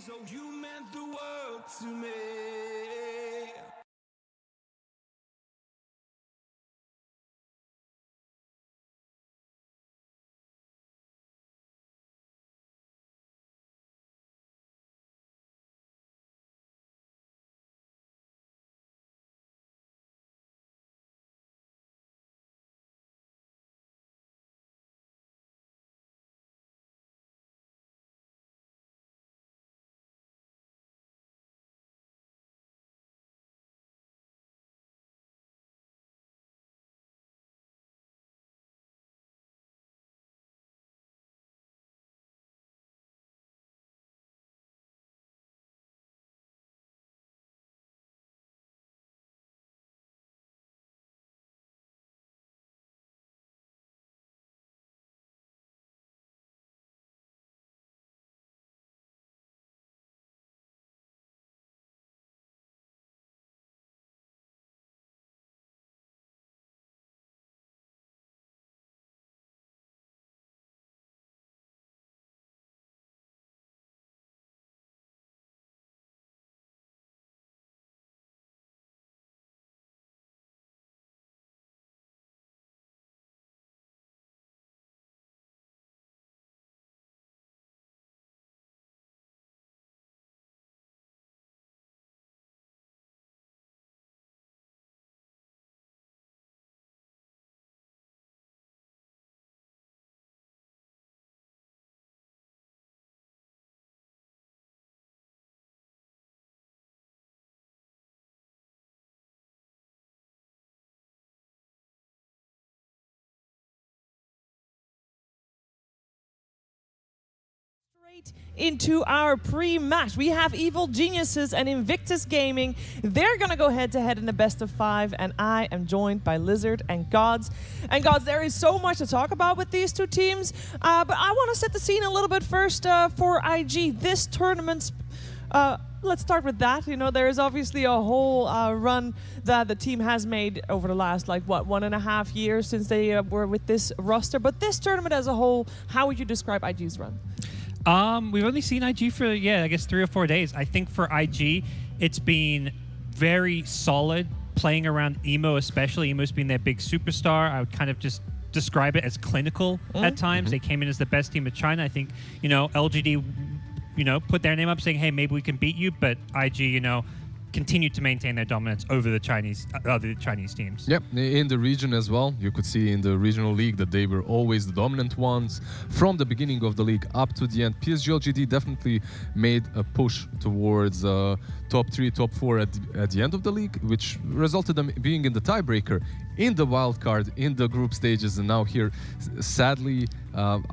So you meant the world to me. Into our pre-match, we have Evil Geniusest and Invictus Gaming. They're gonna go head-to-head in the best of 5, and I am joined by Lizard and Gods. And Gods, there is so much to talk about with these two teams, but I want to set the scene a little bit first for IG. This tournament's let's start with that. You know, there is obviously a whole run that the team has made over the last, like, what, 1.5 years since they were with this roster. But this tournament as a whole, how would you describe IG's run? We've only seen IG for, I guess 3 or 4 days. I think for IG, it's been very solid, playing around Emo especially. Emo's been their big superstar. I would kind of just describe it as clinical at times. They came in as the best team of China. I think, LGD, put their name up saying, hey, maybe we can beat you, but IG, continued to maintain their dominance over the other Chinese teams. Yep, in the region as well. You could see in the regional league that they were always the dominant ones from the beginning of the league up to the end. PSG LGD definitely made a push towards top 3, top 4 at the end of the league, which resulted them being in the tiebreaker, in the wild card, in the group stages, and now here, sadly,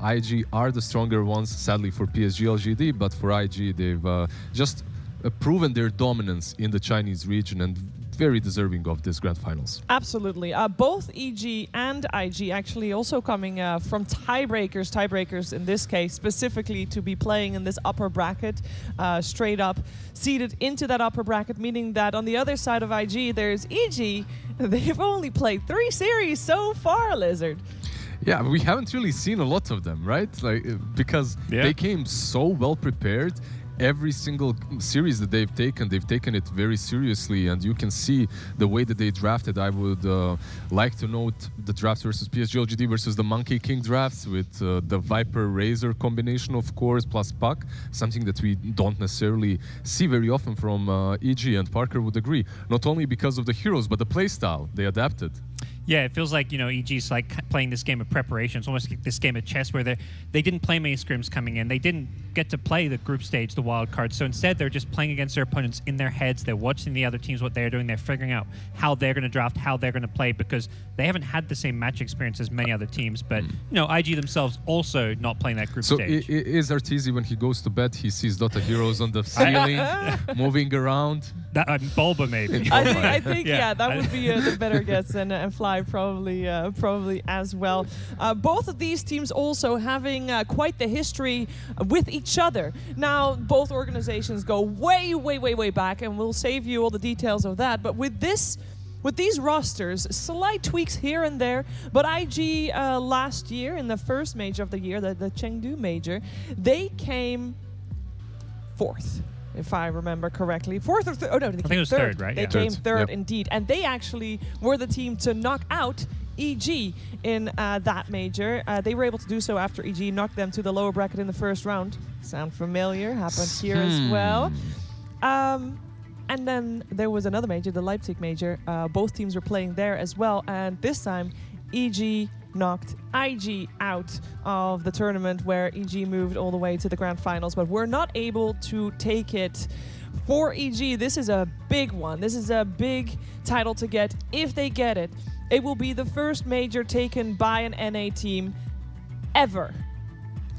IG are the stronger ones, sadly for PSG LGD, but for IG, they've just proven their dominance in the Chinese region and very deserving of this grand finals. Absolutely. Both EG and IG actually also coming from tiebreakers in this case, specifically to be playing in this upper bracket, straight up seeded into that upper bracket, meaning that on the other side of IG, there's EG. They've only played 3 series so far, Lizard. Yeah, we haven't really seen a lot of them, right? Because they came so well prepared. Every single series that they've taken it very seriously, and you can see the way that they drafted. I would like to note the drafts versus PSG LGD versus the Monkey King drafts with the Viper Razor combination, of course, plus Puck, something that we don't necessarily see very often from EG, and Parker would agree. Not only because of the heroes, but the playstyle they adapted. Yeah, it feels like, EG's like playing this game of preparation. It's almost like this game of chess where they didn't play many scrims coming in. They didn't get to play the group stage, the wild card. So instead, they're just playing against their opponents in their heads. They're watching the other teams, what they're doing. They're figuring out how they're going to draft, how they're going to play, because they haven't had the same match experience as many other teams. But, IG themselves also not playing that group stage. So is Arteezy, when he goes to bed, he sees Dota heroes on the ceiling, moving around? Bulba, maybe. I think that would be the better guess, and Fly probably as well. Both of these teams also having quite the history with each other. Now, both organizations go way, way, way, way back, and we'll save you all the details of that. But with these rosters, slight tweaks here and there, but IG last year in the first major of the year, the Chengdu Major, they came fourth, if I remember correctly. Fourth or third? Oh no, they think came it was third. third, right? They Yeah. came Third, third yep. indeed, and they actually were the team to knock out EG in that major. They were able to do so after EG knocked them to the lower bracket in the first round. Sound familiar? Happened here as well. And then there was another major, the Leipzig major. Both teams were playing there as well, and this time EG knocked IG out of the tournament, where EG moved all the way to the grand finals, but were not able to take it. For EG, this is a big one. This is a big title to get. If they get it, it will be the first major taken by an NA team ever.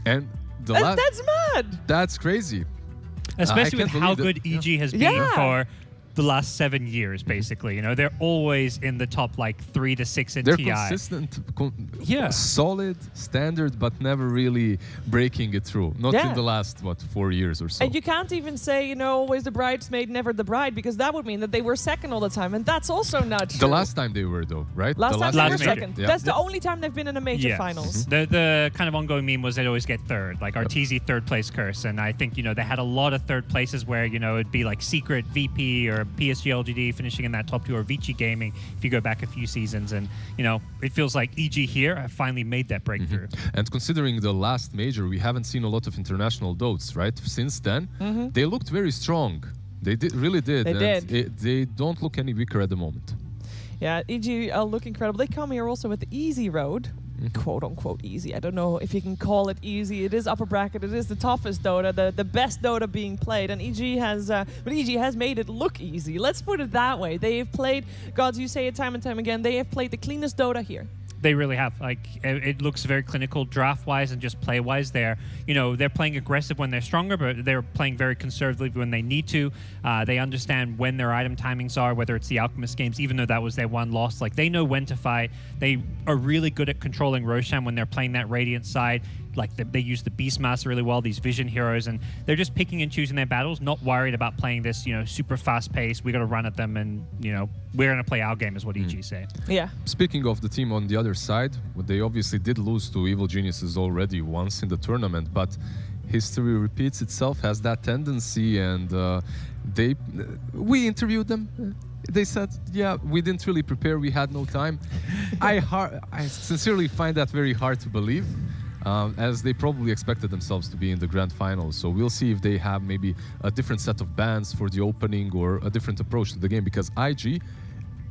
And That's mad! that's crazy. Especially with can't how believe good it. EG has been Yeah. for the last 7 years, basically. You know, they're always in the top like 3 to 6 in They're TI. consistent, Yeah. solid, standard, but never really breaking it through. Not Yeah. in the last, 4 years or so. And you can't even say, always the bridesmaid, never the bride, because that would mean that they were second all the time, and that's also not true. The last time they were, though, right? Last the time they were major. second. Yeah. That's the only time they've been in a major Yes. finals. The kind of ongoing meme was they'd always get third, like Arteezy third place curse. And I think, they had a lot of third places where, it'd be like Secret, VP, or PSG LGD finishing in that top two, or Vici Gaming if you go back a few seasons. And, it feels like EG here have finally made that breakthrough. And considering the last major, we haven't seen a lot of international dotes, right? Since then, they looked very strong. They really did. They and did. They don't look any weaker at the moment. Yeah, EG look incredible. They come here also with the easy road. Quote unquote easy. I don't know if you can call it easy. It is upper bracket. It is the toughest Dota, the best Dota being played, and EG has made it look easy. Let's put it that way. They have played, Gods, you say it time and time again, they have played the cleanest Dota here. They really have. Like, it looks very clinical draft-wise and just play-wise. They're playing aggressive when they're stronger, but they're playing very conservatively when they need to. They understand when their item timings are, whether it's the Alchemist games, even though that was their one loss. Like, they know when to fight. They are really good at controlling Roshan when they're playing that Radiant side. Like, they use the Beastmaster really well, these Vision heroes, and they're just picking and choosing their battles, not worried about playing this, super fast pace. We got to run at them, and, we're going to play our game, is what EG say. Yeah. Speaking of the team on the other side, they obviously did lose to Evil Geniuses already once in the tournament, but history repeats itself, has that tendency, and we interviewed them. They said, yeah, we didn't really prepare, we had no time. I sincerely find that very hard to believe. As they probably expected themselves to be in the grand finals. So we'll see if they have maybe a different set of bans for the opening or a different approach to the game, because IG,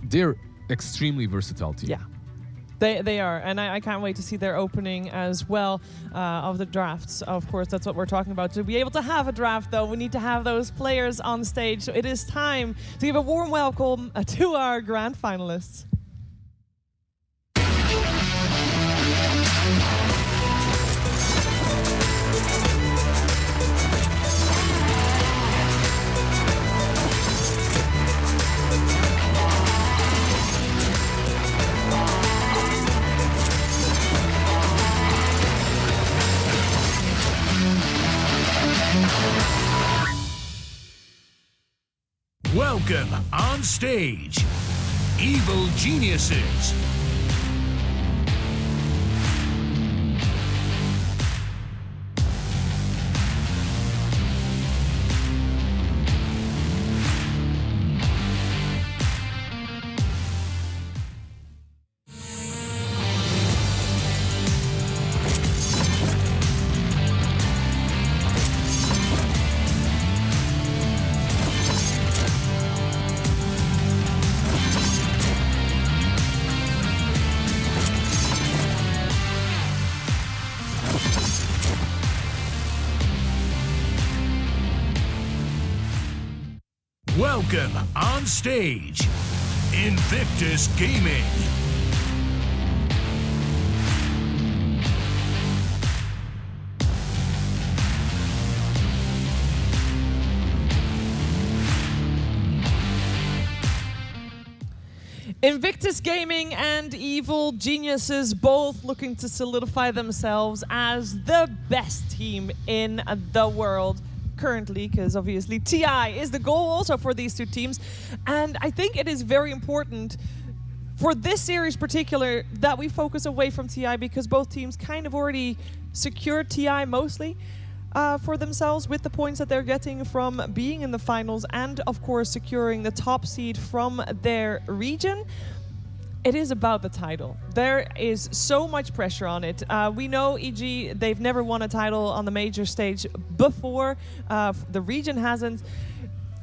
they're extremely versatile team. Yeah. They are, and I can't wait to see their opening as well of the drafts. Of course, that's what we're talking about. To be able to have a draft, though, we need to have those players on stage. So it is time to give a warm welcome to our grand finalists. Welcome on stage, Evil Geniuses. Welcome on stage, Invictus Gaming. Invictus Gaming and Evil Geniuses both looking to solidify themselves as the best team in the world currently, because obviously TI is the goal also for these two teams. And I think it is very important for this series particular that we focus away from TI, because both teams kind of already secured TI mostly. for themselves with the points that they're getting from being in the finals and, of course, securing the top seed from their region. It is about the title. There is so much pressure on it. We know EG, they've never won a title on the major stage before. The region hasn't.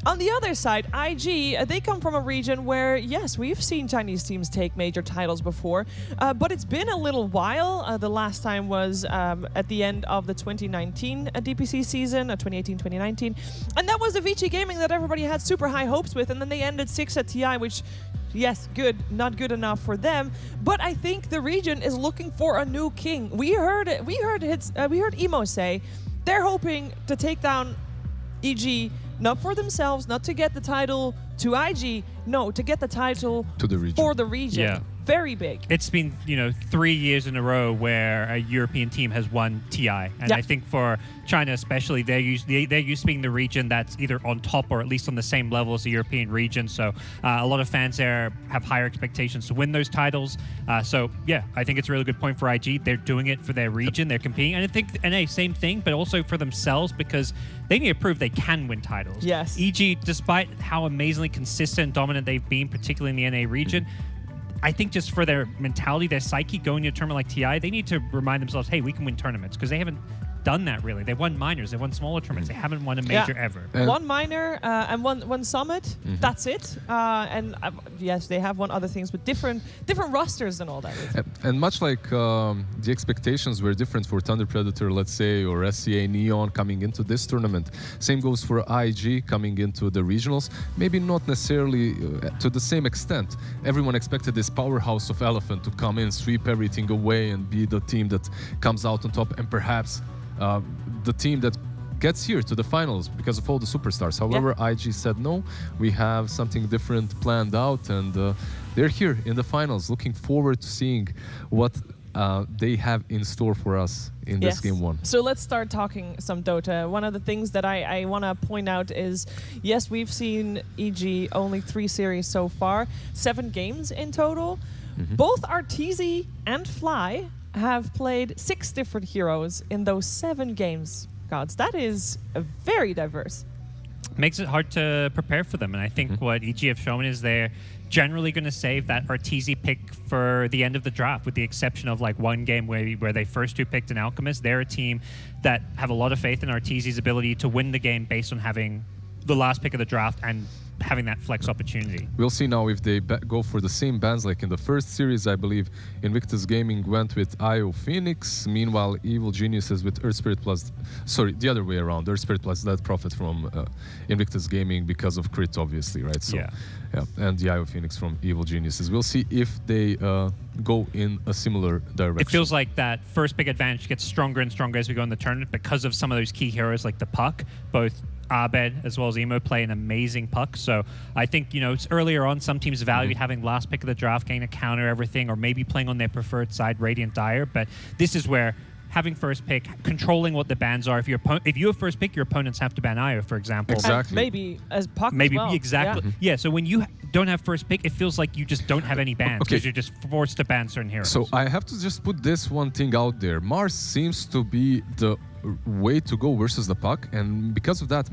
On the other side, IG, they come from a region where, yes, we've seen Chinese teams take major titles before, but it's been a little while. The last time was at the end of the 2019 DPC season, 2018-2019. And that was the Vici Gaming that everybody had super high hopes with, and then they ended 6 at TI, which, yes, good, not good enough for them. But I think the region is looking for a new king. We heard Emo say they're hoping to take down EG, not for themselves, not to get the title to IG, no, to get the title to the region. For the region. Yeah. Very big. It's been, 3 years in a row where a European team has won TI. And I think for China especially, they're used to being the region that's either on top or at least on the same level as the European region. So a lot of fans there have higher expectations to win those titles. I think it's a really good point for IG. They're doing it for their region. They're competing. And I think NA, same thing, but also for themselves because they need to prove they can win titles. Yes. EG, despite how amazingly consistent and dominant they've been, particularly in the NA region, I think just for their mentality, their psyche going to a tournament like TI, they need to remind themselves, hey, we can win tournaments because they haven't done that really. They've won minors, they've won smaller tournaments. They haven't won a major ever. One minor and one summit. That's it. Yes, they have won other things, but different rosters and all that. And much like the expectations were different for Thunder Predator, let's say, or SCA Neon coming into this tournament. Same goes for IG coming into the regionals. Maybe not necessarily to the same extent. Everyone expected this powerhouse of Elephant to come in, sweep everything away, and be the team that comes out on top, and perhaps the team that gets here to the finals because of all the superstars. However, IG said no, we have something different planned out, and they're here in the finals. Looking forward to seeing what they have in store for us in this game one. So let's start talking some Dota. One of the things that I want to point out is, yes, we've seen EG only 3 series so far, 7 games in total. Both Arteezy and Fly have played 6 different heroes in those 7 games. Gods, that is very diverse. Makes it hard to prepare for them, and I think what EG have shown is they're generally going to save that Arteezy pick for the end of the draft, with the exception of like one game where they first 2 picked an Alchemist. They're a team that have a lot of faith in Arteezy's ability to win the game based on having the last pick of the draft and having that flex opportunity. We'll see now if they go for the same bans like in the first series. I believe Invictus Gaming went with IO Phoenix. Meanwhile, Evil Geniusest with Earth Spirit plus... Sorry, the other way around. Earth Spirit plus Dead Prophet from Invictus Gaming because of crit, obviously, right? So, and the IO Phoenix from Evil Geniusest. We'll see if they go in a similar direction. It feels like that first pick advantage gets stronger and stronger as we go in the tournament because of some of those key heroes like the Puck. Both Abed as well as Emo play an amazing Puck. So I think, it's earlier on, some teams valued having last pick of the draft, getting to counter everything, or maybe playing on their preferred side, Radiant Dire. But this is where having first pick, controlling what the bans are. If you have first pick, your opponents have to ban IO, for example. Exactly. And maybe as Puck maybe, as well. exactly. Yeah, so when you don't have first pick, it feels like you just don't have any bans because you're just forced to ban certain heroes. So I have to just put this one thing out there. Mars seems to be the way to go versus the Puck, and because of that,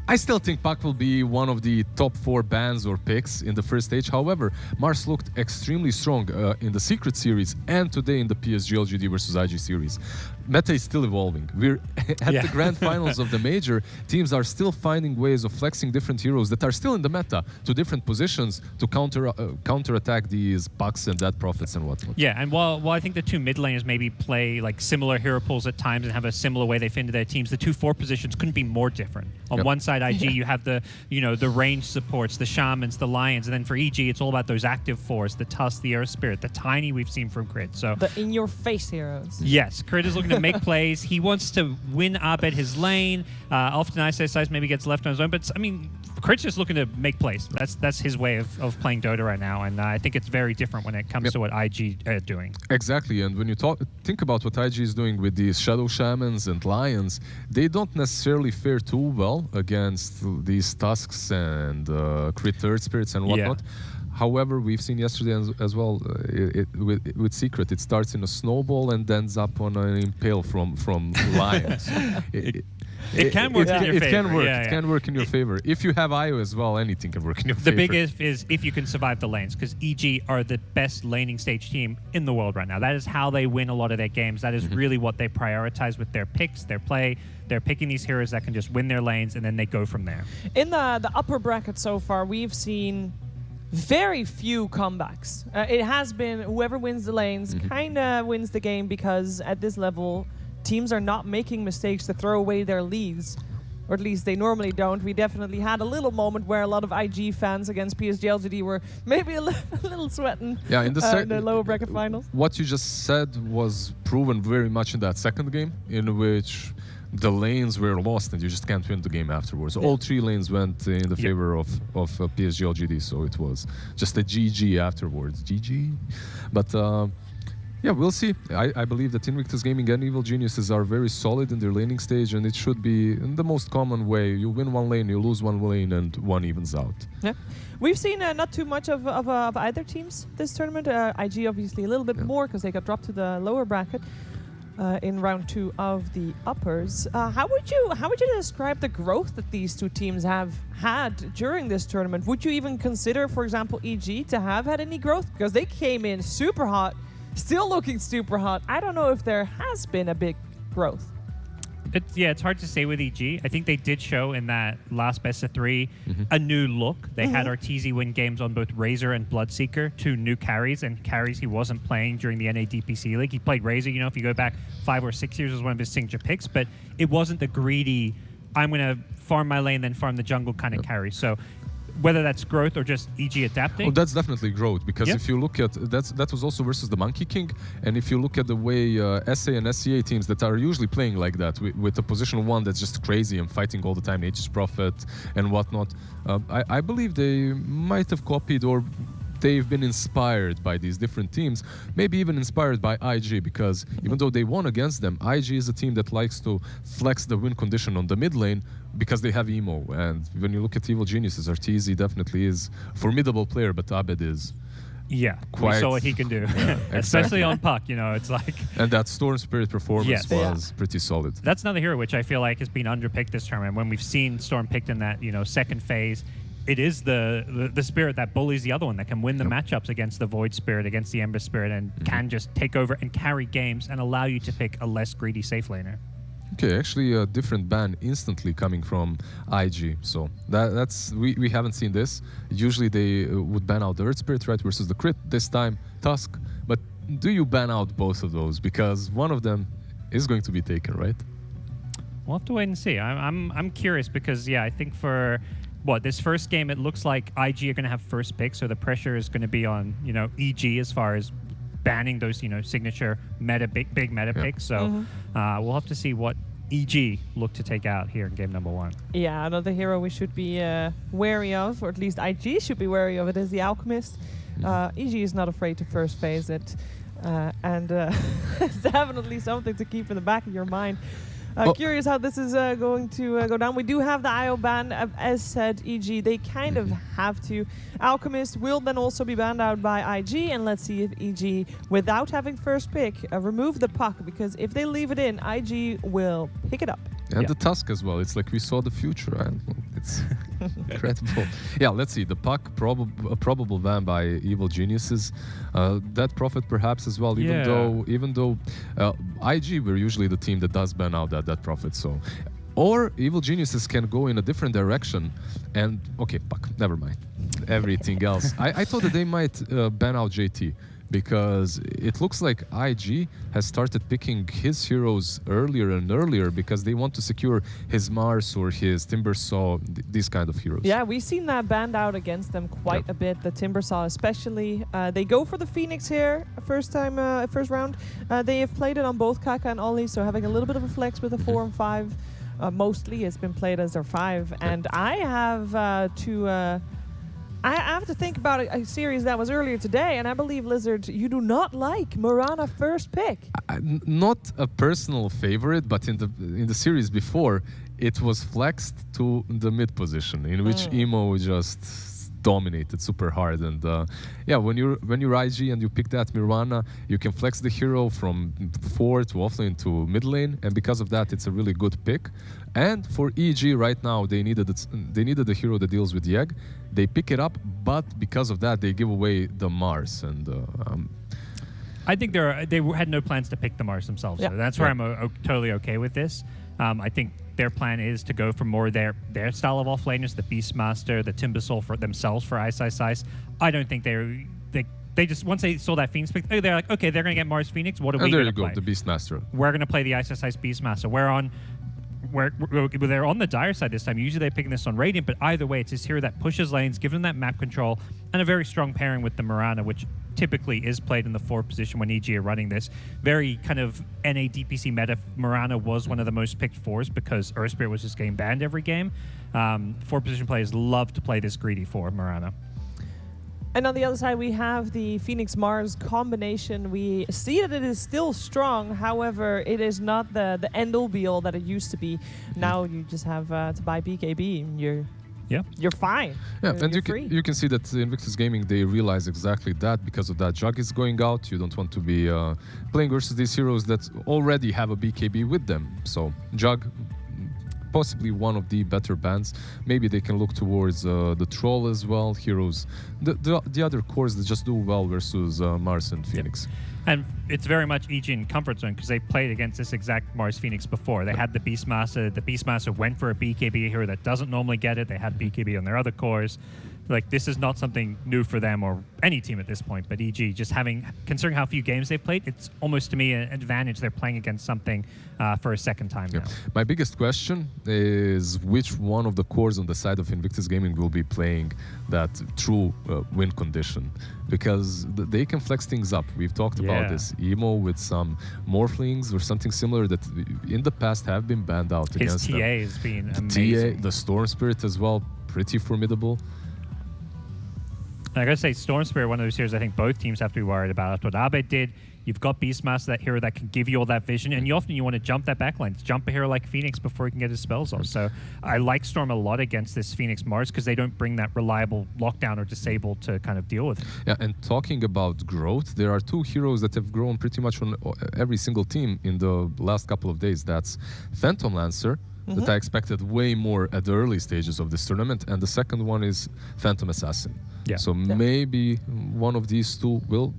I still think Puck will be one of the top 4 bans or picks in the first stage. However, Mars looked extremely strong in the Secret Series and today in the PSG LGD versus IG Series. Meta is still evolving. We're at the grand finals of the Major. Teams are still finding ways of flexing different heroes that are still in the meta to different positions to counterattack these Pucks and Dead Prophets and whatnot. Yeah, and while I think the 2 mid laners maybe play like similar hero pools at times and have a similar way they fit into their teams, the 2 4 positions couldn't be more different. On one side, IG, you have the range supports, the Shamans, the Lions, and then for EG, it's all about those active 4s, the Tusk, the Earth Spirit, the Tiny we've seen from Crit. So the in-your-face heroes. Yes, Crit is looking to make plays. He wants to win Abed his lane. Often ISS maybe gets left on his own, but I mean, Crit's just looking to make plays. That's his way of playing Dota right now, and I think it's very different when it comes to what IG are doing. Exactly, and when you think about what IG is doing with these Shadow Shamans and Lions, they don't necessarily fare too well against these Tusks and Crit Earth Spirits and whatnot. However, we've seen yesterday as well with Secret, it starts in a snowball and ends up on an impale from lions. It can work in your It favor. can work. Yeah, It yeah. can work in your favor. If you have IO as well, anything can work in your The favor. big if is if you can survive the lanes, because EG are the best laning stage team in the world right now. That is how they win a lot of their games. That is really what they prioritize with their picks, their play. They're picking these heroes that can just win their lanes, and then they go from there. In the upper bracket so far, we've seen very few comebacks. It has been whoever wins the lanes kind of wins the game, because at this level, teams are not making mistakes to throw away their leads. Or at least they normally don't. We definitely had a little moment where a lot of IG fans against PSG LGD were maybe a little sweating in the lower bracket finals. What you just said was proven very much in that second game, in which the lanes were lost and you just can't win the game afterwards. All 3 lanes went in the favor of PSG LGD, so it was just a GG afterwards. GG. But yeah, we'll see. I believe that Invictus Gaming and Evil Geniuses are very solid in their laning stage, and it should be in the most common way. You win one lane, you lose one lane, and one evens out. Yeah, we've seen not too much of either teams this tournament. IG obviously a little bit more because they got dropped to the lower bracket in round 2 of the uppers. How would you describe the growth that these two teams have had during this tournament? Would you even consider, for example, EG to have had any growth, because they came in super hot? Still looking super hot. I don't know if there has been a big growth. It's hard to say with EG. I think they did show in that last best of 3 a new look. They had Arteezy win games on both Razor and Bloodseeker, 2 new carries, and carries he wasn't playing during the NADPC League. He played Razor, if you go back 5 or 6 years, was one of his signature picks, but it wasn't the greedy, I'm going to farm my lane, then farm the jungle kind of carry. So whether that's growth or just EG adapting. Oh, that's definitely growth, because if you look at that was also versus the Monkey King, and if you look at the way SA and SCA teams that are usually playing like that with a position 1 that's just crazy and fighting all the time, Nature's Prophet and whatnot, I believe they might have copied, or they've been inspired by these different teams, maybe even inspired by IG, because even though they won against them, IG is a team that likes to flex the win condition on the mid lane because they have emo. And when you look at Evil Geniuses, Arteezy definitely is a formidable player, but Abed is we saw what he can do, especially on puck. It's like, and that Storm Spirit performance was pretty solid. That's another hero which I feel like has been underpicked this tournament. When we've seen Storm picked in that second phase, it is the spirit that bullies the other one, that can win the matchups against the Void Spirit, against the Ember Spirit, and can just take over and carry games and allow you to pick a less greedy safe laner. Okay, actually a different ban instantly coming from IG. So that's we haven't seen this. Usually they would ban out the Earth Spirit, right, versus the crit. This time Tusk. But do you ban out both of those? Because one of them is going to be taken, right? We'll have to wait and see. I'm curious, because I think for this first game, it looks like IG are going to have first pick, so the pressure is going to be on EG as far as banning those signature big meta picks. So we'll have to see what EG look to take out here in game number 1. Yeah, another hero we should be wary of, or at least IG should be wary of, it is the Alchemist. EG is not afraid to first phase it, and it's definitely something to keep in the back of your mind. Curious how this is going to go down. We do have the IO ban, as said, EG. They kind of have to. Alchemist will then also be banned out by IG, and let's see if EG, without having first pick, remove the puck, because if they leave it in, IG will pick it up. And the Tusk as well. It's like we saw the future. And it's incredible. Yeah, let's see. The puck, probable ban by Evil Geniuses. That Prophet perhaps as well, even though IG were usually the team that does ban out that Prophet. So, or Evil Geniuses can go in a different direction. And okay, puck, never mind. Everything else. I thought that they might ban out JT, because it looks like IG has started picking his heroes earlier and earlier because they want to secure his Mars or his Timbersaw, these kind of heroes. Yeah, we've seen that banned out against them quite a bit, the Timbersaw especially. They go for the Phoenix here, first round. They have played it on both Kaka and Ollie, so having a little bit of a flex with a 4 and 5. Mostly it's been played as their 5. And I have I have to think about a series that was earlier today, and I believe, Lizard, you do not like Morana first pick. Not a personal favorite, but in the series before, it was flexed to the mid position, in which Emo just dominated super hard. And yeah, when you're IG and you pick that Mirana, you can flex the hero from 4 to offlane to mid lane, and because of that, it's a really good pick. And for EG right now, they needed a hero that deals with Yegg. They pick it up, but because of that, they give away the Mars. And I think they had no plans to pick the Mars themselves. Yeah. So that's where I'm totally okay with this. I think their plan is to go for more their style of offlaners, the Beastmaster, the Timbersaw for themselves for Ice. I don't think they just, once they saw that Phoenix pick, they're like, okay, they're going to get Mars Phoenix. What are we going to play? There you go, the Beastmaster. We're going to play the Ice Beastmaster. They're on the dire side this time. Usually they're picking this on Radiant, but either way, it's this hero that pushes lanes, gives them that map control, and a very strong pairing with the Mirana, which typically is played in the 4 position when EG are running this. Very kind of NA DPC meta. Mirana was one of the most picked 4s because Earth Spirit was just getting banned every game. 4 position players love to play this greedy 4 Mirana. And on the other side, we have the Phoenix-Mars combination. We see that it is still strong. However, it is not the end-all be-all that it used to be. Now you just have to buy BKB and you're fine. Yeah, and you can see that Invictus Gaming, they realize exactly that. Because of that, Jug is going out. You don't want to be playing versus these heroes that already have a BKB with them. So Jug, possibly one of the better bans. Maybe they can look towards the Troll as well, heroes. The other cores that just do well versus Mars and Phoenix. Yep. And it's very much EG in comfort zone because they played against this exact Mars Phoenix before. They had the Beastmaster. The Beastmaster went for a BKB hero that doesn't normally get it. They had BKB on their other cores. Like, this is not something new for them or any team at this point, but EG just considering how few games they've played, it's almost to me an advantage they're playing against something for a second time now. My biggest question is which one of the cores on the side of Invictus Gaming will be playing that true win condition, because they can flex things up. We've talked about this. Emo with some Morphlings or something similar that in the past have been banned out against them. His TA has been amazing. The Storm Spirit as well, pretty formidable. I gotta say, Storm Spirit, one of those heroes I think both teams have to be worried about. That's what Abe did. You've got Beastmaster, that hero that can give you all that vision, and you want to jump that backline. Jump a hero like Phoenix before he can get his spells off. So I like Storm a lot against this Phoenix Mars because they don't bring that reliable lockdown or disable to kind of deal with it. Yeah, and talking about growth, there are 2 heroes that have grown pretty much on every single team in the last couple of days. That's Phantom Lancer, that I expected way more at the early stages of this tournament, and the second one is Phantom Assassin. So maybe one of these 2 will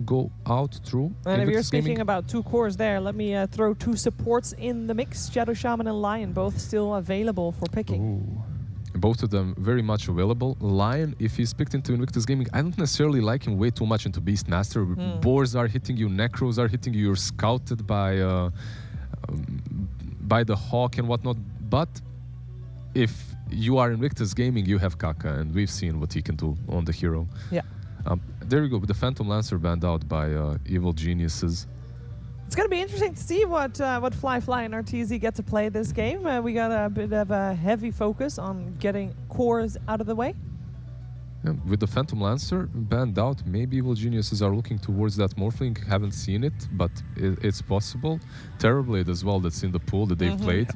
go out through. And if you're speaking about 2 cores there, let me throw 2 supports in the mix. Shadow Shaman and Lion, both still available for picking. Ooh. Both of them very much available. Lion, if he's picked into Invictus Gaming, I don't necessarily like him way too much into Beastmaster. Boars are hitting you, Necros are hitting you, you're scouted by the Hawk and whatnot. But if you are Invictus Gaming, you have Kaka, and we've seen what he can do on the hero. Yeah. There you go, with the Phantom Lancer banned out by Evil Geniusest. It's going to be interesting to see what Fly and RTZ get to play this game. We got a bit of a heavy focus on getting cores out of the way. Yeah, with the Phantom Lancer banned out, maybe Evil Geniuses are looking towards that Morphling. Haven't seen it, but it's possible. Terrorblade as well, that's in the pool that they've played.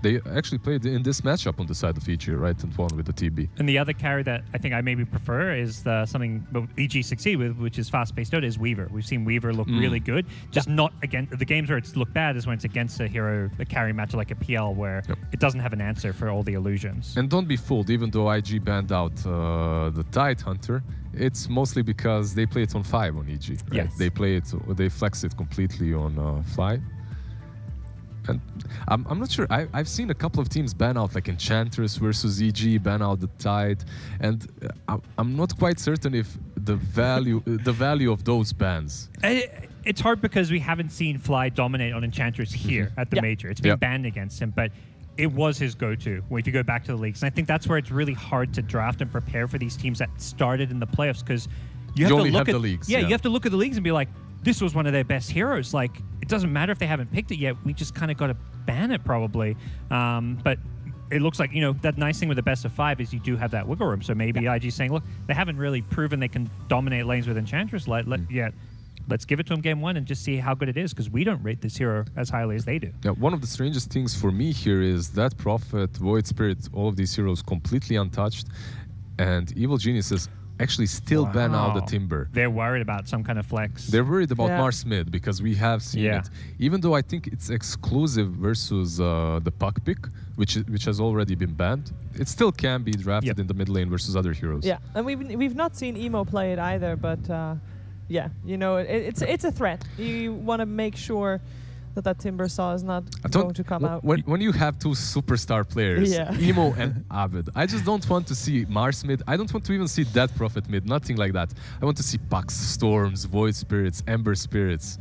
They actually played in this matchup on the side of EG, right, and won with the TB. And the other carry that I think I maybe prefer is something EG succeed with, which is fast-paced Dota, is Weaver. We've seen Weaver look really good. Just not against the games where it's looked bad is when it's against a hero, a carry match like a PL, where it doesn't have an answer for all the illusions. And don't be fooled, even though IG banned out the Tide Hunter, it's mostly because they play it on 5 on EG. Right? Yes. They flex it completely on Fly. And I'm not sure. I've seen a couple of teams ban out, like Enchantress versus EG, ban out the Tide, and I'm not quite certain if the value of those bans. It's hard because we haven't seen Fly dominate on Enchantress here at the Major. It's been banned against him, but it was his go-to if you go back to the leagues. And I think that's where it's really hard to draft and prepare for these teams that started in the playoffs, because you have to look at the leagues. You have to look at the leagues and be like, this was one of their best heroes. Like, it doesn't matter if they haven't picked it yet. We just kind of got to ban it probably. But it looks like, that nice thing with the best of 5 is you do have that wiggle room. So maybe IG saying, look, they haven't really proven they can dominate lanes with Enchantress yet. Let's give it to them game 1 and just see how good it is, because we don't rate this hero as highly as they do. Yeah, one of the strangest things for me here is that Prophet, Void Spirit, all of these heroes completely untouched. and Evil Geniuses actually still ban out the Timber. They're worried about some kind of flex. They're worried about Mars mid because we have seen it. Even though I think it's exclusive versus the puck pick, which has already been banned, it still can be drafted in the mid lane versus other heroes. Yeah, and we've not seen Emo play it either, but yeah, you know, it's a threat. You want to make sure that Timber Saw is not going to come out. When you have two superstar players, Emo and Abed, I just don't want to see Mars mid. I don't want to even see Dead Prophet mid, nothing like that. I want to see Pucks, Storms, Void Spirits, Ember Spirits.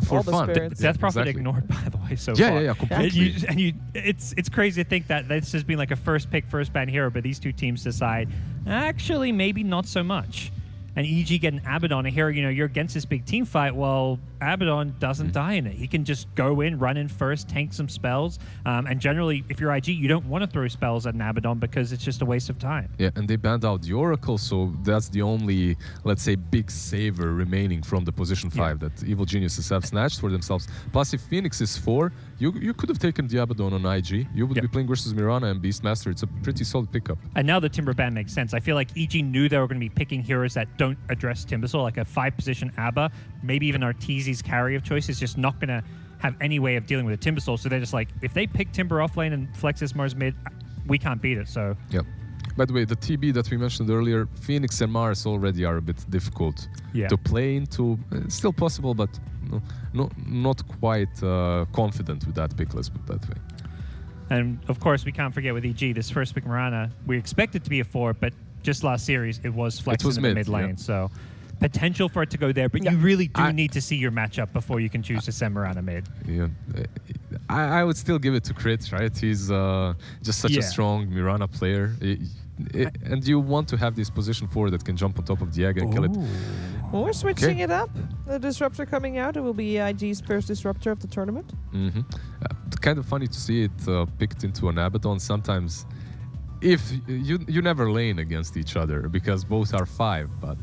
For fun. Death Prophet ignored, by the way, so far. Yeah, completely. It's crazy to think that this has been like a first pick, first ban hero, but these two teams decide, actually, maybe not so much. And EG get an Abaddon, a hero, you know, you're against this big team fight. Well, Abaddon doesn't die in it. He can just go in, run in first, tank some spells. And generally, if you're IG, you don't want to throw spells at an Abaddon because it's just a waste of time. Yeah, and they banned out the Oracle, so that's the only, let's say, big saver remaining from the position 5 that Evil Geniuses have snatched for themselves. Plus, if Phoenix is 4, you could have taken the Abaddon on IG. You would be playing versus Mirana and Beastmaster. It's a pretty solid pickup. And now the Timber ban makes sense. I feel like EG knew they were going to be picking heroes that don't address Timbersaw, like a 5-position ABBA, maybe even Arteezy's carry of choice is just not going to have any way of dealing with a Timbersaw. So they're just like, if they pick Timber off lane and flex this Mars mid, we can't beat it. So yep. By the way, the TB that we mentioned earlier, Phoenix and Mars already are a bit difficult to play into. It's still possible, but not quite confident with that pick, let's put it that way. And of course, we can't forget with EG, this first pick Mirana, we expect it to be a 4, but just last series, it was flexing in the mid lane. So potential for it to go there, but you really do need to see your matchup before you can choose to send Mirana mid. Yeah, I would still give it to Crit, right? He's just such a strong Mirana player. And you want to have this position 4 that can jump on top of the egg and kill it. Well, we're switching it up. The Disruptor coming out. It will be IG's first Disruptor of the tournament. Kind of funny to see it picked into an Abaddon. Sometimes, if you never lane against each other because both are 5, but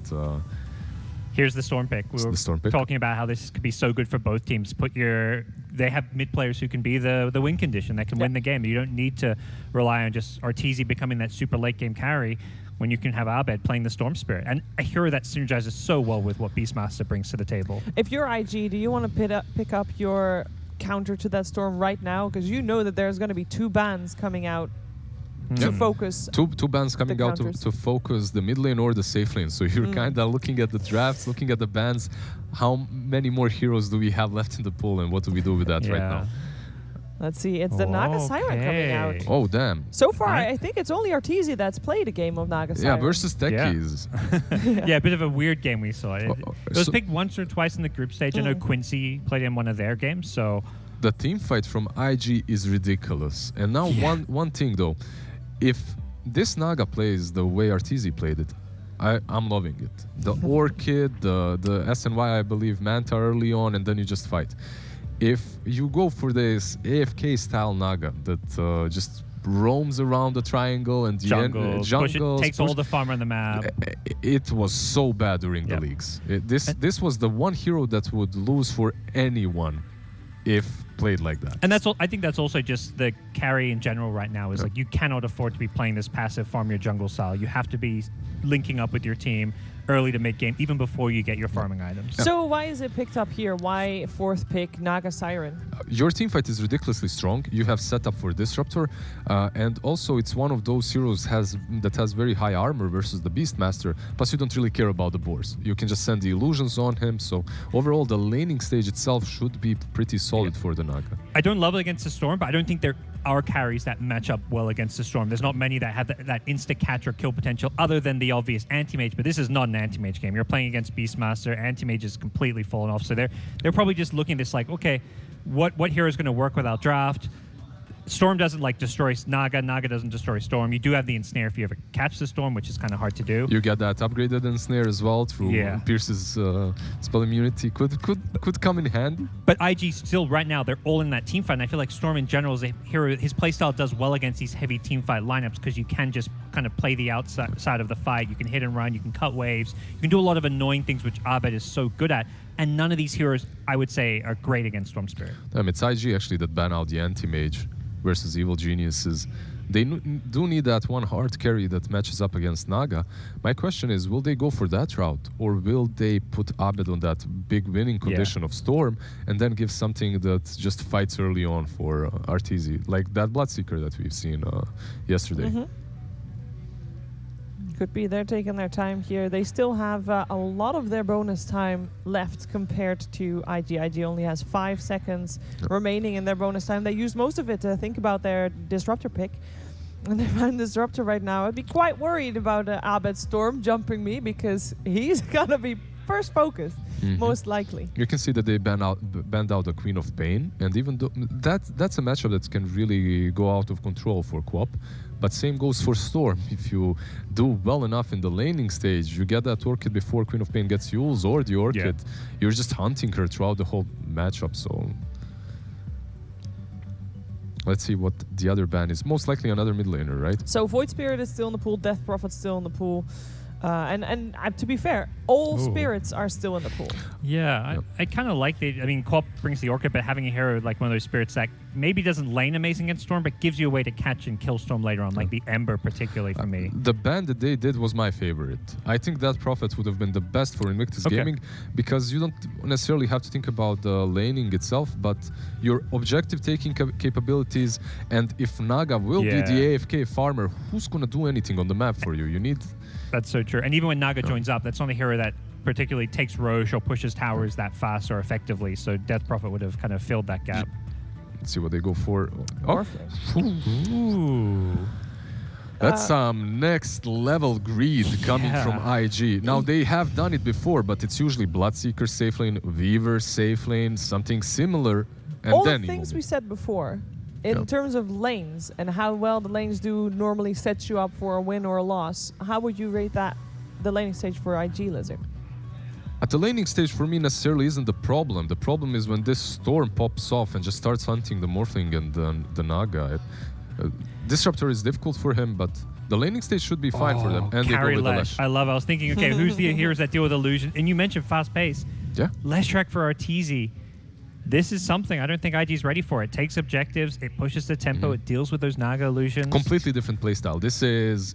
here's the Storm pick. We were talking about how this could be so good for both teams. They have mid players who can be the win condition that can win the game. You don't need to rely on just Arteezy becoming that super late game carry when you can have Abed playing the Storm Spirit. And a hero that synergizes so well with what Beastmaster brings to the table. If you're IG, do you want to pick up your counter to that Storm right now? Because you know that there's going to be 2 bans coming out to focus. Two bans coming out to focus the mid lane or the safe lane. So you're kind of looking at the drafts, looking at the bans. How many more heroes do we have left in the pool, and what do we do with that right now? Let's see. It's the Naga Siren coming out. Oh, damn. So far, I think it's only Arteezy that's played a game of Naga Siren. Yeah, versus Techies. Yeah, a bit of a weird game we saw. It was picked once or twice in the group stage. I know Quincy played in one of their games, so... The team fight from IG is ridiculous. And now one thing, though. If this Naga plays the way Arteezy played it, I'm loving it. The Orchid, the SNY, I believe, Manta early on, and then you just fight. If you go for this AFK style Naga that just roams around the triangle and the jungles, takes all the farm on the map. It was so bad during the leagues. This was the one hero that would lose for anyone if played like that. And I think that's also just the carry in general right now is like you cannot afford to be playing this passive farm your jungle style. You have to be linking up with your team early to mid-game, even before you get your farming items. So why is it picked up here? Why 4th pick Naga Siren? Your team fight is ridiculously strong. You have set up for Disruptor, and also it's one of those heroes that has very high armor versus the Beastmaster, plus you don't really care about the boars. You can just send the illusions on him, so overall the laning stage itself should be pretty solid for the Naga. I don't love it against the Storm, but I don't think there are carries that match up well against the Storm. There's not many that have that insta-catch or kill potential other than the obvious anti-mage, but this is not an anti-mage game. You're playing against Beastmaster. Anti-mage is completely fallen off, so they're probably just looking at this like, okay, what hero is going to work without draft? Storm doesn't like destroy Naga. Naga doesn't destroy Storm. You do have the ensnare if you ever catch the Storm, which is kind of hard to do. You get that upgraded ensnare as well through Pierce's spell immunity. Could come in handy. But IG still right now they're all in that team fight. And I feel like Storm in general is a hero. His playstyle does well against these heavy team fight lineups because you can just kind of play the outside of the fight. You can hit and run. You can cut waves. You can do a lot of annoying things which Abed is so good at. And none of these heroes, I would say, are great against Storm Spirit. It's IG actually that ban out the anti-mage, versus Evil Geniuses. They do need that one hard carry that matches up against Naga. My question is, will they go for that route, or will they put Abed on that big winning condition of Storm and then give something that just fights early on for Arteezy, like that Bloodseeker that we've seen yesterday? Could be they're taking their time here. They still have a lot of their bonus time left compared to IG. IG only has 5 seconds remaining in their bonus time. They used most of it to think about their Disruptor pick. And they find Disruptor right now. I'd be quite worried about Abed Storm jumping me, because he's going to be first focused, most likely. You can see that they banned out the Queen of Pain, and even though that's a matchup that can really go out of control for Quap. But same goes for Storm. If you do well enough in the laning stage, you get that Orchid before Queen of Pain gets used, or the Orchid, you're just hunting her throughout the whole matchup. So let's see what the other ban is. Most likely another mid laner, right? So Void Spirit is still in the pool, Death Prophet's still in the pool. And to be fair, all spirits are still in the pool. Yeah, I kind of like the. I mean, Co-op brings the Orchid, but having a hero like one of those spirits that maybe doesn't lane amazing against Storm, but gives you a way to catch and kill Storm later on, like the Ember particularly for me. The ban that they did was my favorite. I think that Prophet would have been the best for Invictus Gaming, because you don't necessarily have to think about the laning itself, but your objective taking capabilities. And if Naga will be the AFK farmer, who's going to do anything on the map for you? You need... That's so true. And even when Naga joins up, that's not a hero that particularly takes Roche or pushes towers that fast or effectively. So Death Prophet would have kind of filled that gap. Let's see what they go for. Ooh. That's some next level greed coming from IG. Now, they have done it before, but it's usually Bloodseeker safe lane, Weaver safe lane, something similar. And all then the things we said before, in terms of lanes and how well the lanes do normally sets you up for a win or a loss, how would you rate that, the laning stage for IG, Lizard? At the laning stage, for me, necessarily isn't the problem. The problem is when this Storm pops off and just starts hunting the Morphling and the Naga. Disruptor is difficult for him, but the laning stage should be fine for them. And carry they go with Lesh. the I love it. I was thinking, okay, who's the heroes that deal with illusion? And you mentioned fast pace. Yeah. Leshrac for Arteezy. This is something I don't think IG's ready for. It takes objectives, it pushes the tempo, it deals with those Naga illusions. Completely different playstyle. This is...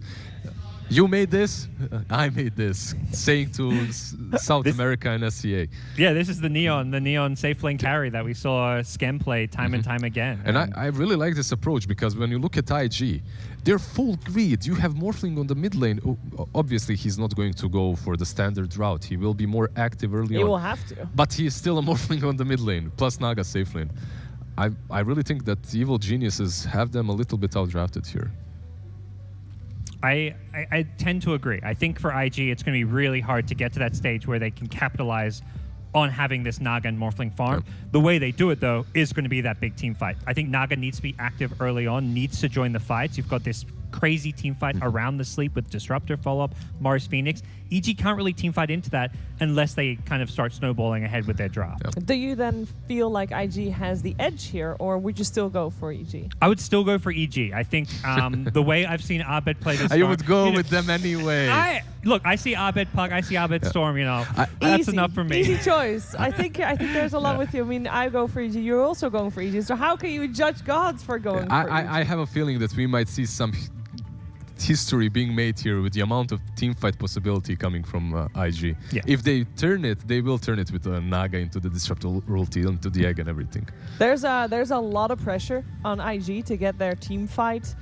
You made this, I made this. Saying to South America and SCA. Yeah, this is the Neon safe lane carry that we saw Skem play time and time again. And I really like this approach, because when you look at IG, they're full greed. You have Morphling on the mid lane. Obviously, he's not going to go for the standard route. He will be more active early on. He will have to. But he is still a Morphling on the mid lane, plus Naga safe lane. I really think that the Evil Geniuses have them a little bit outdrafted here. I tend to agree. I think for IG, it's going to be really hard to get to that stage where they can capitalize on having this Naga and Morphling farm. The way they do it, though, is going to be that big team fight. I think Naga needs to be active early on, needs to join the fights. You've got this crazy team fight around the sleep with Disruptor follow-up, Mars Phoenix. EG can't really team fight into that unless they kind of start snowballing ahead with their draft. Do you then feel like IG has the edge here, or would you still go for EG? I would still go for EG. I think the way I've seen Abed play this I would go with them anyway. I see Abed Puck, I see Abed Storm, you know. That's enough for me. Easy choice. I think there's a lot with you. I mean, I go for EG. You're also going for EG. So how can you judge gods for going for EG? I have a feeling that we might see some history being made here with the amount of teamfight possibility coming from IG. If they turn it, they will turn it with Naga into the Disruptor royalty, into the egg and everything. There's a lot of pressure on IG to get their team fight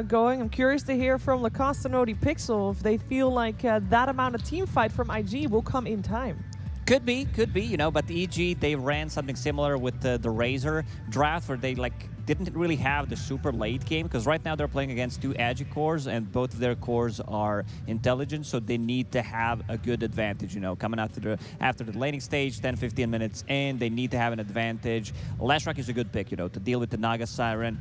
going. I'm curious to hear from Lacoste and ODPixel if they feel like that amount of team fight from IG will come in time. Could be, you know, but the EG, they ran something similar with the Razor draft where they didn't really have the super late game, because right now they're playing against two Agi cores and both of their cores are intelligent, so they need to have a good advantage, you know, coming after the laning stage, 10-15 minutes in, they need to have an advantage. Leshrac is a good pick, you know, to deal with the Naga Siren.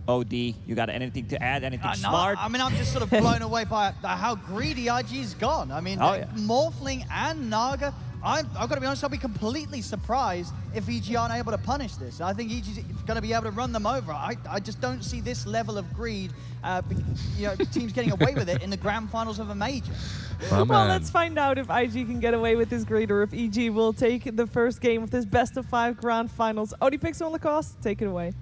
OD, you got anything to add? Anything smart? I mean, I'm just sort of blown away by how greedy IG's gone. I mean, Morphling and Naga, I've got to be honest, I'll be completely surprised if EG aren't able to punish this. I think EG's going to be able to run them over. I just don't see this level of greed, you know, teams getting away with it in the grand finals of a major. Well, let's find out if IG can get away with this greed or if EG will take the first game of this best of 5 grand finals. ODPixel and Lacoste, take it away.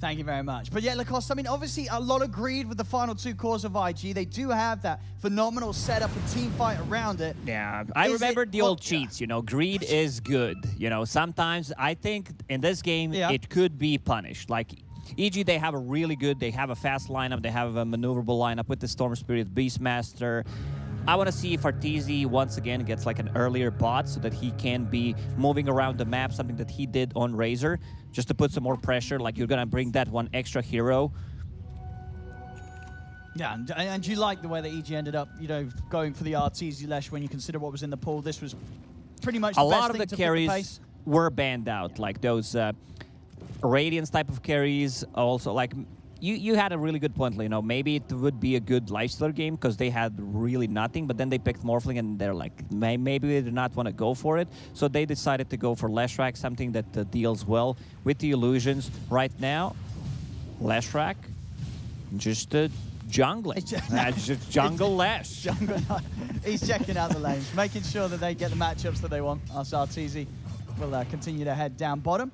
Thank you very much. But yeah, Lacoste, I mean, obviously a lot of greed with the final 2 cores of IG. They do have that phenomenal setup and team fight around it. Yeah, I remember the old cheats, you know, greed is good. You know, sometimes I think in this game, it could be punished. Like, EG, they have a fast lineup, they have a maneuverable lineup with the Storm Spirit, Beastmaster. I want to see if Arteezy once again gets like an earlier bot so that he can be moving around the map, something that he did on Razor, just to put some more pressure, like you're going to bring that one extra hero. Yeah, and you like the way that EG ended up, you know, going for the Arteezy Lesh when you consider what was in the pool. This was pretty much the best thing to A lot of the carries were banned out, like those Radiance type of carries. Also, like, you had a really good point, you know, maybe it would be a good lifestealer game because they had really nothing, but then they picked Morphling and they're like, maybe they did not want to go for it. So they decided to go for Leshrac, something that deals well with the illusions. Right now, Leshrac, just jungling. Just jungle Lesh. He's checking out the lanes, making sure that they get the matchups that they want. Arteezy will continue to head down bottom.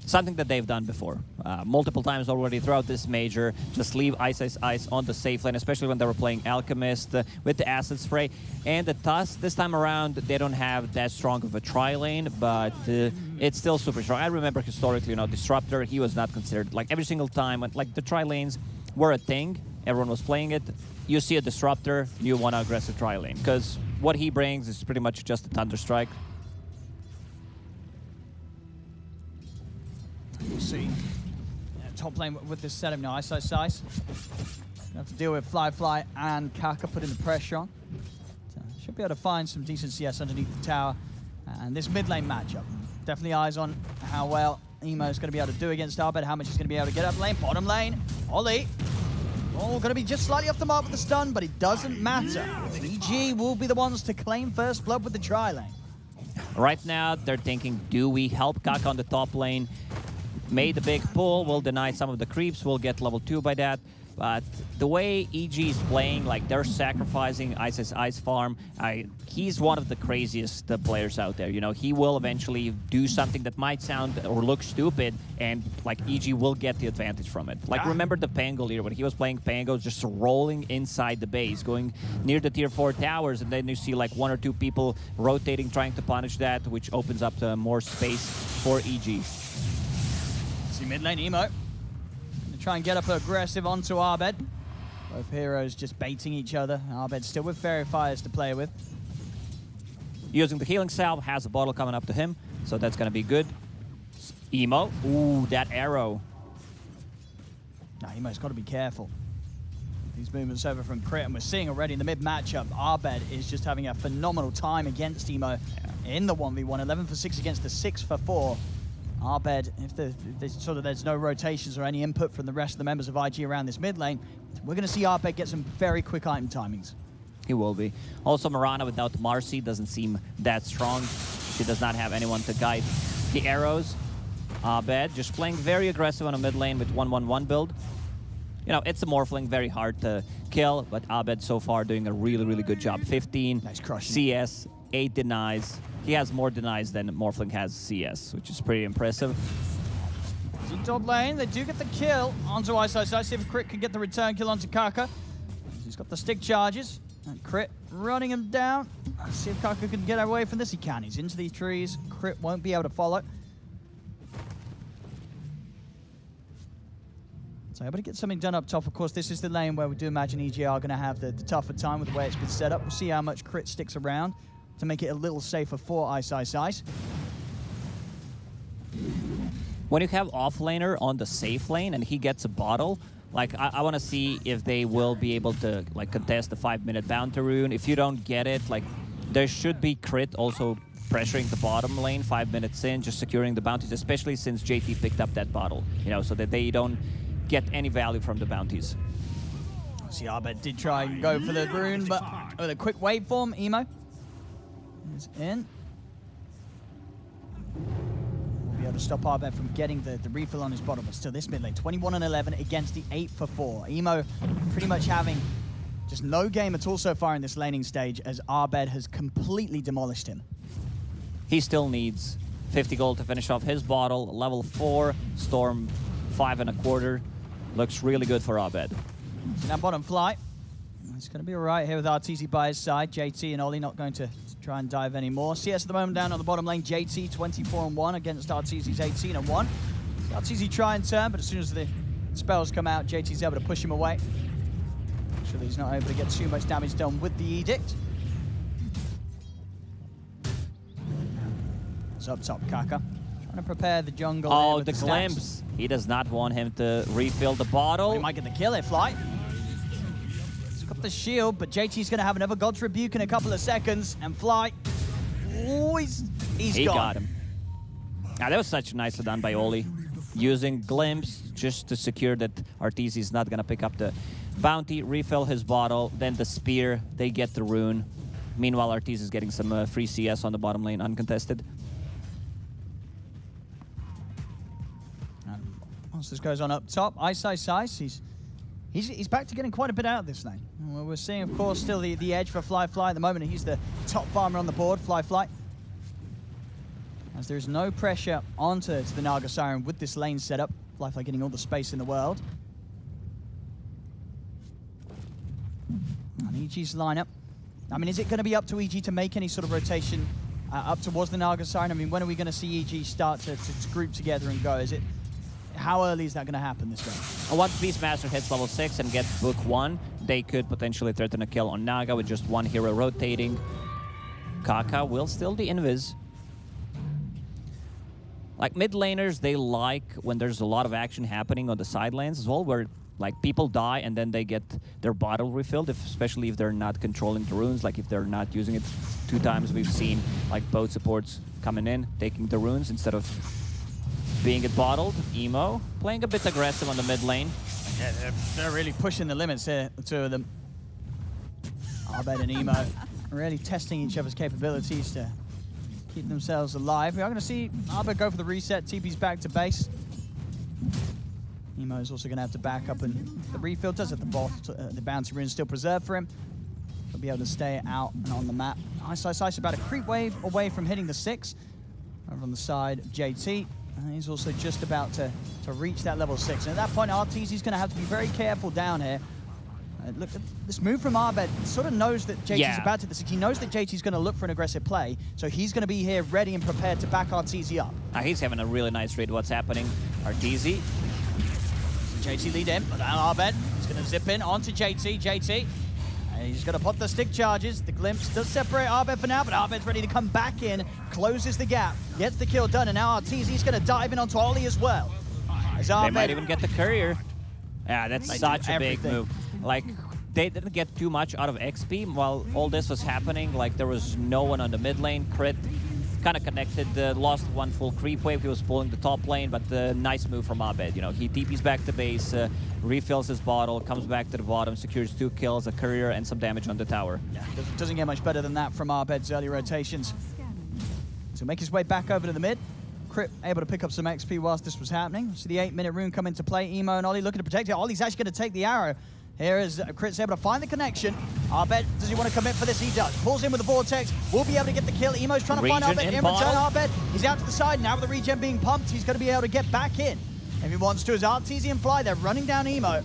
Something that they've done before, multiple times already throughout this major. Just leave Ice on the safe lane, especially when they were playing Alchemist with the Acid Spray. And the Tusk, this time around, they don't have that strong of a tri-lane, but it's still super strong. I remember historically, you know, Disruptor, he was not considered, like every single time, when, like the tri-lanes were a thing, everyone was playing it. You see a Disruptor, you want to aggressive tri-lane, because what he brings is pretty much just a Thunderstrike. We'll see. Top lane with this setup now. Ice. Have to deal with Fly and Kaka putting the pressure on. So should be able to find some decent CS underneath the tower. And this mid lane matchup. Definitely eyes on how well Emo is going to be able to do against Arbed, how much he's going to be able to get up lane. Bottom lane, Ollie. Oh, going to be just slightly off the mark with the stun, but it doesn't matter. EG will be the ones to claim first blood with the tri-lane. Right now, they're thinking, do we help Kaka on the top lane? Made the big pull, will deny some of the creeps, will get level 2 by that. But the way EG is playing, like they're sacrificing Ice farm, he's one of the craziest players out there. You know, he will eventually do something that might sound or look stupid, and like EG will get the advantage from it. Like remember the Pango leader when he was playing Pango, just rolling inside the base, going near the tier 4 towers, and then you see like 1 or 2 people rotating, trying to punish that, which opens up more space for EG. See mid lane Emo. Try and get up aggressive onto Arbed. Both heroes just baiting each other. Arbed still with Fairy Fires to play with. Using the healing salve, has a bottle coming up to him, so that's going to be good. Emo, ooh, that arrow. Now Emo's got to be careful. These movements over from Crit, and we're seeing already in the mid matchup, Arbed is just having a phenomenal time against Emo in the 1v1. 11 for 6 against the 6 for 4. Arbed, if there's no rotations or any input from the rest of the members of IG around this mid lane, we're going to see Arbed get some very quick item timings. He will be. Also, Mirana without Marcy doesn't seem that strong. She does not have anyone to guide the arrows. Arbed just playing very aggressive on a mid lane with 1-1-1 build. You know, it's a Morphling, very hard to kill, but Arbed so far doing a really, really good job. 15 nice crushing. CS, 8 denies. He has more denies than Morphling has CS, which is pretty impressive. Top lane, they do get the kill onto Ice. See if Crit can get the return kill onto Kaka. He's got the stick charges. And Crit running him down. Let's see if Kaka can get away from this. He can. He's into these trees. Crit won't be able to follow. So able to get something done up top. Of course, this is the lane where we do imagine EG are going to have the tougher time with the way it's been set up. We'll see how much Crit sticks around to make it a little safer for Ice. When you have offlaner on the safe lane and he gets a bottle, like I want to see if they will be able to like contest the 5-minute bounty rune. If you don't get it, like there should be Crit also pressuring the bottom lane 5 minutes in, just securing the bounties, especially since JT picked up that bottle, you know, so that they don't get any value from the bounties. See, Arbed did try and go for the rune, but with a quick waveform, Emo is in. We'll be able to stop Arbed from getting the refill on his bottom, but still this mid lane, 21 and 11 against the 8 for 4. Emo pretty much having just no game at all so far in this laning stage, as Arbed has completely demolished him. He still needs 50 gold to finish off his bottle, level 4 Storm 5.25. Looks really good for Abed. Now bottom flight. It's going to be all right here with RTZ by his side. JT and Ollie not going to try and dive anymore. CS at the moment down on the bottom lane. JT 24-1 against RTZ's 18-1. RTZ try and turn, but as soon as the spells come out, JT's able to push him away. Actually, he's not able to get too much damage done with the Edict. It's up top, Kaka. Trying to prepare the jungle. Oh, the glimpse. He does not want him to refill the bottle. He might get the kill here, Fly. He's got the shield, but JT's going to have another God's Rebuke in a couple of seconds. And Fly, oh, he's He gone. got him. Now, that was such nicely done by Oli. Using glimpse just to secure that RTZ is not going to pick up the bounty, refill his bottle, then the spear, they get the rune. Meanwhile, RTZ is getting some free CS on the bottom lane, uncontested. Once this goes on up top, Ice, he's back to getting quite a bit out of this lane. Well, we're seeing, of course, still the edge for Fly at the moment. He's the top farmer on the board, Fly. As there's no pressure onto the Naga Siren with this lane setup. Fly getting all the space in the world. And EG's lineup. I mean, is it going to be up to EG to make any sort of rotation up towards the Naga Siren? I mean, when are we going to see EG start to group together and go? Is it? How early is that going to happen this game? Once Beastmaster hits level 6 and gets Book 1, they could potentially threaten a kill on Naga with just one hero rotating. Kaka will still be invis. Like, mid laners, they like when there's a lot of action happening on the side lanes as well, where like people die and then they get their bottle refilled, especially if they're not controlling the runes, like if they're not using it 2 times. We've seen like both supports coming in, taking the runes instead of being it bottled. Emo playing a bit aggressive on the mid lane. Yeah, they're really pushing the limits here, the two of them. Abed and Emo really testing each other's capabilities to keep themselves alive. We are going to see Abed go for the reset. TP's back to base. Emo is also going to have to back up, and the refill does at the bot. The bounty rune is still preserved for him. He'll be able to stay out and on the map. Ice about a creep wave away from hitting the 6. Over on the side of JT. And he's also just about to reach that level 6. And at that point, RTZ's going to have to be very careful down here. Look, this move from Abed sort of knows that JT's about to the 6. He knows that JT's going to look for an aggressive play, so he's going to be here ready and prepared to back RTZ up. He's having a really nice read what's happening. RTZ. JT lead in, but now Abed is going to zip in onto JT. And he's going to put the stick charges. The glimpse does separate Abed for now, but Abed's ready to come back in, closes the gap, gets the kill done, and now RTZ's going to dive in onto Oli as well. They might even get the courier. Yeah, that's such a big move. Like, they didn't get too much out of XP while all this was happening. Like, there was no one on the mid lane. Crit kind of connected, lost one full creep wave. He was pulling the top lane, but nice move from Abed. You know, he TP's back to base, refills his bottle, comes back to the bottom, secures 2 kills, a courier, and some damage on the tower. Yeah, doesn't get much better than that from Abed's early rotations. So make his way back over to the mid. Crit able to pick up some XP whilst this was happening. So the 8-minute rune come into play. Emo and Oli looking to protect it. Oli's actually going to take the arrow. Here is Crit's able to find the connection. Abed, does he want to commit for this? He does. Pulls in with the Vortex. Will be able to get the kill. Emo's trying to find Abed. In return, Abed, he's out to the side. Now with the regen being pumped, he's going to be able to get back in. If he wants to, as RTZ and Fly, they're running down Emo.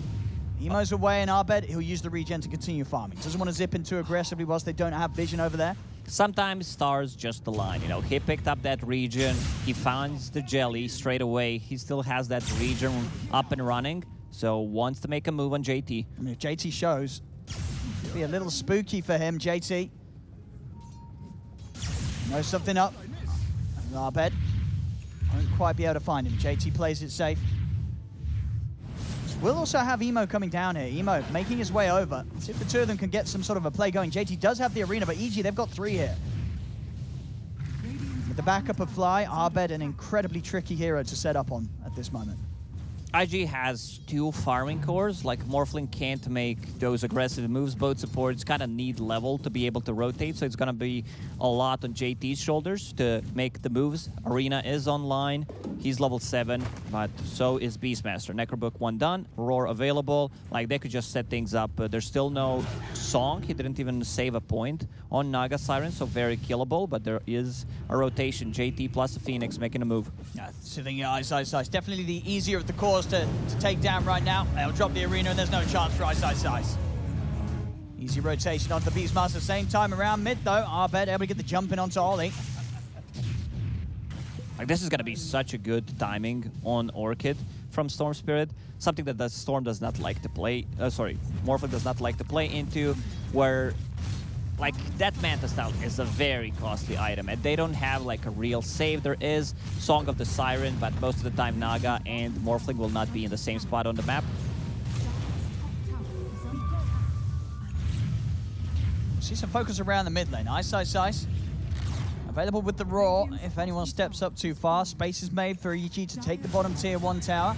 Emo's away, and Abed, he'll use the regen to continue farming. Doesn't want to zip in too aggressively whilst they don't have vision over there. Sometimes stars just align, you know. He picked up that regen. He finds the jelly straight away. He still has that regen up and running. So wants to make a move on JT. I mean, if JT shows, it'll be a little spooky for him, JT. Knows something up. Abed won't quite be able to find him. JT plays it safe. We'll also have Emo coming down here. Emo making his way over. See if the two of them can get some sort of a play going. JT does have the arena, but EG, they've got 3 here. With the backup of Fly, Abed, an incredibly tricky hero to set up on at this moment. IG has 2 farming cores. Like, Morphling can't make those aggressive moves. Both supports kind of need level to be able to rotate, so it's going to be a lot on JT's shoulders to make the moves. Arena is online. He's level 7, but so is Beastmaster. Necrobook 1 done. Roar available. Like, they could just set things up. There's still no Song. He didn't even save a point on Naga Siren, so very killable, but there is a rotation. JT plus a Phoenix making a move. Yeah, sitting Ice. Definitely the easier of the cores yours to take down right now. They'll drop the arena and there's no chance for Ice. Easy rotation onto the Beastmaster. Same time around mid though. Arbed able to get the jump in onto Ollie. Like, this is going to be such a good timing on Orchid from Storm Spirit. Something that the Storm does not like to play. Morphling does not like to play into, where like that Manta style is a very costly item, and they don't have like a real save. There is Song of the Siren, but most of the time Naga and Morphling will not be in the same spot on the map. See some focus around the mid lane. Ice. Available with the Roar if anyone steps up too far. Space is made for EG to take the bottom tier 1 tower.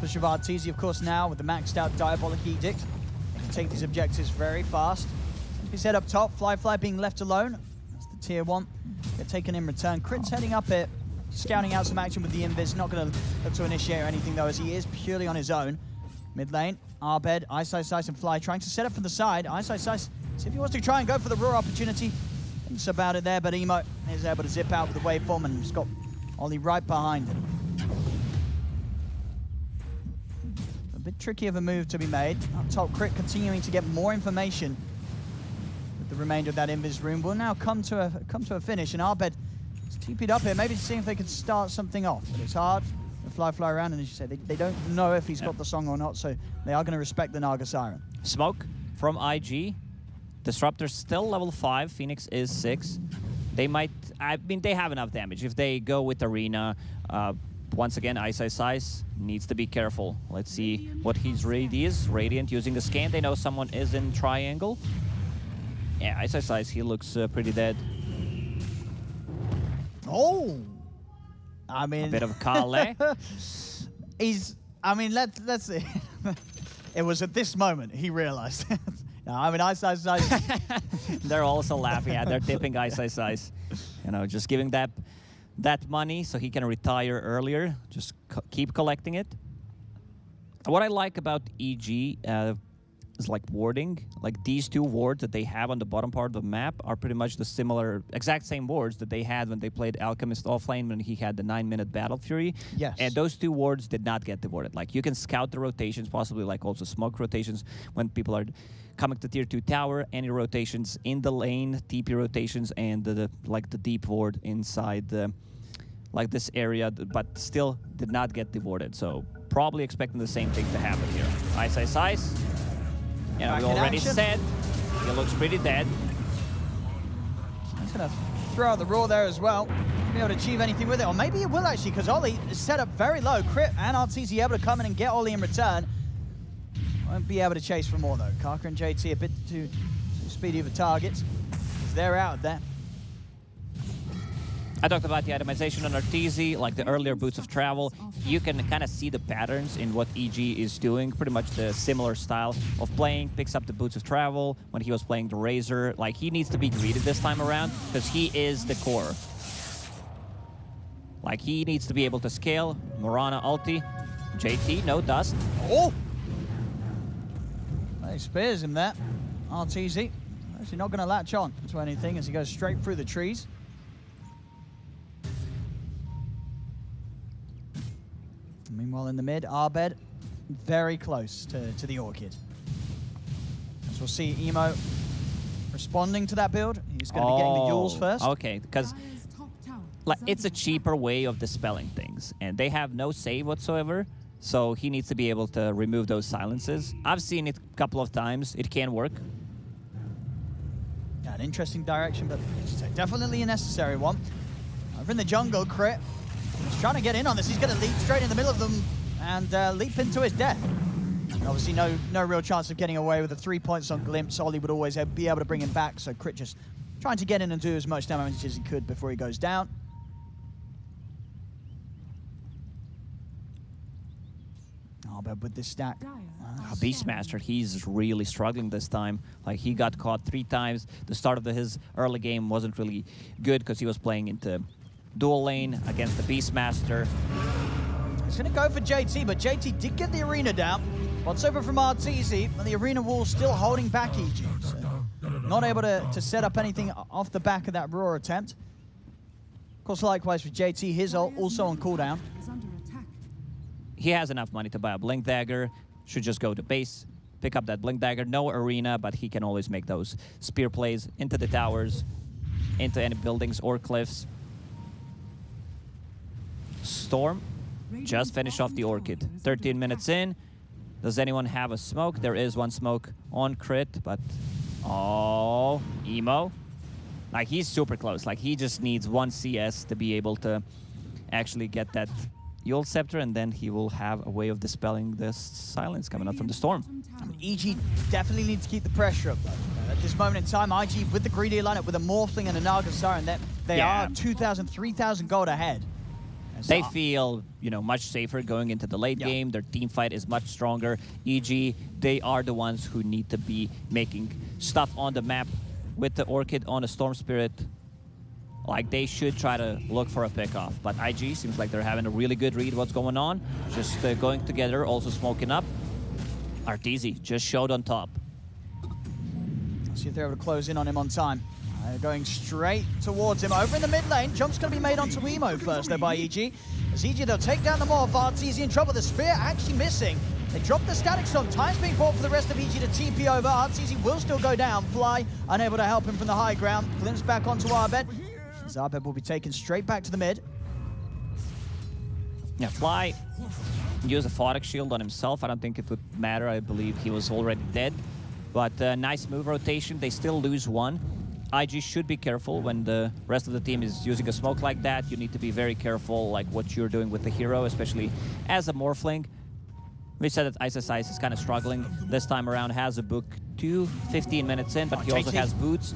Push of Arteezy, of course, now with the maxed out Diabolic Edict. They can take these objectives very fast. He's head up top. Fly being left alone. That's the tier 1. Get taken in return. Crit's heading up it. Scouting out some action with the Invis. Not going to look to initiate or anything though, as he is purely on his own. Mid lane, Arbed, Ice, and Fly trying to set up from the side. Ice, see if he wants to try and go for the Roar opportunity. Thinks about it there, but Emo is able to zip out with the waveform and he's got Ollie right behind him. A bit tricky of a move to be made. Up top, Crit continuing to get more information with the remainder of that Invis room. Will now come to a finish, and Arbed is TP'd up here, maybe to see if they can start something off. But it's hard. Fly around, and as you said, they don't know if he's got the song or not, so they are going to respect the Naga Siren. Smoke from IG. Disruptor's still level 5. Phoenix is 6. They might... I mean, they have enough damage. If they go with Arena, once again, Ice needs to be careful. Let's see what his raid is. Radiant using the scan. They know someone is in triangle. Yeah, Ice, he looks pretty dead. Oh! I mean... A bit of Kale. I mean, let's see. It was at this moment he realized. No, I mean, Ice. They're also laughing at. They're tipping Ice. You know, just giving that money so he can retire earlier. Just keep collecting it. What I like about EG is like warding. Like these 2 wards that they have on the bottom part of the map are pretty much the exact same wards that they had when they played Alchemist offlane when he had the 9-minute Battle Fury. Yes. And those 2 wards did not get dewarded. Like you can scout the rotations, possibly like also smoke rotations when people are coming to tier 2 tower, any rotations in the lane, TP rotations, and the deep ward inside like this area, but still did not get dewarded. So probably expecting the same thing to happen here. Ice. You know, we already said he looks pretty dead. He's going to throw out the Roar there as well. Be able to achieve anything with it, or maybe it will actually, because Ollie is set up very low. Crit and Arteezy able to come in and get Ollie in return. Won't be able to chase for more though. Karka and JT a bit too speedy of a target, because they're out there. I talked about the itemization on Arteezy, like the earlier Boots of Travel. You can kind of see the patterns in what EG is doing, pretty much the similar style of playing. Picks up the Boots of Travel when he was playing the Razor. Like, he needs to be greeted this time around, because he is the core. Like, he needs to be able to scale. Morana ulti. JT, no dust. Oh! He spears him there. Arteezy actually not going to latch on to anything as he goes straight through the trees. Meanwhile, in the mid, Arbed very close to the Orchid. As we'll see, Emo responding to that build. He's going to be getting the Yules first. Okay, because like, it's a cheaper way of dispelling things, and they have no save whatsoever, so he needs to be able to remove those silences. I've seen it a couple of times. It can work. Yeah, an interesting direction, but definitely a necessary one. Over in the jungle, Crit. He's trying to get in on this. He's going to leap straight in the middle of them and leap into his death. And obviously, no real chance of getting away with the 3 points on Glimpse. Ollie would always be able to bring him back, so Crit just trying to get in and do as much damage as he could before he goes down. Oh, but with this stack. Beastmaster, he's really struggling this time. Like, he got caught 3 times. The start of his early game wasn't really good because he was playing into dual lane against the Beastmaster. He's going to go for JT, but JT did get the arena down. Once over from Arteezy, and the arena wall still holding back EG. So not able to set up anything off the back of that Roar attempt. Of course, likewise for JT, his ult also on cooldown. he has enough money to buy a Blink Dagger. Should just go to base, pick up that Blink Dagger. No arena, but he can always make those spear plays into the towers, into any buildings or cliffs. Storm just finished off the Orchid. 13 minutes in. Does anyone have a smoke? There is one smoke on crit, but oh, Emo. Like, he's super close. Like, he just needs one CS to be able to actually get that Yule Scepter, and then he will have a way of dispelling this silence coming up from the Storm. EG definitely needs to keep the pressure up, though. At this moment in time, IG with the greedy lineup, with a Morphling and a Naga Siren, they are 2,000, 3,000 gold ahead. They feel, you know, much safer going into the late game. Their team fight is much stronger. EG, they are the ones who need to be making stuff on the map with the Orchid on a Storm Spirit. Like, they should try to look for a pickoff. But IG seems like they're having a really good read what's going on. Just going together, also smoking up. Arteezy just showed on top. Let's see if they're able to close in on him on time. Going straight towards him. Over in the mid lane. Jump's going to be made onto Emo first, though, by EG. As EG, they'll take down the Morph. Arteezy in trouble. The Spear actually missing. They drop the Static Storm. Time's being bought for the rest of EG to TP over. Arteezy will still go down. Fly unable to help him from the high ground. Glimpse back onto Arbed. As Arbed will be taken straight back to the mid. Yeah, Fly used a Photic Shield on himself. I don't think it would matter. I believe he was already dead. But nice move rotation. They still lose one. IG should be careful when the rest of the team is using a smoke like that. You need to be very careful, like what you're doing with the hero, especially as a Morphling. We said that Ice is kind of struggling this time around. Has a book 15 minutes in, but he also has boots.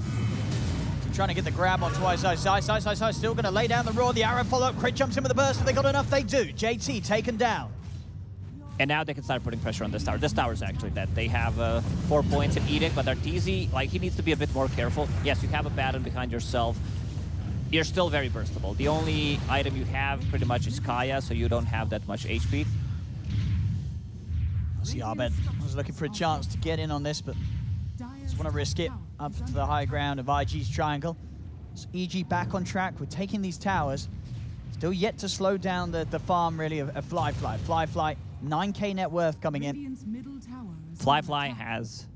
Trying to get the grab onto Ice. Still going to lay down the roar. The arrow follow-up. Crit jumps in with the burst. If they got enough, they do. JT taken down. And now they can start putting pressure on this tower. This tower is actually dead. They have 4 points in Edict, but Arteezy, like, he needs to be a bit more careful. Yes, you have a Baton behind yourself. You're still very burstable. The only item you have pretty much is Kaya, so you don't have that much HP. See, Arbed was looking for a chance to get in on this, but just want to risk it up to the high ground of IG's triangle. So EG back on track. We're taking these towers. Still yet to slow down the farm, really, of Fly. 9K net worth coming in. Fly has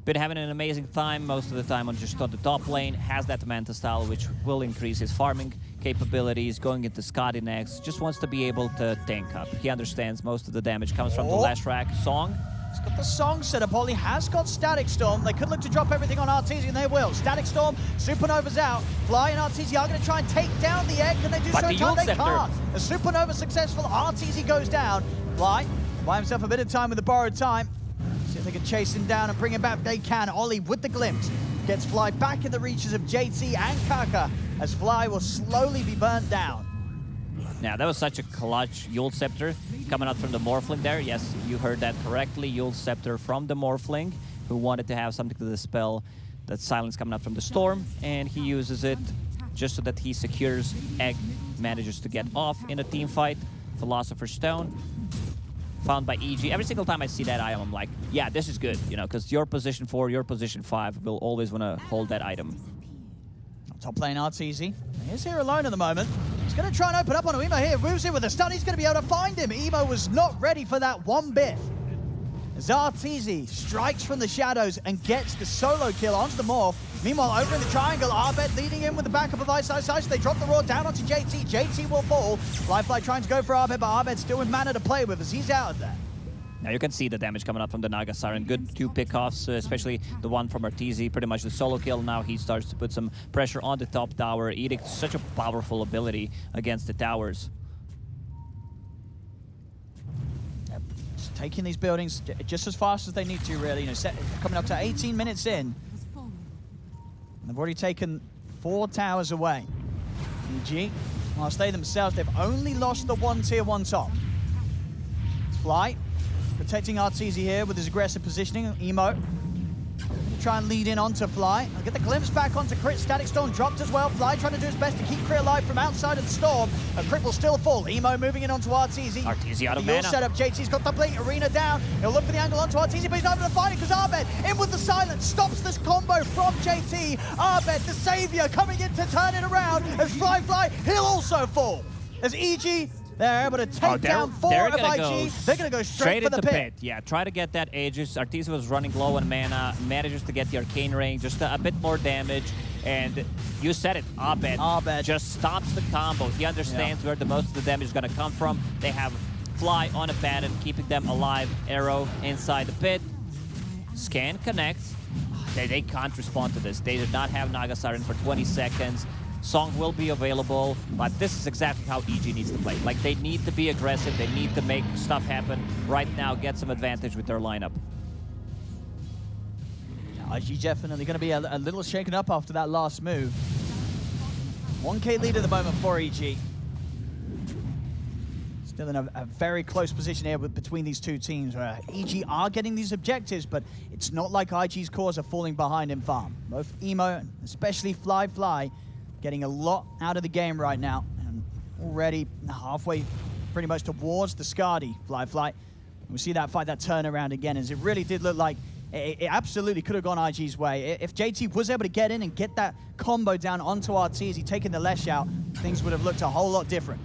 been having an amazing time most of the time on just on the top lane. Has that Manta style, which will increase his farming capabilities. Going into Skadi next. Just wants to be able to tank up. He understands most of the damage comes from the last rack. Song. He's got the Song set up. Ollie has got Static Storm. They could look to drop everything on Arteezy, and they will. Static Storm, Supernova's out. Fly and Arteezy are going to try and take down the egg. Can they do so in time? They can't. A Supernova successful. Arteezy goes down. Fly, buy himself a bit of time with the borrowed time. See if they can chase him down and bring him back. They can. Ollie with the glimpse gets Fly back in the reaches of JT and Kaka, as Fly will slowly be burnt down. Now, that was such a clutch Yule Scepter coming out from the Morphling there. Yes, you heard that correctly. Yule Scepter from the Morphling, who wanted to have something to dispel that silence coming out from the Storm, and he uses it just so that he secures Egg, manages to get off in a team fight. Philosopher's Stone, found by EG. Every single time I see that item, I'm like, yeah, this is good, you know, because your position 4, your position 5 will always want to hold that item. Top lane Arteezy. He's here alone at the moment. He's going to try and open up on Emo here. Moves in with a stun. He's going to be able to find him. Emo was not ready for that one bit. As Arteezy strikes from the shadows and gets the solo kill onto the Morph. Meanwhile, over in the triangle, Arbed leading in with the backup of Ice. They drop the roar down onto JT. JT will fall. Fly trying to go for Arbed, but Arbed still with mana to play with as he's out of there. Now you can see the damage coming up from the Naga Siren. Good 2 pickoffs, especially the one from Arteezy. Pretty much the solo kill. Now he starts to put some pressure on the top tower. Edict, such a powerful ability against the towers. Yep. Just taking these buildings just as fast as they need to, really. You know, coming up to 18 minutes in. And they've already taken 4 towers away. EG, whilst they themselves, they've only lost the 1 tier 1 top. It's Fly. Protecting Arteezy here with his aggressive positioning. Emo. Try and lead in onto Fly. I'll get the glimpse back onto Crit. Static Storm dropped as well. Fly trying to do his best to keep Crit alive from outside of the storm. A Crit will still fall. Emo moving in onto Arteezy. Arteezy out of mana. mana. Set up. JT's got the blink. Arena down. He'll look for the angle onto Arteezy, but he's not able to find it because Arbed in with the silence stops this combo from JT. Arbed, the savior, coming in to turn it around as Fly, he'll also fall. As EG They're able to take down 4 of IG. They're going to go straight for the into pit. Yeah, try to get that Aegis. Arteezy was running low on mana, manages to get the Arcane Ring, just a bit more damage. And you said it, Abed just stops the combo. He understands where the most of the damage is going to come from. They have Fly on a Baton, keeping them alive. Arrow inside the pit. Scan connects. They can't respond to this. They did not have Naga Siren for 20 seconds. Song will be available, but this is exactly how EG needs to play. Like, they need to be aggressive. They need to make stuff happen right now, get some advantage with their lineup. IG definitely going to be a little shaken up after that last move. 1K lead at the moment for EG. Still in a very close position here between these two teams, where EG are getting these objectives, but it's not like IG's cores are falling behind in farm. Both Emo, especially Fly, getting a lot out of the game right now, and already halfway pretty much towards the Skadi Fly. We see that fight, that turnaround again, as it really did look like it absolutely could have gone IG's way. If JT was able to get in and get that combo down onto Arteezy, taking the Lesh out, things would have looked a whole lot different.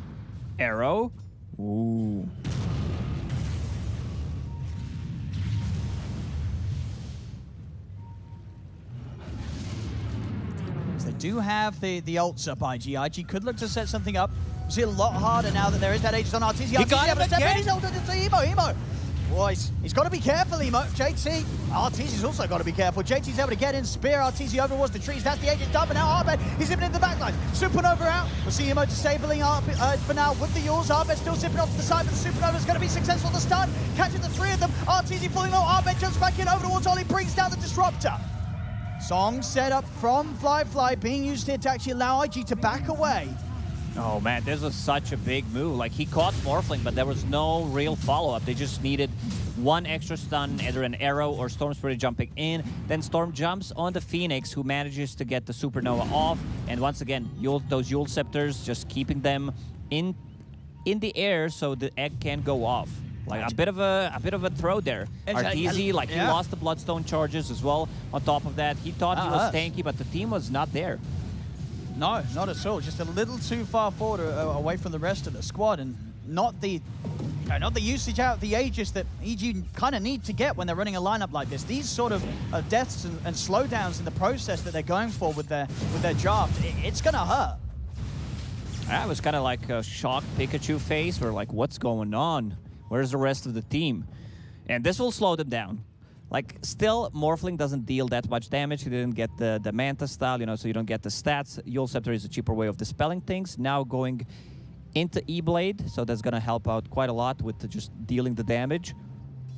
Arrow. Ooh. They do have the ults up, IG. IG could look to set something up. See a lot harder now that there is that Aegis on Arteezy. He got him again! He's ulted into Emo. Boys, he's got to be careful, Emo. JT, Arteezy's also got to be careful. JT's able to get in, spear Arteezy over towards the trees. That's the Aegis done, but now Arbed, he's zipping into the backline. Supernova out. We'll see Emo disabling for now with the Yules. Arbed still zipping off to the side, but the Supernova's going to be successful to stun. Catching the 3 of them. Arteezy falling low. Arbed jumps back in over towards Ollie, brings down the Disruptor. Song set up from Fly being used here to actually allow IG to back away. Oh man, this was such a big move. Like, he caught Morphling, but there was no real follow-up. They just needed one extra stun, either an Arrow or Storm Spirit jumping in. Then Storm jumps on the Phoenix, who manages to get the Supernova off. And once again, those Yule Scepters, just keeping them in the air so the egg can go off. Like, a bit of a throw there. Arteezy, like, he lost the Bloodstone charges as well. On top of that, he thought he was tanky, but the team was not there. No, not at all. Just a little too far forward, away from the rest of the squad, and not the usage out of the Aegis that EG kind of need to get when they're running a lineup like this. These sort of deaths and slowdowns in the process that they're going for with their draft, it's gonna hurt. That was kind of like a shocked Pikachu face, where like, what's going on? Where's the rest of the team? And this will slow them down. Like, still, Morphling doesn't deal that much damage. He didn't get the Manta style, you know, so you don't get the stats. Yule Scepter is a cheaper way of dispelling things. Now going into E-Blade, so that's going to help out quite a lot with just dealing the damage.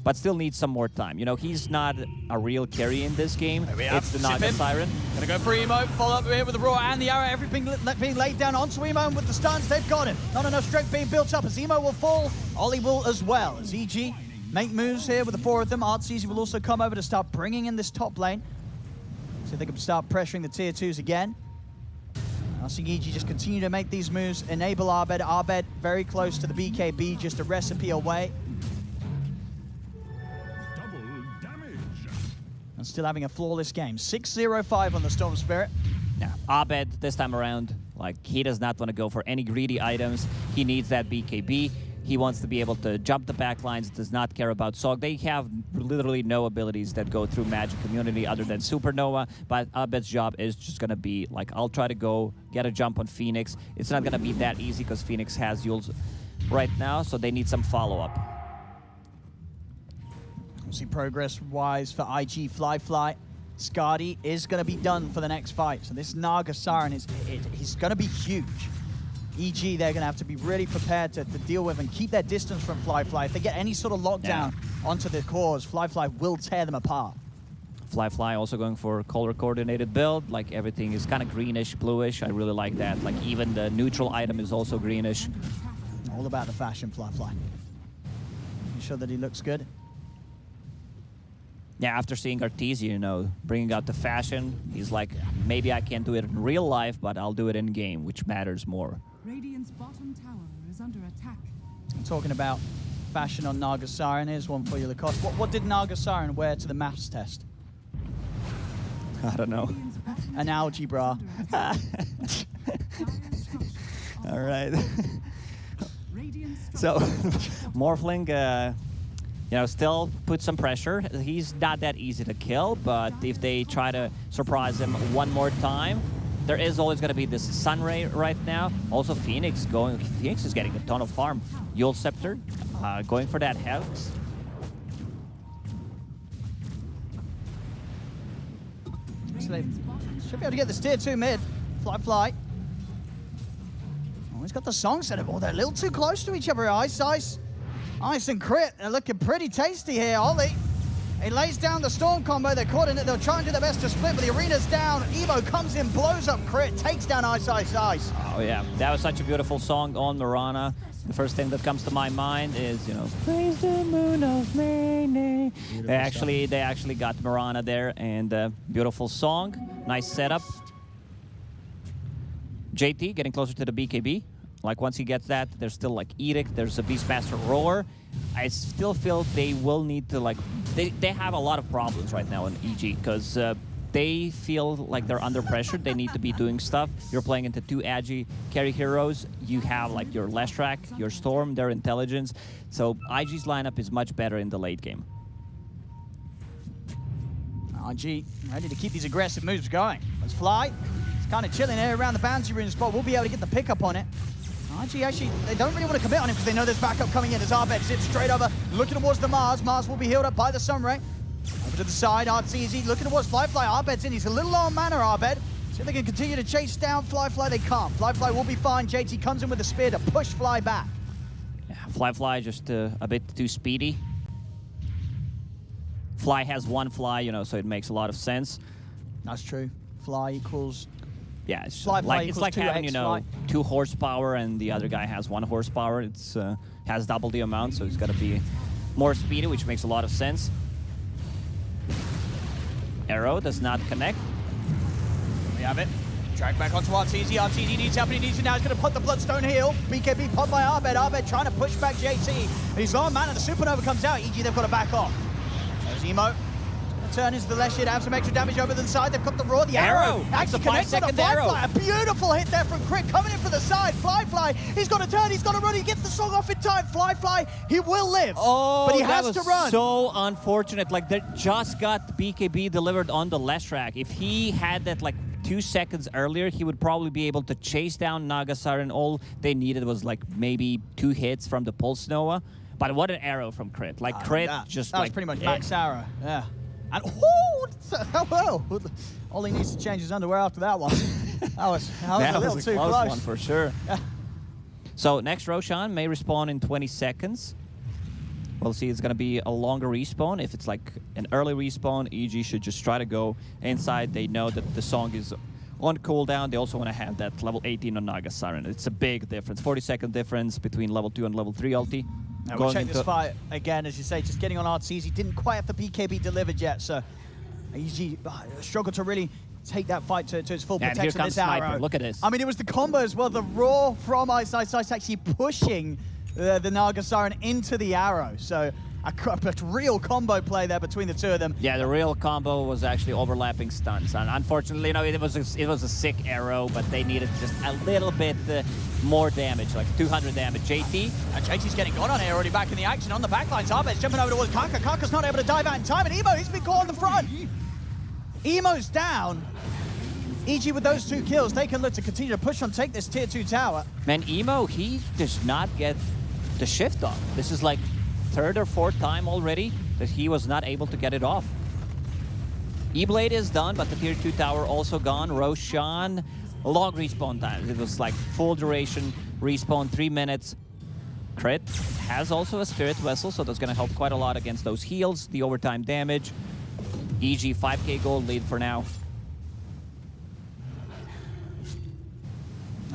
But still needs some more time. You know, he's not a real carry in this game. It's the Naga Siren. Gonna go for Emo, follow up here with the Roar and the Arrow. Everything being laid down onto Emo, and with the stuns, they've got him. Not enough strength being built up as Emo will fall. Ollie will as well, as EG make moves here with the 4 of them. Arteezy will also come over to start bringing in this top lane. So they can start pressuring the tier 2s again. I'll see EG just continue to make these moves, enable Arbed. Arbed very close to the BKB, just a recipe away. And still having a flawless game. 6-0-5 on the Storm Spirit. Yeah, Abed this time around, like, he does not want to go for any greedy items. He needs that BKB. He wants to be able to jump the back lines, does not care about Sog. They have literally no abilities that go through Magic Community other than Supernova, but Abed's job is just going to be, like, I'll try to go get a jump on Phoenix. It's not going to be that easy because Phoenix has Yules right now, so they need some follow-up. We'll see progress-wise for IG Fly. Skadi is going to be done for the next fight, so this Naga Siren he's going to be huge. EG, they're going to have to be really prepared to deal with and keep their distance from Fly. If they get any sort of lockdown onto the cores, Fly will tear them apart. Fly also going for a color-coordinated build. Like, everything is kind of greenish, bluish. I really like that. Like, even the neutral item is also greenish. All about the fashion, Fly. Making sure that he looks good. Yeah, after seeing Arteezy, you know, bringing out the fashion, he's like, maybe I can't do it in real life, but I'll do it in game, which matters more. Radiant's bottom tower is under attack. I'm talking about fashion on Naga Siren. Here's one for you, Lacoste. What did Naga Siren wear to the maths test? I don't know. An algebra. All right. So Morphling, still put some pressure. He's not that easy to kill, but if they try to surprise him one more time, there is always going to be this Sunray right now. Also Phoenix is getting a ton of farm. Yule Scepter going for that Hex. So they should be able to get this tier 2 mid. Fly. Oh, he's got the song set up. Oh, they're a little too close to each other. Ice and Crit. They're looking pretty tasty here. Ollie, he lays down the Storm combo. They're caught in it. They'll try and do their best to split, but the arena's down. Evo comes in, blows up Crit, takes down Ice. Oh, yeah. That was such a beautiful song on Mirana. The first thing that comes to my mind is, praise the moon of May. They actually got Mirana there, and beautiful song. Nice setup. JT getting closer to the BKB. Like, once he gets that, there's still, like, Edict. There's a Beastmaster Roar. I still feel they will need to, like... They have a lot of problems right now in EG, because they feel like they're under pressure. They need to be doing stuff. You're playing into 2 agi carry heroes. You have, like, your Leshrac, your Storm, their Intelligence. So IG's lineup is much better in the late game. IG ready to keep these aggressive moves going. Let's fly. It's kind of chilling here around the bounty rune spot. We'll be able to get the pickup on it. IG actually, they don't really want to commit on him because they know there's backup coming in as Arbed sits straight over, looking towards the Mars. Mars will be healed up by the Sunray. Over to the side, Arteezy looking towards Fly. Arbed's in. He's a little low on mana, Arbed. See if they can continue to chase down Fly. They can't. Fly will be fine. JT comes in with a spear to push Fly back. Yeah, Fly just a bit too speedy. Fly has 1 fly, so it makes a lot of sense. That's true. Fly equals... Yeah, it's Fly like equals having, 2x, 2 horsepower and the other guy has 1 horsepower. It's has double the amount, so it's got to be more speedy, which makes a lot of sense. Arrow does not connect. We have it. Drag back onto Arteezy. Arteezy needs help, and he needs it now. He's going to put the Bloodstone heal. BKB popped by Arbed. Arbed trying to push back JT. He's low on mana. The Supernova comes out. EG, they've got to back off. There's Emo. Turn into the Lesh here, have some extra damage over to the side. They've got the Roar, the arrow. That's a Actually connects on the 5-second arrow. A beautiful hit there from Crit coming in for the side. Fly. He's got to turn, he's got to run. He gets the song off in time. Fly. He will live, but he has to run. So unfortunate. Like, they just got BKB delivered on the Leshrac. If he had that, like, 2 seconds earlier, he would probably be able to chase down Naga Siren. All they needed was, like, maybe 2 hits from the Pulse Nova. But what an arrow from Crit. Like, Crit just, that like... was pretty much max arrow, yeah. And well, all he needs to change his underwear after that one. that was a little too close. One for sure. Yeah. So next Roshan may respawn in 20 seconds. We'll see. It's going to be a longer respawn. If it's like an early respawn, EG should just try to go inside. They know that the song is on cooldown. They also want to have that level 18 on Naga Siren. It's a big difference. 40-second difference between level 2 and level 3 ulti. Now we'll check this fight again, as you say, just getting on Arteezy. Didn't quite have the BKB delivered yet, so EG struggled to really take that fight to its full potential. And here comes this Sniper. arrow. Look at this. I mean, it was the combo as well. The Roar from Ice actually pushing the Naga Siren into the arrow. So a real combo play there between the two of them. Yeah, the real combo was actually overlapping stuns. And unfortunately, it was a sick arrow, but they needed just a little bit more damage, like 200 damage. JT. And JT's getting gone on here, already back in the action on the backlines. Arbed's jumping over towards Kaka. Kaka's not able to dive out in time, and Emo, he's been caught on the front. Emo's down. EG with those 2 kills, they can look to continue to push on, take this tier 2 tower. Man, Emo, he does not get the shift off. This is like 3rd or 4th time already that he was not able to get it off. E-Blade is done, but the tier 2 tower also gone. Roshan, long respawn time. It was like full duration respawn, 3 minutes. Crit has also a Spirit Vessel, so that's going to help quite a lot against those heals, the overtime damage. EG 5k gold lead for now.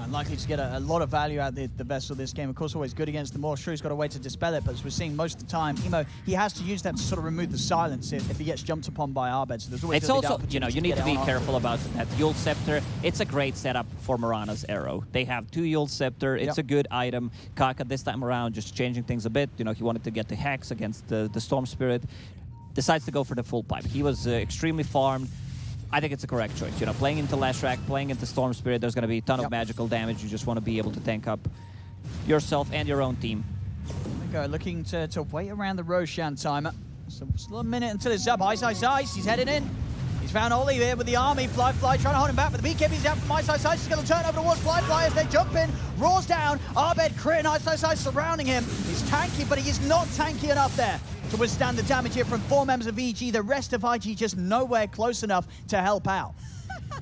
Unlikely to get a lot of value out of the Vessel this game. Of course, always good against the Maw. Shrew's got a way to dispel it, but as we're seeing most of the time, Emo, he has to use that to sort of remove the silence if he gets jumped upon by Arbed. So there's always it's also, you need to be careful about that Yule Scepter. It's a great setup for Mirana's arrow. They have 2 Yule Scepter. It's a good item. Kaka this time around just changing things a bit. He wanted to get the Hex against the Storm Spirit. Decides to go for the full pipe. He was extremely farmed. I think it's a correct choice. Playing into Leshrac, playing into Storm Spirit, there's going to be a ton of magical damage. You just want to be able to tank up yourself and your own team. Echo looking to wait around the Roshan timer. So still a minute until it's up. Ice. He's heading in. He's found Ollie here with the army. Fly trying to hold him back, but the BKB's out from Ice. He's going to turn over towards Fly as they jump in. Roars down. Abed, Crit, and Ice surrounding him. He's tanky, but he is not tanky enough there to withstand the damage here from 4 members of EG. The rest of IG just nowhere close enough to help out.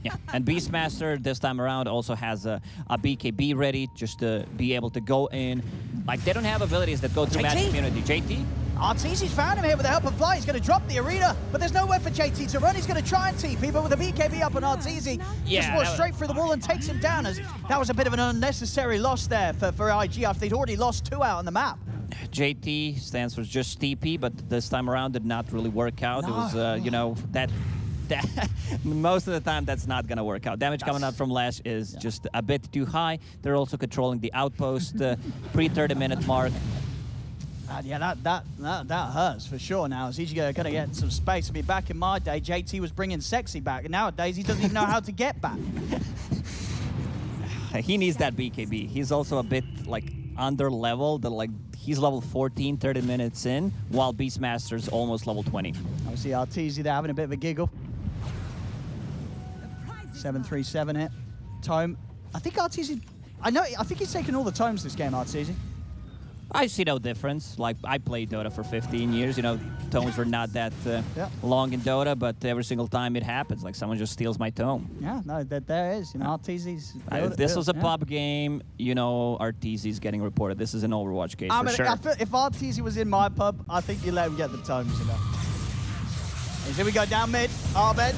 Yeah, and Beastmaster this time around also has a BKB ready just to be able to go in. Like, they don't have abilities that go through match immunity. JT? Arteezy's found him here with the help of Fly. He's going to drop the arena, but there's nowhere for JT to run. He's going to try and TP, but with a BKB up on Arteezy, just walks straight through the wall and takes him down. As that was a bit of an unnecessary loss there for IG after they'd already lost 2 out on the map. JT stands for just TP, but this time around did not really work out. No. It was, you know, that most of the time that's not going to work out. Damage coming out from Lash is just a bit too high. They're also controlling the outpost pre-30-minute mark. Yeah, that hurts for sure now. As he's going to get some space. I mean, back in my day, JT was bringing Sexy back. And nowadays, he doesn't even know how to get back. He needs that BKB. He's also a bit, like, under level. Like, he's level 14, 30 minutes in, while Beastmaster's almost level 20. Obviously, Arteezy there having a bit of a giggle. 737 hit. Tome. I think Arteezy... I think he's taken all the tomes this game, Arteezy. I see no difference. Like, I played Dota for 15 years. You know, tomes were not that long in Dota, but every single time it happens, like someone just steals my tome. Yeah, no, there is. You know, Arteezy's... If this was a pub game, you know, Arteezy's getting reported. This is an Overwatch case for sure. If Arteezy was in my pub, I think you let him get the tomes, you know. And here we go down mid. Abed.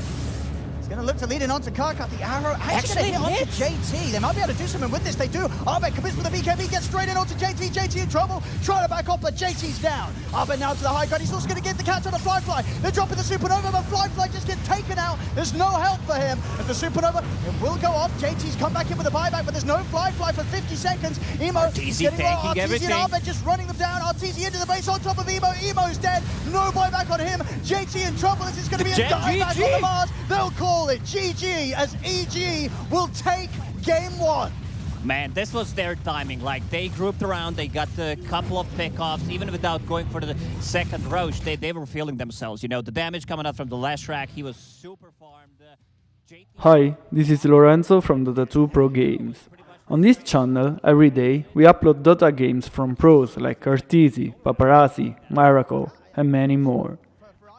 Going to look to lead in onto Karkat. The arrow actually going to hit onto JT. They might be able to do something with this. They do. Abed commits with a BKB, gets straight in onto JT. JT in trouble. Trying to back off, but JT's down. Abed now to the high ground. He's also going to get the catch on the Fly. They're dropping the Supernova, but Fly just gets taken out. There's no help for him. If the Supernova, it will go off. JT's come back in with a buyback, but there's no Fly for 50 seconds. Emo Arteezy taking everything. and Abed just running them down. Arteezy into the base on top of Emo. Emo's dead. No buyback on him. JT in trouble. This is going to be a dive back on the Mars. They'll call it GG. As EG will take game 1. Man, this was their timing. Like, they grouped around, they got a couple of pickoffs, even without going for the second Roche, they were feeling themselves. You know, the damage coming out from the last track, he was super farmed. Hi, this is Lorenzo from Dota Pro Games. On this channel, every day, we upload Dota games from pros like Arteezy, Paparazzi, Miracle, and many more.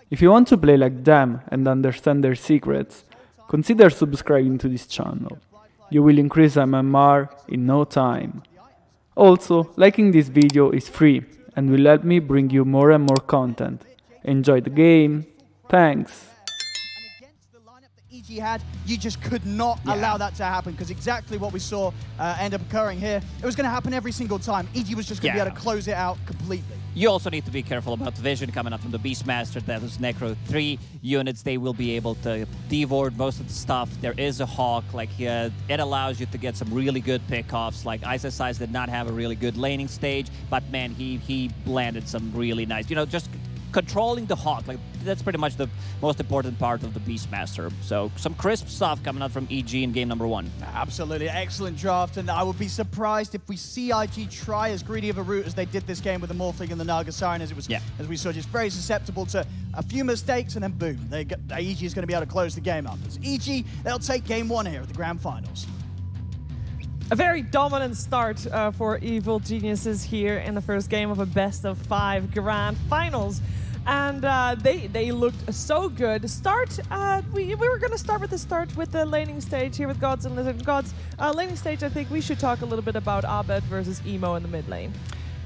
If you want to play like them and understand their secrets, consider subscribing to this channel. You will increase MMR in no time. Also, liking this video is free and will help me bring you more and more content. Enjoy the game. Thanks. And against the lineup that EG had, you just could not allow that to happen, because exactly what we saw end up occurring here, it was going to happen every single time. EG was just going to be able to close it out completely. You also need to be careful about vision coming up from the Beastmaster. That is Necro 3 units. They will be able to devour most of the stuff. There is a Hawk. Like, it allows you to get some really good pickoffs. Like, Ice did not have a really good laning stage, but man, he landed some really nice, you know, just controlling the Hawk. Like, that's pretty much the most important part of the Beastmaster. So some crisp stuff coming out from EG in game number 1. Absolutely, excellent draft, and I would be surprised if we see IG try as greedy of a route as they did this game with the Morphling and the Naga Siren, as it was, as we saw, just very susceptible to a few mistakes, and then boom, EG is going to be able to close the game up. As EG, they'll take game 1 here at the Grand Finals. A very dominant start for Evil Geniuses here in the first game of a best-of-5 Grand Finals. And they looked so good. We were going to start with the laning stage here with Gods and Lizard. Gods, laning stage, I think we should talk a little bit about Abed versus Emo in the mid lane.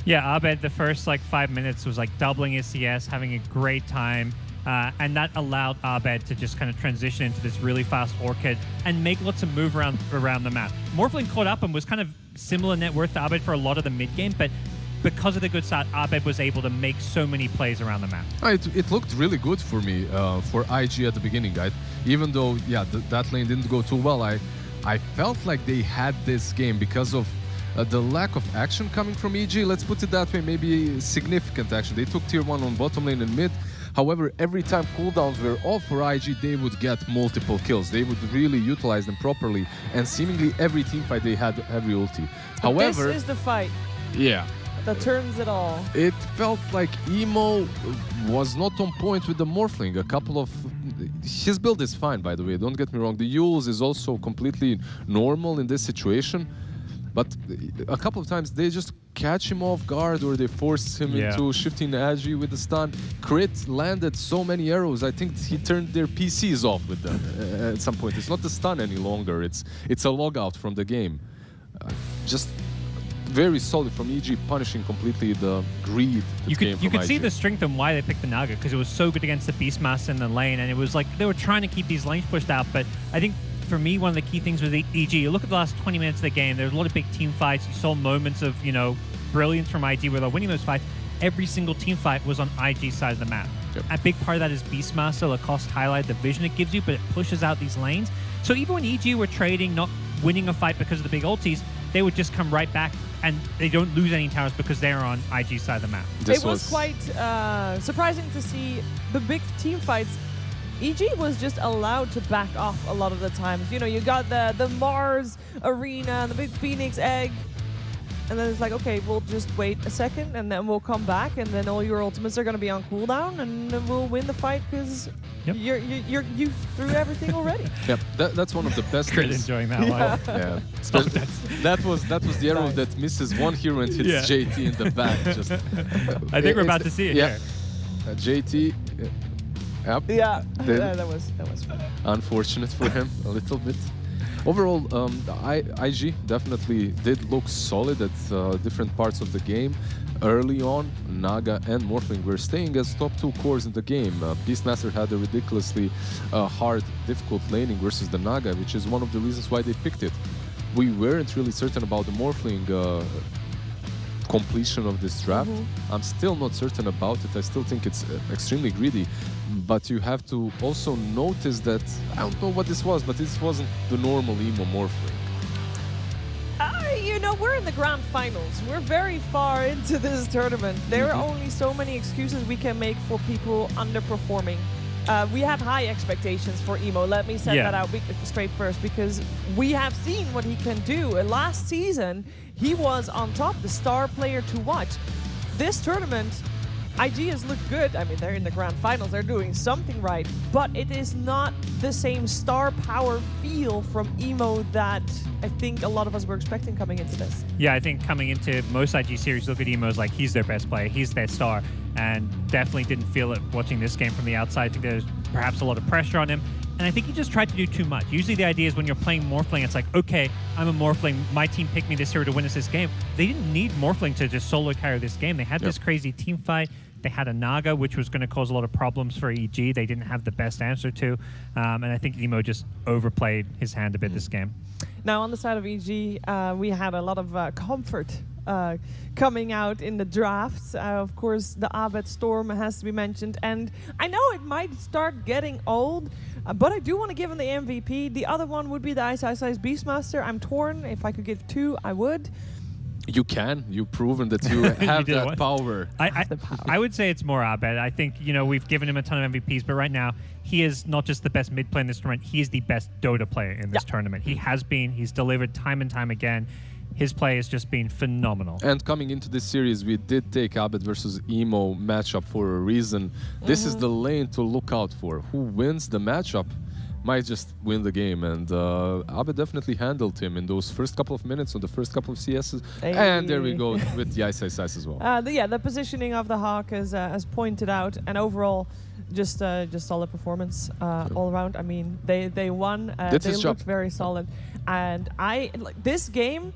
Yeah, Abed, the first like 5 minutes was like doubling his CS, having a great time. And that allowed Abed to just kind of transition into this really fast Orchid and make lots of move around the map. Morphling caught up and was kind of similar net worth to Abed for a lot of the mid game, but because of the good start, Abed was able to make so many plays around the map. It looked really good for me, for IG at the beginning, guys. Even though, that lane didn't go too well, I felt like they had this game because of the lack of action coming from EG. Let's put it that way, maybe significant action. They took tier 1 on bottom lane and mid. However, every time cooldowns were off for IG, they would get multiple kills. They would really utilize them properly, and seemingly every teamfight they had every ulti. However, this is the fight. Yeah. that turns it all? It felt like Emo was not on point with the Morphling. His build is fine, by the way, don't get me wrong. The Yules is also completely normal in this situation. But a couple of times they just catch him off guard, or they force him into shifting Agi with the stun. Crit landed so many arrows. I think he turned their PCs off with them at some point. It's not the stun any longer. It's a logout from the game. Just very solid from EG, punishing completely the greed. You could see IG. the strength and why they picked the Naga, because it was so good against the Beastmaster in the lane, and it was like they were trying to keep these lanes pushed out. But I think for me, one of the key things with EG, you look at the last 20 minutes of the game, there was a lot of big team fights. You saw moments of, brilliance from IG where they're winning those fights. Every single team fight was on IG side of the map. Yep. A big part of that is Beastmaster, Lacoste highlight, the vision it gives you, but it pushes out these lanes. So even when EG were trading, not winning a fight because of the big ultis, they would just come right back and they don't lose any towers because they're on IG side of the map. It was quite surprising to see the big team fights. EG was just allowed to back off a lot of the times. You got the Mars arena, the big Phoenix egg, and then it's like, okay, we'll just wait a second, and then we'll come back, and then all your ultimates are going to be on cooldown, and then we'll win the fight because you threw everything already. Yep, that's one of the best Great things. enjoying that one. Yeah, that was the arrow that misses one hero and hits JT in the back. Just, I think we're about to see it here. JT. Yep. Yeah, that was fun. Unfortunate for him a little bit. Overall, IG definitely did look solid at different parts of the game. Early on, Naga and Morphling were staying as top 2 cores in the game. Beastmaster had a ridiculously hard, difficult laning versus the Naga, which is one of the reasons why they picked it. We weren't really certain about the Morphling completion of this draft. I'm still not certain about it. I still think it's extremely greedy. But you have to also notice that, I don't know what this was, but this wasn't the normal Emo Morphling. We're in the grand finals. We're very far into this tournament. There are only so many excuses we can make for people underperforming. We have high expectations for Emo. Let me set that out straight first, because we have seen what he can do. Last season, he was on top, the star player to watch. This tournament, IG has looked good. I mean, they're in the grand finals. They're doing something right. But it is not the same star power feel from Emo that I think a lot of us were expecting coming into this. Yeah, I think coming into most IG series, look at Emo as like he's their best player, he's their star, and definitely didn't feel it watching this game from the outside. I think there's perhaps a lot of pressure on him, and I think he just tried to do too much. Usually the idea is when you're playing Morphling, it's like, okay, I'm a Morphling, my team picked me this hero to win us this game. They didn't need Morphling to just solo carry this game. They had this crazy team fight. They had a Naga, which was going to cause a lot of problems for EG. They didn't have the best answer to. And I think Emo just overplayed his hand a bit this game. Now, on the side of EG, we had a lot of comfort coming out in the drafts. Of course, the Abed Storm has to be mentioned. And I know it might start getting old, but I do want to give him the MVP. The other one would be the Ice Beastmaster. I'm torn. If I could give 2, I would. You can. You've proven that you have that power. I would say it's more Abed. I think, we've given him a ton of MVPs, but right now, he is not just the best mid player in this tournament, he is the best Dota player in this tournament. He has been. He's delivered time and time again. His play has just been phenomenal. And coming into this series, we did take Abed versus Emo matchup for a reason. This is the lane to look out for. Who wins the matchup might just win the game, and Abed definitely handled him in those first couple of minutes on the first couple of CSs. And there we go with the Ice as well. The positioning of the Hawk as pointed out, and overall just solid performance all around. I mean, they won. They looked very solid, and this game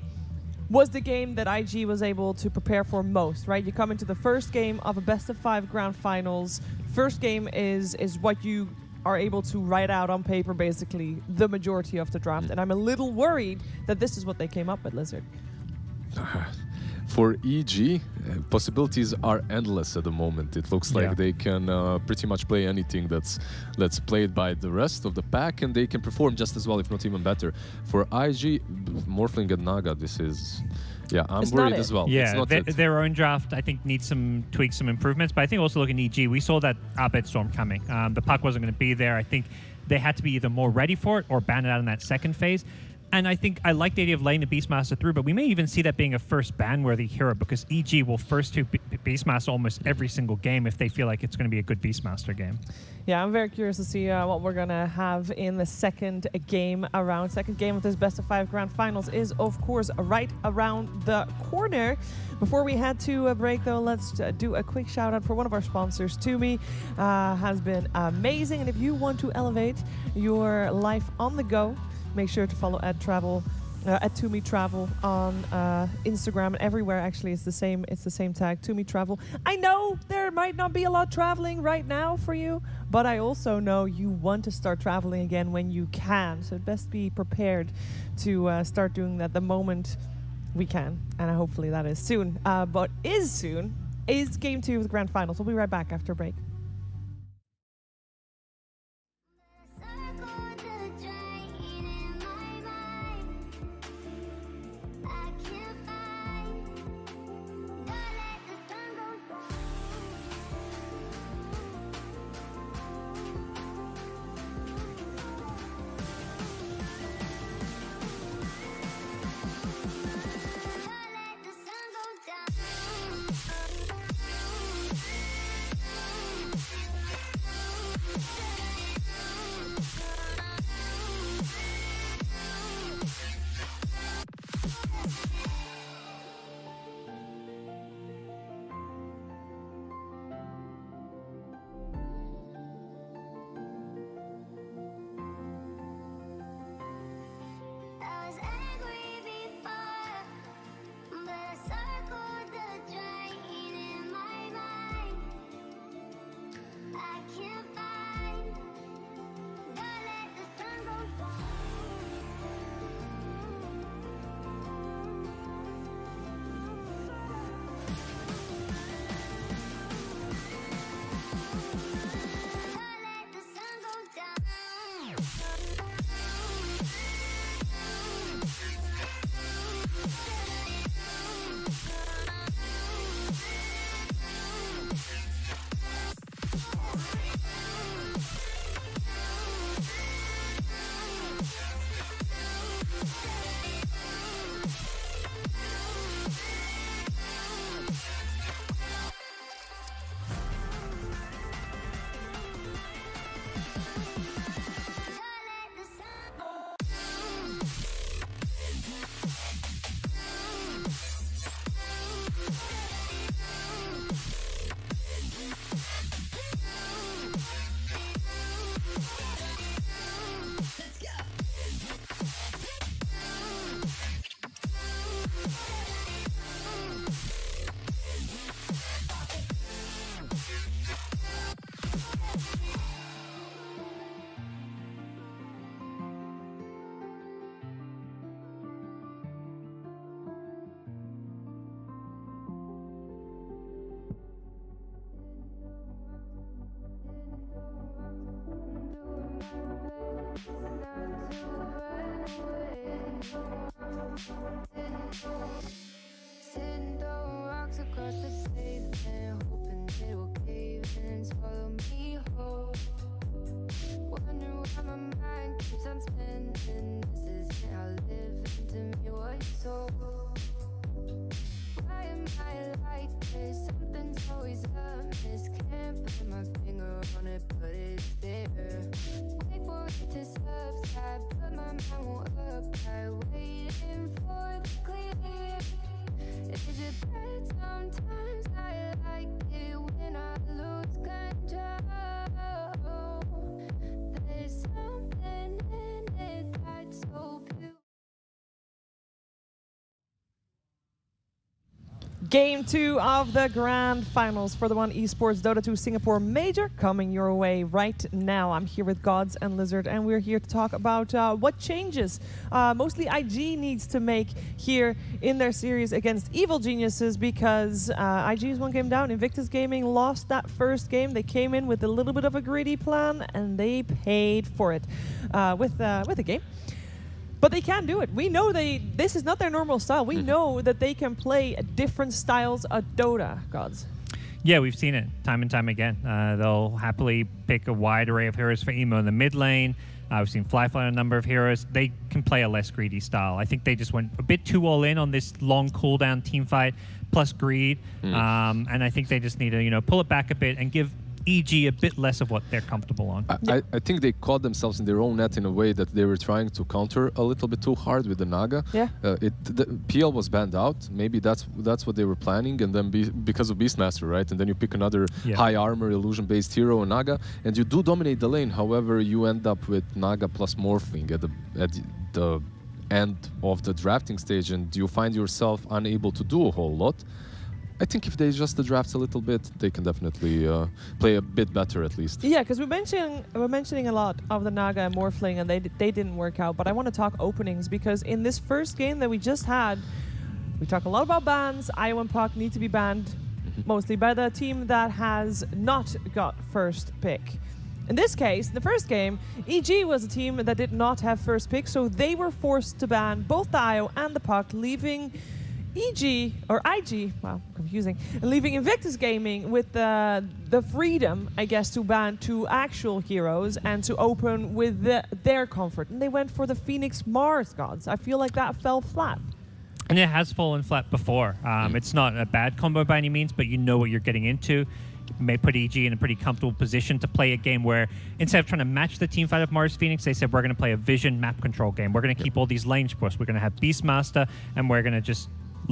was the game that IG was able to prepare for most, right? You come into the first game of a best-of-5 grand finals. First game is what you are able to write out on paper, basically, the majority of the draft. And I'm a little worried that this is what they came up with, Lizard. For EG, possibilities are endless at the moment. It looks like they can pretty much play anything that's played by the rest of the pack, and they can perform just as well, if not even better. For IG, Morphling and Naga, this is... Yeah, I'm worried as well. Yeah, their own draft, I think, needs some tweaks, some improvements. But I think also looking at EG, we saw that Abed Storm coming. The puck wasn't going to be there. I think they had to be either more ready for it or ban it out in that second phase. And I think I like the idea of letting the Beastmaster through, but we may even see that being a first ban-worthy hero because EG will first to Beastmaster almost every single game if they feel like it's going to be a good Beastmaster game. Yeah, I'm very curious to see what we're going to have in the second game of this best of 5 grand finals is, of course, right around the corner. Before we head to a break, though, let's do a quick shout out for one of our sponsors. Tumi has been amazing. And if you want to elevate your life on the go, make sure to follow at Tumi Travel on Instagram and everywhere. Actually, it's the same tag, Tumi Travel. I know there might not be a lot traveling right now for you, but I also know you want to start traveling again when you can. So best be prepared to start doing that the moment we can, and hopefully that is soon. But soon is Game 2 of the Grand Finals. We'll be right back after a break. Sitting throwing rocks across the pavement, hoping it will cave and swallow me whole. Wondering why my mind keeps on spinning. This isn't how living to me was told. Why am I like this? Something's always amiss. Can't put my finger on it, but it's there. Wait for it to subside, but my mind won't apply. Waiting for the clear. Is it bad sometimes? I like it when I lose control. There's something in it that's so beautiful. Game 2 of the Grand Finals for the One Esports Dota 2 Singapore Major coming your way right now. I'm here with Gods and Lizard, and we're here to talk about what changes mostly IG needs to make here in their series against Evil Geniuses, because IG is one game down. Invictus Gaming lost that first game. They came in with a little bit of a greedy plan, and they paid for it with the game. But they can do it. We know this is not their normal style. We know that they can play different styles of Dota, Gods. Yeah, we've seen it time and time again. They'll happily pick a wide array of heroes for Emo in the mid lane. We've seen Flyfly on a number of heroes. They can play a less greedy style. I think they just went a bit too all in on this long cooldown team fight plus greed. And I think they just need to, pull it back a bit and give EG a bit less of what they're comfortable on. I think they caught themselves in their own net in a way that they were trying to counter a little bit too hard with the Naga. Yeah. The PL was banned out. Maybe that's what they were planning, and then because of Beastmaster, right? And then you pick another high armor illusion-based hero, and Naga, and you do dominate the lane. However, you end up with Naga plus Morphling at the end of the drafting stage, and you find yourself unable to do a whole lot. I think if they adjust the drafts a little bit, they can definitely play a bit better at least. Yeah, because we're mentioning a lot of the Naga and Morphling, and they didn't work out. But I want to talk openings, because in this first game that we just had, we talk a lot about bans. IO and Puck need to be banned mostly by the team that has not got first pick. In this case, the first game, EG was a team that did not have first pick, so they were forced to ban both the IO and the Puck, leaving EG, or IG, wow, confusing, and leaving Invictus Gaming with the freedom, I guess, to ban two actual heroes and to open with their comfort. And they went for the Phoenix Mars gods. I feel like that fell flat. And it has fallen flat before. It's not a bad combo by any means, but you know what you're getting into. May put EG in a pretty comfortable position to play a game where instead of trying to match the team fight of Mars Phoenix, they said we're going to play a vision map control game. We're going to keep all these lanes for us. We're going to have Beastmaster, and we're going to just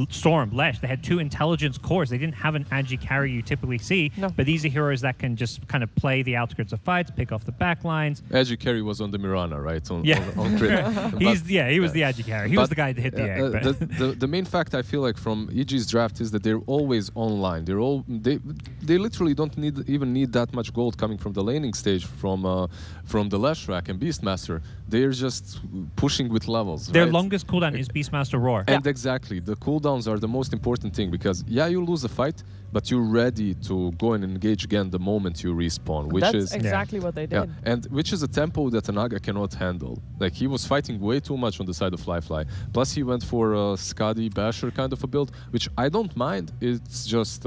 Storm, Lesh. They had two intelligence cores. They didn't have an agi carry you typically see, but these are heroes that can just kind of play the outskirts of fights, pick off the back lines. Agi carry was on the Mirana, right? On He was the agi carry. He was the guy that hit the egg. The main fact I feel like from EG's draft is that they're always online. They literally don't even need that much gold coming from the laning stage from the Lesh rack and Beastmaster. They're just pushing with levels. Their right? longest cooldown is Beastmaster Roar. And exactly, the cooldowns are the most important thing, because you lose a fight, but you're ready to go and engage again the moment you respawn, which That's exactly what they did. And which is a tempo that Naga cannot handle. Like, he was fighting way too much on the side of Flyfly. Plus he went for a Skadi Basher kind of a build, which I don't mind. It's just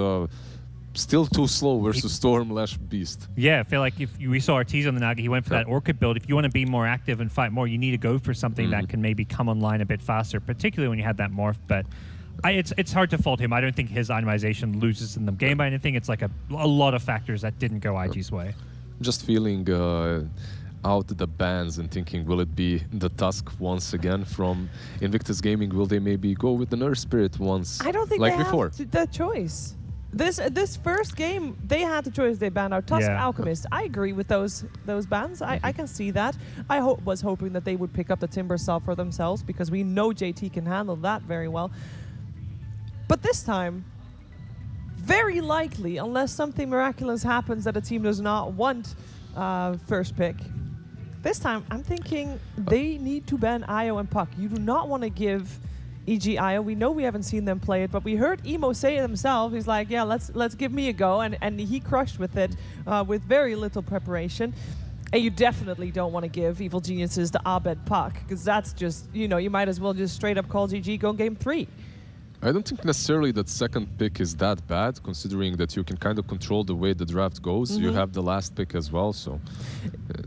still too slow versus Storm Lash Beast. Yeah, I feel like if we saw Ortiz on the Naga, he went for that Orchid build. If you want to be more active and fight more, you need to go for something that can maybe come online a bit faster, particularly when you had that morph. But it's hard to fault him. I don't think his itemization loses in the game by anything. It's like a lot of factors that didn't go IG's way. Just feeling out the bans and thinking, will it be the Tusk once again from Invictus Gaming? Will they maybe go with the Nurse Spirit once? I don't think like they before. have the choice. This first game, they had the choice. They banned out Tusk Alchemist. I agree with those bans. I can see that. I was hoping that they would pick up the Timber Saw for themselves, because we know JT can handle that very well. But this time, very likely, unless something miraculous happens that a team does not want first pick, this time I'm thinking they need to ban IO and Puck. You do not want to give EG IO. We know we haven't seen them play it, but we heard Emo say it himself. He's like, yeah, let's give me a go, and he crushed with it with very little preparation. And you definitely don't want to give Evil Geniusest the Abed Puck, because that's just, you might as well just straight up call GG, go game 3. I don't think necessarily that second pick is that bad, considering that you can kind of control the way the draft goes. You have the last pick as well, so...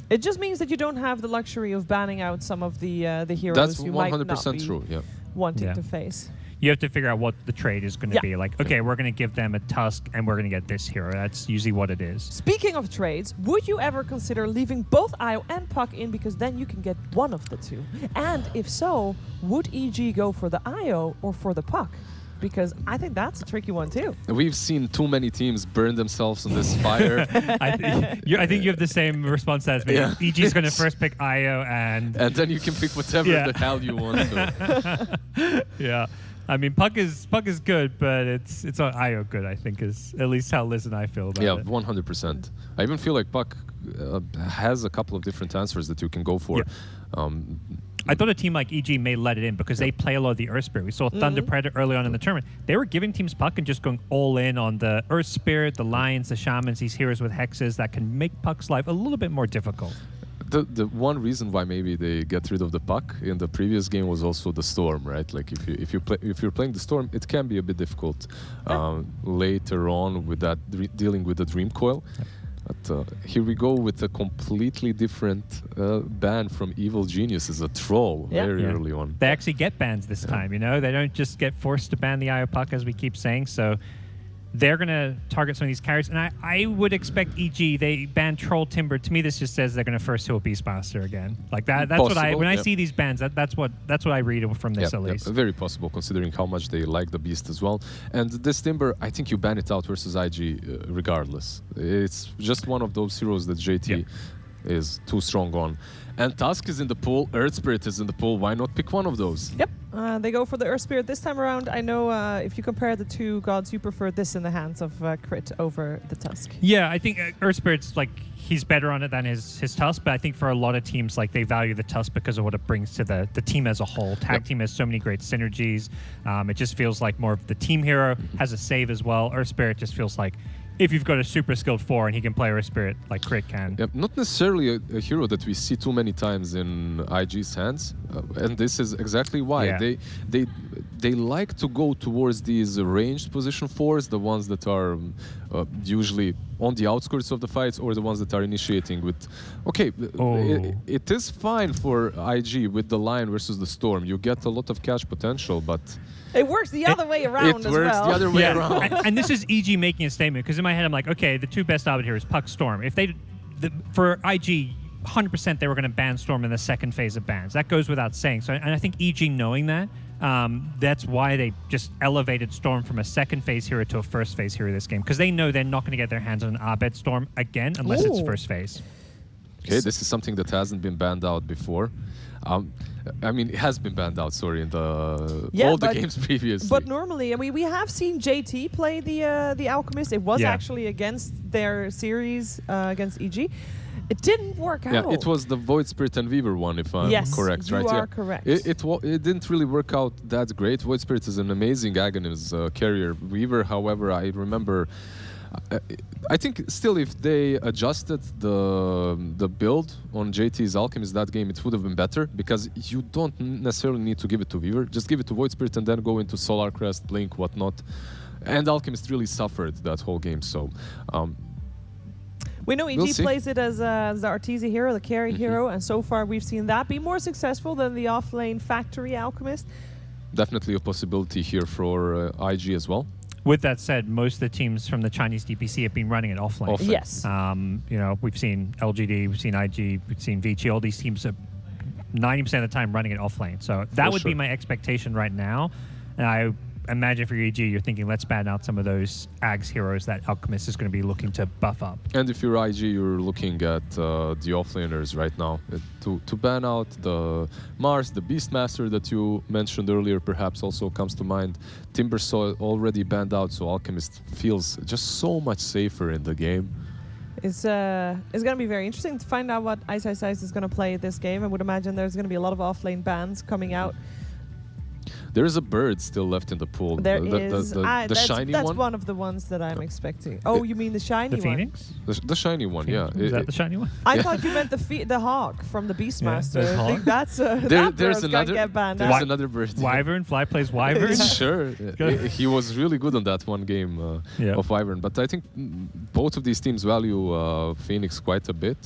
It just means that you don't have the luxury of banning out some of the heroes That's you 100% might not be true, wanting to face. You have to figure out what the trade is going to be. Like, okay, we're going to give them a Tusk, and we're going to get this hero. That's usually what it is. Speaking of trades, would you ever consider leaving both IO and Puck in, because then you can get one of the two? And if so, would EG go for the IO or for the Puck? Because I think that's a tricky one too. We've seen too many teams burn themselves on this fire. I think you have the same response as me. Yeah. EG's going to first pick IO, and then you can pick whatever the hell you want to. Yeah. I mean, Puck is good, but it's not IO good, I think, is at least how Liz and I feel about it. Yeah, 100%. I even feel like Puck has a couple of different answers that you can go for. I thought a team like EG may let it in, because they play a lot of the Earth Spirit. We saw Thunder Predator early on in the tournament. They were giving teams Puck and just going all in on the Earth Spirit, the Lions, the Shamans, these heroes with hexes that can make Puck's life a little bit more difficult. The one reason why maybe they get rid of the Puck in the previous game was also the Storm, right? Like, if you're playing the Storm, it can be a bit difficult later on with that dealing with the Dream Coil. But here we go with a completely different ban from Evil Geniusest, a troll, very early on. They actually get bans this time, you know? They don't just get forced to ban the IO Puck, as we keep saying. So they're going to target some of these carries. And I would expect EG, they ban Troll Timber. To me, this just says they're going to first hill Beastmaster again. Like that's possible, what I see these bans, that's what I read from this at least. Very possible, considering how much they like the Beast as well. And this Timber, I think you ban it out versus IG regardless. It's just one of those heroes that JT is too strong on. And Tusk is in the pool, Earth Spirit is in the pool. Why not pick one of those? Yep, they go for the Earth Spirit this time around. I know if you compare the two gods, you prefer this in the hands of Crit over the Tusk. Yeah, I think Earth Spirit's like, he's better on it than his Tusk, but I think for a lot of teams, like they value the Tusk because of what it brings to the team as a whole. Tag team has so many great synergies. It just feels like more of the team hero, has a save as well. Earth Spirit just feels like if you've got a super skilled 4 and he can play Earth Spirit like Crit can. Yep, not necessarily a hero that we see too many times in IG's hands, and this is exactly why. Yeah. They like to go towards these ranged position 4s, the ones that are usually on the outskirts of the fights, or the ones that are initiating with... Okay, it is fine for IG with the Lion versus the Storm. You get a lot of catch potential, but... It works the other way around as well. It works the other way around. And this is EG making a statement, because in my head I'm like, okay, the two best out here is Puck Storm. If they, for IG, 100% they were going to ban Storm in the second phase of bans. That goes without saying. So, and I think EG knowing that, that's why they just elevated Storm from a second phase hero to a first phase hero this game, because they know they're not going to get their hands on an Abed Storm again unless it's first phase. Okay, this is something that hasn't been banned out before. I mean, it has been banned out, sorry, in all the games previously. But normally, I mean, we have seen JT play the Alchemist. It was actually against their series against EG. It didn't work out. Yeah, it was the Void Spirit and Weaver one, if I'm correct, right? You are correct. It didn't really work out that great. Void Spirit is an amazing Aghanim carrier. Weaver, however, I remember... I think still if they adjusted the build on JT's Alchemist that game, it would have been better, because you don't necessarily need to give it to Weaver. Just give it to Void Spirit and then go into Solar Crest, Blink, whatnot. And Alchemist really suffered that whole game, so... we know EG plays it as the Arteezy hero, the carry hero, and so far we've seen that be more successful than the offlane Factory Alchemist. Definitely a possibility here for IG as well. With that said, most of the teams from the Chinese DPC have been running it offlane. Yes. You know, we've seen LGD, we've seen IG, we've seen Vici. All these teams are 90% of the time running it offlane. So that would be my expectation right now. And I imagine for EG, you're thinking, let's ban out some of those Ags heroes that Alchemist is going to be looking to buff up. And if you're IG, you're looking at the offlaners right now to ban out the Mars, the Beastmaster that you mentioned earlier, perhaps also comes to mind. Timbersaw already banned out, so Alchemist feels just so much safer in the game. It's going to be very interesting to find out what Ice Ice Ice is going to play this game. I would imagine there's going to be a lot of offlane bans coming out. There is a bird still left in the pool. There is. The shiny one? That's one of the ones that I'm expecting. Oh, you mean the shiny the Phoenix? one? The shiny one, yeah. Is that the shiny one? I thought you meant the hawk from the Beastmaster. Yeah, I think that's there's another. Get banned there's another bird. Wyvern, Fly plays Wyvern. Sure, he was really good on that one game of Wyvern. But I think both of these teams value Phoenix quite a bit.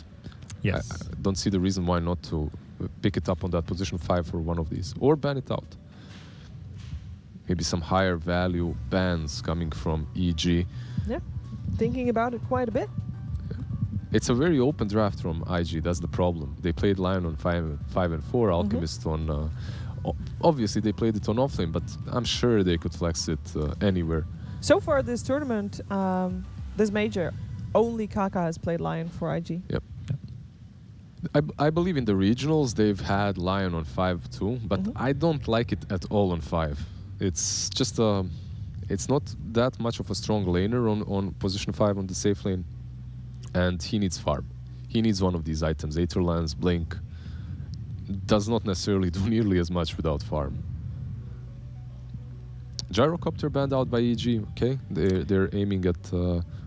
Yes. I don't see the reason why not to pick it up on that position 5 for one of these, or ban it out. Maybe some higher value bans coming from EG. Yeah, thinking about it quite a bit. It's a very open draft from IG, that's the problem. They played Lion on 5 and 4, Alchemist on... obviously they played it on offlane, but I'm sure they could flex it anywhere. So far this tournament, this major, only Kaka has played Lion for IG. Yep. I believe in the regionals they've had Lion on 5 too, but I don't like it at all on 5. It's just it's not that much of a strong laner on position 5 on the safe lane, and he needs farm. He needs one of these items. Aether Lance, Blink does not necessarily do nearly as much without farm. Gyrocopter banned out by EG. Okay, they're aiming at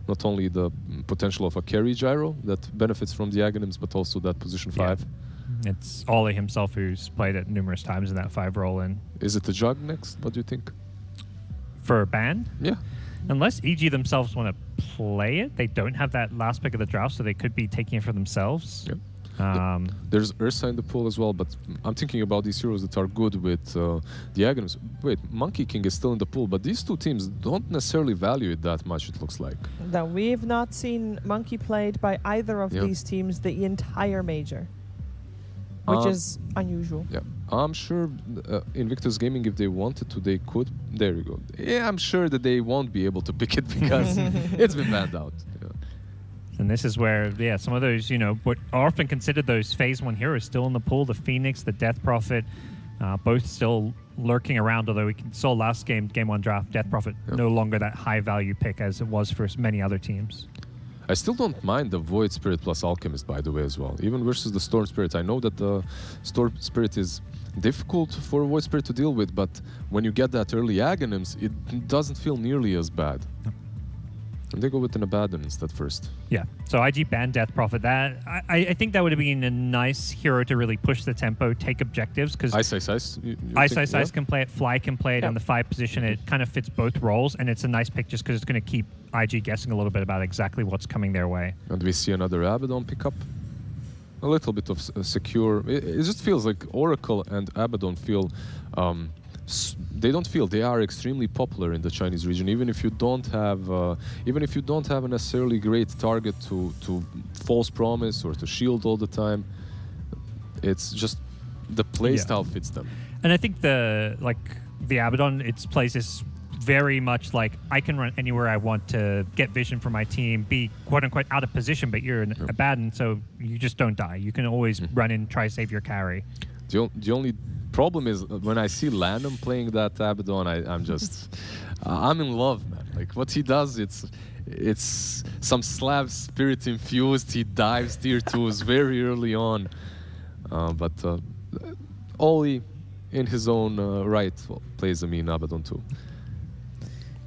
not only the potential of a carry gyro that benefits from the Aghanims, but also that position 5. It's Ollie himself who's played it numerous times in that 5 role. And is it the Jug next? What do you think? For a ban? Yeah. Unless EG themselves want to play it. They don't have that last pick of the draft, so they could be taking it for themselves. Yep. There's Ursa in the pool as well, but I'm thinking about these heroes that are good with the Aghanims. Wait, Monkey King is still in the pool, but these two teams don't necessarily value it that much, it looks like. Now, we've not seen Monkey played by either of Yeah. these teams the entire major, which is unusual. Yeah, I'm sure Invictus Gaming, if they wanted to, they could. There you go. Yeah, I'm sure that they won't be able to pick it because it's been banned out. Yeah. And this is where, yeah, some of those, what are often considered those phase 1 heroes still in the pool. The Phoenix, the Death Prophet, both still lurking around, although we saw last game 1 draft, Death Prophet no longer that high value pick as it was for many other teams. I still don't mind the Void Spirit plus Alchemist, by the way, as well. Even versus the Storm Spirit. I know that the Storm Spirit is difficult for Void Spirit to deal with, but when you get that early Aghanims, it doesn't feel nearly as bad. And they go with an Abaddon instead first. Yeah, so IG banned Death Prophet. That I think that would have been a nice hero to really push the tempo, take objectives, because Ice. Ice can play it, Fly can play it in the 5 position. It kind of fits both roles, and it's a nice pick just because it's going to keep IG guessing a little bit about exactly what's coming their way. And we see another Abaddon pickup. A little bit of secure. It just feels like Oracle and Abaddon feel... they are extremely popular in the Chinese region, even if you don't have a necessarily great target to false promise or to shield all the time. It's just the playstyle fits them. And I think the Abaddon, its plays is very much like I can run anywhere I want to get vision for my team, be quote unquote out of position, but you're an Abaddon, so you just don't die. You can always run in, try to save your carry. The only problem is when I see Lanham playing that Abaddon, I'm in love, man. Like what he does, it's some Slav spirit infused. He dives tier 2s very early on, but Oli, in his own right, plays a mean Abaddon too.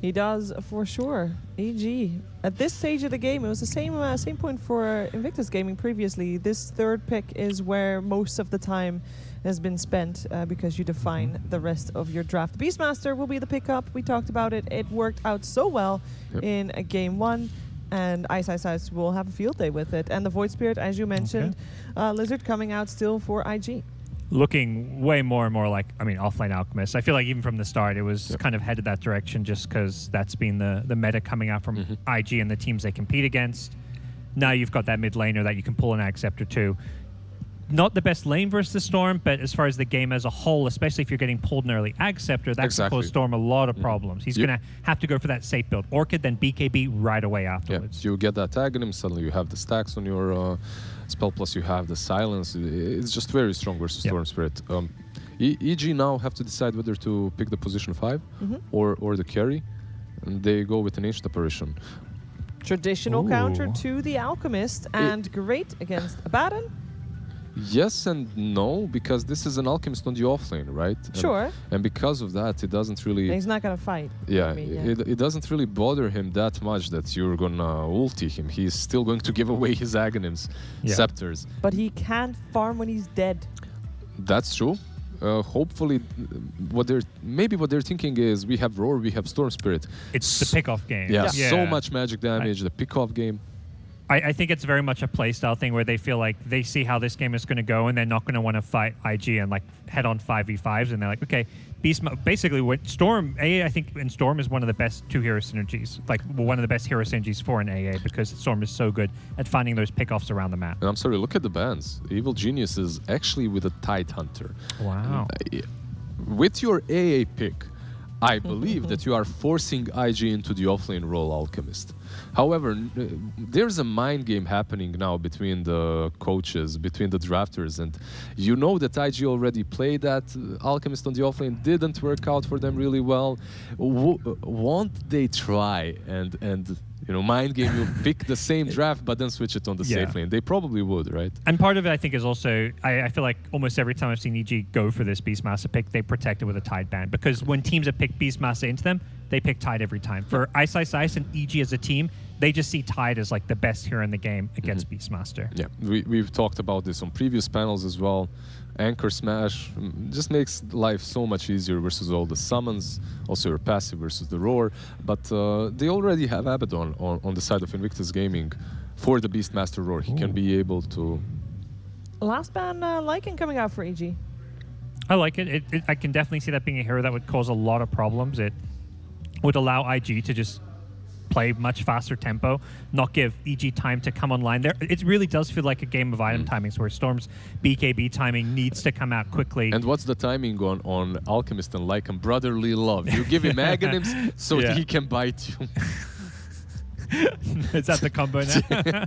He does, for sure. EG. At this stage of the game, it was the same point for Invictus Gaming previously. This 3rd pick is where most of the time has been spent because you define the rest of your draft. Beastmaster will be the pickup. We talked about it. It worked out so well in game 1. And Ice will have a field day with it. And the Void Spirit, as you mentioned, Lizard coming out still for IG. Looking way more and more like, Offlane Alchemist. I feel like even from the start, it was kind of headed that direction just because that's been the meta coming out from IG and the teams they compete against. Now you've got that mid laner that you can pull an Ag Scepter to. Not the best lane versus the Storm, but as far as the game as a whole, especially if you're getting pulled an early Ag Scepter, that can cause Storm a lot of problems. He's going to have to go for that safe build. Orchid, then BKB right away afterwards. Yeah, you get that Aghanim, suddenly you have the stacks on your spell, plus you have the silence. It's just very strong versus Storm Spirit. EG now have to decide whether to pick the position 5 or the carry, and they go with an Ancient Apparition. Traditional counter to the Alchemist, and great against Abaddon. Yes and no, because this is an Alchemist on the offlane, right? Sure. And because of that, it doesn't really... He's not going to fight. Yeah, it doesn't really bother him that much that you're going to ulti him. He's still going to give away his Aghanims, Scepters. But he can't farm when he's dead. That's true. Hopefully, what they're thinking is we have Roar, we have Storm Spirit. It's the pick-off game. Yeah, so much magic damage, the pick-off game. I think it's very much a playstyle thing where they feel like they see how this game is going to go and they're not going to want to fight IG and head on 5v5s, and they're like, okay, basically what Storm, I think in Storm is one of the best 2 hero synergies, one of the best hero synergies for an AA, because Storm is so good at finding those pickoffs around the map. And I'm sorry, look at the bans. Evil Genius is actually with a Tide Hunter. Wow. With your AA pick, I believe that you are forcing IG into the offlane role Alchemist. However, there's a mind game happening now between the coaches, between the drafters, and you know that IG already played that Alchemist on the offlane, didn't work out for them really well. Won't they try and mind game, you pick the same draft but then switch it on the safe lane? They probably would, right? And part of it, I think, is also, I feel like almost every time I've seen EG go for this Beastmaster pick, they protect it with a Tide ban. Because when teams have picked Beastmaster into them, they pick Tide every time. For Ice Ice Ice and EG as a team, they just see Tide as like the best hero in the game against Beastmaster. Yeah, we've talked about this on previous panels as well. Anchor Smash just makes life so much easier versus all the summons, also your passive versus the roar. But they already have Abaddon on the side of Invictus Gaming for the Beastmaster roar. He can be able to... Last ban Lycan coming out for EG. I like it. I can definitely see that being a hero that would cause a lot of problems. It would allow IG to just play much faster tempo, not give EG time to come online. There, it really does feel like a game of item timings where Storm's BKB timing needs to come out quickly. And what's the timing on Alchemist and Lycan? Brotherly love. You give him Aghanims so he can bite you. Is that the combo now?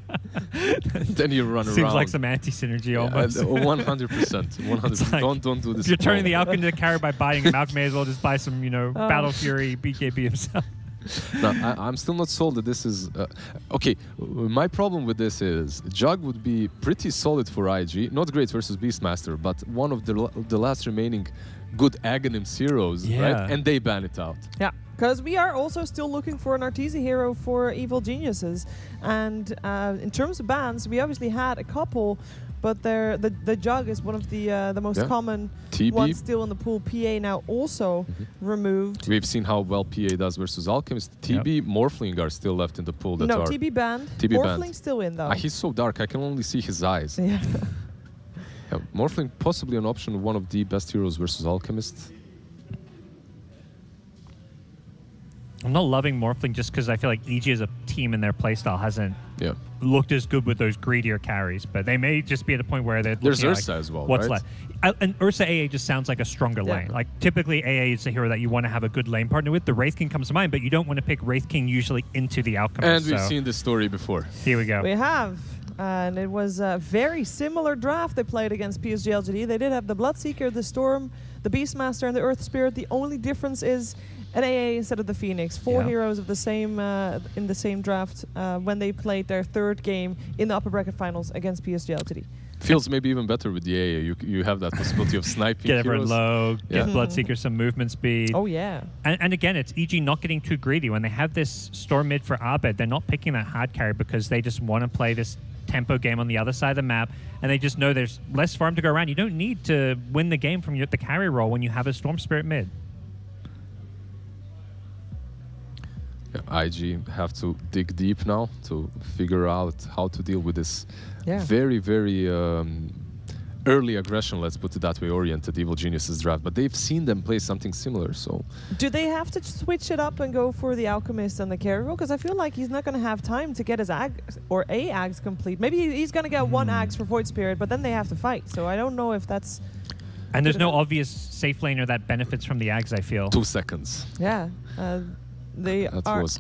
Then you run around. Seems like some anti-synergy almost. 100%. 100%. Like, don't do this. If you're turning the Alchemist into carry by biting him out, may as well just buy some, Battle Fury BKB himself. No, I'm still not sold that this is... okay, my problem with this is Jug would be pretty solid for IG. Not great versus Beastmaster, but one of the last remaining good Aghanims heroes, right? And they ban it out. Yeah, because we are also still looking for an Arteezy hero for Evil Geniuses. And in terms of bans, we obviously had a couple, but the Jug is one of the most common ones still in the pool. PA now also removed. We've seen how well PA does versus Alchemist. TB, Morphling are still left in the pool. No, TB banned. Morphling's still in though. He's so dark, I can only see his eyes. Yeah. Morphling possibly an option, one of the best heroes versus Alchemist. I'm not loving Morphling just because I feel like EG as a team in their playstyle hasn't looked as good with those greedier carries, but they may just be at a point where they're There's Ursa as well, what's right? left. And Ursa AA just sounds like a stronger lane. Like typically AA is a hero that you want to have a good lane partner with. The Wraith King comes to mind, but you don't want to pick Wraith King usually into the Alchemist. And we've seen this story before. Here we go. We have. And it was a very similar draft they played against PSG LGD. They did have the Bloodseeker, the Storm, the Beastmaster, and the Earth Spirit. The only difference is an AA instead of the Phoenix. Four heroes of the same in the same draft when they played their third game in the upper bracket finals against PSG LGD. Feels maybe even better with the AA. You have that possibility of sniping. Get everyone heroes. low, get Bloodseeker some movement speed. Oh, yeah. And again, it's EG not getting too greedy. When they have this Storm mid for Abed, they're not picking that hard carry because they just want to play this tempo game on the other side of the map, and they just know there's less farm to go around. You don't need to win the game from the carry roll when you have a Storm Spirit mid. IG have to dig deep now to figure out how to deal with this very, very early aggression, let's put it that way, oriented Evil Geniusest draft. But they've seen them play something similar, so... Do they have to switch it up and go for the Alchemist and the carry roll? Because I feel like he's not going to have time to get his Ags or a Ags complete. Maybe he's going to get one Ags for Void Spirit, but then they have to fight. So I don't know if that's... And there's no obvious safe laner that benefits from the Ags, I feel. 2 seconds. Yeah. They that are... was...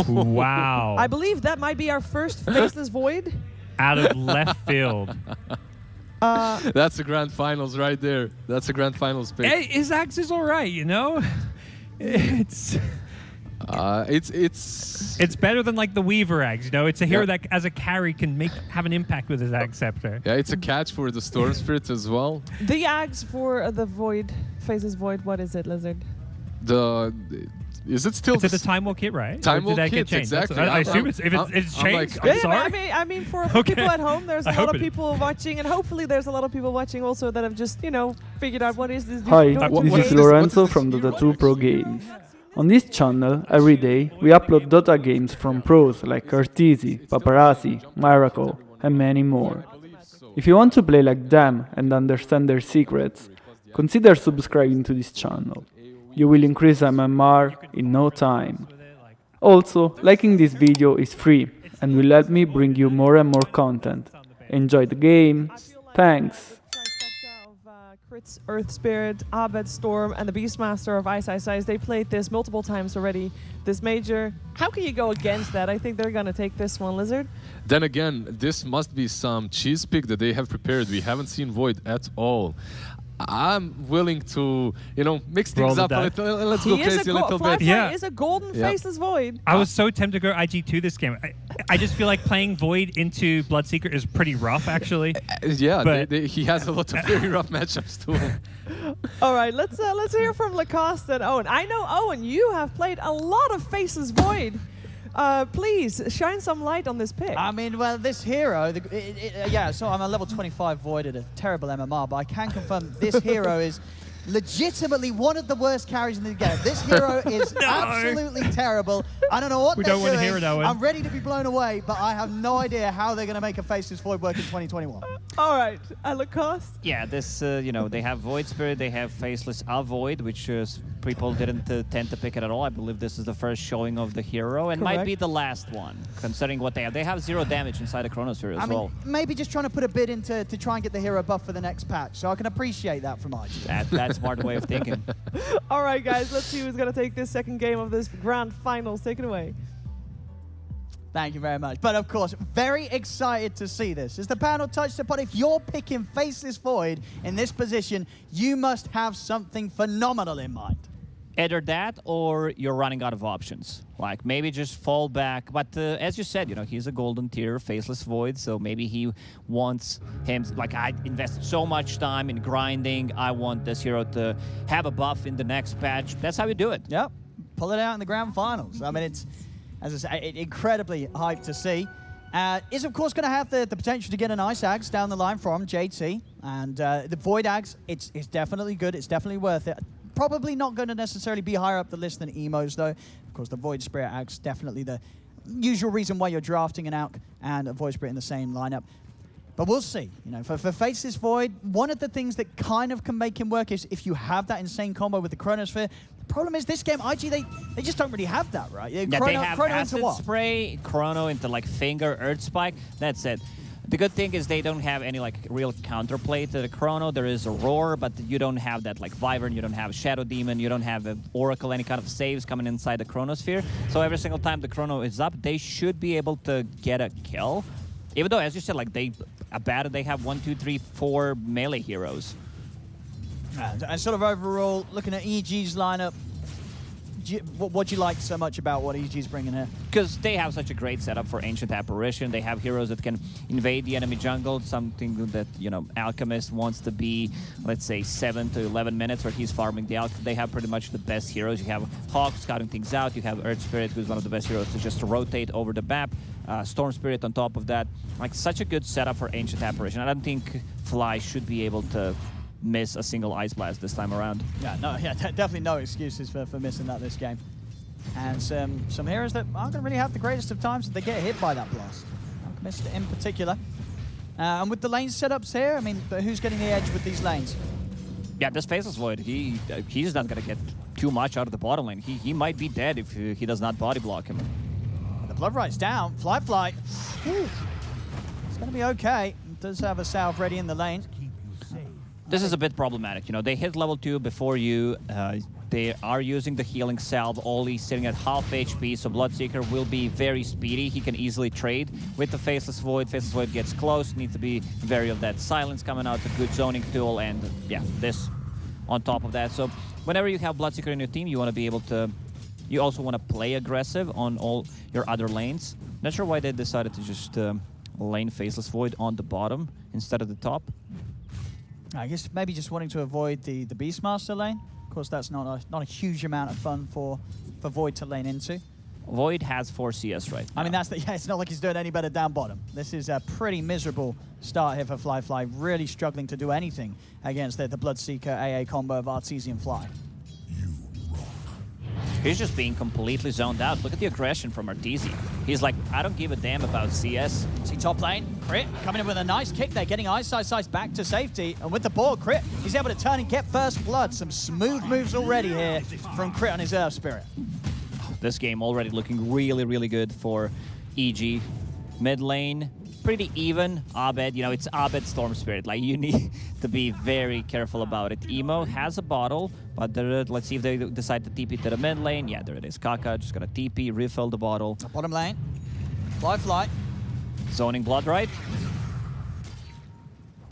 Wow. I believe that might be our first Faceless Void. Out of left field. That's a grand finals right there. That's a grand finals pick. Hey, his Axe is all right, It's better than like the Weaver Axe, It's a hero that as a carry can have an impact with his Axe Scepter. Yeah, it's a catch for the Storm Spirit as well. The Axe for the Void, Faceless Void, what is it, Lizard? Is it still... It's the Time Walk kit, right? Time Walk kit, kit, exactly. I assume it's changed. Like, sorry. I mean, for people at home, there's a lot of people watching, and hopefully there's a lot of people watching also that have just, figured out what is this. Hi, this is Lorenzo from Dota 2 Pro Games. On this channel, every day, we upload Dota games from pros like Arteezy, Paparazzi, Miracle, and many more. If you want to play like them and understand their secrets, consider subscribing to this channel. You will increase MMR in no time. Also, liking this video is free and will help me bring you more and more content. Enjoy the game. Thanks. Crit's Earth Spirit, Abed Storm, and the Beastmaster of Ice Ice Ice. They played this multiple times already, this major. How can you go against that? I think they're going to take this one, Lizard. Then again, this must be some cheese pick that they have prepared. We haven't seen Void at all. I'm willing to, mix Roll things the up a dice. little. Let's go crazy a little bit. Yeah. is a golden Yeah. faceless void. I was so tempted to go IG2 this game. I just feel like playing Void into Bloodseeker is pretty rough, actually. Yeah, But- he has a lot of very rough matchups too. All right, let's hear from Lacoste and Owen. I know, Owen, you have played a lot of faceless void. Please shine some light on this pick. I mean, well, this hero, yeah, so I'm a level 25 Void at a terrible MMR, but I can confirm this hero is legitimately one of the worst carries in the game. This hero is absolutely terrible. I don't know what We they're don't want to doing. hear it, Owen. I'm ready to be blown away, but I have no idea how they're going to make a Faceless Void work in 2021. All right, Lacoste. Yeah, this, they have Void Spirit, they have Faceless Avoid, which people didn't tend to pick it at all. I believe this is the first showing of the hero, and might Correct. be the last one, considering what they have. They have 0 damage inside the Chronosphere as well. Maybe just trying to put a bid into to try and get the hero buff for the next patch, so I can appreciate that from IG. That's smart way of thinking. All right, guys, let's see who's going to take this second game of this grand finals. Take it away. Thank you very much. But of course, very excited to see this. As the panel touched upon, if you're picking Faceless Void in this position, you must have something phenomenal in mind. Either that or you're running out of options. Like maybe just fall back. But as you said, he's a golden tier, Faceless Void, so maybe he wants him, like I invested so much time in grinding, I want this hero to have a buff in the next patch. That's how you do it. Yep, pull it out in the grand finals. I mean, it's, as I say, incredibly hyped to see. Is of course going to have the potential to get an Ice Axe down the line from JT. And the Void Axe, it's definitely good, it's definitely worth it. Probably not going to necessarily be higher up the list than Emo's, though. Of course, the Void Spirit Axe, definitely the usual reason why you're drafting an Alk and a Void Spirit in the same lineup. But we'll see. For Faceless Void, one of the things that kind of can make him work is if you have that insane combo with the Chronosphere. The problem is this game, IG, they just don't really have that, right? Yeah, they have Chrono Acid into what? Spray, Chrono into like Finger, Earth Spike. That's it. The good thing is they don't have any like real counterplay to the Chrono. There is a Roar, but you don't have that like Wyvern, you don't have Shadow Demon, you don't have an Oracle, any kind of saves coming inside the Chronosphere. So every single time the Chrono is up, they should be able to get a kill. Even though, as you said, like they have 1, 2, 3, 4 melee heroes. And sort of overall, looking at EG's lineup, what do you like so much about what EG's bringing here? Because they have such a great setup for Ancient Apparition. They have heroes that can invade the enemy jungle, something that, Alchemist wants to be, let's say, 7 to 11 minutes where he's farming the Alch. They have pretty much the best heroes. You have Hawk scouting things out. You have Earth Spirit, who's one of the best heroes to just rotate over the map. Storm Spirit on top of that. Like, such a good setup for Ancient Apparition. I don't think Fly should be able to miss a single Ice Blast this time around. Yeah, definitely no excuses for missing that this game. And some heroes that aren't going to really have the greatest of times if they get hit by that blast. Alchemist in particular. And with the lane setups here, I mean, who's getting the edge with these lanes? Yeah, this Faceless Void, he's not going to get too much out of the bottom lane. He might be dead if he does not body block him. The Blood Right's down. Fly. Whew. It's going to be okay. Does have a salve ready in the lane. This is a bit problematic. They hit level 2 before you. They are using the healing salve, only sitting at half HP, so Bloodseeker will be very speedy. He can easily trade with the Faceless Void. Faceless Void gets close, needs to be wary of that silence coming out, a good zoning tool, and yeah, this on top of that. So whenever you have Bloodseeker in your team, you want to be able to... You also want to play aggressive on all your other lanes. Not sure why they decided to just lane Faceless Void on the bottom instead of the top. I guess maybe just wanting to avoid the Beastmaster lane. Of course, that's not a huge amount of fun for Void to lane into. Void has 4 CS right now. I mean, it's not like he's doing any better down bottom. This is a pretty miserable start here for Fly. Really struggling to do anything against the Bloodseeker AA combo of Artesian Fly. He's just being completely zoned out. Look at the aggression from Arteezy. He's like, I don't give a damn about CS. See top lane, Crit coming in with a nice kick there, getting Ice back to safety. And with the ball, Crit, he's able to turn and get first blood. Some smooth moves already here from Crit on his Earth Spirit. This game already looking really, really good for EG. Mid lane, pretty even. Abed, it's Abed Storm Spirit. Like, you need to be very careful about it. Emo has a bottle, but let's see if they decide to TP to the mid lane. Yeah, there it is. Kaka just gonna TP, refill the bottle. Bottom lane, Fly. Zoning Blood Right.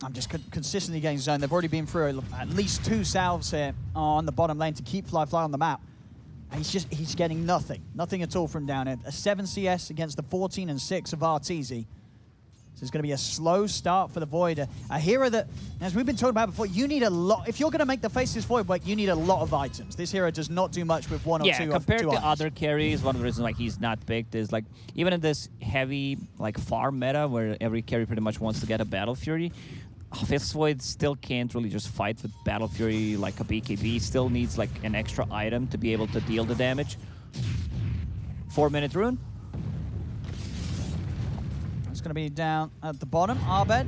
I'm just consistently getting zoned. They've already been through at least 2 salves here on the bottom lane to keep Fly on the map. And he's getting nothing at all from down here. A 7 CS against the 14 and 6 of Arteezy. So it's going to be a slow start for the Void. A hero that, as we've been talking about before, you need a lot. If you're going to make the Faceless Void work, you need a lot of items. This hero does not do much with 1 or 2 Yeah, compared to items. other carries, one of the reasons like he's not picked is like even in this heavy like farm meta where every carry pretty much wants to get a Battle Fury, Faceless Void still can't really just fight with Battle Fury like a BKB. Still needs like an extra item to be able to deal the damage. 4-minute rune. Going to be down at the bottom. Arbed,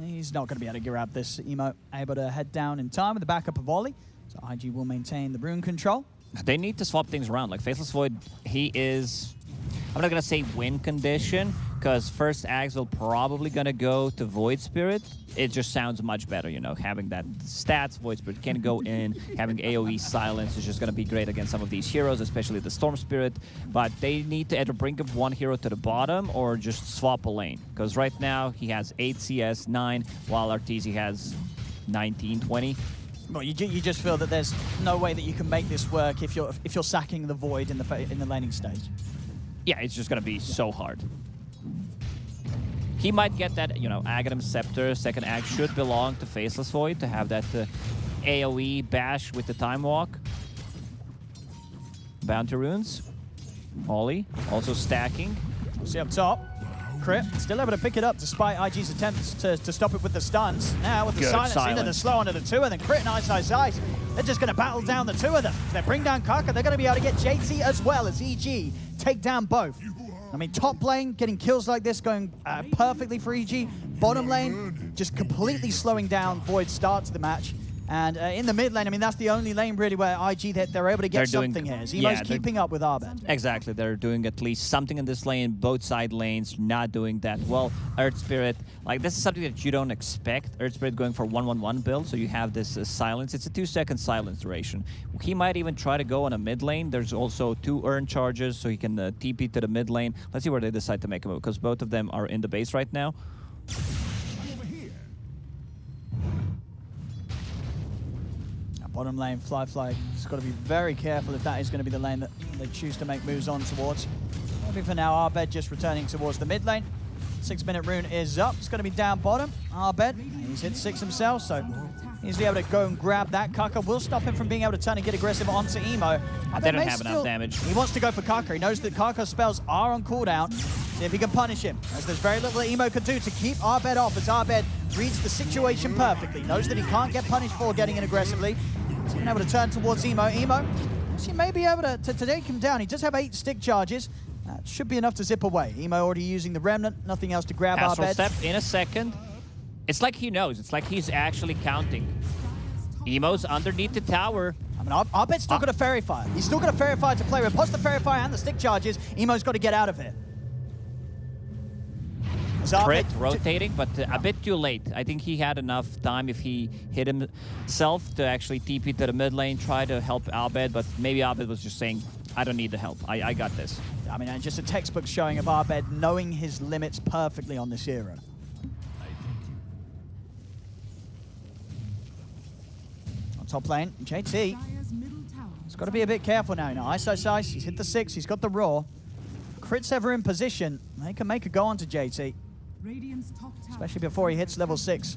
he's not going to be able to grab this emo, able to head down in time with the backup of Volley. So IG will maintain the rune control. They need to swap things around. Like Faceless Void, he is, I'm not going to say win condition, because first Axe will probably going to go to Void Spirit. It just sounds much better, you know, having that stats. Void Spirit can go in, having AoE silence is just going to be great against some of these heroes, especially the Storm Spirit. But they need to either bring up one hero to the bottom or just swap a lane. Because right now he has 8 CS, 9, while Arteezy has 19, 20. Well, you just feel that there's no way that you can make this work if you're sacking the Void in the laning stage. Yeah, it's just going to be so hard. He might get that, you know, Aghanim Scepter. Second Ag should belong to Faceless Void to have that AoE bash with the Time Walk. Bounty runes. Ollie also stacking. See up top. Crit still able to pick it up despite IG's attempts to stop it with the stuns. Now with the silence into the slow onto the 2 of them. Crit and Ice. They're just going to battle down the 2 of them. If they bring down Kaka, they're going to be able to get JT as well as EG. Take down both. I mean, top lane, getting kills like this, going perfectly for EG. Bottom lane, just completely slowing down Void's start to the match. And in the mid lane, I mean, that's the only lane really where IG, they're able to get something here. Zemo's keeping up with Arbed. Exactly, they're doing at least something in this lane. Both side lanes not doing that well. Earth Spirit, like this is something that you don't expect. Earth Spirit going for 1-1-1 build, so you have this silence. It's a 2-second silence duration. He might even try to go on a mid lane. There's also 2 urn charges, so he can TP to the mid lane. Let's see where they decide to make a move, because both of them are in the base right now. Bottom lane, Fly has got to be very careful if that is going to be the lane that they choose to make moves on towards. Maybe for now, Arbed just returning towards the mid lane. 6-minute rune is up. It's going to be down bottom. Arbed, he's hit 6 himself, so he's able to go and grab that. Kaka will stop him from being able to turn and get aggressive onto Emo. They don't have enough damage. He wants to go for Kaka. He knows that Kaka's spells are on cooldown. See if he can punish him, as there's very little that Emo could do to keep Arbed off, as Arbed reads the situation perfectly. Knows that he can't get punished for getting in aggressively. He's been able to turn towards Emo. Emo, he may be able to take him down. He does have 8 stick charges. That should be enough to zip away. Emo already using the Remnant. Nothing else to grab Astral Arbed. Step in a second. It's like he knows. It's like he's actually counting. Emo's underneath the tower. I mean, Arbed's still got a Fairy Fire. He's still got a Fairy Fire to play with. Plus the Fairy Fire and the stick charges, Emo's got to get out of it. Crit rotating, but a bit too late. I think he had enough time if he hit himself to actually TP to the mid lane, try to help Arbed, but maybe Arbed was just saying, I don't need the help. I got this. I mean, just a textbook showing of Arbed knowing his limits perfectly on this hero. On top lane, JT. He's got to be a bit careful now. You know, Ice, he's hit the 6, he's got the Roar. Crit's ever in position, they can make a go onto JT. Especially before he hits level 6.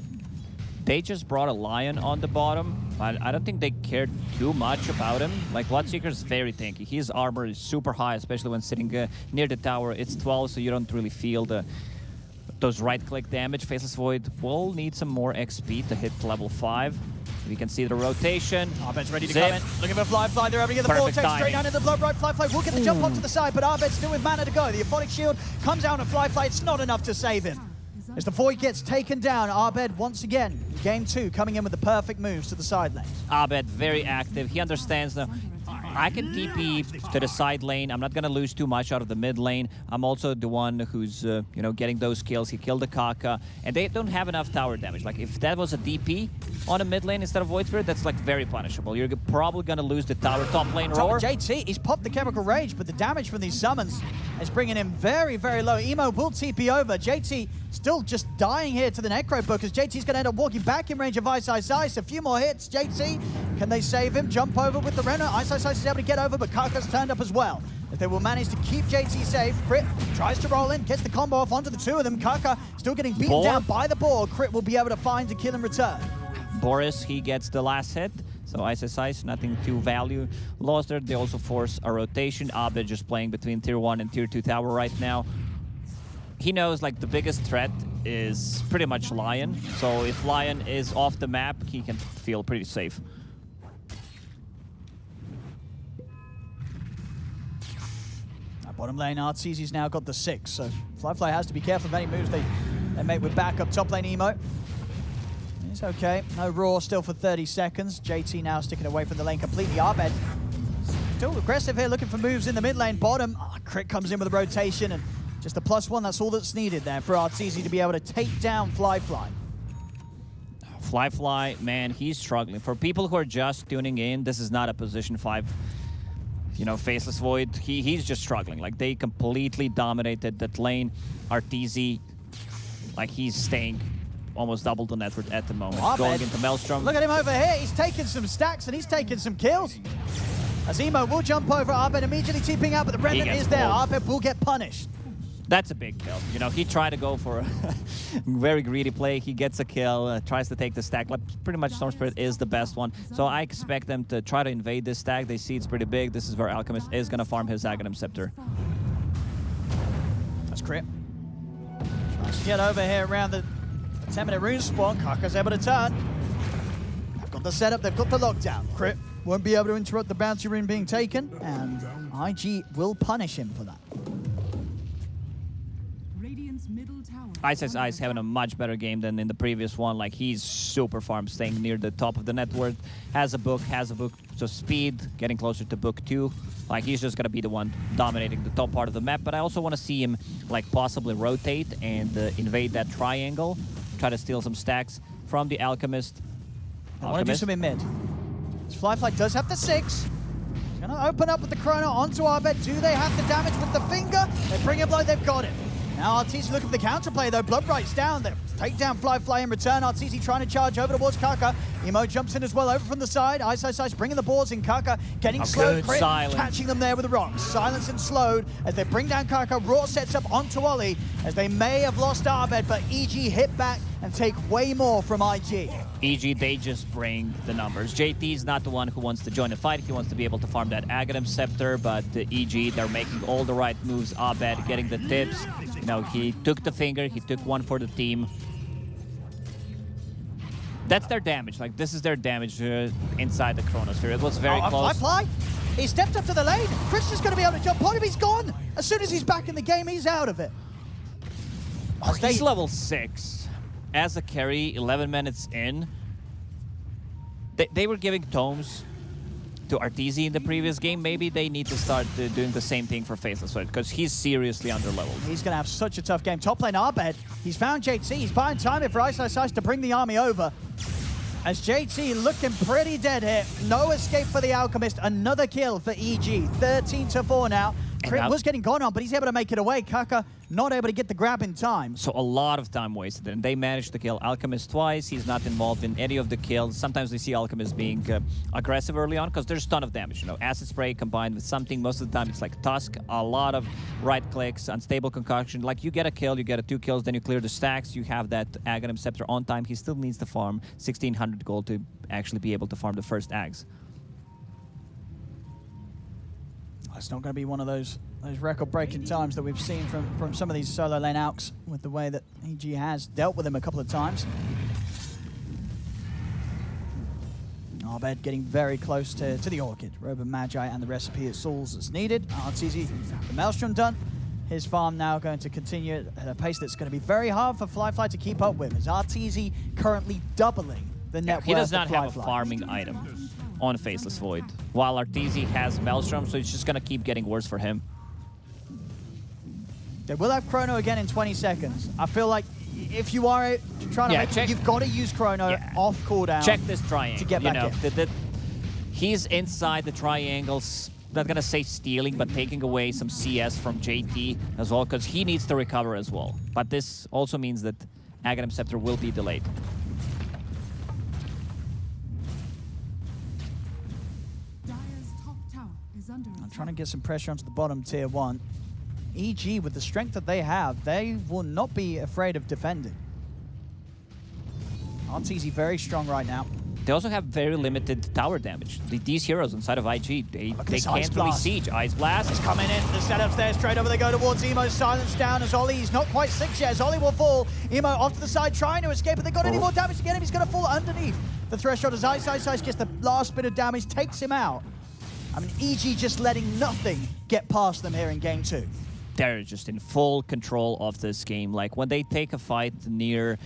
They just brought a Lion on the bottom. I don't think they cared too much about him. Like, Bloodseeker is very tanky. His armor is super high, especially when sitting near the tower. It's 12, so you don't really feel those right-click damage. Faceless Void will need some more XP to hit level 5. You can see the rotation. Arbed's ready to come in. Looking for Fly. They're able to get the Perfect vortex straight timing. down into the blood. Right, Fly will get the jump off to the side, but Arbed's still with mana to go. The Euphonic Shield comes out and Fly. It's not enough to save him. As the Void gets taken down, Arbed once again, game 2, coming in with the perfect moves to the side lanes. Arbed, very active. He understands now. I can TP to the side lane. I'm not going to lose too much out of the mid lane. I'm also the one who's, you know, getting those kills. He killed the Kaka, and they don't have enough tower damage. Like, if that was a DP on a mid lane instead of Void Spirit, that's, like, very punishable. You're probably going to lose the tower top lane Roar. JT, he's popped the Chemical Rage, but the damage from these summons is bringing him very, very low. Emo will TP over. JT still just dying here to the Necro book as JT's going to end up walking back in range of Ice. A few more hits. JT, can they save him? Jump over with the Renner. Ice is able to get over, but Kaka's turned up as well. If they will manage to keep JT safe, Crit tries to roll in, gets the combo off onto the two of them. Kaka still getting beaten down by the board. Crit will be able to find a kill in return. Boris, he gets the last hit. So Ice, nothing to value lost there. They also force a rotation. Abed just playing between tier 1 and tier 2 tower right now. He knows like the biggest threat is pretty much Lion. So if Lion is off the map, he can feel pretty safe. Bottom lane, Artesi's now got the 6, so Flyfly has to be careful of any moves they make with backup. Top lane Emo. It's okay. No Raw still for 30 seconds. JT now sticking away from the lane completely. Abed still aggressive here, looking for moves in the mid lane. Bottom, Crit comes in with a rotation, and just a +1, that's all that's needed there for Artesi to be able to take down Flyfly. Flyfly, man, he's struggling. For people who are just tuning in, this is not a position 5. You know, Faceless Void, he's just struggling. Like, they completely dominated that lane. Arteezy, like, he's staying almost double the net worth at the moment. Going into Maelstrom. Look at him over here. He's taking some stacks and he's taking some kills. As Emo will jump over, Abed immediately TPing out, but the Remnant is there. Abed will get punished. That's a big kill. You know, he tried to go for a very greedy play. He gets a kill, tries to take the stack. Like, pretty much Storm Spirit is the best one. So I expect them to try to invade this stack. They see it's pretty big. This is where Alchemist is going to farm his Aghanim Scepter. That's Crit. Tries to get over here around the 10-minute rune spawn. Kaka's able to turn. They've got the setup. They've got the lockdown. Crit won't be able to interrupt the bounty rune being taken, and IG will punish him for that. Ice having a much better game than in the previous one. Like, he's super farm, staying near the top of the net worth. Has a book, so speed, getting closer to book 2. Like, he's just gonna be the one dominating the top part of the map. But I also want to see him, like, possibly rotate and invade that triangle, try to steal some stacks from the Alchemist. I want to do some in mid. Flyfly does have the 6. He's gonna open up with the Chrono onto Abed. Do they have the damage with the finger? They bring it low, they've got it. Now Arteezy looking for the counterplay though. Bloodbright's down. They take down Flyfly in return. Arteezy trying to charge over towards Kaka. Emo jumps in as well over from the side. Ice bringing the boards in. Kaka getting slowed. Crit catching them there with the rocks. Silence and slowed as they bring down Kaka. Raw sets up onto Ollie as they may have lost Abed, but EG hit back and take way more from IG. EG, they just bring the numbers. JT's not the one who wants to join the fight. He wants to be able to farm that Aghanim Scepter, but EG, they're making all the right moves. Abed getting the tips. You know, he took the finger, he took one for the team. That's their damage. Like, this is their damage inside the Chronosphere. It was very close. Flyfly, he stepped up to the lane. Christian's going to be able to jump on him. He's gone. As soon as he's back in the game, he's out of it. Oh, he's level 6. As a carry, 11 minutes in. They were giving tomes to Arteezy in the previous game. Maybe they need to start doing the same thing for Faceless Void, because he's seriously underleveled. He's going to have such a tough game. Top lane Abed, he's found JT. He's buying time here for Ice to bring the army over. As JT looking pretty dead here. No escape for the Alchemist. Another kill for EG. 13-4 now. Crit was getting gone on, but he's able to make it away. Kaka not able to get the grab in time. So a lot of time wasted, and they managed to kill Alchemist twice. He's not involved in any of the kills. Sometimes we see Alchemist being aggressive early on because there's a ton of damage. You know, Acid Spray combined with something. Most of the time it's like Tusk, a lot of right clicks, unstable concoction. Like, you get a kill, you get 2 kills, then you clear the stacks. You have that Aghanim Scepter on time. He still needs to farm 1,600 gold to actually be able to farm the first Ags. It's not going to be one of those record-breaking times that we've seen from some of these solo lane alks with the way that EG has dealt with him a couple of times. Abed getting very close to the Orchid. Robo Magi and the recipe of souls that's needed. Arteezy, the Maelstrom done. His farm now going to continue at a pace that's going to be very hard for Flyfly to keep up with. As Arteezy currently doubling the net worth. He does not have a farming item on Faceless Void, while Arteezy has Maelstrom, so it's just going to keep getting worse for him. They will have Chrono again in 20 seconds. I feel like if you are trying to make it, you've got to use Chrono off cooldown. Check this triangle. To get back in. He's inside the triangles. not gonna say stealing, but taking away some CS from JT as well, because he needs to recover as well. But this also means that Aghanim Scepter will be delayed. Dire's top tower is under I'm attack. trying to get some pressure onto the bottom tier 1. EG, with the strength that they have, they will not be afraid of defending. RTZ very strong right now. They also have very limited tower damage. These heroes inside of IG, they this can't Ice really Blast. siege. Ice Blast. It's coming in. The setups there. Straight over they go towards Emo. Silence down as Ollie. He's not quite 6 yet. As Ollie will fall. Emo off to the side trying to escape. But they got any more damage to get him. He's going to fall underneath the threshold as Ice gets the last bit of damage. Takes him out. I mean, EG just letting nothing get past them here in game 2. They're just in full control of this game. Like, when they take a fight near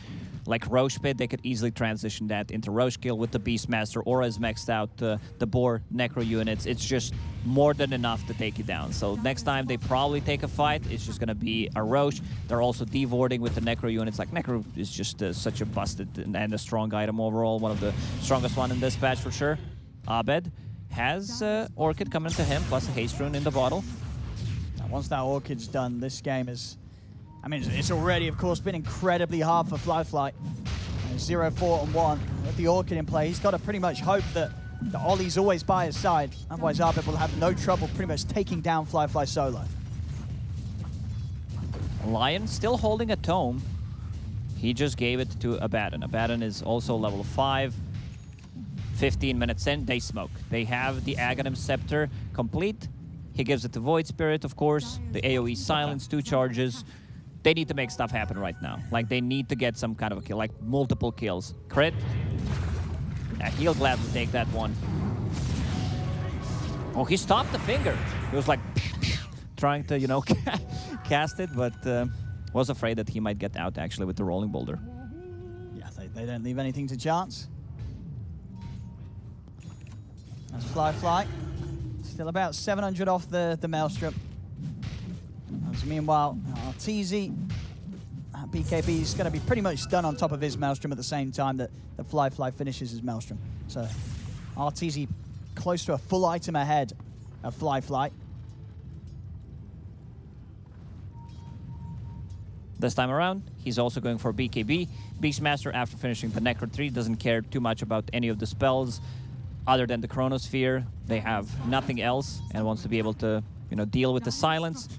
like Roche Pit, they could easily transition that into Roche Kill with the Beastmaster, or as maxed out the Boar Necro units. It's just more than enough to take you down. So next time they probably take a fight, it's just going to be a Roche. They're also devording with the Necro units. Like, Necro is just such a busted and a strong item overall. One of the strongest one in this patch for sure. Abed has Orchid coming to him, plus a Haste Rune in the bottle. Once that Orchid's done, this game is... I mean, it's already, of course, been incredibly hard for Fly. 0-4 and 1 with the Orchid in play. He's got to pretty much hope that Ollie's always by his side. Otherwise, Abed will have no trouble pretty much taking down Fly solo. Lion still holding a tome. He just gave it to Abaddon. Abaddon is also level 5. 15 minutes in, they smoke. They have the Aghanim Scepter complete. He gives it to Void Spirit, of course. The AoE silence, 2 charges. They need to make stuff happen right now. Like, they need to get some kind of a kill, like multiple kills. Crit. Yeah, he'll gladly take that one. Oh, he stopped the finger. He was like trying to, you know, cast it, but was afraid that he might get out actually with the rolling boulder. Yeah, they don't leave anything to chance. That's Fly. Still about 700 off the Maelstrom. As meanwhile, TZ, BKB is going to be pretty much done on top of his Maelstrom at the same time that Fly finishes his Maelstrom. So RTZ close to a full item ahead of Fly. This time around, he's also going for BKB. Beastmaster, after finishing the Necro 3, doesn't care too much about any of the spells other than the Chronosphere. They have nothing else and wants to be able to, you know, deal with the silence.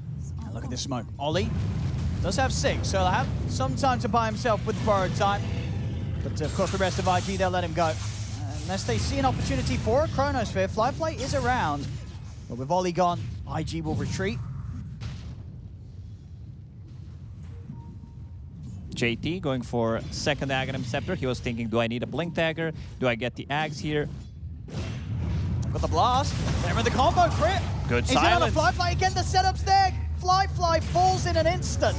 Look at this smoke. Ollie does have 6, so he'll have some time to buy himself with borrowed time. But of course, the rest of IG, they'll let him go. Unless they see an opportunity for a Chronosphere. Fly is around, but with Ollie gone, IG will retreat. JT going for second Aghanim Scepter. He was thinking, do I need a Blink Dagger? Do I get the Ags here? Got the blast. There in the combo crit. Good He's in on silence. a Fly. Again, the setup's there. Fly falls in an instant.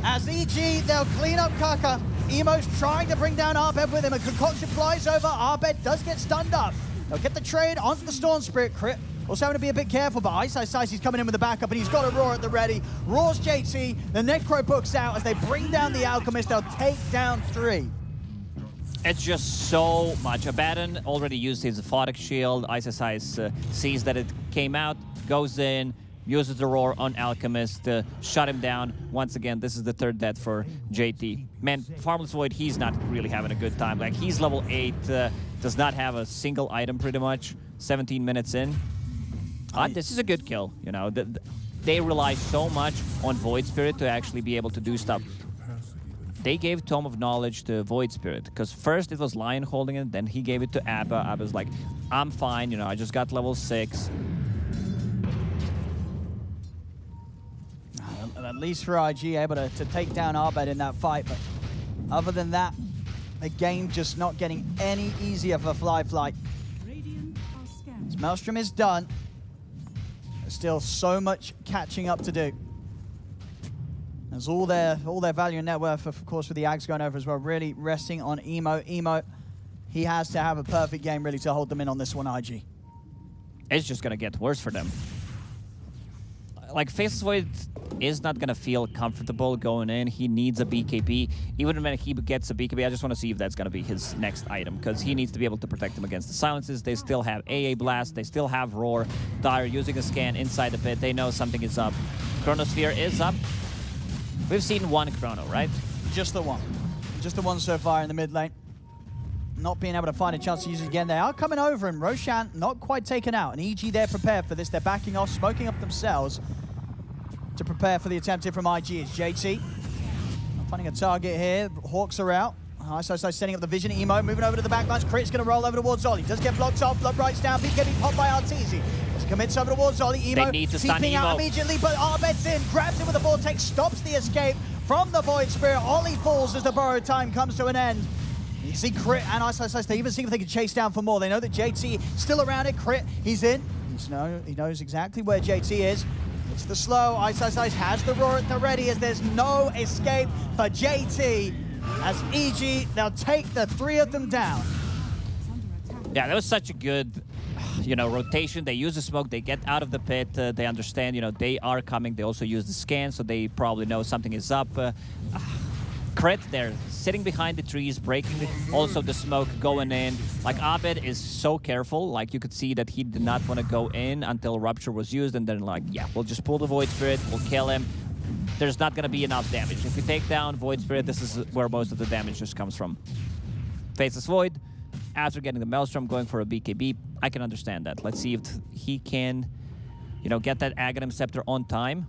As EG, they'll clean up Kaka. Emo's trying to bring down Arbed with him. A concoction flies over. Arbed does get stunned up. They'll get the trade onto the Storm Spirit crit. Also having to be a bit careful, but Ice he's coming in with the backup, and he's got a Roar at the ready. Roars JT. The Necro books out as they bring down the Alchemist. They'll take down 3. It's just so much. Abaddon already used his Aphotic Shield. Ice sees that it came out, goes in, uses the Roar on Alchemist to shut him down. Once again, this is the 3rd death for JT. Man, Farmless Void, he's not really having a good time. Like, he's level 8, does not have a single item pretty much. 17 minutes in. This is a good kill, you know. They rely so much on Void Spirit to actually be able to do stuff. They gave Tome of Knowledge to Void Spirit, because first it was Lion holding it, then he gave it to Abba. Abba's like, I'm fine, you know, I just got level 6. At least for IG, able to take down Arbed in that fight, but other than that, the game just not getting any easier for Fly. Radiant are scared. As Maelstrom is done, there's still so much catching up to do. There's all their value and net worth, of course, with the Ags going over as well, really resting on Emo. Emo, he has to have a perfect game really to hold them in on this one, IG. It's just going to get worse for them. Like, Faceless Void is not going to feel comfortable going in. He needs a BKB. even when he gets a BKB, I just want to see if that's going to be his next item, because he needs to be able to protect him against the silences. They still have AA Blast, they still have Roar. Dire using a scan inside the pit, they know something is up. Chronosphere is up. We've seen one Chrono, right? Just the one. Just the one so far in the mid lane. Not being able to find a chance to use it again. They are coming over, and Roshan not quite taken out. And EG, they're prepared for this. They're backing off, smoking up themselves to prepare for the attempt here from IG. It's JT. Finding a target here. Hawks are out. So setting up the vision. Emo moving over to the back lines. Crit's going to roll over towards Zolly. Does get blocked off. Blood Bright's down. BKB popped by Arteezy. Commits over towards Zolly. Emo they need to stun peeping Emo out immediately, but Arbed's in. Grabs him with the Vortex. Stops the escape from the Void Spirit. Ollie falls as the burrow time comes to an end. You see Crit and Ice. They even see if they can chase down for more. They know that JT still around it. Crit, he's in. He knows exactly where JT is. It's the slow. Ice has the roar at the ready as there's no escape for JT. As EG, they'll take the 3 of them down. Yeah, that was such a good, rotation. They use the smoke, they get out of the pit, they understand, they are coming. They also use the scan, so they probably know something is up. Crit there, sitting behind the trees, breaking also the smoke going in. Like, Abed is so careful. Like, you could see that he did not want to go in until Rupture was used, and then like, yeah, we'll just pull the Void Spirit, we'll kill him. There's not going to be enough damage. If we take down Void Spirit, this is where most of the damage just comes from. Faceless Void, after getting the Maelstrom, going for a BKB, I can understand that. Let's see if he can, get that Aghanim Scepter on time.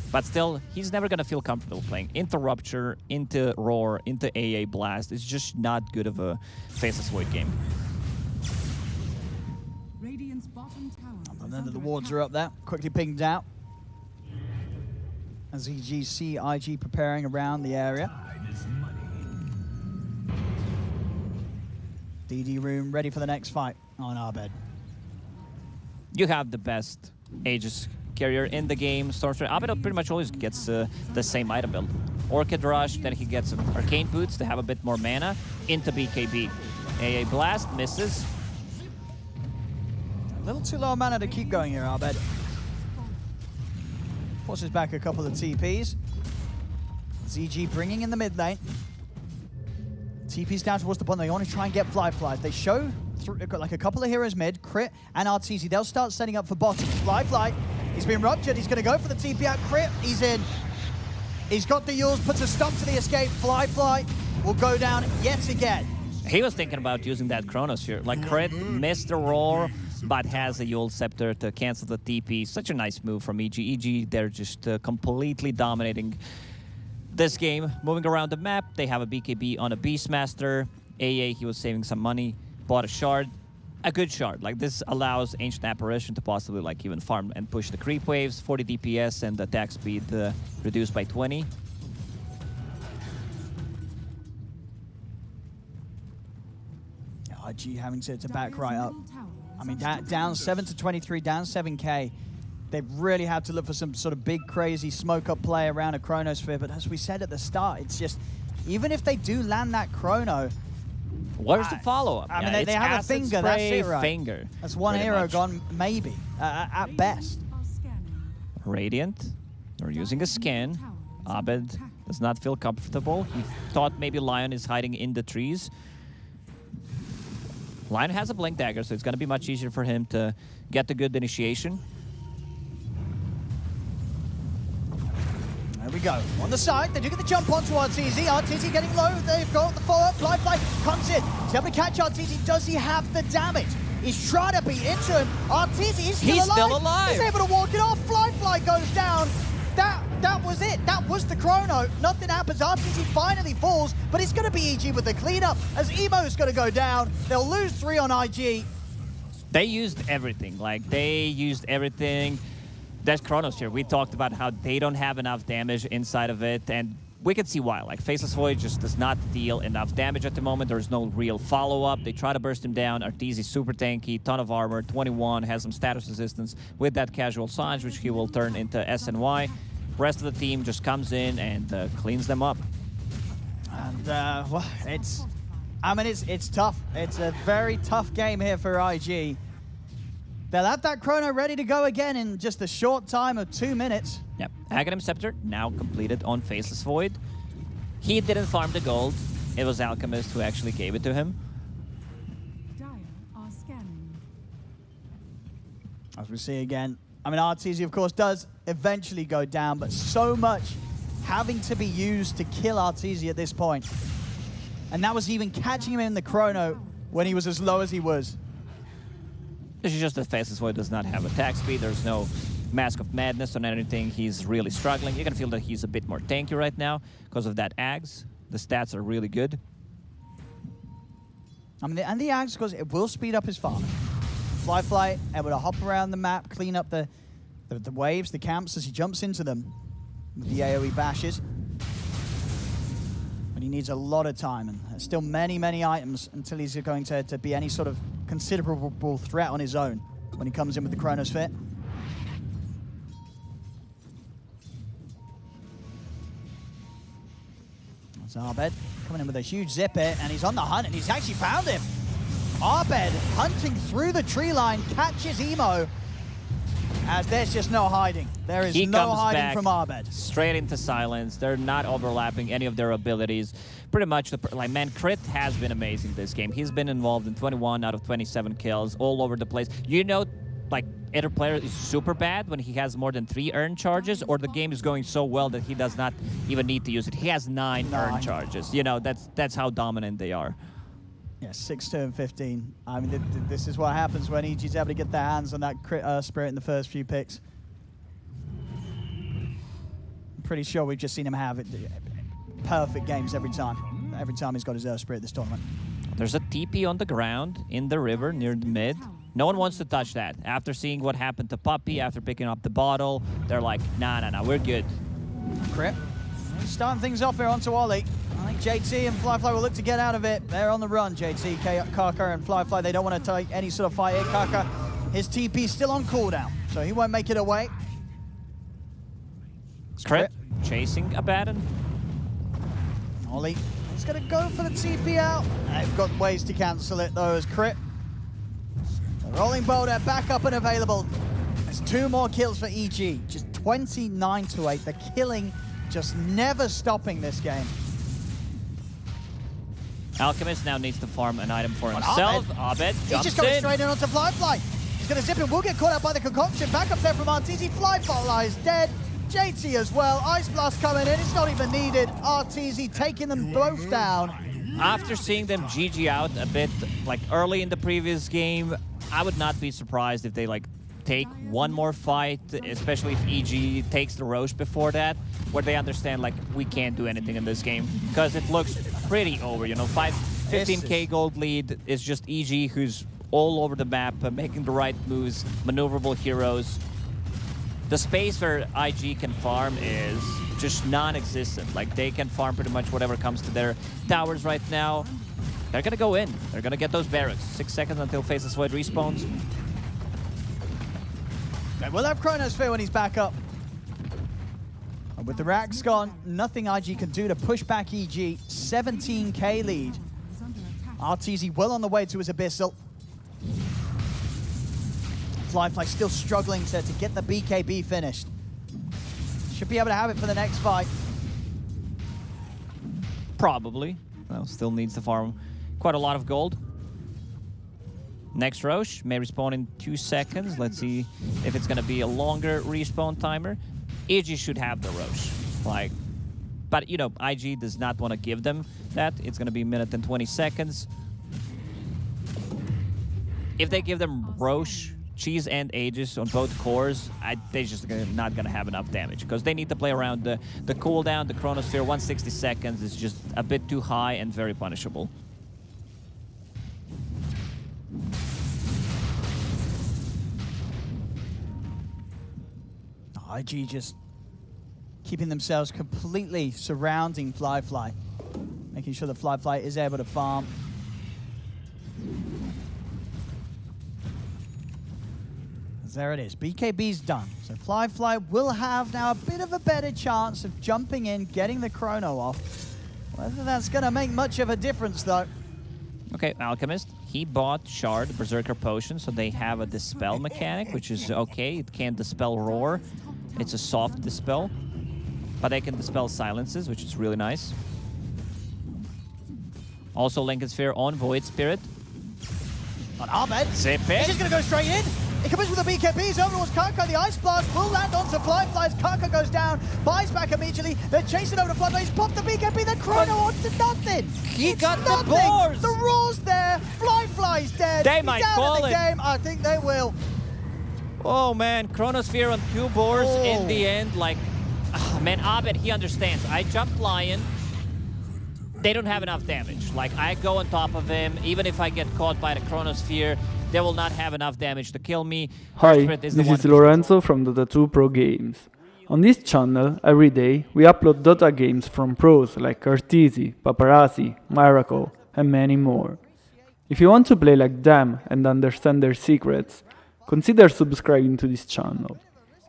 But still, he's never going to feel comfortable playing into Rupture, into Roar, into AA Blast. It's just not good of a Faceless Void game. Radiant's bottom tower. And then the wards are up there, quickly pinged out. As EG see IG preparing around the area. DD room ready for the next fight on Abed. You have the best Aegis carrier in the game. Stormstream. Abed pretty much always gets the same item build. Orchid Rush, then he gets Arcane Boots to have a bit more mana into BKB. AA Blast misses. A little too low mana to keep going here, Abed. Forces back a couple of TPs. ZG bringing in the mid lane. TP's down towards the bottom. They want to try and get Flies. They show like a couple of heroes mid, Crit and Arteezy. They'll start setting up for bottom. Fly. He's been ruptured. He's going to go for the TP out. Crit, he's in. He's got the Yules, puts a stop to the escape. Fly will go down yet again. He was thinking about using that Chronosphere. Like, Crit missed the Roar, but has a Yule Scepter to cancel the TP. Such a nice move from EG. EG, they're just completely dominating this game. Moving around the map, they have a BKB on a Beastmaster. AA, he was saving some money, bought a shard. A good shard. Like, this allows Ancient Apparition to possibly like even farm and push the creep waves. 40 DPS and attack speed reduced by 20. IG having to back right up. I mean, down 7 to 23, down 7k. They really have to look for some sort of big, crazy smoke-up play around a Chronosphere. But as we said at the start, it's just, even if they do land that Chrono, where's the follow-up? I mean, they have a finger, that's it, right? Finger. That's one hero gone, maybe, at best. Radiant, they're using a scan. Abed does not feel comfortable. He thought maybe Lion is hiding in the trees. Lion has a Blink Dagger, so it's going to be much easier for him to get the good initiation. There we go. On the side, they do get the jump onto Arteezy. Arteezy getting low. They've got the follow-up. Fly comes in. He's able to catch Arteezy. Does he have the damage? He's trying to beat into him. Arteezy is still alive. He's able to walk it off. Fly goes down. That was it. That was the Chrono. Nothing happens. Arteezy finally falls, but it's going to be EG with the cleanup as Emo's going to go down. They'll lose 3 on IG. They used everything. Like, they used everything. There's Chronos here. We talked about how they don't have enough damage inside of it, and we can see why. Like, Faceless Void just does not deal enough damage at the moment. There's no real follow-up. They try to burst him down. Arteezy super tanky, ton of armor, 21, has some status resistance with that casual Sange, which he will turn into SNY. Rest of the team just comes in and cleans them up. And, well, it's tough. It's a very tough game here for IG. They'll have that Chrono ready to go again in just a short time of 2 minutes. Yep. Aghanim Scepter now completed on Faceless Void. He didn't farm the gold. It was Alchemist who actually gave it to him. Dire are scanning. As we see again, I mean, Arteezy, of course, does eventually go down, but so much having to be used to kill Arteezy at this point. And that was even catching him in the chrono when he was as low as he was. This is just the fastest way. Does not have attack speed. There's no Mask of Madness on anything. He's really struggling. You can feel that he's a bit more tanky right now because of that Axe. The stats are really good. I mean, and the Axe, because it will speed up his farm. Fly able to hop around the map, clean up the waves, the camps as he jumps into them with the AoE bashes. But he needs a lot of time, and there's still many, many items until he's going to be any sort of considerable threat on his own when he comes in with the Chronosphere. That's Arbed coming in with a huge zip hit, and he's on the hunt, and he's actually found him. Arbed hunting through the tree line, catches Emo, as there's just no hiding. There is no hiding from Arbed. Straight into silence. They're not overlapping any of their abilities. Pretty much, man, Crit has been amazing this game. He's been involved in 21 out of 27 kills all over the place. You know, like, either player is super bad when he has more than 3 earned charges, or the game is going so well that he does not even need to use it. He has 9 earned charges. You know, that's how dominant they are. Yeah, 6, 2, and 15. I mean, this is what happens when EG's able to get their hands on that crit spirit in the first few picks. I'm pretty sure we've just seen him have perfect games every time. Every time he's got his Earth Spirit this tournament. There's a TP on the ground in the river near the mid. No one wants to touch that. After seeing what happened to Puppy, after picking up the bottle, they're like, nah, we're good. Crit. Starting things off here onto Ollie. I think JT and Flyfly will look to get out of it. They're on the run, JT, Kaka, and Flyfly. They don't want to take any sort of fight here. Kaka, his TP's still on cooldown, so he won't make it away. Crit chasing Abaddon. Ollie, he's going to go for the TP out. They've got ways to cancel it, though, as Crit. The rolling boulder back up and available. There's 2 more kills for EG, just 29-8. The killing just never stopping this game. Alchemist now needs to farm an item for himself. Abed He's jumps just going in. straight in onto Flyfly. He's going to zip him. Will get caught out by the concoction. Back up there from Arteezy. Flyfly is dead. JT as well. Ice Blast coming in. It's not even needed. Arteezy taking them both down. After seeing them GG out a bit, like early in the previous game, I would not be surprised if they take one more fight, especially if EG takes the Roche before that, where they understand we can't do anything in this game because it looks pretty over. You know, 15k gold lead is just EG who's all over the map, making the right moves, maneuverable heroes. The space where IG can farm is just non-existent. They can farm pretty much whatever comes to their towers right now. They're gonna go in. They're gonna get those barracks. 6 seconds until Faceless Void respawns. They will have Chronosphere when he's back up. And with the racks gone, nothing IG can do to push back EG. 17k lead. Arteezy well on the way to his Abyssal. Flyfly still struggling to get the BKB finished. Should be able to have it for the next fight. Probably. Well, still needs to farm quite a lot of gold. Next Roche may respawn in 2 seconds. Let's see if it's going to be a longer respawn timer. EG should have the Roche. But, you know, IG does not want to give them that. It's going to be a minute and 20 seconds. If they give them Roche, Cheese, and Aegis on both cores, they're just not going to have enough damage because they need to play around the cooldown. The Chronosphere, 160 seconds is just a bit too high and very punishable. IG just keeping themselves completely surrounding Flyfly, making sure that Flyfly is able to farm. There it is. BKB's done. So Flyfly will have now a bit of a better chance of jumping in, getting the chrono off. Whether that's going to make much of a difference, though. Okay, Alchemist. He bought Shard, Berserker Potion, so they have a Dispel mechanic, which is okay. It can't dispel Roar. It's a soft dispel. But they can dispel silences, which is really nice. Also Lincoln Sphere on Void Spirit. On Ahmed. Zip He's it. just going to go straight in. He comes with the BKBs over towards Kaka. The Ice Blast will land onto Flyflies. Kaka goes down, buys back immediately. They're chasing over to Flyflies. He's popped the BKB. Then Chrono onto nothing. He It's got the nothing. boars. The Raw's there. Flyflies dead. They He's might out call of the it. game. I think they will. Oh man, Chronosphere on 2 boars in the end. Like, man, Abed, he understands. I jumped Lion. They don't have enough damage. Like, I go on top of him. Even if I get caught by the Chronosphere, they will not have enough damage to kill me. Hi, Spirit is the this one is Lorenzo from Dota 2 Pro Games. On this channel, every day, we upload Dota games from pros like Arteezy, Paparazzi, Miracle, and many more. If you want to play like them and understand their secrets, consider subscribing to this channel.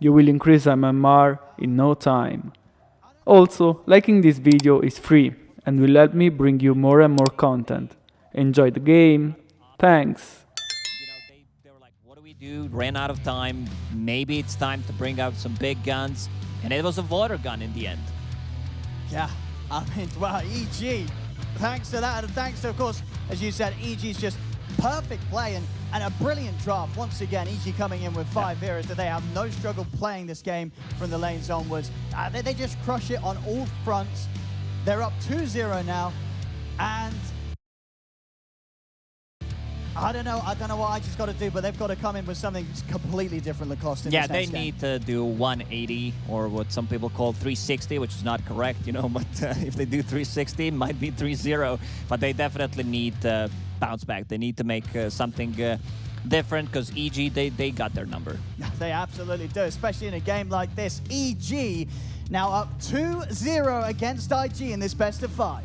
You will increase MMR in no time. Also, liking this video is free and will help me bring you more and more content. Enjoy the game. Thanks. You know, they were like, what do we do? Ran out of time. Maybe it's time to bring out some big guns. And it was a water gun in the end. Yeah, I mean, wow, EG. Thanks to that, and thanks to, of course, as you said, EG's just perfect play and a brilliant draft. Once again, EG coming in with 5 heroes that they have no struggle playing this game from the lanes onwards. They just crush it on all fronts. They're up 2-0 now, and I don't know what I just got to do, but they've got to come in with something completely different than cost in Yeah, this they next game. need to do 180 or what some people call 360, which is not correct, you know, but if they do 360, it might be 3-0. But they definitely need to bounce back. They need to make something different because EG, they got their number. They absolutely do, especially in a game like this. EG now up 2-0 against IG in this best of 5.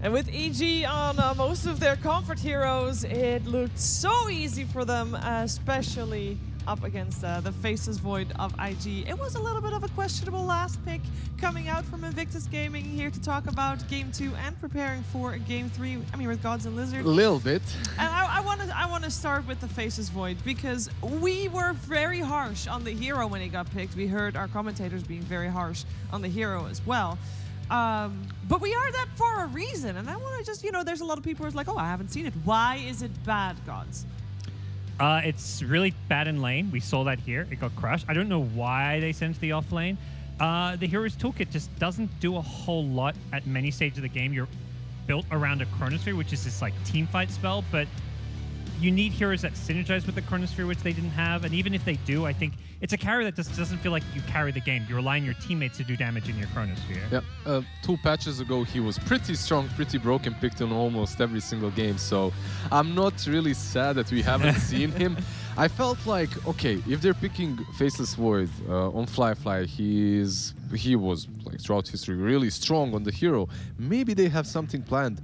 And with EG on most of their comfort heroes, it looked so easy for them, especially up against the Faceless Void of IG. It was a little bit of a questionable last pick coming out from Invictus Gaming here to talk about Game 2 and preparing for Game 3, I mean with Gods and Lizard. A little bit. And I want to start with the Faceless Void because we were very harsh on the hero when he got picked. We heard our commentators being very harsh on the hero as well. But we are that for a reason, and I want to just, you know, there's a lot of people who's like, oh, I haven't seen it. Why is it bad, Gods? It's really bad in lane. We saw that here. It got crushed. I don't know why they sent the off lane. The Hero's Toolkit just doesn't do a whole lot at many stages of the game. You're built around a Chronosphere, which is this like team fight spell, but you need heroes that synergize with the Chronosphere, which they didn't have. And even if they do, I think it's a carry that just doesn't feel like you carry the game. You're relying on your teammates to do damage in your Chronosphere. Yeah, 2 patches ago he was pretty strong, pretty broken, picked in almost every single game. So I'm not really sad that we haven't seen him. I felt like, okay, if they're picking Faceless Void on Flyfly, he was like throughout history really strong on the hero. Maybe they have something planned.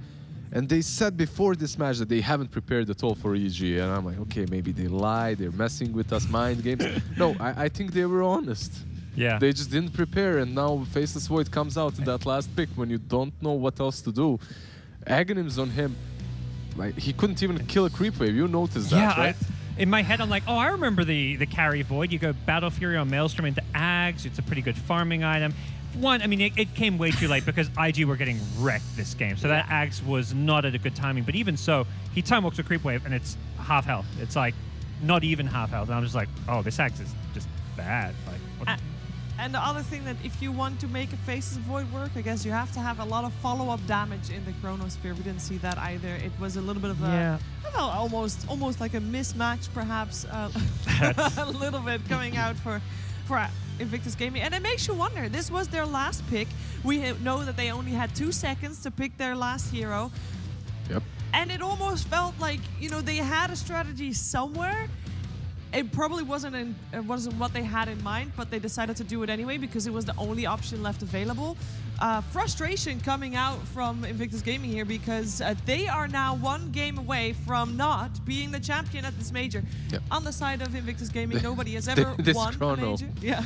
And they said before this match that they haven't prepared at all for EG. And I'm like, okay, maybe they lie, they're messing with us, mind games. No, I think they were honest. Yeah. They just didn't prepare, and now Faceless Void comes out in that last pick when you don't know what else to do. Aghanim's on him. Like, he couldn't even kill a creep wave. You noticed that, right? In my head, I'm like, oh, I remember the carry Void. You go Battle Fury on Maelstrom into Ags. It's a pretty good farming item. One, I mean, it came way too late because IG were getting wrecked this game. So that Ags was not at a good timing. But even so, he time walks a creep wave and it's half health. It's like not even half health. And I'm just like, oh, this Ags is just bad. Like, what? And the other thing that if you want to make a Faceless Void work, I guess you have to have a lot of follow-up damage in the Chronosphere. We didn't see that either. It was a little bit of a, I don't know, almost like a mismatch, perhaps, a little bit coming out for Invictus Gaming. And it makes you wonder, this was their last pick. We know that they only had 2 seconds to pick their last hero. Yep. And it almost felt like, you know, they had a strategy somewhere. It probably wasn't what they had in mind, but they decided to do it anyway because it was the only option left available. Frustration coming out from Invictus Gaming here because they are now 1 game away from not being the champion at this major. Yep. On the side of Invictus Gaming, nobody has ever this won Chrono. a major. Yeah.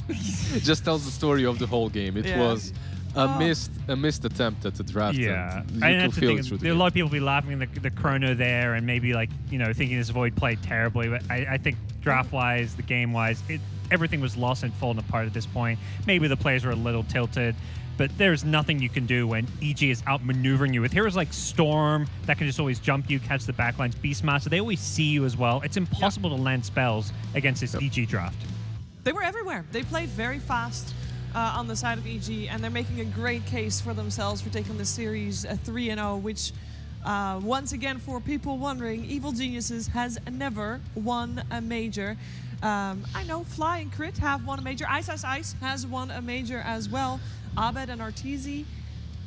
It just tells the story of the whole game. It was a missed attempt at the draft. Yeah, and and that's the thing. through A lot of people be laughing at the Chrono there and maybe like, you know, thinking this Void played terribly. But I think draft-wise, the game-wise, everything was lost and fallen apart at this point. Maybe the players were a little tilted. but there's nothing you can do when EG is outmaneuvering you with heroes like Storm that can just always jump you, catch the backlines, Beastmaster. They always see you as well. It's impossible to land spells against this EG draft. They were everywhere. They played very fast on the side of EG, and they're making a great case for themselves for taking the series 3-0, which, once again, for people wondering, Evil Geniuses has never won a major. I know Fly and Crit have won a major. Ice has won a major as well. Abed and Arteezy,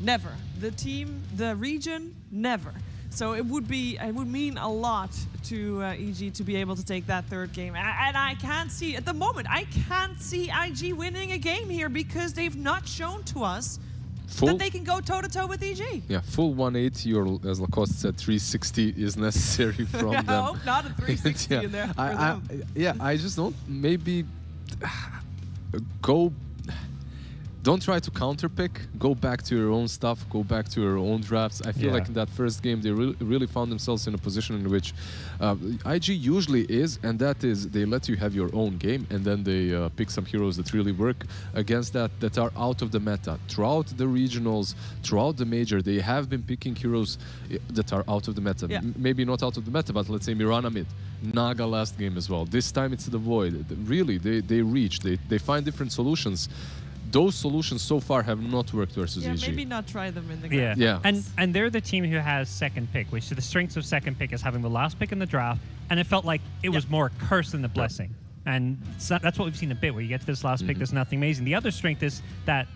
never. The team, the region, never. So it would mean a lot to EG to be able to take that third game. And I can't see, at the moment, I can't see IG winning a game here because they've not shown to us that they can go toe-to-toe with EG. Yeah, full 180 or, as Lacoste said, 360 is necessary from them. I hope not a 360 in there. I just don't, maybe go... Don't try to counterpick. Go back to your own stuff. Go back to your own drafts. I feel like in that first game, they really found themselves in a position in which IG usually is, and that is they let you have your own game, and then they pick some heroes that really work against that are out of the meta. Throughout the regionals, throughout the major, they have been picking heroes that are out of the meta. Yeah. Maybe not out of the meta, but let's say Mirana mid. Naga last game as well. This time it's the Void. Really, they reach. They find different solutions. Those solutions so far have not worked versus EG. Maybe not try them in the grand. Yeah. And they're the team who has second pick, which the strengths of second pick is having the last pick in the draft, and it felt like it was more a curse than a blessing. And so that's what we've seen a bit, where you get to this last pick, there's nothing amazing. The other strength is that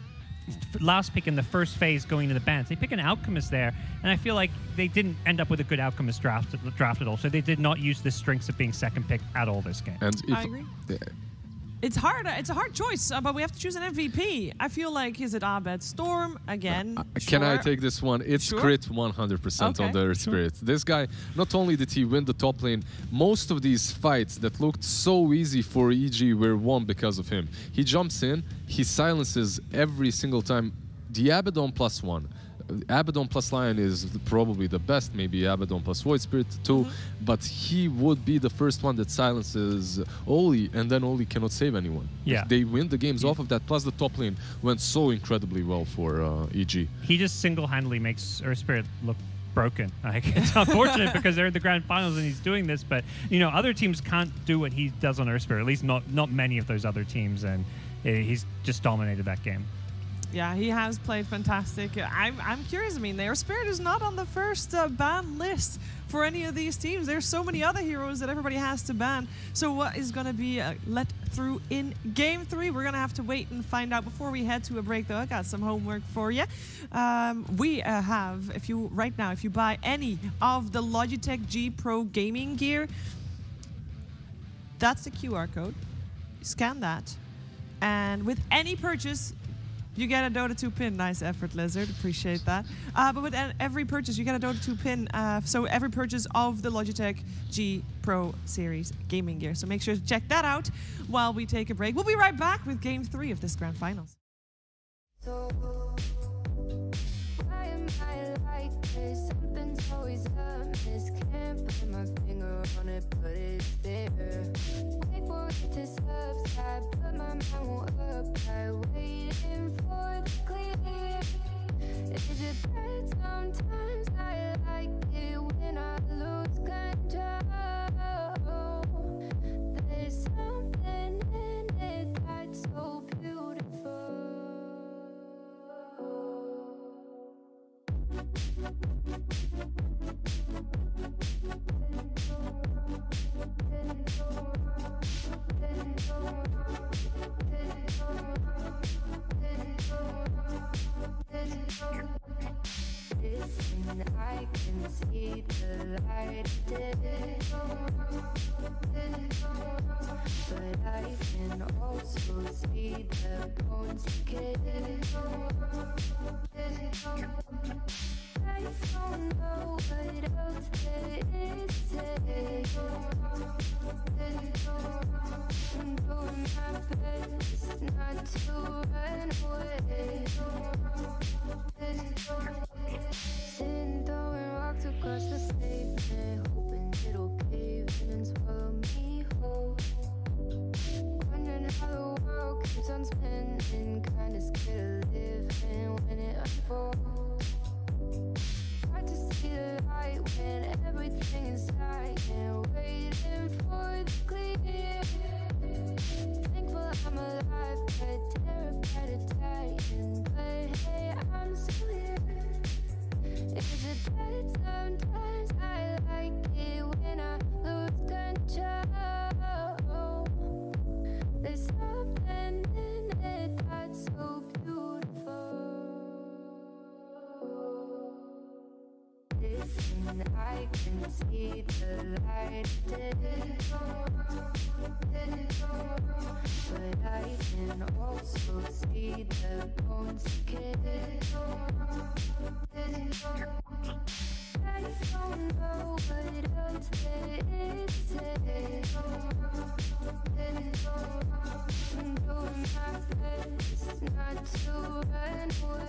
last pick in the first phase going into the bans. They pick an Alchemist there, and I feel like they didn't end up with a good Alchemist draft at all, so they did not use the strengths of being second pick at all this game. And I agree. It's hard. It's a hard choice, but we have to choose an MVP. I feel like, is it Abed Storm again? Can I take this one? It's Crit 100% on the Earth Spirit. This guy, not only did he win the top lane, most of these fights that looked so easy for EG were won because of him. He jumps in, he silences every single time. The Abaddon +1. Abaddon plus Lion is probably the best, maybe Abaddon plus Void Spirit too, but he would be the first one that silences Oli, and then Oli cannot save anyone. Yeah. They win the games off of that, plus the top lane went so incredibly well for EG. He just single-handedly makes Earth Spirit look broken. Like, it's unfortunate because they're in the grand finals and he's doing this, but you know, other teams can't do what he does on Earth Spirit, at least not many of those other teams, and he's just dominated that game. Yeah, he has played fantastic. I'm curious. I mean, their Spirit is not on the first ban list for any of these teams. There's so many other heroes that everybody has to ban. So what is going to be let through in Game 3? We're going to have to wait and find out. Before we head to a break, though, I got some homework for you. We have, if you buy any of the Logitech G Pro gaming gear, that's the QR code. Scan that. And with any purchase, you get a Dota 2 pin. Nice effort, Lizard. Appreciate that. But with every purchase, you get a Dota 2 pin. So every purchase of the Logitech G Pro Series gaming gear. So make sure to check that out while we take a break. We'll be right back with Game 3 of this Grand Finals. So why am I like this? Something's always amiss. Can't put my finger on it, but it's there. Wait for it to subside, but my mind won't apply. Waiting for the clear. Is it bad? Sometimes I like it when I lose control. There's something in it that's so beautiful. Listen, I can see the light today, but I can also see the bones decay. I don't know what else there is to say. I'm doing my best not to run away. Sitting throwing rocks across the pavement, hoping it'll cave in and swallow me whole. Wondering how the world keeps on spinning, kinda scared to live even when it unfolds. Hard to see the light when everything is dying, waiting for the clear. Thankful I'm alive, but terrified of dying. But hey, I'm still here. Is it that sometimes I like it when I lose control? There's something in it that's so beautiful. Listen, I can see the light, but I can also see the bones decay. I don't know what else there is to say. I'm doing my best not to run away.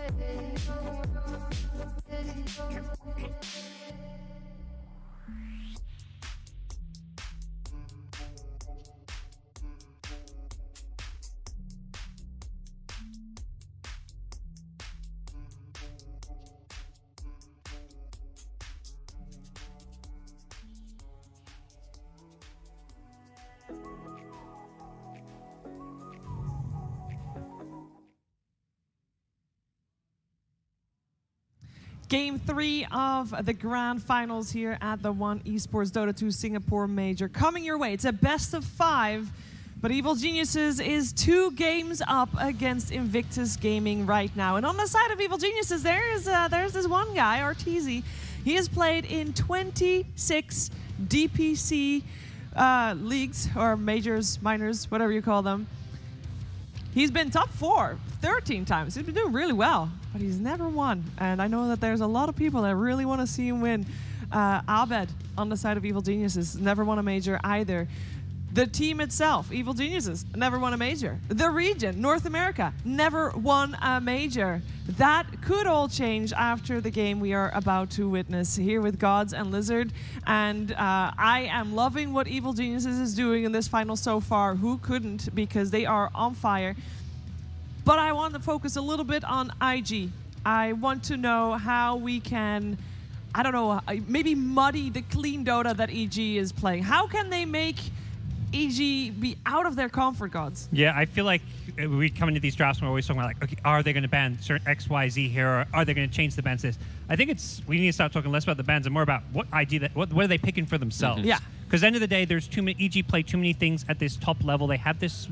Game 3 of the grand finals here at the One Esports Dota 2 Singapore Major. Coming your way, it's a best of 5, but Evil Geniuses is 2 games up against Invictus Gaming right now. And on the side of Evil Geniuses, there's this one guy, Arteezy. He has played in 26 DPC leagues, or majors, minors, whatever you call them. He's been top 4 13 times. He's been doing really well, but he's never won. And I know that there's a lot of people that really want to see him win. Abed, on the side of Evil Geniuses, never won a major either. The team itself, Evil Geniuses, never won a major. The region, North America, never won a major. That could all change after the game we are about to witness here with Gods and Lizard. And I am loving what Evil Geniuses is doing in this final so far. Who couldn't? Because they are on fire. But I want to focus a little bit on IG. I want to know how we can, I don't know, maybe muddy the clean Dota that EG is playing. How can they make EG be out of their comfort, Gods? Yeah, I feel like we come into these drafts and we're always talking about, like, okay, are they going to ban certain XYZ here, or are they going to change the bans? I think we need to start talking less about the bans and more about what are they picking for themselves. Yeah. Because at the end of the day, there's too many. EG play too many things at this top level. They have this,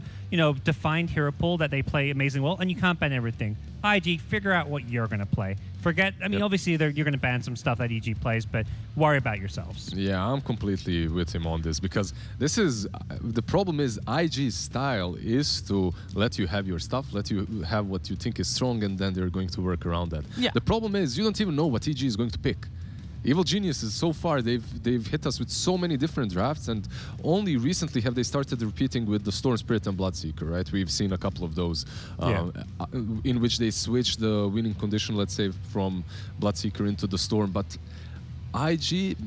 defined hero pool that they play amazingly well, and you can't ban everything. IG, figure out what you're going to play. Obviously you're going to ban some stuff that EG plays, but worry about yourselves. Yeah, I'm completely with him on this, because this is the problem is IG's style is to let you have your stuff, let you have what you think is strong, and then they're going to work around that. Yeah. The problem is you don't even know what EG is going to pick. Evil Geniuses, so far, they've hit us with so many different drafts, and only recently have they started repeating with the Storm Spirit and Bloodseeker, right? We've seen a couple of those in which they switched the winning condition, let's say, from Bloodseeker into the Storm. But IG,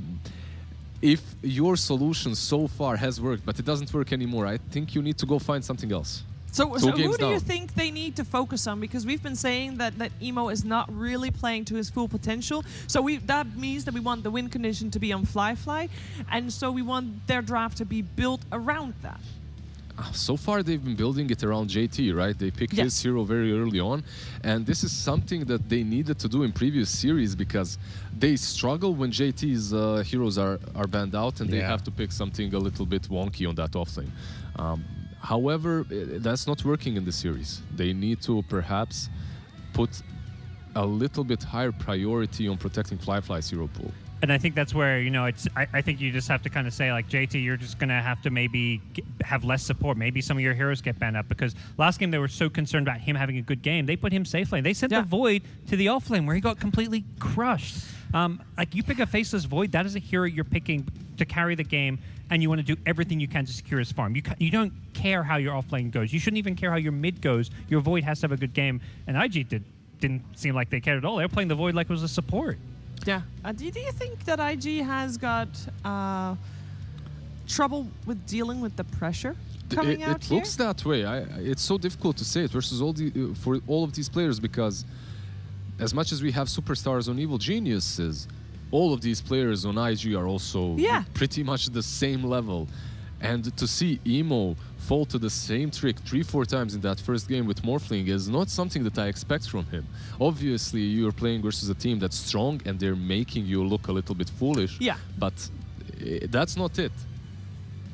if your solution so far has worked, but it doesn't work anymore, I think you need to go find something else. So who do you down. think they need to focus on? Because we've been saying that Emo is not really playing to his full potential. So that means that we want the win condition to be on fly, and so we want their draft to be built around that. So far, they've been building it around JT, right? They picked his hero very early on, and this is something that they needed to do in previous series, because they struggle when JT's heroes are banned out, and they have to pick something a little bit wonky on that offlane. However, that's not working in the series. They need to perhaps put a little bit higher priority on protecting Fly's hero pool. And I think that's where, I think you just have to kind of say, like, JT, you're just going to have to maybe have less support. Maybe some of your heroes get banned up, because last game they were so concerned about him having a good game. They put him safe lane. They sent the Void to the off lane where he got completely crushed. Like, you pick a Faceless Void, that is a hero you're picking to carry the game, and you want to do everything you can to secure his farm. You don't care how your off lane goes. You shouldn't even care how your mid goes. Your Void has to have a good game. And IG didn't seem like they cared at all. They were playing the Void like it was a support. Yeah. Do you think that IG has got trouble with dealing with the pressure coming out It here? looks that way. It's so difficult to say it versus for all of these players, because as much as we have superstars on Evil Geniuses, all of these players on IG are also pretty much the same level. And to see Emo fall to the same trick 3-4 times in that first game with Morphling is not something that I expect from him. Obviously, you're playing versus a team that's strong and they're making you look a little bit foolish. Yeah. But that's not it.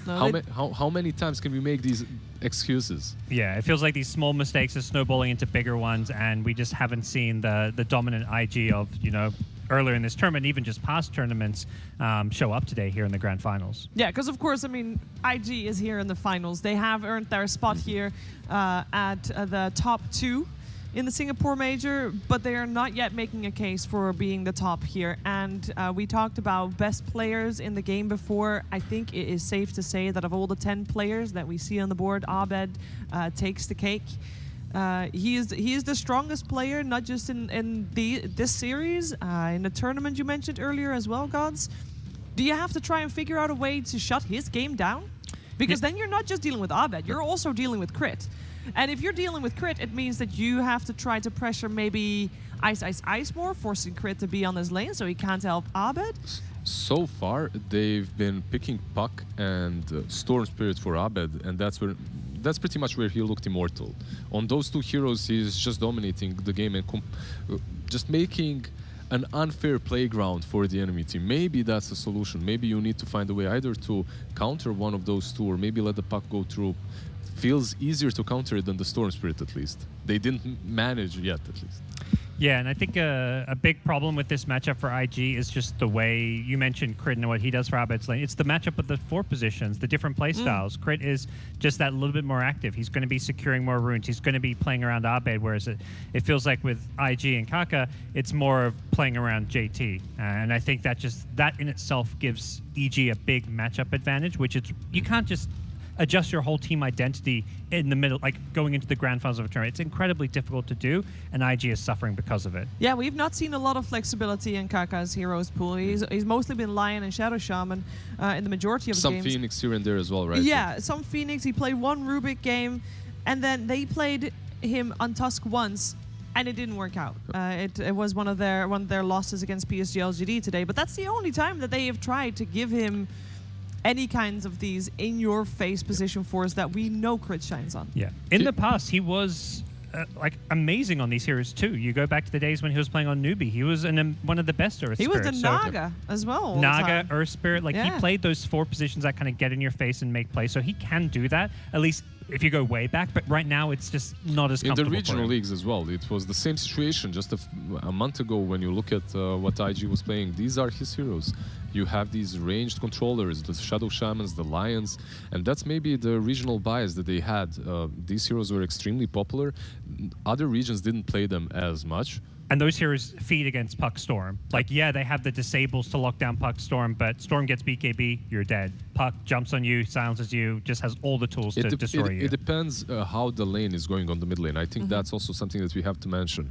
No, How many times can we make these excuses? Yeah, it feels like these small mistakes are snowballing into bigger ones, and we just haven't seen the dominant IG of, earlier in this tournament, even just past tournaments, show up today here in the grand finals. Yeah, because of course, I mean, IG is here in the finals. They have earned their spot here at the top 2 in the Singapore Major, but they are not yet making a case for being the top here. And we talked about best players in the game before. I think it is safe to say that of all the 10 players that we see on the board, Abed takes the cake. He is the strongest player, not just in this series, in the tournament you mentioned earlier as well, Gods. Do you have to try and figure out a way to shut his game down? Because then you're not just dealing with Abed, you're also dealing with Crit. And if you're dealing with Crit, it means that you have to try to pressure maybe Ice more, forcing Crit to be on his lane so he can't help Abed. So far, they've been picking Puck and Storm Spirit for Abed, and that's pretty much where he looked immortal. On those two heroes, he's just dominating the game and just making an unfair playground for the enemy team. Maybe that's the solution. Maybe you need to find a way either to counter one of those two or maybe let the Puck go through. Feels easier to counter it than the Storm Spirit, at least. They didn't manage yet, at least. Yeah, and I think a big problem with this matchup for IG is just the way you mentioned Crit and what he does for Abed's lane. It's the matchup of the 4 positions, the different play styles. Crit is just that little bit more active. He's going to be securing more runes. He's going to be playing around Abed, whereas it feels like with IG and Kaka, it's more of playing around JT. And I think that in itself gives EG a big matchup advantage, which you can't just adjust your whole team identity in the middle, like going into the grand finals of a tournament. It's incredibly difficult to do, and IG is suffering because of it. Yeah, we've not seen a lot of flexibility in Kaka's heroes pool. He's mostly been Lion and Shadow Shaman in the majority of the games. Some Phoenix here and there as well, right? Yeah, some Phoenix. He played one Rubik game, and then they played him on Tusk once, and it didn't work out. It was one of their losses against PSG LGD today, but that's the only time that they have tried to give him any kinds of these in-your-face position 4s that we know Crit shines on. Yeah. In the past, he was amazing on these heroes too. You go back to the days when he was playing on Newbie. He was one of the best Earth He was Spirits. the Naga as well. Naga, Earth Spirit. He played those 4 positions that kind of get in your face and make plays. So he can do that, at least if you go way back. But right now, it's just not as comfortable. In the regional leagues as well, it was the same situation just a month ago when you look at what IG was playing. These are his heroes. You have these ranged controllers, the Shadow Shamans, the Lions, and that's maybe the regional bias that they had. These heroes were extremely popular. Other regions didn't play them as much. And those heroes feed against Puck Storm. They have the disables to lock down Puck Storm, but Storm gets BKB, you're dead. Puck jumps on you, silences you, just has all the tools to destroy you. It depends how the lane is going on the mid lane. I think that's also something that we have to mention.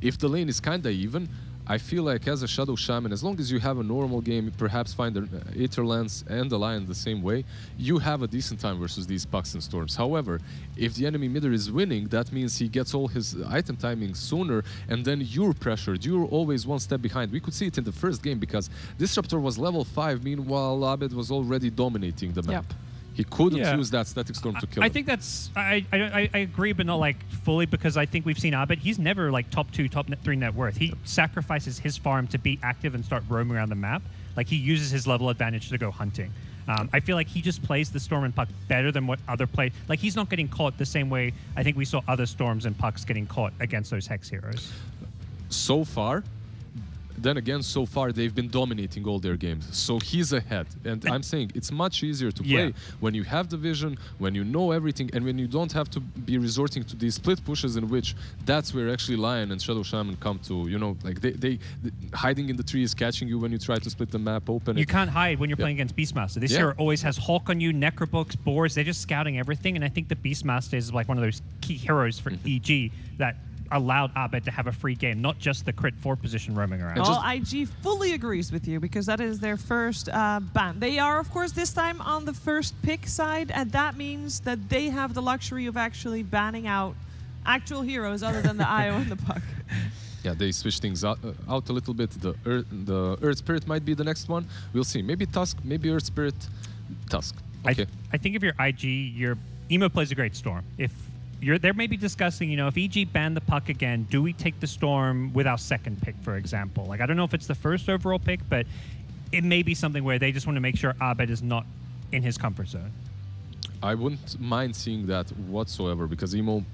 If the lane is kind of even, I feel like as a Shadow Shaman, as long as you have a normal game, perhaps find the Aether Lance and the Lion the same way, you have a decent time versus these Pucks and Storms. However, if the enemy midder is winning, that means he gets all his item timing sooner, and then you're pressured. You're always one step behind. We could see it in the first game because Disruptor was level 5, meanwhile Abed was already dominating the map. Yep. He couldn't use that Static Storm to kill him. I think that's... I agree, but not fully, because I think we've seen Abed. He's never top 2, top 3 net worth. He sacrifices his farm to be active and start roaming around the map. He uses his level advantage to go hunting. I feel like he just plays the Storm and Puck better than what other play. He's not getting caught the same way I think we saw other Storms and Pucks getting caught against those Hex heroes. So far, then again, so far they've been dominating all their games. So he's ahead. And I'm saying it's much easier to play when you have the vision, when you know everything, and when you don't have to be resorting to these split pushes in which that's where actually Lion and Shadow Shaman come to, they hiding in the trees, catching you when you try to split the map open. You can't hide when you're playing against Beastmaster. This hero always has Hawk on you, Necrobooks, Boars. They're just scouting everything. And I think the Beastmaster is one of those key heroes for EG that allowed Abed to have a free game, not just the crit 4 position roaming around. Well, IG fully agrees with you because that is their first ban. They are, of course, this time on the first pick side, and that means that they have the luxury of actually banning out actual heroes other than the IO and the Puck. Yeah, they switch things out a little bit. The Earth Spirit might be the next one. We'll see. Maybe Tusk, maybe Earth Spirit, Tusk. Okay. I think if you're IG, your Emo plays a great Storm. If they're maybe discussing, if EG banned the Puck again, do we take the Storm with our second pick, for example? Like, I don't know if it's the first overall pick, but it may be something where they just want to make sure Abed is not in his comfort zone. I wouldn't mind seeing that whatsoever because Emo,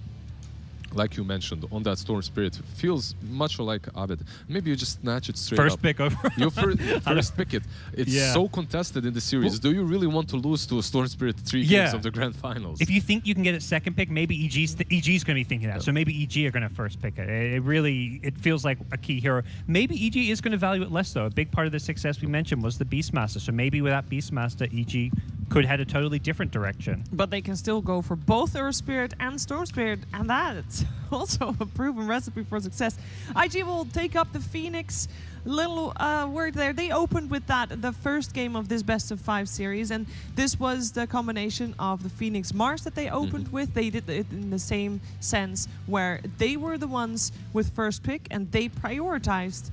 like you mentioned, on that Storm Spirit feels much like Abed. Maybe you just snatch it straight First up. pick over. You first pick it. It's so contested in the series. Do you really want to lose to a Storm Spirit 3 games of the Grand Finals? If you think you can get it second pick, maybe EG's going to be thinking that. So maybe EG are going to first pick it. It feels like a key hero. Maybe EG is going to value it less, though. A big part of the success we mentioned was the Beastmaster. So maybe without Beastmaster, EG could head a totally different direction. But they can still go for both Earth Spirit and Storm Spirit, and that's also a proven recipe for success. IG will take up the Phoenix. Little word there. They opened with that the first game of this best of 5 series, and this was the combination of the Phoenix Mars that they opened with. They did it in the same sense where they were the ones with first pick and they prioritized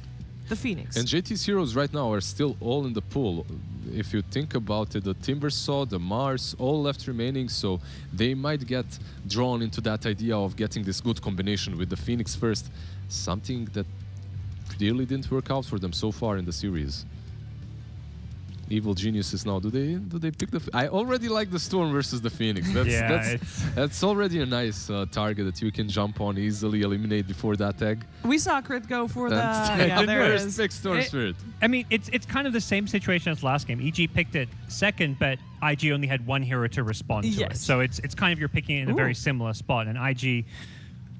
the Phoenix. And JT's heroes right now are still all in the pool. If you think about it, the Timbersaw, the Mars, all left remaining, so they might get drawn into that idea of getting this good combination with the Phoenix first, something that clearly didn't work out for them so far in the series. Evil Geniuses now, do they pick the... I already like the Storm versus the Phoenix. That's already a nice target that you can jump on easily, eliminate before that egg. We saw Crit go for the... Yeah, there it first is. pick Storm Spirit. I mean, it's kind of the same situation as last game. EG picked it second, but IG only had one hero to respond to it. So it's kind of you're picking it in a very similar spot, and IG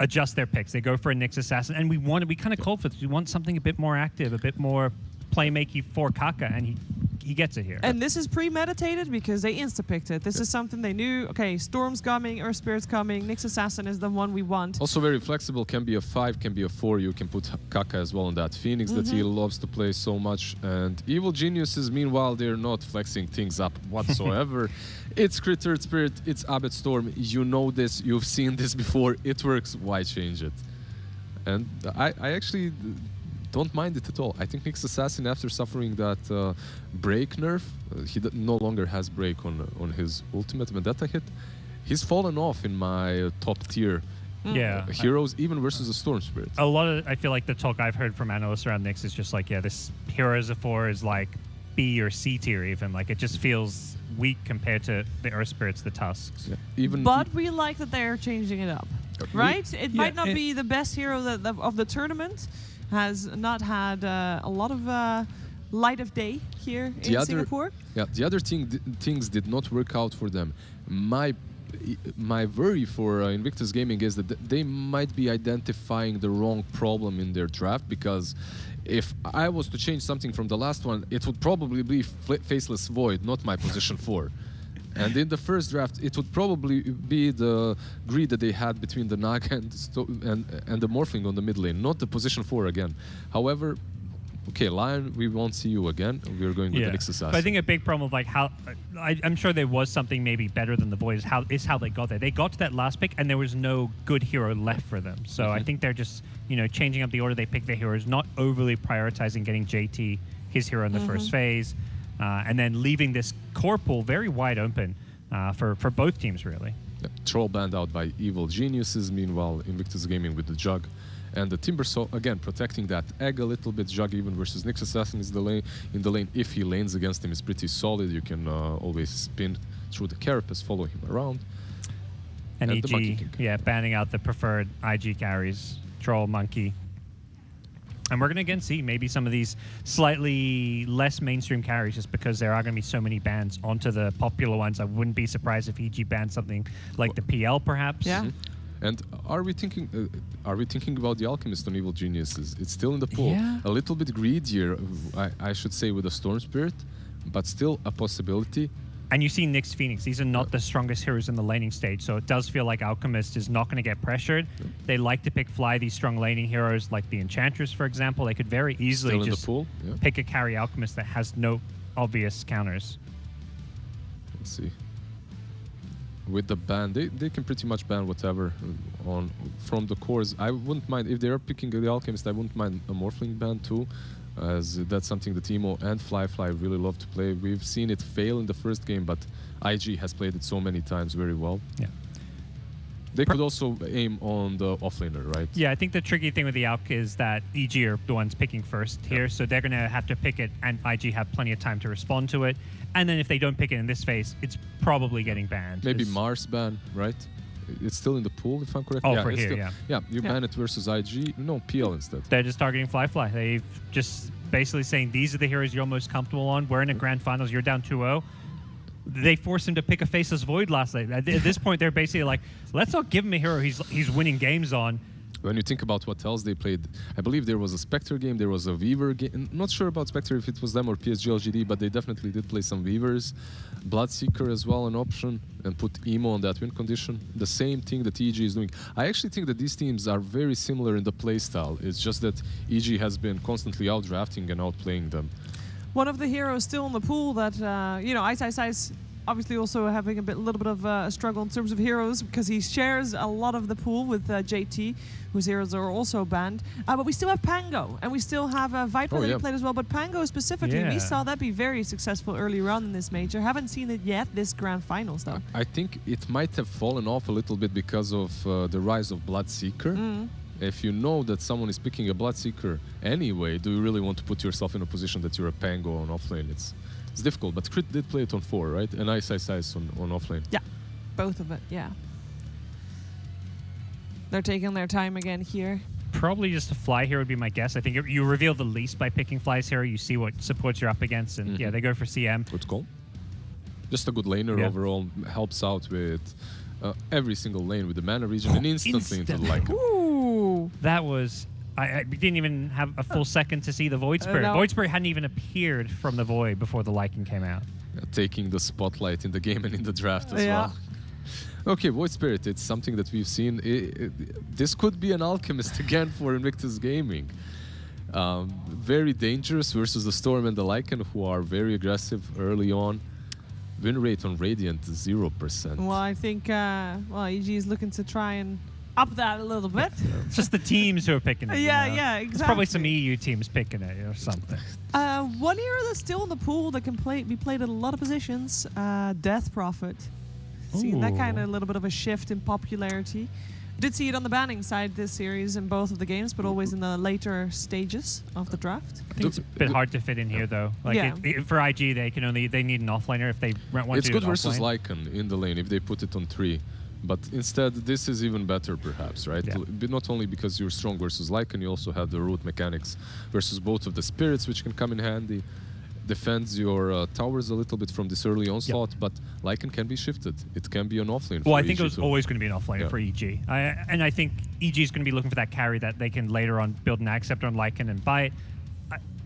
adjust their picks. They go for a Nyx Assassin, and we kind of called for this. We want something a bit more active, a bit more playmaking for Kaka, and he gets it here. And this is premeditated because they insta-picked it. This is something they knew. Okay, Storm's coming, Earth Spirit's coming, Nyx Assassin is the one we want. Also very flexible, can be a 5, can be a 4. You can put Kaka as well on that Phoenix that he loves to play so much. And Evil Geniuses, meanwhile, they're not flexing things up whatsoever. It's Crit Earth Spirit, it's Abed Storm. You know this, you've seen this before. It works, why change it? And I actually don't mind it at all. I think Nyx Assassin, after suffering that break nerf, he no longer has break on his ultimate Vendetta hit. He's fallen off in my top tier heroes, even versus the Storm Spirit. A lot of, I feel like the talk I've heard from analysts around Nyx is just like, this hero as a 4 is like B or C tier even. Like, it just feels weak compared to the Earth Spirits, the Tusks. Yeah. But we like that they're changing it up, right? It might not be the best hero of the tournament, has not had a lot of light of day here in Singapore. Yeah, the other things did not work out for them. My worry for Invictus Gaming is that they might be identifying the wrong problem in their draft, because if I was to change something from the last one, it would probably be Faceless Void, not my position 4. And in the first draft, it would probably be the greed that they had between the Naga and the Morphling on the mid lane, not the position 4 again. However, okay, Lion, we won't see you again. We're going with the Nyx Assassin. But I think a big problem of like how I'm sure there was something maybe better than the Void is how they got there. They got to that last pick and there was no good hero left for them. So I think they're just changing up the order they pick their heroes, not overly prioritizing getting JT his hero in the first phase. And then leaving this core pool very wide open for both teams, really. Yeah. Troll banned out by Evil Geniuses. Meanwhile, Invictus Gaming with the Jug. And the Timbersaw, again, protecting that egg a little bit. Jug even versus Nyx Assassin is in the lane. If he lanes against him, is pretty solid. You can always spin through the carapace, follow him around. And EG, banning out the preferred IG carries. Troll, Monkey. And we're going to again see maybe some of these slightly less mainstream carries just because there are going to be so many bans onto the popular ones. I wouldn't be surprised if EG banned something like the PL perhaps. Yeah. And are we thinking about the Alchemist on Evil Geniuses? It's still in the pool. Yeah. A little bit greedier, I should say, with the Storm Spirit, but still a possibility. And you see Nyx Phoenix. These are not the strongest heroes in the laning stage, so it does feel like Alchemist is not going to get pressured. They like to pick fly these strong laning heroes like the Enchantress, for example. They could very easily just pick a carry Alchemist that has no obvious counters. Let's see. With the ban, they can pretty much ban whatever from the cores. I wouldn't mind if they are picking the Alchemist. I wouldn't mind a Morphling ban too, as that's something that Emo and Fly really love to play. We've seen it fail in the first game, but IG has played it so many times very well. Yeah. They could also aim on the offlaner, right? Yeah, I think the tricky thing with the Alch is that EG are the ones picking first here, so they're going to have to pick it, and IG have plenty of time to respond to it. And then if they don't pick it in this phase, it's probably getting banned. Maybe Mars ban, right? It's still in the pool, if I'm correct. Oh, yeah, for here, still, yeah. Yeah, you ban it versus IG. No, PL instead. They're just targeting Fly. They've just basically saying, these are the heroes you're most comfortable on. We're in a grand finals. You're down 2-0. They forced him to pick a Faceless Void last night. At this point, they're basically like, let's not give him a hero he's winning games on. When you think about what else they played, I believe there was a Spectre game, there was a Weaver game. Not sure about Spectre if it was them or PSG LGD, but they definitely did play some Weavers. Bloodseeker as well, an option, and put Emo on that win condition. The same thing that EG is doing. I actually think that these teams are very similar in the playstyle. It's just that EG has been constantly outdrafting and outplaying them. One of the heroes still in the pool that, Ice obviously also having a little bit of a struggle in terms of heroes because he shares a lot of the pool with JT, whose heroes are also banned. But we still have Pango, and we still have Viper that he played as well. But Pango specifically, we saw that be very successful earlier on in this major. Haven't seen it yet this grand finals, though. I think it might have fallen off a little bit because of the rise of Bloodseeker. If you know that someone is picking a Bloodseeker anyway, do you really want to put yourself in a position that you're a Pango on offlane? It's difficult, but Crit did play it on 4, right? And Ice on offlane. Yeah, both of it, yeah. They're taking their time again here. Probably just a Fly here would be my guess. I think you reveal the least by picking Fly's hero. You see what supports you're up against, and yeah, they go for CM. Good call. Just a good laner overall, helps out with every single lane with the mana region and instantly into the Lycan. Ooh! That was... I didn't even have a full second to see the Void Spirit. No. Void Spirit hadn't even appeared from the Void before the Lycan came out. Taking the spotlight in the game and in the draft as well. Okay, Void Spirit, it's something that we've seen. This could be an Alchemist again for Invictus Gaming. Very dangerous versus the Storm and the Lycan, who are very aggressive early on. Win rate on Radiant, 0%. Well, I think EG is looking to try and up that a little bit. It's just the teams who are picking it. Yeah, you know? yeah, exactly. It's probably some EU teams picking it or something. One hero that's still in the pool that can be played in a lot of positions, Death Prophet. Seeing that kind of little bit of a shift in popularity. Did see it on the banning side this series in both of the games, but always in the later stages of the draft. I think it's a bit hard to fit in here, though. Like for IG, they need an offlaner if they want to do it. It's good versus Lycan in the lane if they put it on 3. But instead, this is even better, perhaps, right? Yeah. Not only because you're strong versus Lycan, you also have the root mechanics versus both of the spirits, which can come in handy. Defends your towers a little bit from this early onslaught, but Lycan can be shifted. It can be an offlane. Well, I think it was always going to be an offlane for EG. And I think EG is going to be looking for that carry that they can later on build an Accept on Lycan and buy it.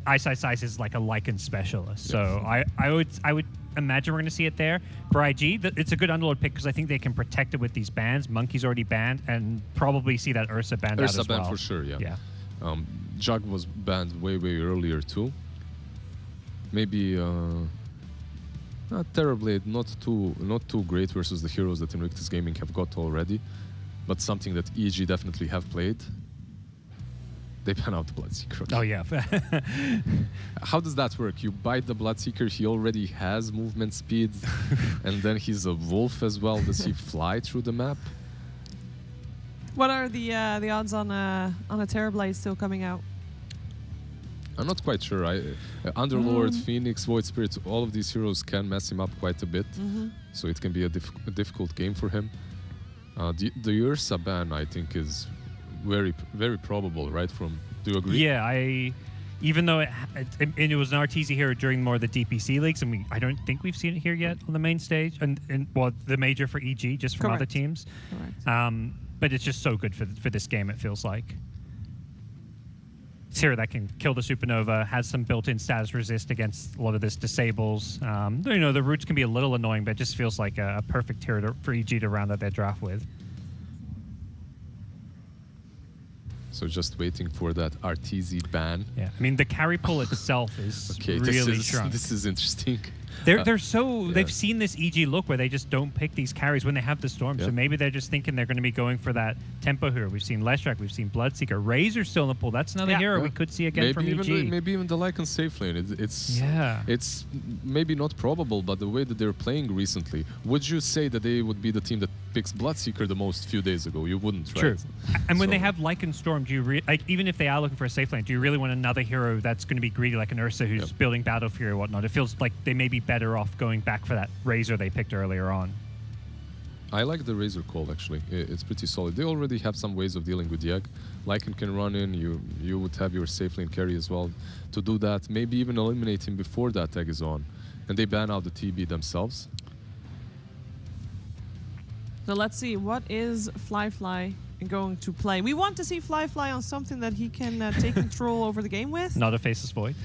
Ice is like a Lycan specialist, so I would imagine we're going to see it there. For IG, it's a good underlord pick because I think they can protect it with these bans. Monkey's already banned, and probably see that Ursa banned out as well. Ursa banned for sure, yeah. Jug was banned way earlier too. Maybe not terribly, not too great versus the heroes that Invictus Gaming have got already, but something that EG definitely have played. They ban out the Bloodseeker. Oh, yeah. How does that work? You bite the Bloodseeker, he already has movement speed, and then he's a wolf as well. Does he fly through the map? What are the odds on a Terrorblade still coming out? I'm not quite sure. Underlord, Phoenix, Void Spirit, all of these heroes can mess him up quite a bit, so it can be a difficult game for him. The Ursa ban, I think, is very probable, right? Do you agree? Yeah, even though it was an RTZ hero during more of the DPC leagues, and I don't think we've seen it here yet on the main stage, and the major for EG, just from other teams. Correct. But it's just so good for this game, it feels like. hero that can kill the supernova, has some built-in status resist against a lot of this disables. The roots can be a little annoying, but it just feels like a perfect hero for EG to round out their draft with. So just waiting for that RTZ ban. Yeah, I mean the carry pull itself is really strong. This is interesting. They've seen this EG look where they just don't pick these carries when they have the storm. Yeah. So maybe they're just thinking they're going to be going for that tempo hero. We've seen Leshrac, we've seen Bloodseeker, Razor still in the pool. That's another hero we could see again from EG. Maybe even the Lycan safe lane. It's maybe not probable, but the way that they're playing recently, would you say that they would be the team that picks Bloodseeker the most few days ago? You wouldn't, right? True. And when they have Lycan Storm, do you even if they are looking for a safe lane, do you really want another hero that's going to be greedy like an Ursa who's building Battle Fury or whatnot? It feels like they may be better off going back for that Razor they picked earlier on. I like the Razor call, actually. It's pretty solid. They already have some ways of dealing with the egg. Lycan can run in, you would have your safe lane carry as well to do that. Maybe even eliminate him before that egg is on. And they ban out the TB themselves. So let's see, what is Fly going to play? We want to see Fly on something that he can take control over the game with. Not a Faceless Void.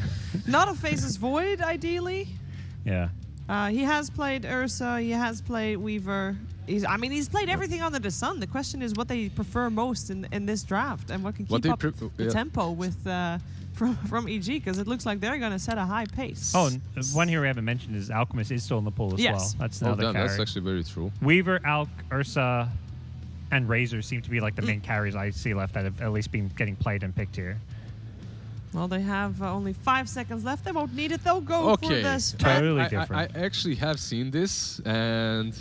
Not a Faceless Void, ideally. Yeah. He has played Ursa, he has played Weaver. He's played everything under the sun. The question is what they prefer most in this draft and what can keep up the tempo with from EG, because it looks like they're going to set a high pace. Oh, and one hero we haven't mentioned is Alchemist is still in the pool as well. That's another carry. That's actually very true. Weaver, Alk, Ursa, and Razor seem to be like the main carries I see left that have at least been getting played and picked here. Well, they have only 5 seconds left. They won't need it. They'll go for this. Totally different. I actually have seen this, and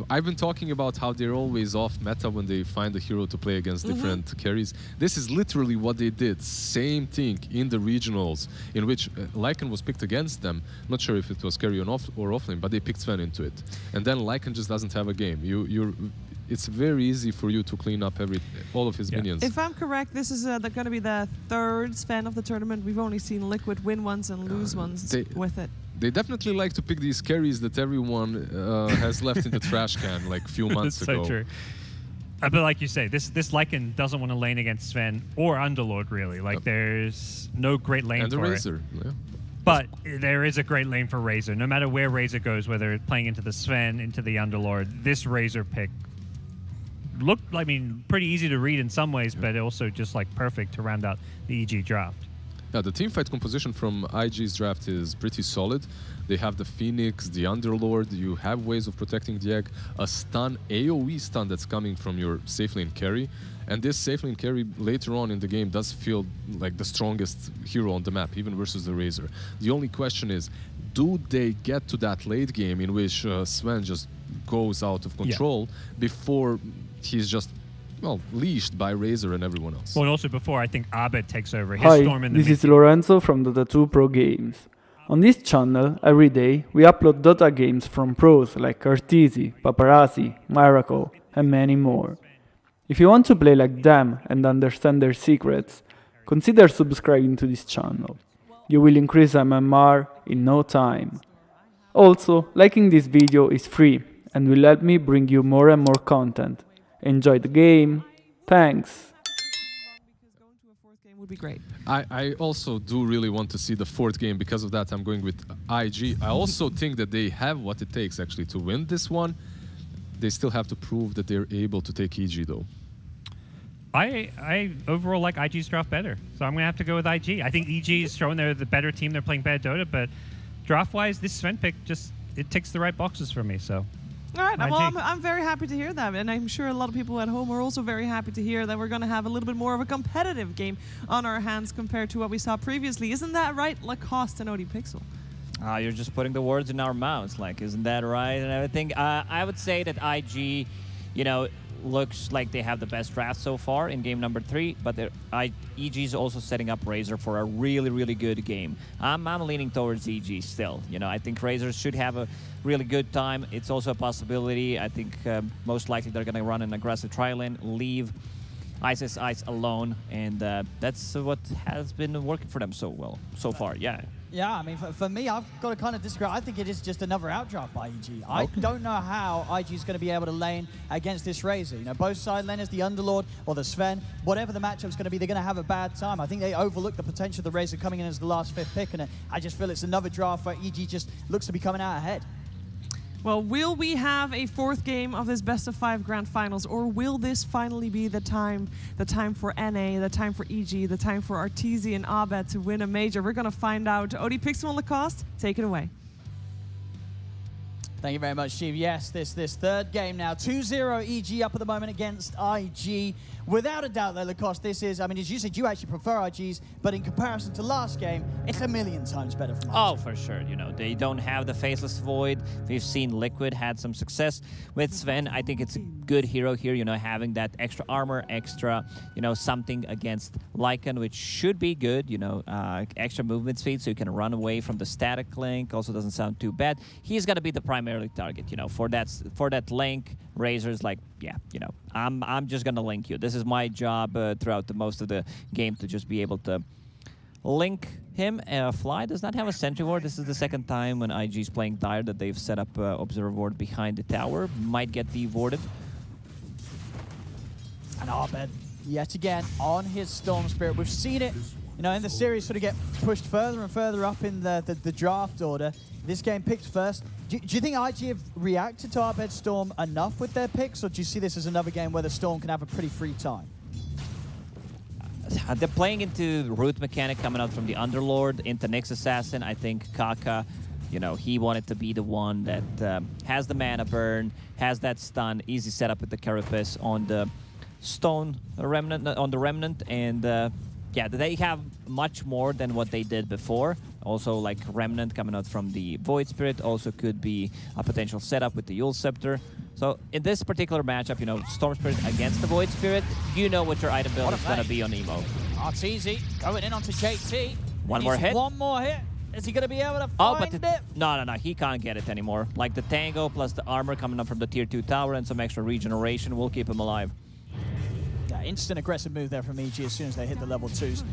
I've been talking about how they're always off meta when they find a hero to play against different carries. This is literally what they did. Same thing in the regionals, in which Lycan was picked against them. Not sure if it was carry on off or offlane, but they picked Sven into it. And then Lycan just doesn't have a game. It's very easy for you to clean up all of his minions. If I'm correct, this is going to be the third Sven of the tournament. We've only seen Liquid win once and lose once with it. They definitely like to pick these carries that everyone has left in the trash can like a few months ago. So true. But like you say, this Lycan doesn't want to lane against Sven or Underlord, really. Like, there's no great lane and the for Razor. it. Yeah. But there is a great lane for Razor. No matter where Razor goes, whether it's playing into the Sven, into the Underlord, this Razor pick looked, pretty easy to read in some ways, but also just like perfect to round out the EG draft. Yeah, the teamfight composition from IG's draft is pretty solid. They have the Phoenix, the Underlord, you have ways of protecting the egg, a stun, AoE stun that's coming from your safe lane carry, and this safe lane carry later on in the game does feel like the strongest hero on the map, even versus the Razor. The only question is, do they get to that late game in which Sven just goes out of control before he's just leashed by Razor and everyone else? Well, and also before I think Abed takes over his Hi, storm in the this is Lorenzo from Dota 2 Pro Games. On this channel, every day, we upload Dota games from pros like Arteezy, Paparazzi, Miracle, and many more. If you want to play like them and understand their secrets, consider subscribing to this channel. You will increase MMR in no time. Also, liking this video is free and will help me bring you more and more content. Enjoy the game. Thanks. Going to a fourth game would be great. I also do really want to see the fourth game. Because of that, I'm going with IG. I also think that they have what it takes actually to win this one. They still have to prove that they're able to take EG though. I overall like IG's draft better, so I'm going to have to go with IG. I think EG is showing they're the better team. They're playing better Dota, but draft-wise, this Sven pick it ticks the right boxes for me, so... All right, well, I'm very happy to hear that, and I'm sure a lot of people at home are also very happy to hear that we're going to have a little bit more of a competitive game on our hands compared to what we saw previously. Isn't that right, Lacoste and ODPixel? You're just putting the words in our mouths, isn't that right? And everything. I would say that IG, looks like they have the best draft so far in game number 3, but EG is also setting up Razor for a really, really good game. I'm leaning towards EG still. I think Razor should have a really good time. It's also a possibility. I think most likely they're going to run an aggressive tri-lane, leave Ice alone, and that's what has been working for them so far. Yeah. Yeah, I mean, for me, I've got to kind of disagree. I think it is just another outdraft by EG. I don't know how IG is going to be able to lane against this Razor. You know, both side laners, the Underlord or the Sven, whatever the matchup's going to be, they're going to have a bad time. I think they overlooked the potential of the Razor coming in as the last 5th pick, and I just feel it's another draft where EG just looks to be coming out ahead. Well, will we have a 4th game of this best of 5 grand finals, or will this finally be the time for NA, the time for EG, the time for Arteezy and Abed to win a major? We're gonna find out. OD Pixel on Lacoste, take it away. Thank you very much, Steve. Yes, this 3rd game now. 2-0 EG up at the moment against IG. Without a doubt, though, Lacoste, this is, I mean, as you said, you actually prefer IGs, but in comparison to last game, it's a million times better from IG. Oh, for sure. You know, they don't have the Faceless Void. We've seen Liquid had some success with Sven. I think it's a good hero here, you know, having that extra armor, extra, you know, something against Lycan, which should be good, you know, extra movement speed so you can run away from the static link. Also doesn't sound too bad. He's going to be the primary target, you know, for that link. Razor's like, yeah, you know, I'm just gonna link you. This is my job throughout the most of the game to just be able to link him. Fly does not have a sentry ward. This is the 2nd time when IG's playing Dire that they've set up observer ward behind the tower. Might get devorded. And Abed, yet again, on his Storm Spirit. We've seen it, you know, in the series sort of get pushed further and further up in the draft order. This game picked first. Do you think IG have reacted to Abed's Storm enough with their picks, or do you see this as another game where the Storm can have a pretty free time? They're playing into root mechanic coming out from the Underlord into Nyx Assassin. I think Kaka, you know, he wanted to be the one that has the mana burn, has that stun, easy setup with the Carapace on the Stone Remnant, and yeah, they have much more than what they did before. Also, like Remnant coming out from the Void Spirit also could be a potential setup with the Yule Scepter. So in this particular matchup, you know, Storm Spirit against the Void Spirit, you know what your item build is going to be on Emo. Arteezy going in onto JT. One more hit. One more hit. Is he going to be able to find it? No, he can't get it anymore. Like the Tango plus the armor coming up from the tier 2 tower and some extra regeneration will keep him alive. Yeah, instant aggressive move there from EG as soon as they hit the level 2s.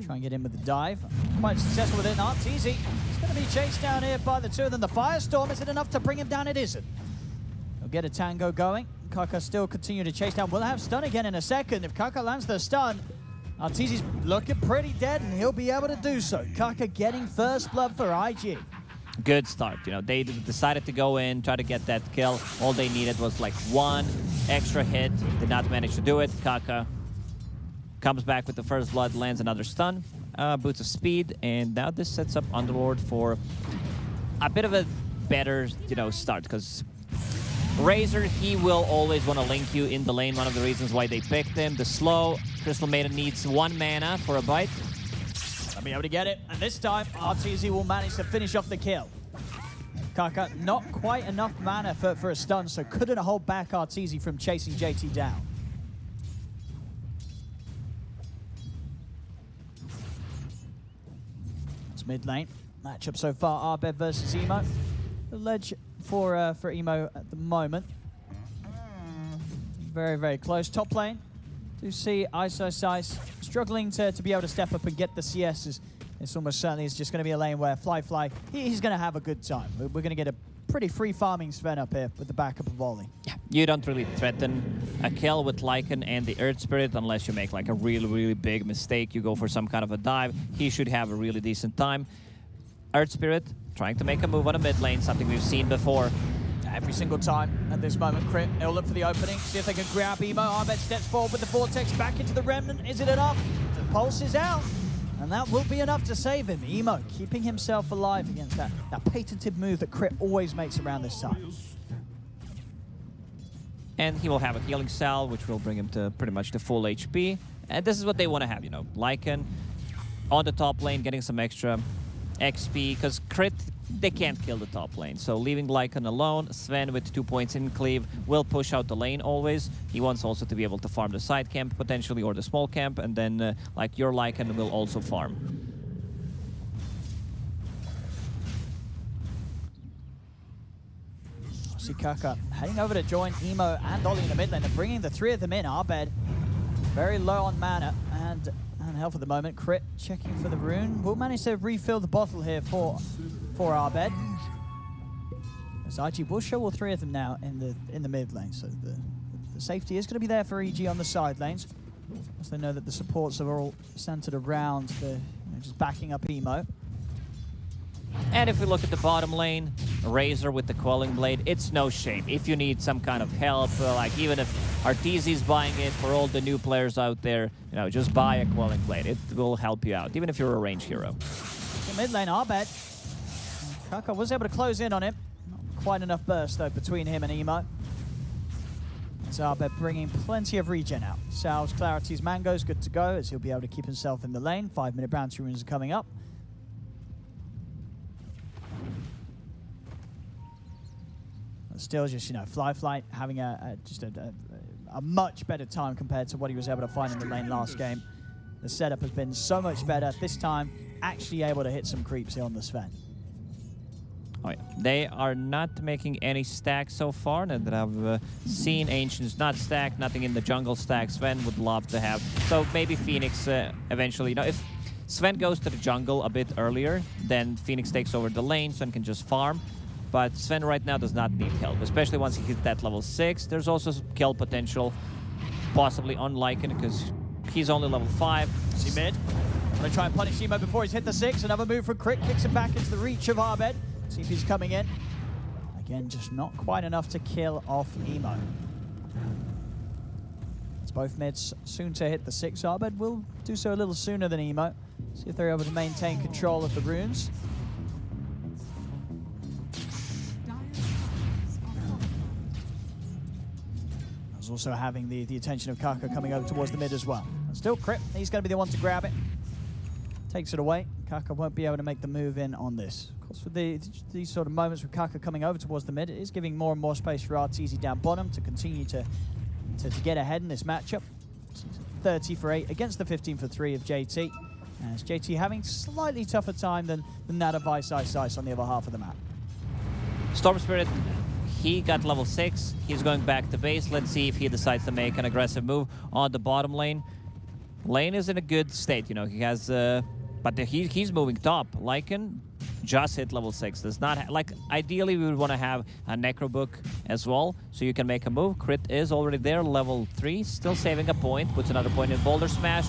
Try and get in with the dive. Quite successful with it. Arteezy. He's going to be chased down here by the 2 of them. The Firestorm, is it enough to bring him down? It isn't. He'll get a Tango going. Kaka still continue to chase down. We'll have stun again in a second. If Kaka lands the stun, Arteezy's looking pretty dead, and he'll be able to do so. Kaka getting first blood for IG. Good start. You know, they decided to go in, try to get that kill. All they needed was like 1 extra hit. Did not manage to do it. Kaka comes back with the first blood, lands another stun, boots of speed, and now this sets up Underlord for a bit of a better, you know, start, because Razor, he will always want to link you in the lane. One of the reasons why they picked him. The slow Crystal Maiden needs 1 mana for a bite. I'll be able to get it, and this time Arteezy will manage to finish off the kill. Kaka, not quite enough mana for a stun, so couldn't hold back Arteezy from chasing JT down. Mid lane matchup so far, Abed versus Emo. The ledge for Emo at the moment. Very, very close. Top lane, do see Ice struggling to be able to step up and get the CSs. This almost certainly is just going to be a lane where Fly, he's going to have a good time. We're going to get a pretty free farming Sven up here with the backup of volley. Yeah, you don't really threaten a kill with Lycan and the Earth Spirit unless you make like a really, really big mistake. You go for some kind of a dive. He should have a really decent time. Earth Spirit trying to make a move on a mid lane, something we've seen before. Every single time at this moment, Crit, they'll look for the opening, see if they can grab Emo. Abed steps forward with the Vortex back into the Remnant. Is it enough? The pulse is out. And that will be enough to save him. Emo keeping himself alive against that patented move that Crit always makes around this time. And he will have a healing cell, which will bring him to pretty much the full HP. And this is what they want to have, you know. Lycan on the top lane, getting some extra XP, because Crit, they can't kill the top lane. So leaving Lycan alone, Sven with 2 points in cleave will push out the lane always. He wants also to be able to farm the side camp potentially, or the small camp, and then like your Lycan will also farm. See Kaka heading over to join Emo and Ollie in the mid lane. They're bringing the 3 of them in. Abed very low on mana, and health at the moment. Crit checking for the rune. Will manage to refill the bottle here for Arbed. As IG will show all three of them now in the mid lane, so the safety is going to be there for EG on the side lanes, as they know that the supports are all centered around the just backing up Emo. And if we look at the bottom lane, Razor with the Quelling Blade, it's no shame. If you need some kind of help, like even if Arteezy's buying it, for all the new players out there, just buy a Quelling Blade. It will help you out, even if you're a range hero. The mid lane, Arbed. Kaka was able to close in on him. Not quite enough burst, though, between him and Emo. It's Arbed bringing plenty of regen out. Salves Clarity's Mango's good to go, as he'll be able to keep himself in the lane. 5-minute bounty runes are coming up. Still just, Fly having a much better time compared to what he was able to find in the lane last game. The setup has been so much better. This time, actually able to hit some creeps here on the Sven. Oh yeah, they are not making any stacks so far that I've seen. Ancients not stacked, nothing in the jungle stack. Sven would love to have. So maybe Phoenix eventually, if Sven goes to the jungle a bit earlier, then Phoenix takes over the lane, Sven can just farm. But Sven right now does not need help, especially once he hits that level 6. There's also some kill potential, possibly on Lycan, because he's only level 5. See mid. I'm going to try and punish Emo before he's hit the 6. Another move from Crit, kicks him back into the reach of Arbed. See if he's coming in. Again, just not quite enough to kill off Emo. It's both mids soon to hit the 6. Arbed will do so a little sooner than Emo. See if they're able to maintain control of the runes. Also having the attention of Kaka coming over towards the mid as well. And still Crit, he's going to be the one to grab it. Takes it away. Kaka won't be able to make the move in on this. Of course, with these sort of moments with Kaka coming over towards the mid, it is giving more and more space for Arteezy down bottom to continue to get ahead in this matchup. 30 for 8 against the 15 for 3 of JT. As JT having slightly tougher time than that of Ice on the other half of the map. Storm Spirit, he got level 6. He's going back to base. Let's see if he decides to make an aggressive move on the bottom lane. Lane is in a good state, he has, but he's moving top. Lycan just hit level 6. Does not like ideally we would want to have a Necro Book as well, so you can make a move. Crit is already there, level 3, still saving a point. Puts another point in Boulder Smash.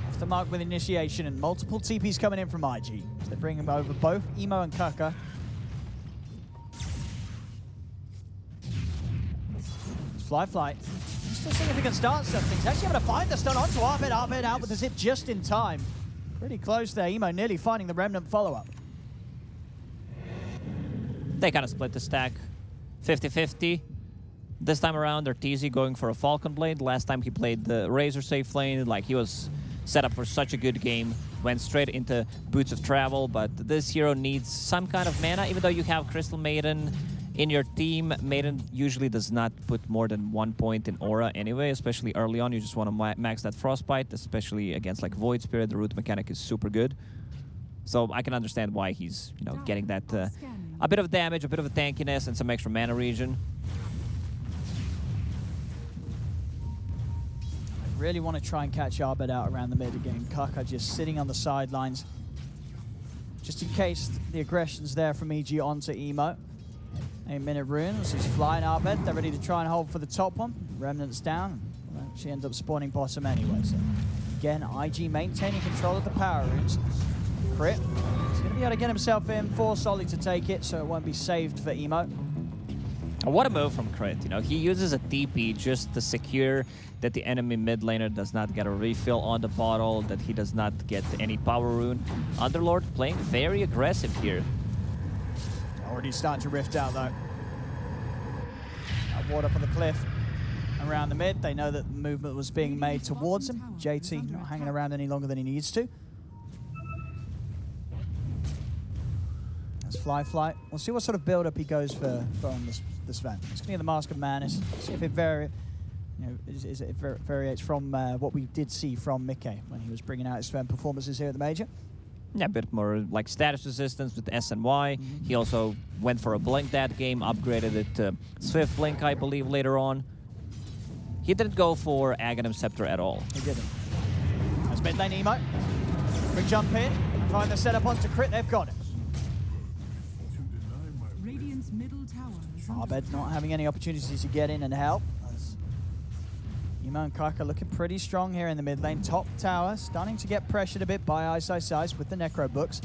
Off the mark with initiation and multiple TPs coming in from IG. So they're bringing over both Emo and Kaka. Fly. Still seeing if he can start something. He's actually able to find the stun onto Arbed. Arbed out with the zip just in time. Pretty close there. Emo nearly finding the Remnant follow-up. They kind of split the stack 50-50. This time around, Arteezy going for a Falcon Blade. Last time he played the Razor safe lane, like he was set up for such a good game. Went straight into Boots of Travel, but this hero needs some kind of mana, even though you have Crystal Maiden in your team. Maiden usually does not put more than 1 point in aura anyway, especially early on. You just want to max that Frostbite, especially against like Void Spirit. The root mechanic is super good. So I can understand why he's getting that a bit of damage, a bit of a tankiness, and some extra mana regen. I really want to try and catch Arbed out around the mid again. Kaka just sitting on the sidelines, just in case the aggression's there from EG onto Emo. 8-minute runes, he's flying Arbed. They're ready to try and hold for the top one. Remnant's down. Well, she ends up spawning bottom anyway. So again, IG maintaining control of the power runes. Crit. He's going to be able to get himself in. Force Solly to take it, so it won't be saved for Emo. What a move from Crit. He uses a TP just to secure that the enemy mid laner does not get a refill on the bottle, that he does not get any power rune. Underlord playing very aggressive here. Already starting to rift out though. Ward up on the cliff around the mid. They know that the movement was being made towards him. JT not hanging around any longer than he needs to. That's Fly. We'll see what sort of build-up he goes for on this Sven. It's going to be the Mask of Madness. See if it variates from what we did see from Mickey when he was bringing out his Sven performances here at the Major. Yeah, a bit more like status resistance with S and Y. He also went for a Blink that game, upgraded it to Swift Blink, I believe, later on. He didn't go for Aghanim Scepter at all. He didn't. That's mid lane Emo. Quick jump in. Find the setup onto crit. They've got it. Radiant's middle tower is under Arbed not having any opportunities to get in and help. Emo and Kaka looking pretty strong here in the mid lane. Top tower starting to get pressured a bit by Ice with the Necro books.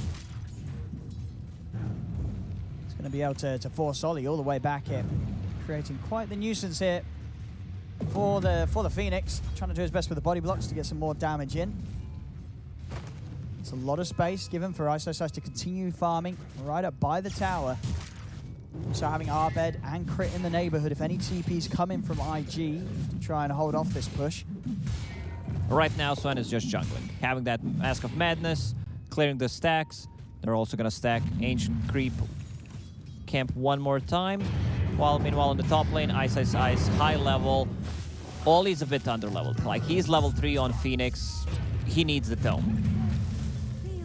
He's going to be able to force Ollie all the way back here, creating quite the nuisance here for the Phoenix. Trying to do his best with the body blocks to get some more damage in. It's a lot of space given for Ice to continue farming right up by the tower. So having Arbed and Crit in the neighborhood if any TPs come in from IG to try and hold off this push. Right now, Sven is just jungling. Having that Mask of Madness, clearing the stacks. They're also going to stack Ancient Creep Camp one more time. While meanwhile on the top lane, Ice, high level. Ollie's a bit under-leveled. Like, he's level 3 on Phoenix. He needs the tome.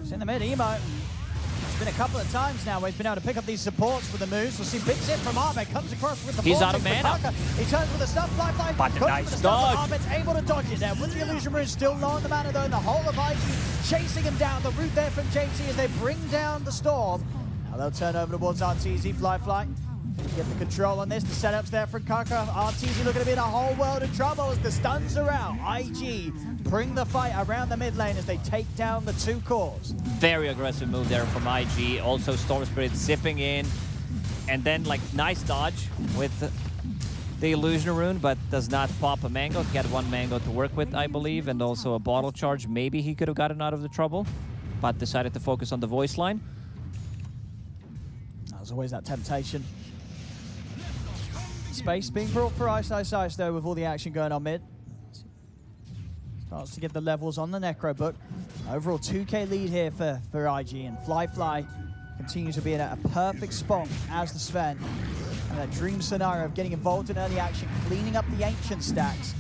He's in the mid, Emo. It's been a couple of times now where he's been able to pick up these supports with the moves. We'll see big zip from Arbed, comes across with the He's ball out of mana. He turns with a stun, fly, But a nice dodge. Arbed's able to dodge it there with the illusion rune still low on the mana though, and the whole of IG chasing him down. The route there from JT as they bring down the storm. Now they'll turn over towards RTZ, fly. Get the control on this. The setups there from Kaka. RTZ looking to be in a whole world of trouble as the stuns are out. IG bring the fight around the mid lane as they take down the two cores. Very aggressive move there from IG. Also Storm Spirit zipping in. And then, like, nice dodge with the Illusion Rune, but does not pop a mango. He had one mango to work with, I believe, and also a bottle charge. Maybe he could have gotten out of the trouble, but decided to focus on the voice line. There's always that temptation. Space being brought for Ice though with all the action going on mid. Starts to get the levels on the Necro book. Overall 2k lead here for IG, and Fly continues to be in a perfect spot as the Sven. And that dream scenario of getting involved in early action, cleaning up the ancient stacks.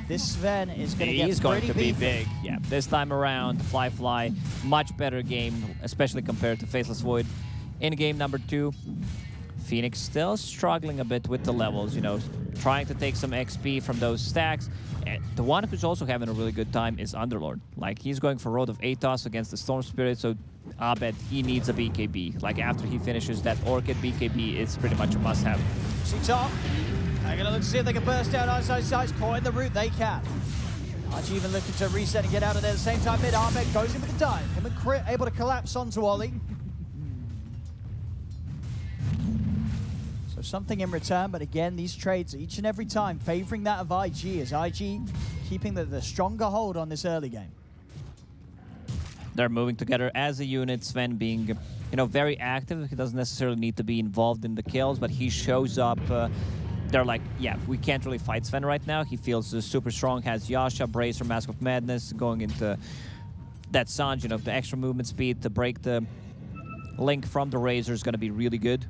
This Sven is going to get He's going to be beefy. big. Yeah, this time around, Fly, much better game, especially compared to Faceless Void. In game number 2, Phoenix still struggling a bit with the levels, you know, trying to take some XP from those stacks. And the one who's also having a really good time is Underlord. Like, he's going for Road of Atos against the Storm Spirit, so Abed, he needs a BKB. Like, after he finishes that Orchid BKB, it's pretty much a must-have. See top. They're going to look to see if they can burst down Ice. Caught in the route, they can. IG even looking to reset and get out of there at the same time. Mid Ahmed goes in with the dive. Him and Crit able to collapse onto Ollie. So something in return, but again, these trades each and every time favoring that of IG, as IG keeping the stronger hold on this early game. They're moving together as a unit, Sven being, you know, very active. He doesn't necessarily need to be involved in the kills, but he shows up. They're like, yeah, we can't really fight Sven right now. He feels super strong, has Yasha, Bracer, Mask of Madness, going into that Sanj, you know, the extra movement speed to break the link from the Razor is going to be really good.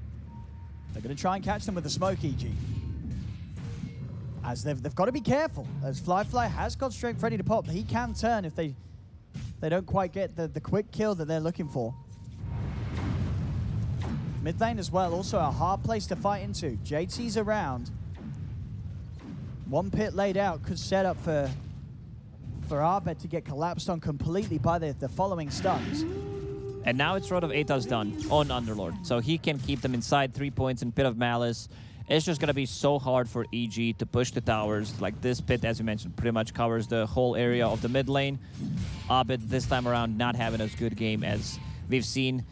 They're going to try and catch them with the smoke, EG. As they've got to be careful, as Fly has got strength ready to pop. He can turn if they don't quite get the quick kill that they're looking for. Mid lane as well, also a hard place to fight into. JT's around. One pit laid out could set up for Arbed to get collapsed on completely by the following stuns. And now it's Road of Atos done on Underlord. So he can keep them inside 3 points in Pit of Malice. It's just going to be so hard for EG to push the towers. Like, this pit, as you mentioned, pretty much covers the whole area of the mid lane. Abed this time around not having as good game as we've seen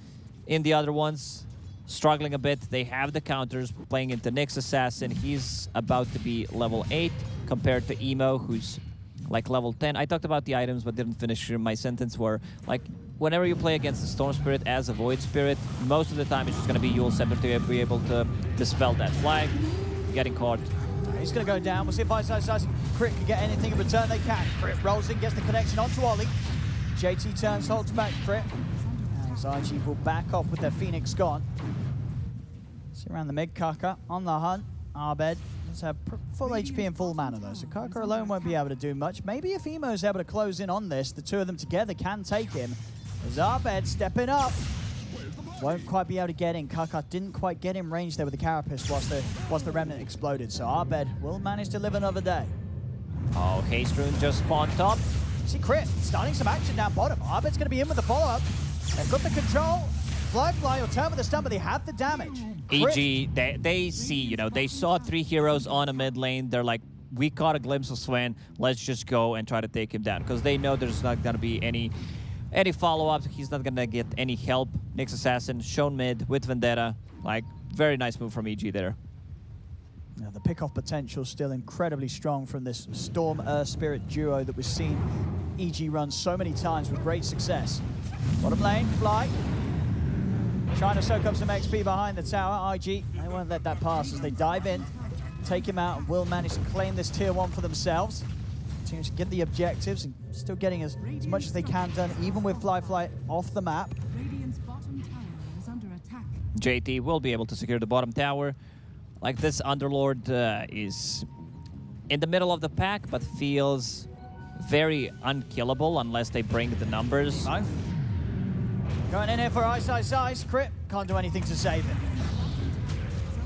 in the other ones. Struggling a bit. They have the counters playing into Nyx Assassin. He's about to be level 8 compared to Emo, who's like level 10. I talked about the items but didn't finish my sentence where, like, whenever you play against the Storm Spirit as a Void Spirit, most of the time it's just going to be Yule Scepter to be able to dispel that flag. Getting caught. He's going to go down. We'll see if Ice Crit can get anything in return. They can. Crit rolls in, gets the connection onto Ollie. JT turns, holds back Crit. And IG will back off with their Phoenix gone. See around the mid, Kaka on the hunt. Arbed does have full HP and full mana though, so Kaka alone won't be able to do much. Maybe if Emo's able to close in on this, the two of them together can take him. As Arbed stepping up. Won't quite be able to get in. Kaka didn't quite get in range there with the Carapace whilst the Remnant exploded, so Arbed will manage to live another day. Oh, Haste Rune just spawned top. See Crit starting some action down bottom. Abed's going to be in with the follow-up. They've got the control. Fly will turn with the stun, but they have the damage. EG, they see, you know, they saw 3 heroes on a mid lane. They're like, we caught a glimpse of Sven. Let's just go and try to take him down. Because they know there's not going to be any follow-ups. He's not going to get any help. Nyx Assassin, shown mid with Vendetta. Like, very nice move from EG there. Now, the pick-off potential still incredibly strong from this Storm Earth Spirit duo that we've seen EG run so many times with great success. Bottom lane, Fly. Trying to soak up some XP behind the tower. IG, they won't let that pass as they dive in, take him out, and will manage to claim this tier 1 for themselves. Continue to get the objectives and still getting as much as they can done, even with Fly off the map. Radiant's bottom tower is under attack. JT will be able to secure the bottom tower. Like, this Underlord is in the middle of the pack, but feels very unkillable unless they bring the numbers. No. Going in here for Ice. Crit can't do anything to save it.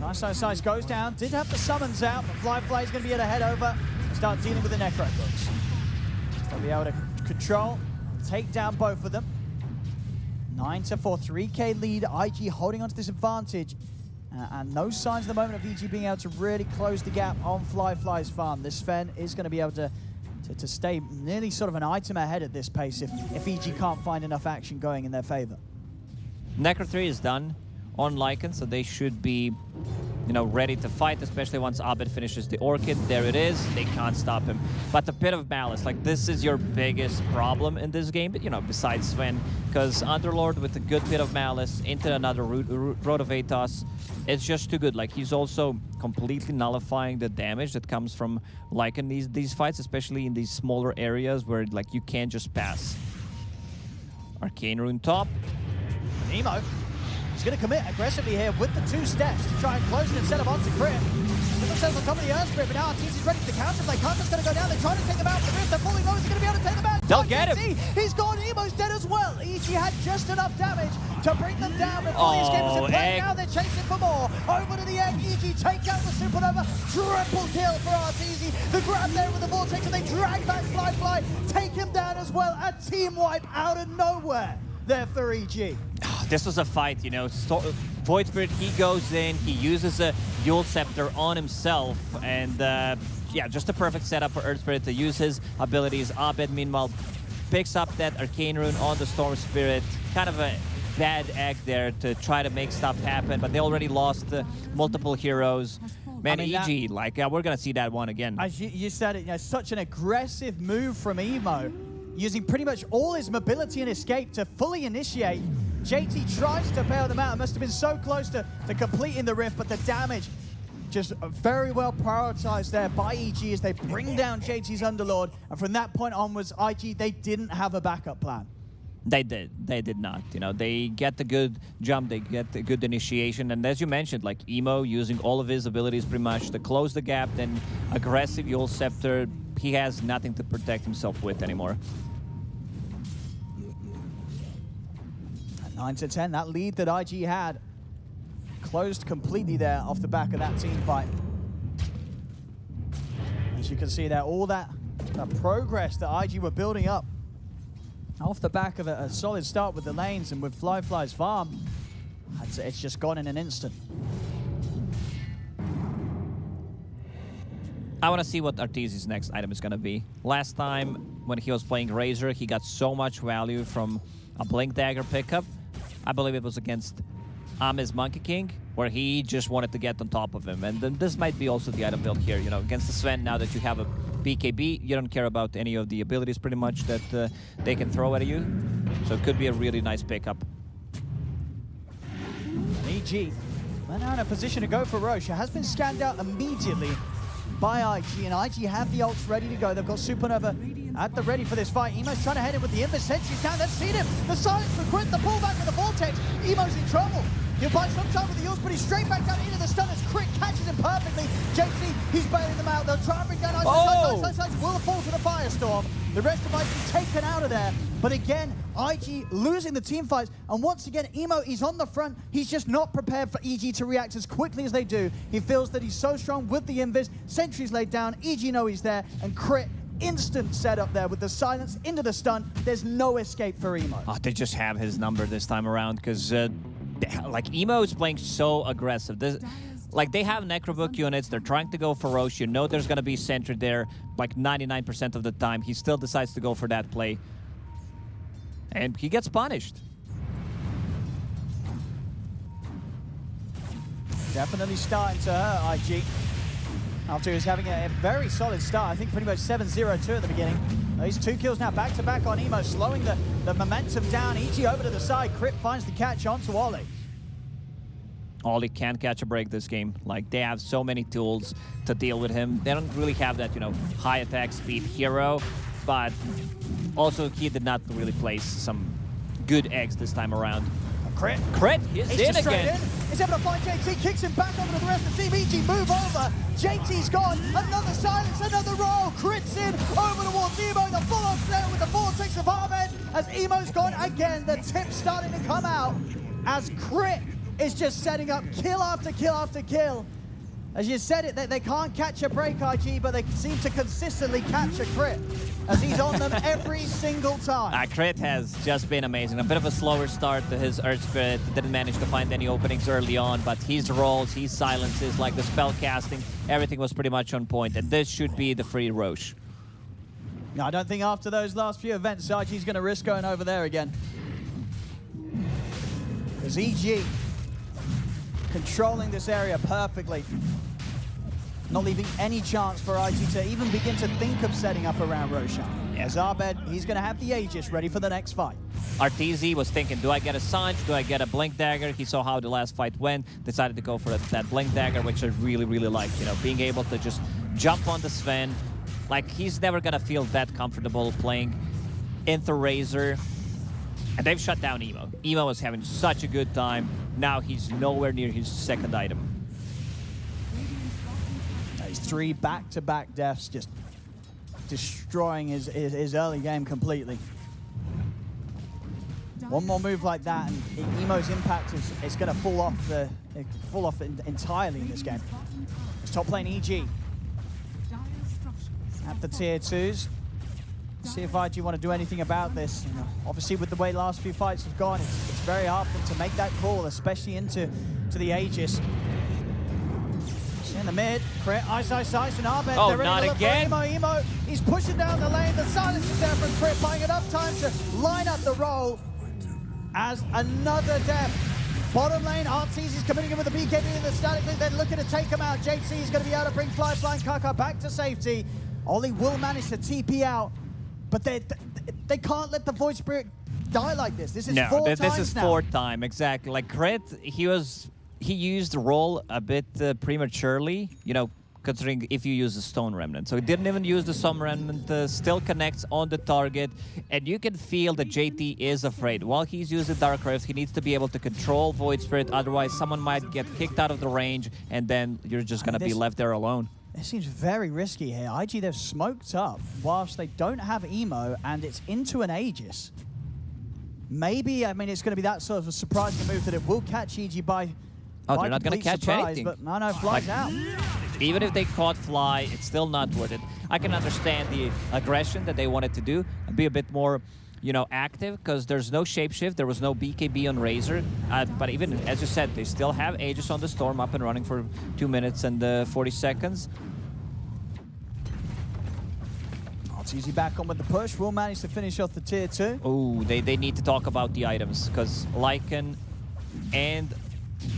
Ice goes down. Did have the summons out, but Fly is going to be able to head over and start dealing with the Necro books. They'll be able to control, take down both of them. 9-4, 3K lead. IG holding onto this advantage. And no signs at the moment of EG being able to really close the gap on Fly's farm. This Sven is going to be able to stay nearly sort of an item ahead at this pace if EG can't find enough action going in their favor. Necro 3 is done on Lycan, so they should be, you know, ready to fight, especially once Abed finishes the Orchid. There it is. They can't stop him. But the Pit of Malice, like, this is your biggest problem in this game, but, you know, besides Sven, because Underlord with a good Pit of Malice into another Road of Atos, it's just too good. Like, he's also completely nullifying the damage that comes from Lycan these fights, especially in these smaller areas where, like, you can't just pass. Arcane Rune top. Nemo. He's going to commit aggressively here with the 2 steps to try and close it instead of onto Crit. Put themselves on top of the Earth Spirit, but now Arteezy's ready to counter. They can't just going to go down. They're trying to take him out. The Rift, they're falling low. He's going to be able to take them out. They'll get him. He's gone. Emo's dead as well. EG had just enough damage to bring them down before the escape was in play. Now they're chasing for more. Over to the egg. EG take out the Supernova. Triple kill for Arteezy. The grab there with the Vortex, and they drag back Fly. Take him down as well. A team wipe out of nowhere there for EG. This was a fight, you know. Void Spirit, he goes in, he uses a Eul Scepter on himself, and yeah, just a perfect setup for Earth Spirit to use his abilities. Abed, meanwhile, picks up that Arcane Rune on the Storm Spirit. Kind of a bad egg there to try to make stuff happen, but they already lost multiple heroes. Man, I mean, EG, like, we're going to see that one again. As you said it, you know, such an aggressive move from Emo, using pretty much all his mobility and escape to fully initiate. JT tries to bail them out. It must have been so close to completing the Rift, but the damage just very well prioritized there by EG as they bring down JT's Underlord. And from that point onwards, IG, they didn't have a backup plan. They did not. You know, they get the good jump, they get the good initiation, and as you mentioned, like Emo using all of his abilities pretty much to close the gap, then aggressive Eul Scepter, he has nothing to protect himself with anymore. 9-10, that lead that IG had closed completely there off the back of that team fight. As you can see there, all that progress that IG were building up off the back of a solid start with the lanes and with Fly's farm, it's just gone in an instant. I want to see what Arteezy's next item is going to be. Last time when he was playing Razor, he got so much value from a Blink Dagger pickup. I believe it was against Ame's Monkey King, where he just wanted to get on top of him. And then this might be also the item build here, you know, against the Sven. Now that you have a BKB, you don't care about any of the abilities pretty much that they can throw at you. So it could be a really nice pickup. EG, they're now in a position to go for Roche. It has been scanned out immediately by IG, and IG have the ults ready to go. They've got Supernova at the ready for this fight. Emo's trying to head in with the Invis Sentry's down. They've seen him. The silence for Quint, the pullback with the Vortex. Emo's in trouble. He'll buy some time with the Eul's, but he's straight back down into the stun as Crit catches him perfectly. JT, he's bailing them out. They'll try and bring down Ice. Size will fall to the Firestorm. The rest of IG taken out of there. But again, IG losing the team fights. And once again, Emo, he's on the front. He's just not prepared for EG to react as quickly as they do. He feels that he's so strong with the invis. Sentry's laid down. EG know he's there. And Crit, instant setup there with the silence into the stun. There's no escape for Emo. Oh, they just have his number this time around because, like, Emo is playing so aggressive. Like, they have Necrobook units, they're trying to go for Roche. You know there's going to be Sentry there, like 99% of the time. He still decides to go for that play. And he gets punished. Definitely starting to hurt IG. After he was having a very solid start, I think pretty much 7-0-2 at the beginning. These 2 kills now back-to-back on Emo, slowing the momentum down. EG over to the side, Crit finds the catch onto Ollie. Ollie can't catch a break this game. Like, they have so many tools to deal with him. They don't really have that, you know, high attack speed hero, but also he did not really place some good eggs this time around. Crit. He's in again. He's able to find JT, kicks him back over to the rest of the team. EG move over. JT's gone. Another silence, another roll. Crit's in over towards Emo. The full-on flare with the vortex of Ahmed. As Emo's gone again, the tip's starting to come out. As Crit is just setting up kill after kill after kill. As you said it, they can't catch a break, IG, but they seem to consistently catch a Crit as he's on them every single time. Crit has just been amazing. A bit of a slower start to his Earth Spirit. Didn't manage to find any openings early on, but his rolls, his silences, like the spell casting, everything was pretty much on point, and this should be the free Roche. No, I don't think after those last few events, IG's going to risk going over there again. As EG controlling this area perfectly. Not leaving any chance for IG to even begin to think of setting up around Roshan. Yeah. As Abed, he's going to have the Aegis ready for the next fight. Arteezy was thinking, do I get a Sanj? Do I get a Blink Dagger? He saw how the last fight went, decided to go for that Blink Dagger, which I really, really like. You know, being able to just jump on the Sven. Like, he's never going to feel that comfortable playing into Razor. And they've shut down Emo. Emo was having such a good time. Now he's nowhere near his second item. He's 3 back-to-back deaths, just destroying his early game completely. One more move like that, and Emo's impact is going to fall off entirely in this game. It's top lane EG at the tier 2s. See if IG want to do anything about this. You know, obviously, with the way last few fights have gone, it's very hard for them to make that call, especially into the Aegis. In the mid, Crit, ice, and Arbet. Oh, not again. Emo, he's pushing down the lane. The silence is there from Crit, buying enough time to line up the roll. As another death. Bottom lane, Arteezy's committing in with the BKB and the static link. They're looking to take him out. JT is going to be able to bring Flying Kaka back to safety. Ollie will manage to TP out. But they can't let the Void Spirit die like this. This is this is fourth time, exactly. Like Crit, he used the roll a bit prematurely, you know, considering if you use the Stone Remnant. So he didn't even use the Stone Remnant, still connects on the target, and you can feel that JT is afraid. While he's using Dark Rift, he needs to be able to control Void Spirit, otherwise someone might get kicked out of the range, and then you're just going to be left there alone. It seems very risky here. IG, they've smoked up whilst they don't have Emo, and it's into an Aegis. Maybe, I mean, it's going to be that sort of a surprising move that it will catch EG by they're not going to catch anything. But no, Fly's out. Even if they caught Fly, it's still not worth it. I can understand the aggression that they wanted to do and be a bit more, you know, active, because there's no shapeshift, there was no BKB on Razor, but even, as you said, they still have Aegis on the Storm up and running for 2 minutes and 40 seconds. It's easy back on with the push. Will manage to finish off the tier 2. Oh, they need to talk about the items, because Lycan and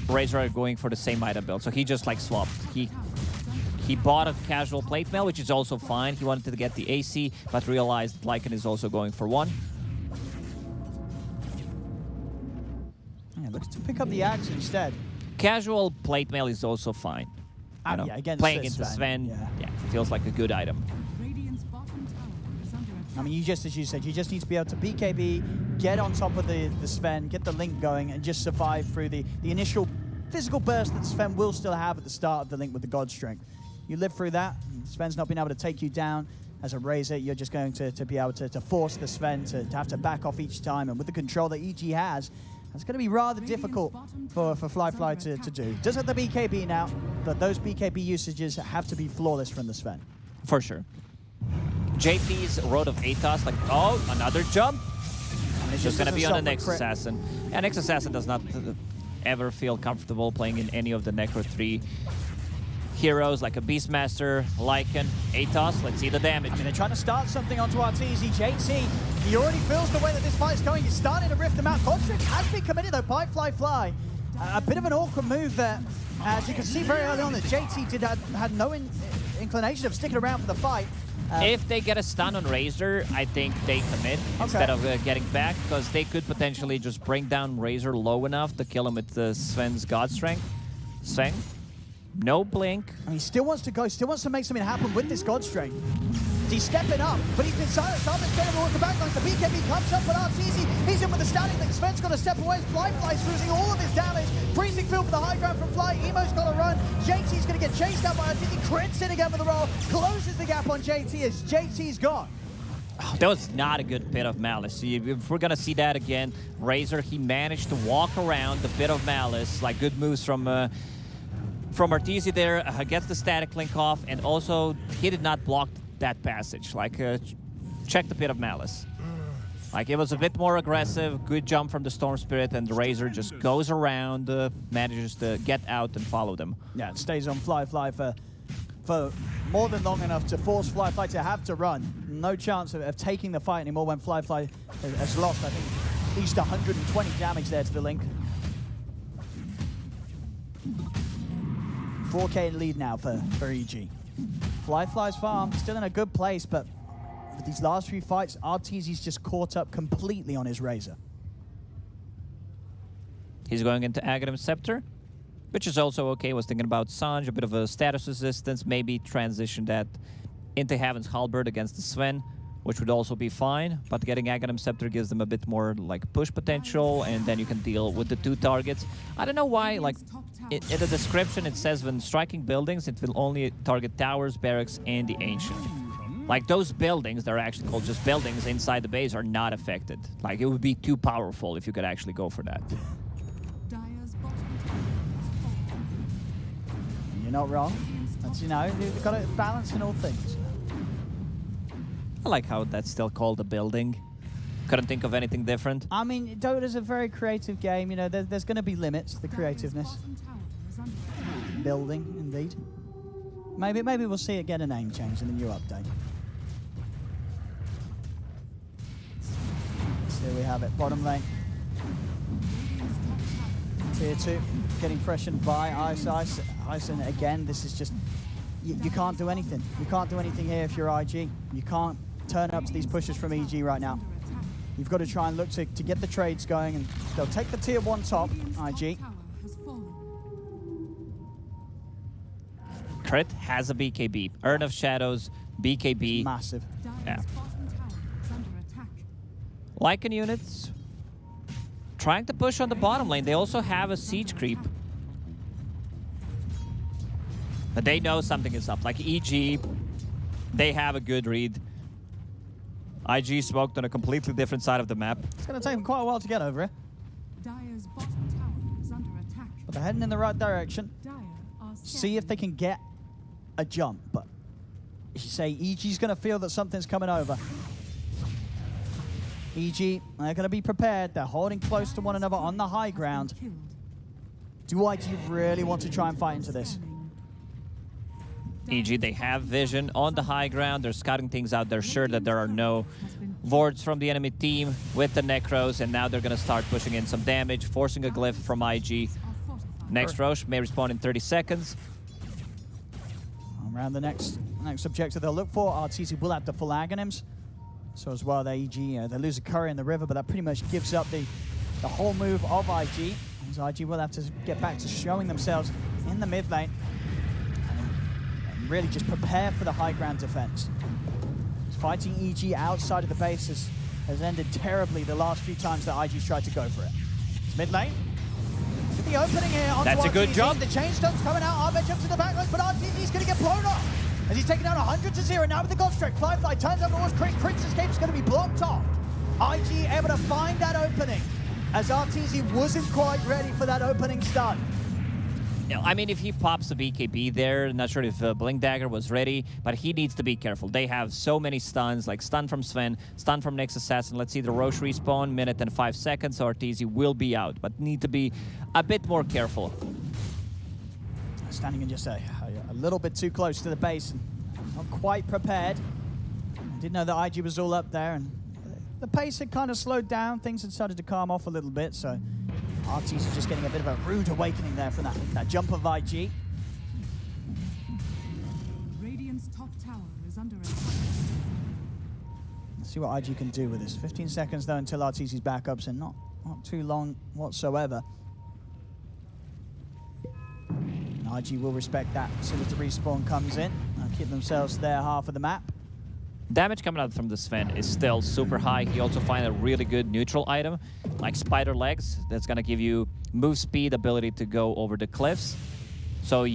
Razor are going for the same item build, so he just like swapped. He bought a casual plate mail, which is also fine. He wanted to get the AC, but realized Lycan is also going for one. Yeah, looks to pick up the axe instead. Casual plate mail is also fine. You know, yeah, against playing into Sven, yeah, feels like a good item. I mean, as you said, you just need to be able to BKB, get on top of the Sven, get the link going, and just survive through the initial physical burst that Sven will still have at the start of the link with the God Strength. You live through that, Sven's not been able to take you down as a Razor. You're just going to be able to force the Sven to have to back off each time. And with the control that EG has, it's going to be rather difficult for Fly to do. Does have the BKB now, but those BKB usages have to be flawless from the Sven. For sure. JP's Road of Atos, like, oh, another jump. It's just going to be on the Next Assassin. Yeah, Next Assassin does not ever feel comfortable playing in any of the Necro 3 heroes like a Beastmaster, Lycan, Atos. Let's see the damage. I mean, they're trying to start something onto Arteezy. JT, he already feels the way that this fight is going. He's starting to rift them out. Godstrick has been committed though by Fly. A bit of an awkward move there. As you can see very early on that JT had no inclination of sticking around for the fight. If they get a stun on Razor, I think they commit instead of getting back, because they could potentially just bring down Razor low enough to kill him with Sven's God Strength. Sven, no blink. And he still wants to go, still wants to make something happen with this God Strength. He's stepping up, but he's been silenced. Armin's getting towards the back line. The BKB comes up, but Arteezy, he's in with the static link. Sven's got to step away. Fly's losing all of his damage. Freezing field for the high ground from Fly. Emo's got to run. JT's going to get chased out by Arteezy. Crits in again with the roll. Closes the gap on JT as JT's gone. Oh, that was not a good Pit of Malice. If we're going to see that again, Razor, he managed to walk around the Pit of Malice. Like, good moves from Arteezy there. Gets the static link off, and also he did not block that passage. Like, check the Pit of Malice. Like, it was a bit more aggressive. Good jump from the Storm Spirit, and the Razor just goes around, manages to get out and follow them. Yeah, it stays on Fly for more than long enough to force Fly to have to run. No chance of taking the fight anymore when Fly has lost, I think, at least 120 damage there to the link. 4K lead now for EG. Fly's farm still in a good place, but with these last few fights, Arteezy's just caught up completely on his Razor. He's going into Aghanim Scepter, which is also okay. Was thinking about Sanj, a bit of a status resistance, maybe transition that into Heaven's Halberd against the Sven, which would also be fine. But getting Aghanim Scepter gives them a bit more like push potential, and then you can deal with the 2 targets. I don't know why, like, in the description it says when striking buildings, it will only target towers, barracks, and the Ancient. Like, those buildings, they're actually called just buildings inside the base, are not affected. Like, it would be too powerful if you could actually go for that. You're not wrong. That's, you know, you've got to balance in all things. I like how that's still called a building. Couldn't think of anything different. I mean, Dota's a very creative game. You know, there's going to be limits to the creativeness. Building, indeed. Maybe we'll see it get a name change in the new update. So here we have it, bottom lane. Tier 2, getting pressured by Ice, and again, this is just, you can't do anything. You can't do anything here if you're IG. You can't turn up to these pushes from EG right now. You've got to try and look to get the trades going, and they'll take the tier 1 top, IG. Crit has a BKB. Urn of Shadows, BKB. Massive. Yeah. Lycan units trying to push on the bottom lane. They also have a siege creep. But they know something is up. Like EG, they have a good read. IG smoked on a completely different side of the map. It's going to take them quite a while to get over it. But they're heading in the right direction. See if they can get a jump. But you say EG's going to feel that something's coming over. EG, they're going to be prepared. They're holding close to one another on the high ground. Do IG really want to try and fight into this? EG, they have vision on the high ground. They're scouting things out. They're sure that there are no wards from the enemy team with the Necros, and now they're going to start pushing in some damage, forcing a glyph from IG. Next Roche may respawn in 30 seconds. Around the next objective they'll look for, Arteezy will have the full Aghanims. So as well, they lose a curry in the river, but that pretty much gives up the whole move of IG. As IG will have to get back to showing themselves in the mid lane. And really just prepare for the high ground defense. Fighting EG outside of the base has ended terribly the last few times that IG's tried to go for it. It's mid lane. The opening here onto That's a good Arteezy. jump. The chain stone's coming out. Ahmed jumps to the back line, but Arteezy's going to get blown off. as he's taken down 100-0. Now with the God Strike, Firefly turns over towards Crit. Crit's escape is going to be blocked off. IG able to find that opening, as RTZ wasn't quite ready for that opening stun. I mean, if he pops a BKB there, not sure if Blink Dagger was ready, but he needs to be careful. They have so many stuns, like stun from Sven, stun from next assassin. Let's see the Roche respawn, minute and 5 seconds, so RTZ will be out, but need to be a bit more careful. Standing in just a little bit too close to the base, and not quite prepared. Didn't know that IG was all up there, and the pace had kind of slowed down. Things had started to calm off a little bit, so RTZ is just getting a bit of a rude awakening there from that jump of IG. Radiant's top tower is under attack. Let's see what IG can do with this. 15 seconds though until RTZ's back up, so not too long whatsoever. And IG will respect that as soon as the respawn comes in. They'll keep themselves there half of the map. Damage coming out from the Sven is still super high. He also finds a really good neutral item, like Spider Legs, that's going to give you move speed, ability to go over the cliffs. So,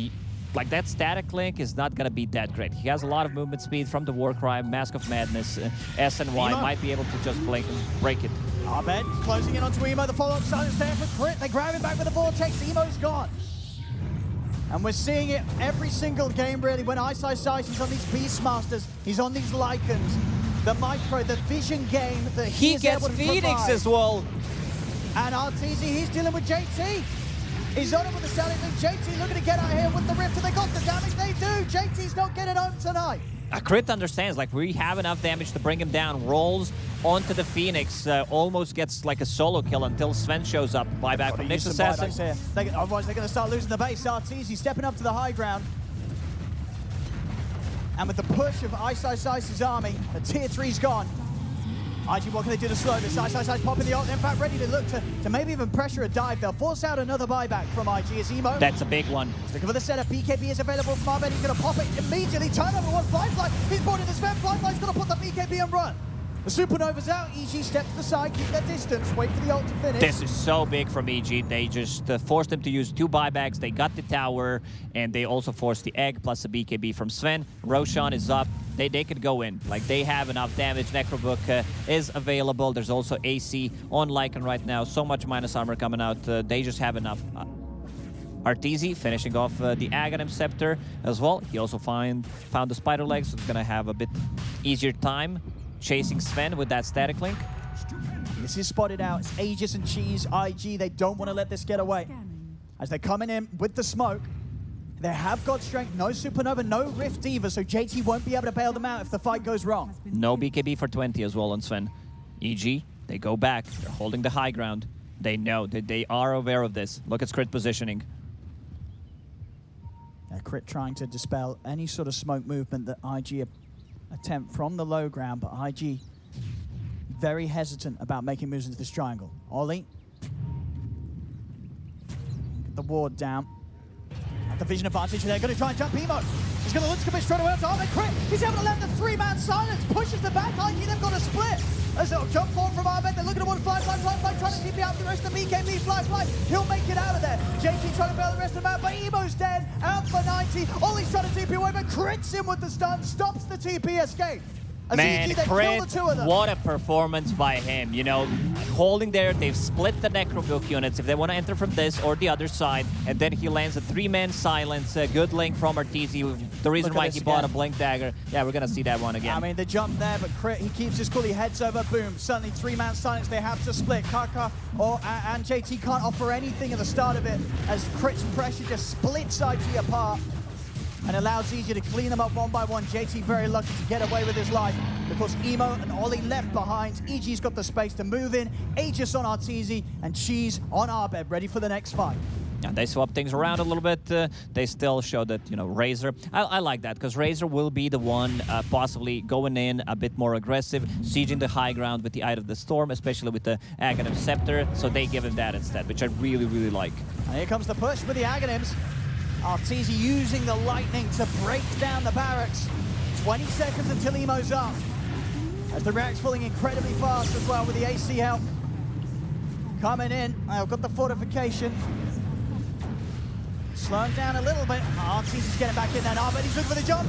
like, that static link is not going to be that great. He has a lot of movement speed from the Warcry, Mask of Madness, S and Y might be able to just blink and break it. Abed closing in onto Emo. The follow-up silence there for Crit. They grab him back with the Vortex. Emo's gone. And we're seeing it every single game, really, when Ice he's on these Beastmasters, he's on these Lycans, the Micro, the Vision game that he gets Phoenix as well. And RTZ, he's dealing with JT. He's on it with the Stallion, and JT looking to get out here with the Rift, and they got the damage they do. JT's not getting home tonight. Crit understands, like, we have enough damage to bring him down, rolls onto the Phoenix, almost gets like a solo kill until Sven shows up. Buyback from Nyx Assassin. Otherwise they're going to start losing the base. RTZ stepping up to the high ground. And with the push of Ice's army, the tier 3's gone. IG, what can they do to slow this? Ice popping the ult, in fact ready to look to maybe even pressure a dive. They'll force out another buyback from IG as Emo. That's a big one. Looking for the setup. BKB is available from Abed. He's going to pop it immediately. Turn over one Firefly. He's brought in the Sven. Firefly's going to put the BKB and run. The Supernova's out. EG step to the side, keep their distance, wait for the ult to finish. This is so big from EG. They just forced him to use 2 buybacks. They got the tower, and they also forced the egg plus the BKB from Sven. Roshan is up. They could go in. Like, they have enough damage. Necrobook is available. There's also AC on Lycan right now. So much minus armor coming out. They just have enough. RTZ finishing off the Aghanim Scepter as well. He also found the Spider Legs, so it's going to have a bit easier time chasing Sven with that static link. This is spotted out. It's Aegis and Cheese, IG. They don't want to let this get away. As they're coming in with the smoke, they have got strength, no Supernova, no Rift either, so JT won't be able to bail them out if the fight goes wrong. No BKB for 20 as well on Sven. EG, they go back. They're holding the high ground. They know that they are aware of this. Look at Crit positioning. Crit trying to dispel any sort of smoke movement that IG attempt from the low ground, but IG very hesitant about making moves into this triangle. Ollie. Get the ward down. At the vision advantage, they're going to try and jump Emo. He's going to look to commit straight away onto Ahmed. Crit. He's able to land the 3-man silence. Pushes the back. IG, they've got a split. As they'll jump forward from Ahmed. They're looking towards Fly, trying to TP out the rest of the BKB. Fly. He'll make it out of there. JT trying to bail the rest of the map, but Emo's dead. Out for 90. Ollie's trying to TP away, but Crit's in with the stun. Stops the TP escape. Man, Crit, what a performance by him. You know, holding there, they've split the Necrobook units if they want to enter from this or the other side, and then he lands a 3-man silence. Good link from RTZ. The reason why he bought a Blink Dagger. Yeah, we're going to see that one again. I mean, the jump there, but Crit, he keeps his cool. He heads over, boom. Suddenly 3-man silence. They have to split. Kaka and JT can't offer anything at the start of it as Crit's pressure just splits IG apart and allows EG to clean them up one by one. JT very lucky to get away with his life. Of course, Emo and Ollie left behind. EG's got the space to move in. Aegis on RTZ and Cheese on Abed, ready for the next fight. Yeah, they swap things around a little bit. They still show that, you know, Razor. I like that, because Razor will be the one possibly going in a bit more aggressive, sieging the high ground with the Eye of the Storm, especially with the Aghanim Scepter. So they give him that instead, which I really, really like. And here comes the push with the Aghanims. RTZ using the lightning to break down the barracks. 20 seconds until Emo's up. As the React's falling incredibly fast as well with the AC help. Coming in, I've got the fortification. Slowing down a little bit. RTZ's getting back in there now, but he's looking for the jump.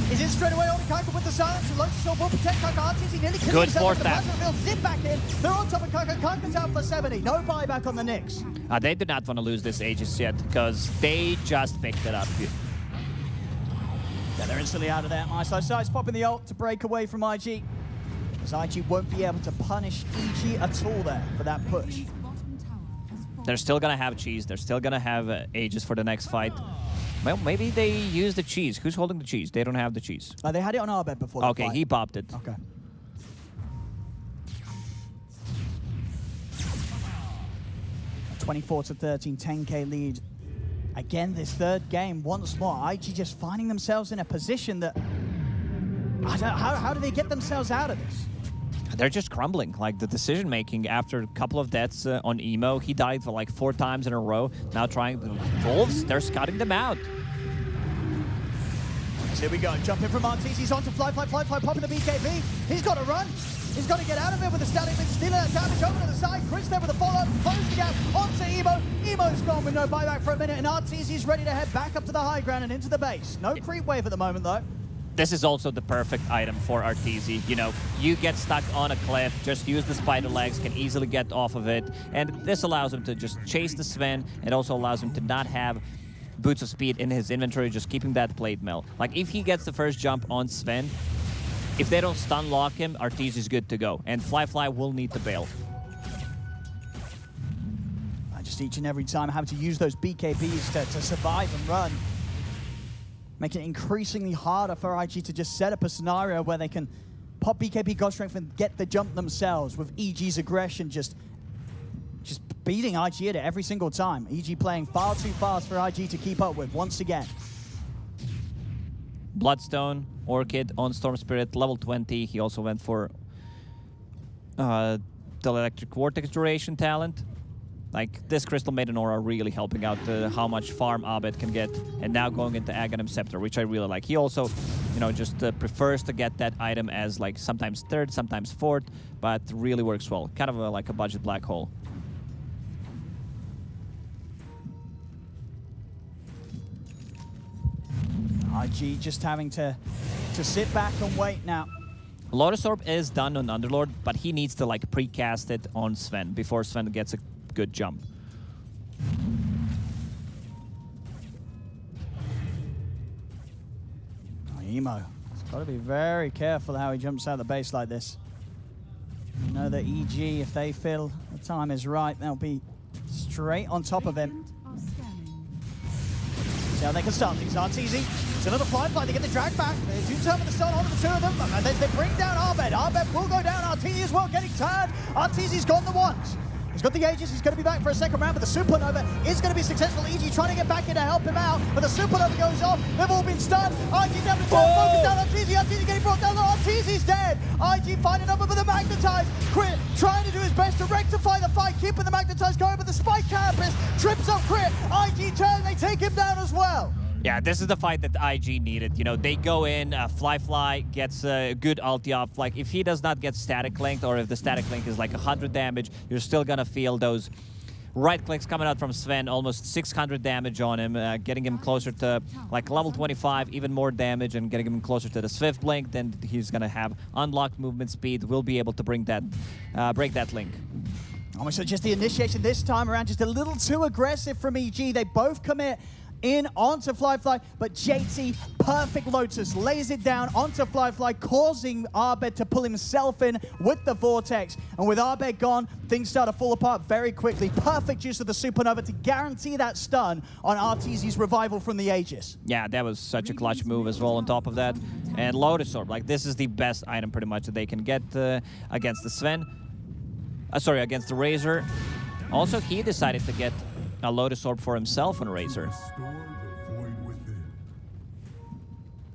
He's in straight away on Kaka with the silence. Lotus Orb will protect Kaka. RTZ nearly killing Good himself. force The tap. plasma reveal zip back in. They're on top of Kaka. Kaka's out for 70. No buyback on the Knicks. They do not want to lose this Aegis yet, because they just picked it up. Yeah, they're instantly out of there. Side's popping the ult to break away from IG. As IG won't be able to punish EG at all there for that push. Radiant's bottom tower has fallen. They're still going to have cheese. They're still going to have Aegis for the next fight. Well, maybe they use the cheese. Who's holding the cheese? They don't have the cheese. They had it on our bed before the Okay, fight. he popped it. Okay. 24 to 13, 10k lead. Again, this third game, once more, IG just finding themselves in a position that... How do they get themselves out of this? They're just crumbling. Like, the decision-making after a couple of deaths on Emo, he died for like 4 times in a row. Now trying the Wolves, they're scouting them out. So here we go, jumping from Artis, he's on to Fly, popping the BKB. He's got to run. He's got to get out of it with the static mid, stealing that damage over to the side. Chris there with the follow-up, close the gap onto Emo. Emo's gone with no buyback for a minute, and Artis is ready to head back up to the high ground and into the base. No creep wave at the moment, though. This is also the perfect item for Arteezy. You know, you get stuck on a cliff, just use the spider legs, can easily get off of it. And this allows him to just chase the Sven. It also allows him to not have boots of speed in his inventory, just keeping that plate mail. Like, if he gets the first jump on Sven, if they don't stun lock him, Arteezy's good to go. And Fly will need to bail. Just each and every time having to use those BKBs to survive and run. Making it increasingly harder for IG to just set up a scenario where they can pop BKB God Strength and get the jump themselves, with EG's aggression just beating IG at it every single time. EG playing far too fast for IG to keep up with once again. Bloodstone, Orchid on Storm Spirit, level 20. He also went for the Electric Vortex duration talent. Like, this Crystal Maiden Aura really helping out how much farm Abed can get, and now going into Aghanim Scepter, which I really like. He also, you know, just prefers to get that item as, like, sometimes third, sometimes fourth, but really works well. Kind of like a budget black hole. IG just having to sit back and wait now. Lotus Orb is done on Underlord, but he needs to, like, precast it on Sven before Sven gets a good jump. Emo, he's got to be very careful how he jumps out of the base like this. You know that EG, if they feel the time is right, they'll be straight on top of him. Are scanning. See how they can start things. Arteezy, it's another fly, they get the drag back. They do turn with the stun onto the two of them. And they bring down Abed. Abed will go down. Arteezy as well getting tired. Arteezy's gone the once. He's got the Aegis, he's going to be back for a second round, but the Supernova is going to be successful. EG trying to get back in to help him out, but the Supernova goes off. They've all been stunned. IG down to focus down on Arteezy. Arteezy getting brought down. Arteezy's dead. IG finding up with the Magnetize. Crit trying to do his best to rectify the fight, keeping the Magnetize going, but the Spike Carapace trips up Crit. IG turn, they take him down as well. Yeah, this is the fight that IG needed. You know, they go in, Fly gets a good ulti off. Like, if he does not get static linked, or if the static link is like 100 damage, you're still gonna feel those right clicks coming out from Sven, almost 600 damage on him, getting him closer to like level 25, even more damage, and getting him closer to the Swift blink. Then he's gonna have unlocked movement speed, will be able to bring that, break that link. Almost just the initiation this time around, just a little too aggressive from EG. They both commit in onto Fly, but JT, perfect Lotus, lays it down onto Fly, causing Abed to pull himself in with the Vortex. And with Abed gone, things start to fall apart very quickly. Perfect use of the Supernova to guarantee that stun on Arteezy's revival from the Aegis. Yeah, that was such a clutch move as well on top of that. And Lotus Orb, like, this is the best item pretty much that they can get against the Sven. Sorry, against the Razor. Also, he decided to get a Lotus Orb for himself on Razor.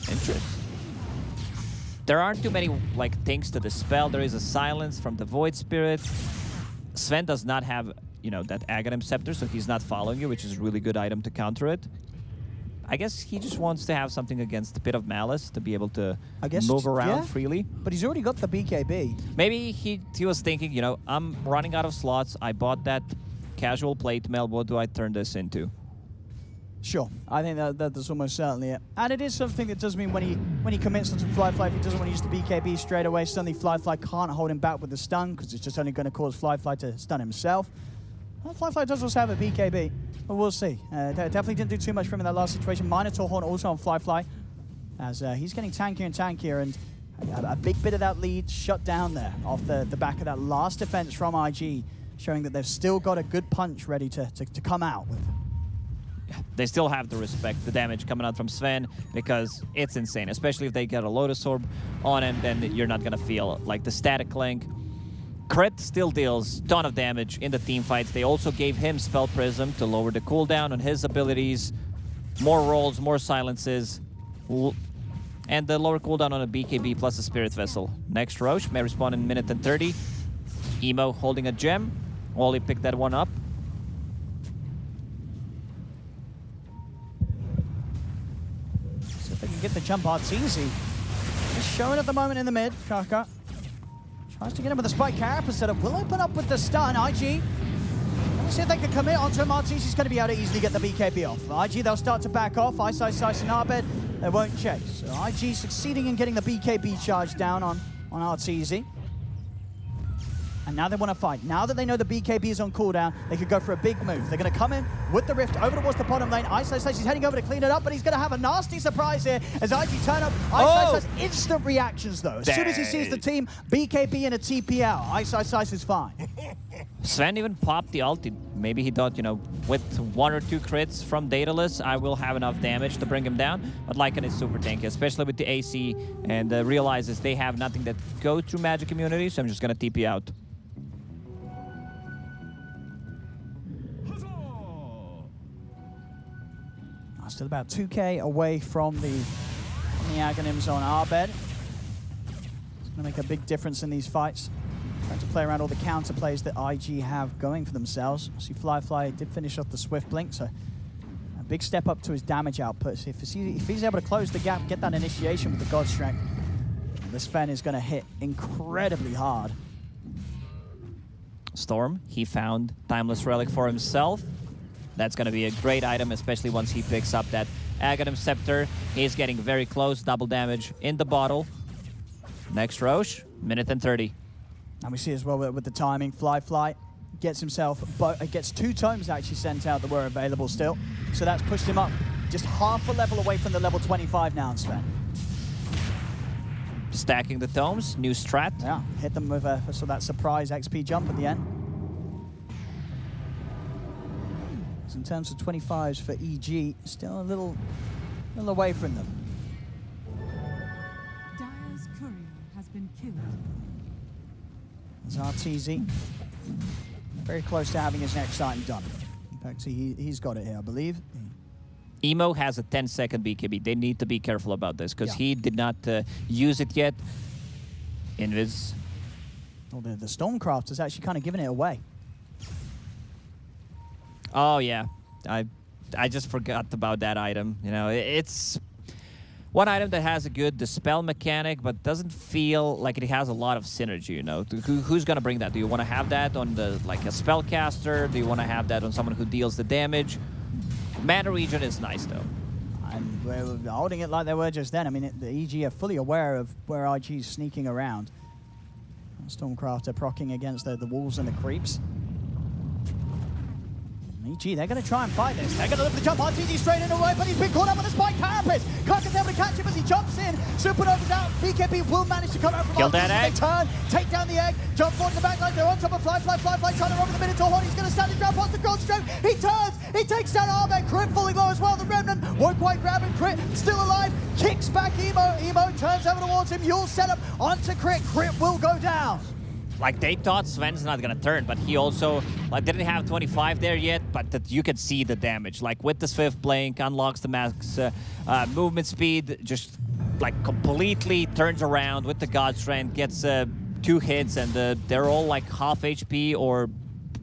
Interesting. There aren't too many, like, things to dispel. There is a silence from the Void Spirit. Sven does not have, you know, that Aghanim Scepter, so he's not following you, which is a really good item to counter it. I guess he just wants to have something against the Pit of Malice to be able to move around freely. But he's already got the BKB. Maybe he was thinking, you know, I'm running out of slots. I bought that casual plate mail. What do I turn this into? Sure, I think that's almost certainly it. And it is something that does mean when he commits onto Flyfly, if he doesn't want to use the BKB straight away, suddenly Flyfly can't hold him back with the stun, because it's just only going to cause Flyfly to stun himself. Well, Flyfly does also have a BKB, but we'll see. Definitely didn't do too much for him in that last situation. Minotaur Horn also on Flyfly, as he's getting tankier and tankier, and a big bit of that lead shut down there off the back of that last defense from IG, showing that they've still got a good punch ready to come out with. They still have to respect the damage coming out from Sven, because it's insane, especially if they get a Lotus Orb on him, then you're not gonna feel like the static link. Crit still deals a ton of damage in the team fights. They also gave him Spell Prism to lower the cooldown on his abilities, more rolls, more silences, and the lower cooldown on a BKB plus a Spirit Vessel. Next Roche may respawn in a minute and 30. Emo holding a gem. Wally picked that one up. So if they can get the jump out, it's easy. Just showing at the moment in the mid. Kaka tries to get him with a Spike Carapace setup. Will open up with the stun. IG. Let's see if they can commit onto him. Arteezy's going to be able to easily get the BKB off. IG, they'll start to back off. Ice and Arbed, they won't chase. So IG succeeding in getting the BKB charge down on Arteezy. And now they want to fight. Now that they know the BKB is on cooldown, they could go for a big move. They're going to come in with the Rift over towards the bottom lane. Ice he's heading over to clean it up, but he's going to have a nasty surprise here as IG turn up. Ice instant reactions, though. As soon as he sees the team, BKB and a TP out. Ice is fine. Sven even popped the ulti. Maybe he thought, you know, with 1 or 2 crits from Daedalus, I will have enough damage to bring him down. But Lycan is super tanky, especially with the AC, and realizes they have nothing that goes through magic immunity, so I'm just going to TP out. Still about 2k away from the Aghanims on Arbed. It's going to make a big difference in these fights. Trying to play around all the counter plays that IG have going for themselves. See, Flyfly did finish off the Swift Blink, so a big step up to his damage output. If he's able to close the gap, get that initiation with the God Strength, this Sven is going to hit incredibly hard. Storm, he found Timeless Relic for himself. That's going to be a great item, especially once he picks up that Aghanim Scepter. He's getting very close, double damage in the bottle. Next Roche, minute and 30. And we see as well with the timing, Flyfly gets himself, gets 2 tomes actually sent out that were available still. So that's pushed him up just half a level away from the level 25 now, Sven. Stacking the tomes, new strat. Yeah, hit them with so that surprise XP jump at the end. In terms of 25s for EG, still a little away from them. Dire's courier has been killed. There's Arteezy. Very close to having his next item done. In fact, he's got it here, I believe. Emo has a 10-second BKB. They need to be careful about this, because he did not use it yet. Invis. Well, the Stormcraft has actually kind of given it away. Oh yeah, I just forgot about that item. You know, it's one item that has a good dispel mechanic, but doesn't feel like it has a lot of synergy. You know, who's gonna bring that? Do you want to have that on a spellcaster? Do you want to have that on someone who deals the damage? Mana Regen is nice though. And we're holding it like they were just then. I mean, the EG are fully aware of where IG is sneaking around. Stormcraft are proccing against the wolves and the creeps. EG, they're going to try and fight this. They're going to lift the jump. Arteezy straight in away, but he's been caught up with a Spike Carapace. Kaka's able to catch him as he jumps in. Supernova's out. BKB will manage to come out from Kill that egg. They turn, take down the egg, jump forward to the back line. They're on top of Flyfly trying to run with the Minotaur Horn. He's going to stand his ground past the Gold Stroke. He turns, he takes down Arbed. Crit falling low as well. The Remnant won't quite grab him. Crit still alive. Kicks back Emo. Emo turns over towards him. Yule set up onto Crit. Crit will go down. Like, they thought Sven's not gonna turn, but he also didn't have 25 there yet, but that you can see the damage. Like, with the Swift Blink, unlocks the max movement speed, just completely turns around with the God Strength, gets 2 hits, and they're all like half HP or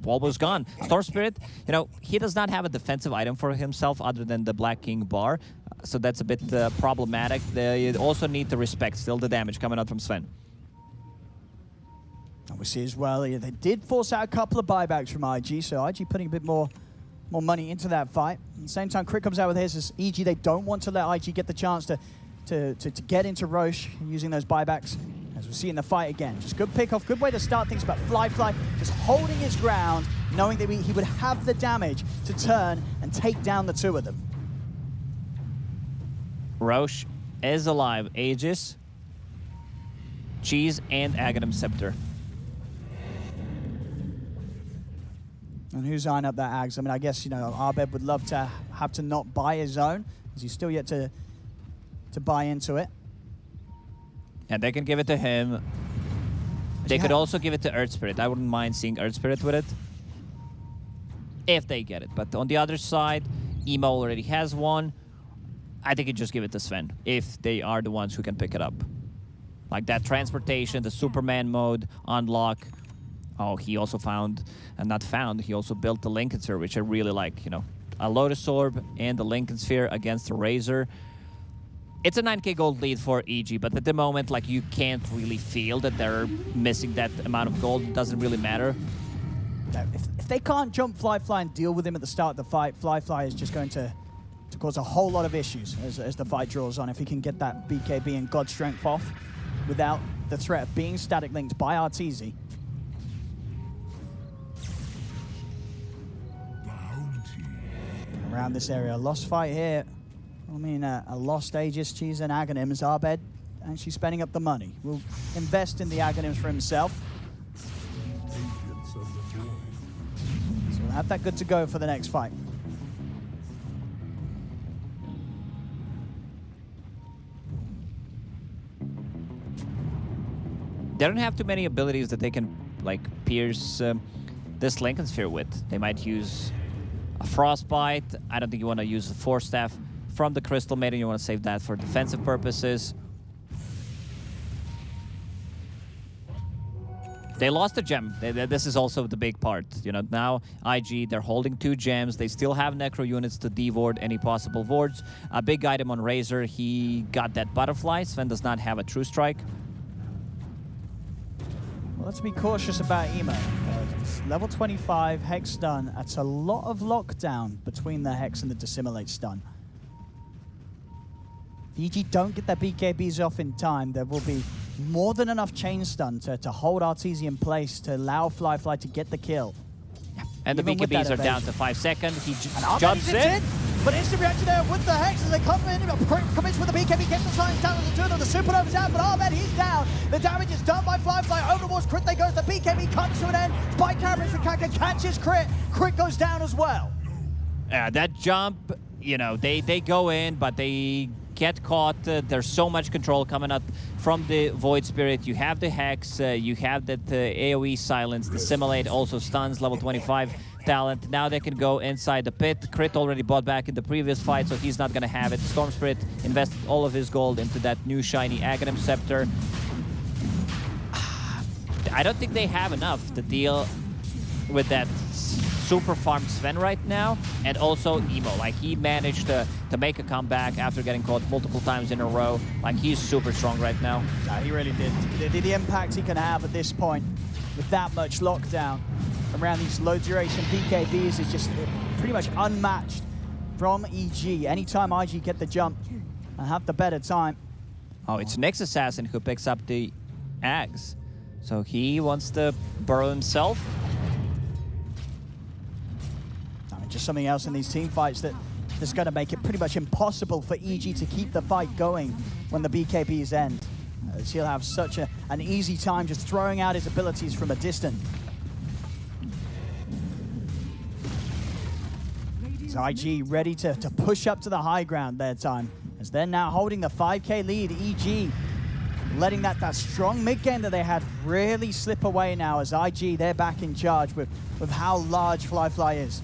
almost gone. Storm Spirit, you know, he does not have a defensive item for himself other than the Black King bar, so that's a bit problematic. They also need to respect still the damage coming out from Sven. And we see as well, they did force out a couple of buybacks from IG, so IG putting a bit more more money into that fight. At the same time, Crit comes out with his as EG. They don't want to let IG get the chance to get into Roche using those buybacks. As we see in the fight again, just good pick-off, good way to start things, but Fly just holding his ground, knowing that he would have the damage to turn and take down the two of them. Roche is alive. Aegis, Cheese, and Aghanim Scepter. And who's eyeing up that Ags? I mean, I guess, you know, Abed would love to have to not buy his own, because he's still yet to buy into it. And they can give it to him. They could also give it to Earth Spirit. I wouldn't mind seeing Earth Spirit with it, if they get it. But on the other side, Emo already has one. I think you just give it to Sven, if they are the ones who can pick it up. Like that transportation, the Superman mode, unlock. Oh, he also found, and not found, he also built the Lincoln Sphere, which I really like, you know. A Lotus Orb and the Lincoln Sphere against the Razor. It's a 9k gold lead for EG, but at the moment, like, you can't really feel that they're missing that amount of gold. It doesn't really matter. If they can't jump Fly and deal with him at the start of the fight, Fly is just going to cause a whole lot of issues as the fight draws on. If he can get that BKB and God Strength off without the threat of being static linked by Arteezy. Around this area, lost fight here. I mean, a lost Aegis, Cheese, and Aghanims. Abed actually spending up the money. Will invest in the Aghanims for himself. So we'll have that good to go for the next fight. They don't have too many abilities that they can, like, pierce this Lincoln Sphere with. They might use a Frostbite. I don't think you want to use the Force Staff from the Crystal Maiden. You want to save that for defensive purposes. They lost a gem. This is also the big part. You know, now IG, they're holding 2 gems. They still have Necro units to devord any possible wards. A big item on Razor, he got that Butterfly. Sven does not have a True Strike. Well, let's be cautious about Emo. It's level 25, Hex stun. That's a lot of lockdown between the Hex and the Dissimilate stun. If EG don't get their BKBs off in time, there will be more than enough chain stun to hold Arteezy in place to allow Fly to get the kill. Yeah. And the BKBs are down to 5 seconds. He jumps in. But instant reaction there with the Hex as they come in. Commits with the BKB, gets the signs down with the 2 of them. The Supernova's out, but Ahmed, he's down. The damage is done by Fly. Over towards Crit they goes. The BKB comes to an end. Spike Cameron for Kaka catches Crit. Crit goes down as well. Yeah, that jump, you know, they go in, but they get caught. There's so much control coming up from the Void Spirit. You have the Hex, you have that AoE silence. The Simulate also stuns, level 25 talent. Now they can go inside the pit. Crit already bought back in the previous fight, so he's not going to have it. Storm Spirit invested all of his gold into that new shiny Aghanim Scepter. I don't think they have enough to deal with that super farmed Sven right now, and also Emo. Like, he managed to make a comeback after getting caught multiple times in a row. Like, he's super strong right now. Yeah, he really did. The impact he can have at this point with that much lockdown around these low duration BKBs is just pretty much unmatched from EG. Anytime IG get the jump and have the better time. Oh, it's Nyx Assassin who picks up the Ags. So he wants to burrow himself. Just something else in these team fights that's going to make it pretty much impossible for EG to keep the fight going when the BKBs end. As he'll have such an easy time just throwing out his abilities from a distance. So IG ready to push up to the high ground their time, as they're now holding the 5k lead. EG letting that strong mid game that they had really slip away now, as IG, they're back in charge with how large Fly is.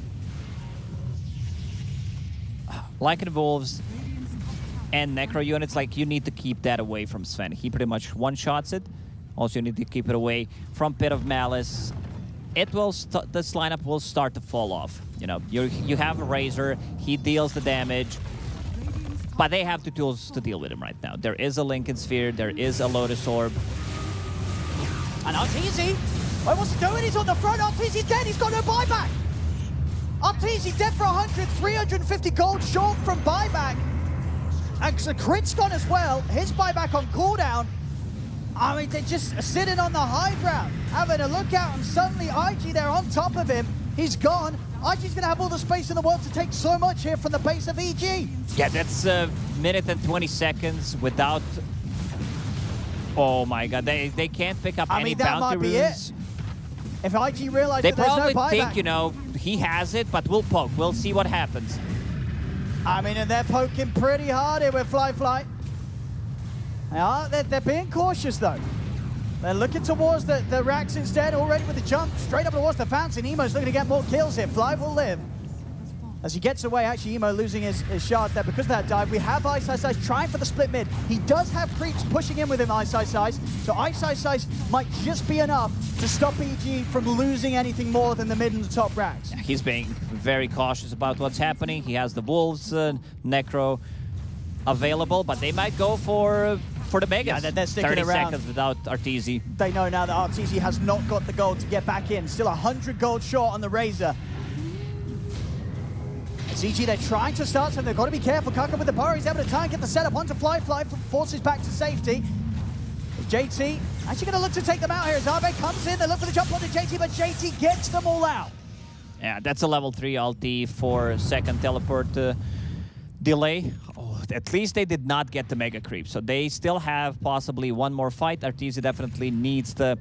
Lycan Wolves and Necro units, like, you need to keep that away from Sven. He pretty much one-shots it. Also, you need to keep it away from Pit of Malice. It will this lineup will start to fall off. You know, you have a Razor, he deals the damage, but they have the tools to deal with him right now. There is a Lincoln Sphere, there is a Lotus Orb. And Arteezy, what wants to do it? He's on the front. Arteezy's dead. He's got no buyback. Arteezy dead for 100, 350 gold short from buyback. And the crit's gone as well. His buyback on cooldown. I mean, they're just sitting on the high ground, having a look out, and suddenly IG, they're on top of him. He's gone. IG's going to have all the space in the world to take so much here from the base of EG. Yeah, that's a minute and 20 seconds without... Oh my god, they can't pick up any that bounty might be runes. If IG realizes They that there's no probably buyback. think, you know, he has it, but we'll poke. We'll see what happens. I mean, and they're poking pretty hard here with Fly. They're being cautious, though. They're looking towards the racks instead, already with the jump straight up towards the fountain. Emo's looking to get more kills here. Fly will live. As he gets away, actually, Emo losing his shard there because of that dive. We have Ice trying for the split mid. He does have creeps pushing in with him, Ice. So Ice might just be enough to stop EG from losing anything more than the mid and the top racks. He's being very cautious about what's happening. He has the Wolves, Necro available, but they might go for the Megas. Yeah, they're sticking 30 around. seconds without Arteezy. They know now that Arteezy has not got the gold to get back in. Still 100 gold short on the Razor. CG, they're trying to start something. They've got to be careful. Kaka with the power. He's able to try and get the setup. Onto Fly forces back to safety. JT actually going to look to take them out here. As Arbe comes in. They look for the jump onto JT, but JT gets them all out. Yeah, that's a level 3 ulti for second teleport delay. Oh, at least they did not get the Mega Creep, so they still have possibly one more fight. Arteezy definitely needs to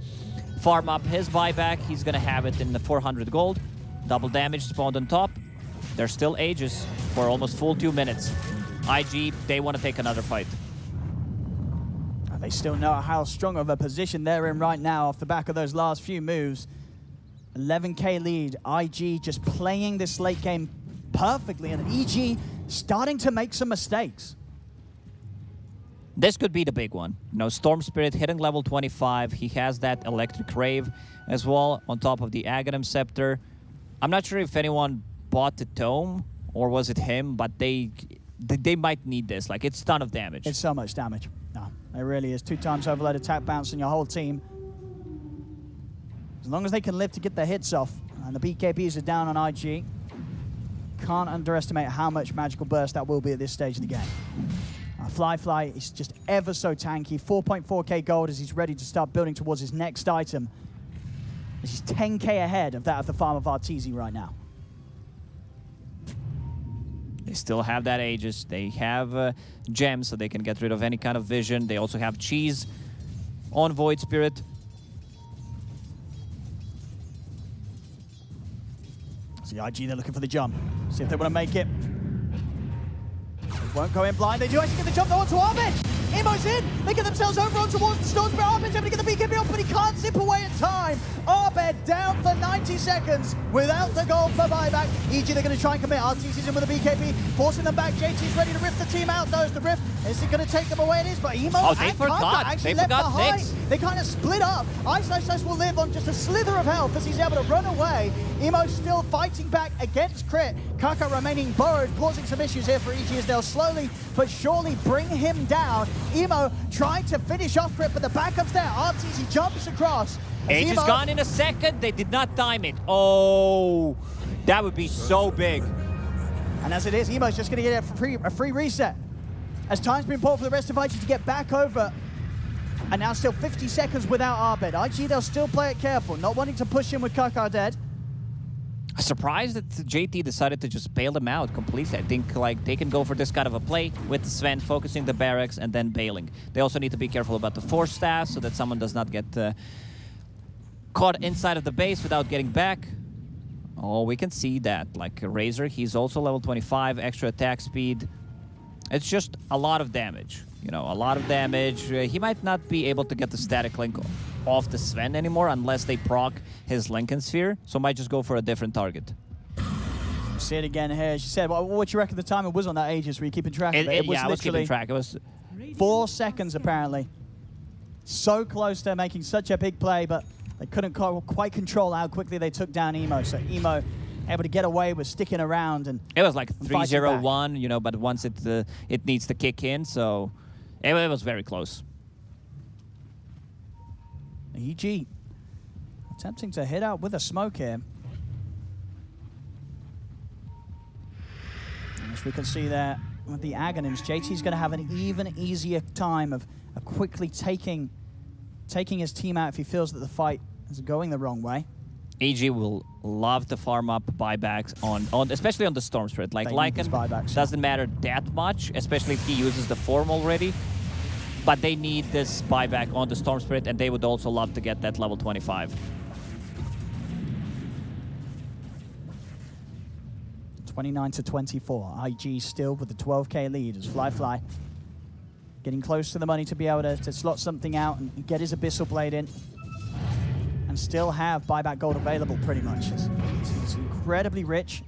farm up his buyback. He's going to have it in the 400 gold. Double damage spawned on top. There's still Aegis for almost full 2 minutes. IG, they want to take another fight. They still know how strong of a position they're in right now off the back of those last few moves. 11k lead. IG just playing this late game perfectly, and EG starting to make some mistakes. This could be the big one. You know, Storm Spirit hitting level 25. He has that Electric Rave as well on top of the Aghanim Scepter. I'm not sure if anyone bought the Tome or was it him, but they might need this. Like, it's a ton of damage. It's so much damage. No, it really is. 2 times overload attack bounce on your whole team. As long as they can live to get their hits off, and the BKBs are down on IG, can't underestimate how much magical burst that will be at this stage of the game. Fly is just ever so tanky. 4.4k gold as he's ready to start building towards his next item. He's 10k ahead of that of the farm of Arteezy right now. They still have that Aegis. They have gems, so they can get rid of any kind of vision. They also have cheese on Void Spirit. See IG, they're looking for the jump. See if they want to make it. They won't go in blind. They do actually get the jump though onto Arbit. Emo's in. They get themselves over on towards the Storm Spirit. Arbit's able to get the BKB off, but he can't zip away in time. Arbit down for 90 seconds without the goal for buyback. EG, they're going to try and commit. Arteezy's in with the BKB, forcing them back. JT's ready to rip the team out. Knows the rift. Is it going to take them away? It is, but Emo and Kaka actually left behind. They kind of split up. Ice will live on just a slither of health as he's able to run away. Emo's still fighting back against Crit. Kaka remaining burrowed, causing some issues here for EG as they'll slowly but surely bring him down. Emo trying to finish off Crit, but the backup's there. Arteezy jumps across. Age is gone in a second. They did not time it. Oh, that would be so big. And as it is, Emo's just going to get a free reset. As time's been pulled for the rest of IG to get back over. And now still 50 seconds without Arbed. IG, they'll still play it careful, not wanting to push in with Kaka dead. Surprised that JT decided to just bail them out completely. I think like they can go for this kind of a play with Sven focusing the barracks and then bailing. They also need to be careful about the Force Staff so that someone does not get caught inside of the base without getting back. Oh, we can see that. Like Razor, he's also level 25, extra attack speed. It's just a lot of damage. You know, a lot of damage. He might not be able to get the static link off the Sven anymore unless they proc his Lincoln Sphere, so might just go for a different target. See it again here. She said, what you reckon the time it was on that Aegis? Were you keeping track of it? Yeah, I was keeping track. It was 4 seconds apparently. So close to making such a big play, but they couldn't quite control how quickly they took down Emo. So Emo able to get away with sticking around, and it was like 3-0-1, you know, but once it needs to kick in, so it was very close. EG attempting to hit out with a smoke here. we can see there with the Aghanims, JT's going to have an even easier time of quickly taking his team out if he feels that the fight is going the wrong way. EG will love to farm up buybacks on especially on the Storm Spirit. Like Lycan doesn't matter that much, especially if he uses the form already. But they need this buyback on the Storm Spirit, and they would also love to get that level 25. 29-24. IG still with the 12k lead as Fly getting close to the money to be able to slot something out and get his Abyssal Blade in. And still have buyback gold available pretty much. It's incredibly rich.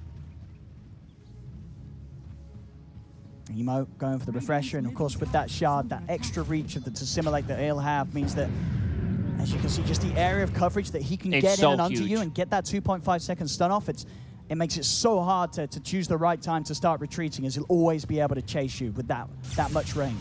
Emo going for the refresher, and of course with that shard, that extra reach of to simulate that he'll have means that, as you can see, just the area of coverage that he can get in and under you and get that 2.5 second stun off, it makes it so hard to choose the right time to start retreating, as he'll always be able to chase you with that much range.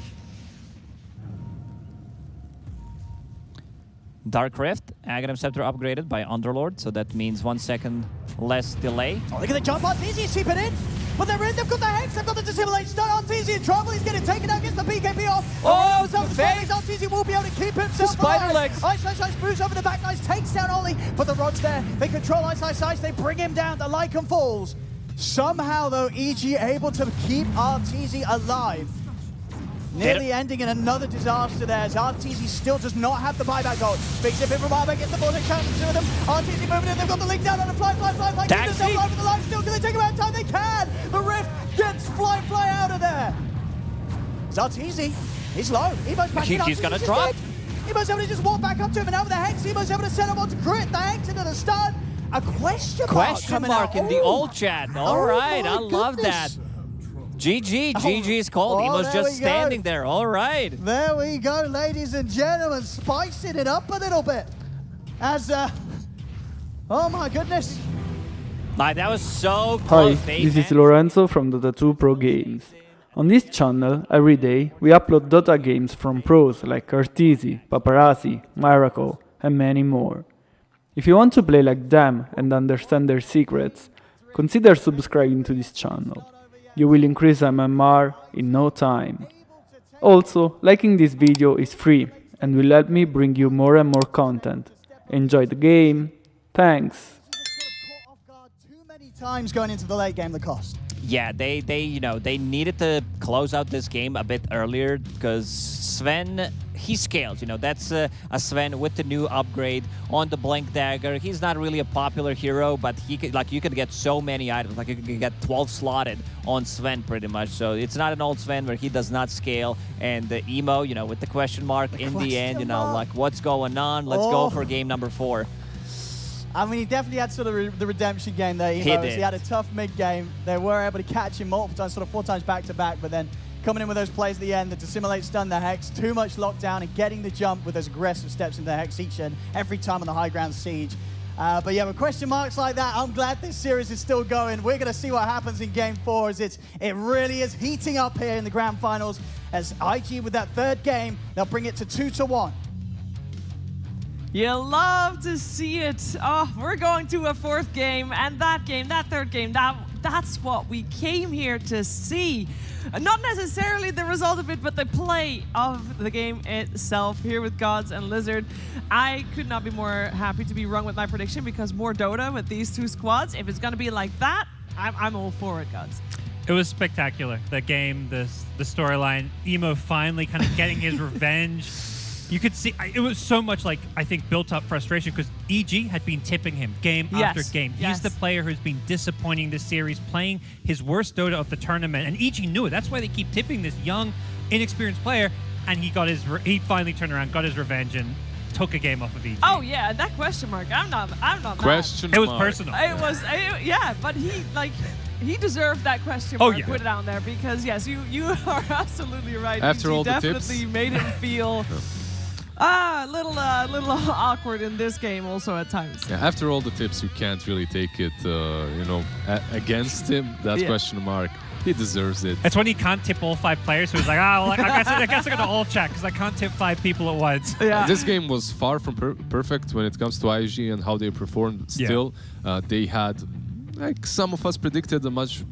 Dark Rift, Aghanim Scepter upgraded by Underlord, so that means 1 second less delay. Oh, look at the jump on TZ sweeping in. But they're in, they've got the Hex, they've got the Dissimulate stun on TZ in trouble, he's getting taken out, gets the BKB off. Oh, the face! TZ will be able to keep himself Spider alive. legs. Ice moves over the back, nice takes down Ollie, but the rod's there. They control Ice, they bring him down, the Lycan falls. Somehow though, EG able to keep RTZ alive. Nearly ending in another disaster there, as RTZ still does not have the buyback gold. Big zip in from Barber, gets the border counter to them. RTZ moving in, they've got the link down on the Fly. Keep themselves alive with the line still. Can they take him out in time? They can! The Rift gets Fly out of there. It's RTZ. He's low. Emo's backing up. He's gonna drop. Emo's able to just walk back up to him, and now with the Hex, Emo's able to set him on to crit. The Hex into the stun. A question mark in the old chat. All right, I love that. GG is called. Emo's just standing there. All right. There we go, ladies and gentlemen. Spicing it up a little bit. As, oh my goodness. That was so close. Hi, this is Lorenzo from Dota 2 Pro Games. On this channel, every day, we upload Dota games from pros like Arteezy, Paparazzi, Miracle, and many more. If you want to play like them and understand their secrets, consider subscribing to this channel. You will increase MMR in no time. Also, liking this video is free and will help me bring you more and more content. Enjoy the game. Thanks. Too many times going into the late game, the cost. Yeah, they needed to close out this game a bit earlier because Sven, he scaled. That's a Sven with the new upgrade on the Blink Dagger. He's not really a popular hero, but he could, you could get so many items. Like you could get 12 slotted on Sven pretty much. So it's not an old Sven where he does not scale. And the Emo, with the question mark in the end, like what's going on? Let's go for game number 4. I mean, he definitely had sort of the redemption game there. He had a tough mid-game. They were able to catch him multiple times, sort of 4 times back-to-back, but then coming in with those plays at the end, the Dissimulate stun, the Hex, too much lockdown, and getting the jump with those aggressive steps into the Hex each and every time on the high ground siege. But yeah, with question marks like that, I'm glad this series is still going. We're going to see what happens in Game 4 as it really is heating up here in the Grand Finals. As IG with that 3rd game, they'll bring it to 2-1. You love to see it. Oh, we're going to a 4th game, and that 3rd game, that's what we came here to see. Not necessarily the result of it, but the play of the game itself here with Gods and Lizard. I could not be more happy to be wrong with my prediction, because more Dota with these 2 squads. If it's going to be like that, I'm all for it, Gods. It was spectacular. The game, the storyline, Emo finally kind of getting his revenge. You could see, it was so much I think, built up frustration because EG had been tipping him game after game. He's the player who's been disappointing this series, playing his worst Dota of the tournament, and EG knew it. That's why they keep tipping this young, inexperienced player, and he finally turned around, got his revenge, and took a game off of EG. Oh yeah, that question mark, I'm not question mad. It was personal. Yeah, but he deserved that question mark put down there, because yes, you are absolutely right. After all the tips, definitely made him feel a little awkward in this game also at times. Yeah, after all the tips, you can't really take it, against him. That question mark. He deserves it. It's when he can't tip all 5 players, so he's like, I guess I'm going to all check because I can't tip 5 people at once. Yeah. This game was far from perfect when it comes to IG and how they performed. Still, they had, like some of us predicted, a much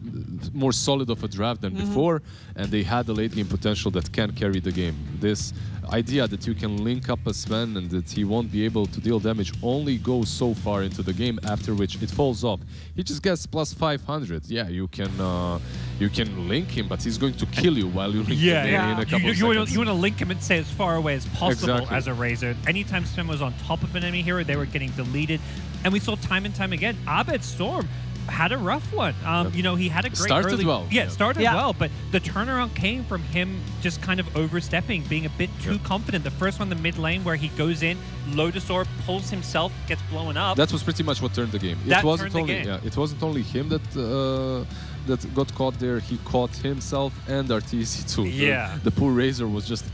more solid of a draft than before, and they had the late game potential that can carry the game. This idea that you can link up a Sven and that he won't be able to deal damage only goes so far into the game, after which it falls off. He just gets plus 500. Yeah, you can link him, but he's going to kill you while you link him in a couple of seconds. You want to link him and stay as far away as possible Exactly. as a Razor. Anytime Sven was on top of an enemy hero, they were getting deleted. And we saw time and time again, Abed Storm had a rough one. You know, he had a great Started early... well. Yeah, Yeah. started well, but the turnaround came from him just kind of overstepping, being a bit too confident. The first one, the mid lane, where he goes in, Lotus Orb, pulls himself, gets blown up. That was pretty much what turned the game. That It wasn't turned the only game. it wasn't only him that got caught there. He caught himself and RTC too. Yeah. The poor Razor was just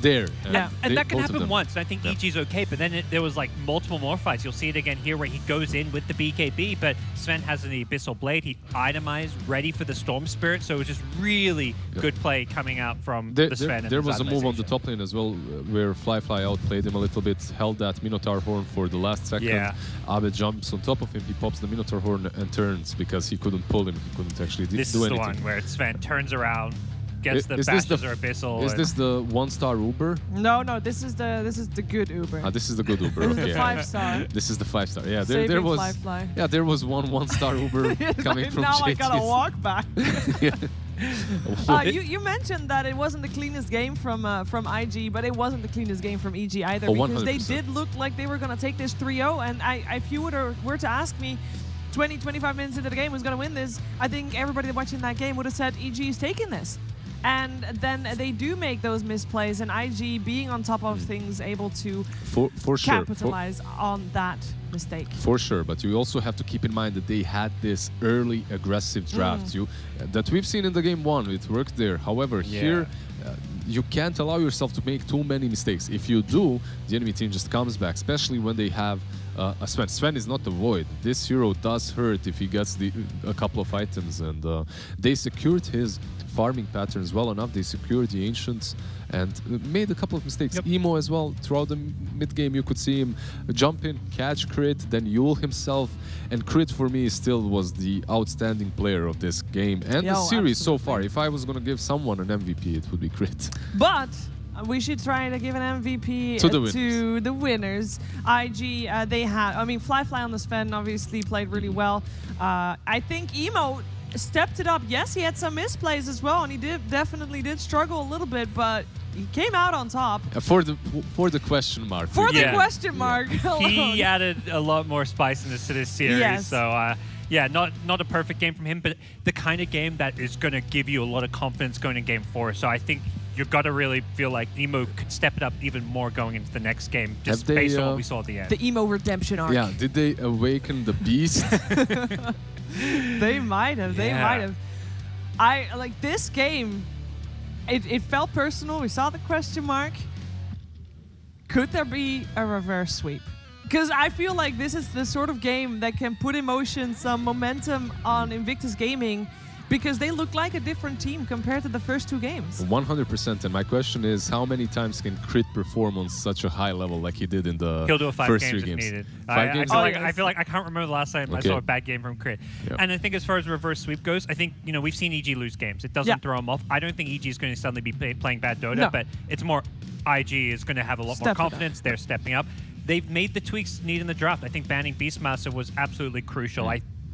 there. Yeah, and that can both of happen them. once. I think EG's okay, but then there was like multiple more fights. You'll see it again here where he goes in with the BKB, but Sven has the Abyssal Blade. He itemized, ready for the Storm Spirit, so it was just really good play coming out from the Sven. There was a move on the top lane as well where Fly outplayed him a little bit, held that Minotaur Horn for the last second. Yeah. Abed jumps on top of him, he pops the Minotaur Horn and turns because he couldn't pull him, he couldn't actually do anything. This is the one where Sven turns around, gets the Is this bashes the- or Abyssal. Is this the 1-star Uber? No, this is the good Uber. This is the good Uber. This is Okay. the 5-star. This is the 5-star. Yeah, Saving there was Fly. yeah, there was one-star Uber coming from Now I JT. gotta walk back. Yeah. You mentioned that it wasn't the cleanest game from IG, but it wasn't the cleanest game from EG either, Oh, because they 100%. did look like they were going to take this 3-0. And if you were to ask me 20-25 minutes into the game who's going to win this, I think everybody watching that game would have said EG is taking this. And then they do make those misplays, and IG being on top of things, able to For sure. capitalize on that mistake. For sure, but you also have to keep in mind that they had this early aggressive draft that we've seen in the game one. It worked there. However, here you can't allow yourself to make too many mistakes. If you do, the enemy team just comes back, especially when they have a Sven. Sven is not the void. This hero does hurt if he gets a couple of items, and they secured his farming patterns well enough. They secured the Ancients and made a couple of mistakes. Emo as well, throughout the mid-game you could see him jump in, catch crit, then Yule himself, and crit for me still was the outstanding player of this game and the series so far. If I was going to give someone an MVP, it would be crit. But we should try to give an MVP to the winners. IG, they had, I mean, Fly on the Sven obviously played really well. I think Emo stepped it up. Yes, he had some misplays as well, and he definitely did struggle a little bit, but he came out on top. For the question mark. For the question mark. He added a lot more spiciness to this series. Yes. So, yeah, not a perfect game from him, but the kind of game that is going to give you a lot of confidence going in game 4. So I think you've got to really feel like Emo could step it up even more going into the next game, just based on what we saw at the end. The Emo redemption arc. Yeah, did they awaken the beast? They might have. They might have. I like this game. It felt personal. We saw the question mark. Could there be a reverse sweep? Because I feel like this is the sort of game that can put emotion, some momentum on Invictus Gaming, because they look like a different team compared to the first 2 games. 100%. And my question is, how many times can Crit perform on such a high level like he did in the He'll do a 5 first games 3 if games? needed. 5 games? I feel like I can't remember the last time I Okay. saw a bad game from Crit. Yep. And I think as far as reverse sweep goes, I think, you know, we've seen EG lose games. It doesn't throw them off. I don't think EG is going to suddenly be playing bad Dota, but it's more IG is going to have a lot more confidence. They're stepping up. They've made the tweaks needed in the draft. I think banning Beastmaster was absolutely crucial.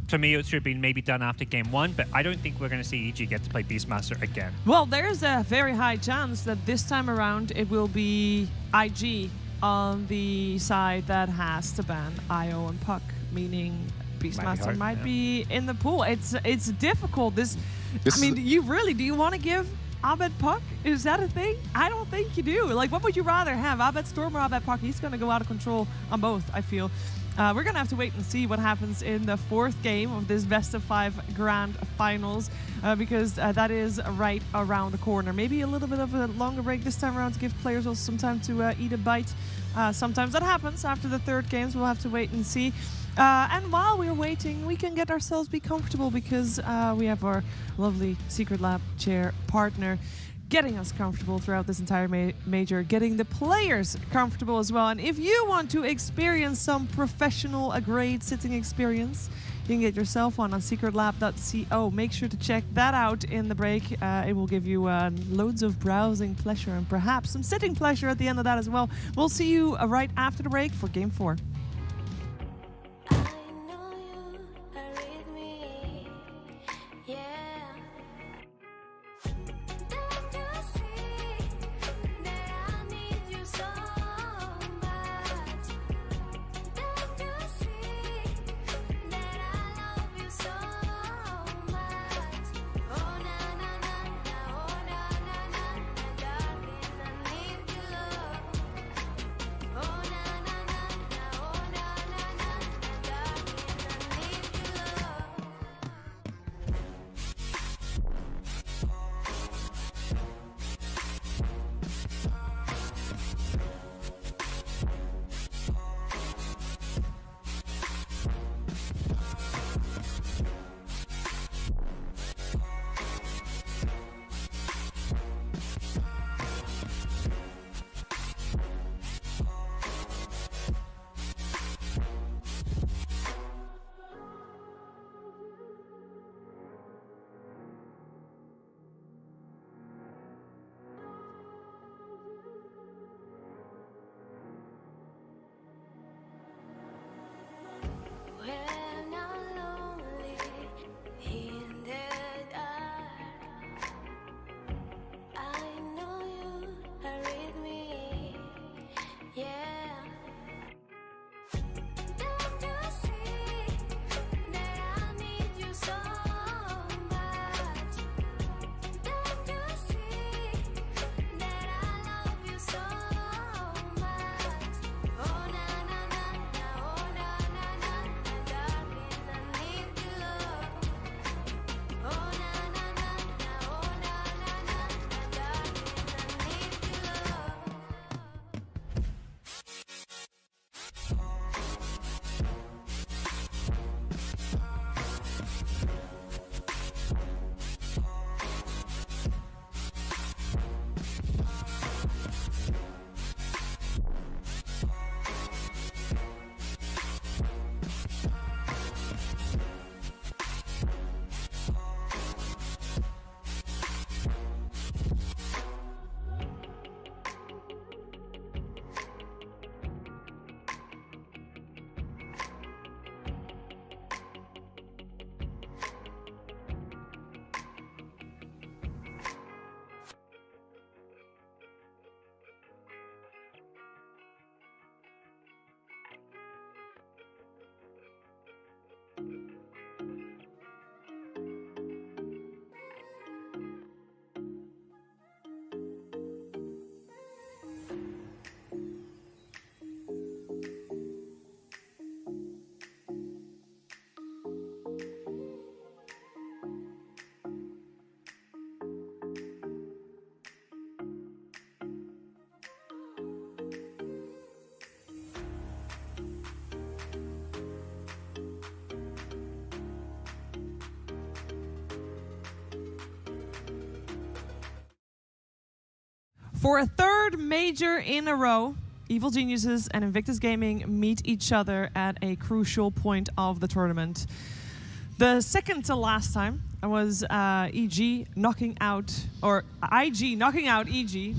To me, it should have been maybe done after game 1, but I don't think we're going to see EG get to play Beastmaster again. Well, there's a very high chance that this time around it will be IG on the side that has to ban IO and Puck, meaning Beastmaster might be in the pool. It's difficult. I mean, do you want to give Abed Puck? Is that a thing? I don't think you do. Like, what would you rather have, Abed Storm or Abed Puck? He's going to go out of control on both, I feel. We're going to have to wait and see what happens in the 4th game of this best of 5 grand finals, because that is right around the corner. Maybe a little bit of a longer break this time around to give players also some time to eat a bite. Sometimes that happens after the 3rd games. We'll have to wait and see. And while we're waiting, we can get ourselves be comfortable, because we have our lovely Secret Lab chair partner getting us comfortable throughout this entire major, getting the players comfortable as well. And if you want to experience some professional grade sitting experience, You can get yourself one on secretlab.co. Make sure to check that out in the break. It will give you loads of browsing pleasure and perhaps some sitting pleasure at the end of that as well. We'll see you right after the break for Game 4. For a third major in a row, Evil Geniuses and Invictus Gaming meet each other at a crucial point of the tournament. The second to last time was EG knocking out, or IG knocking out EG.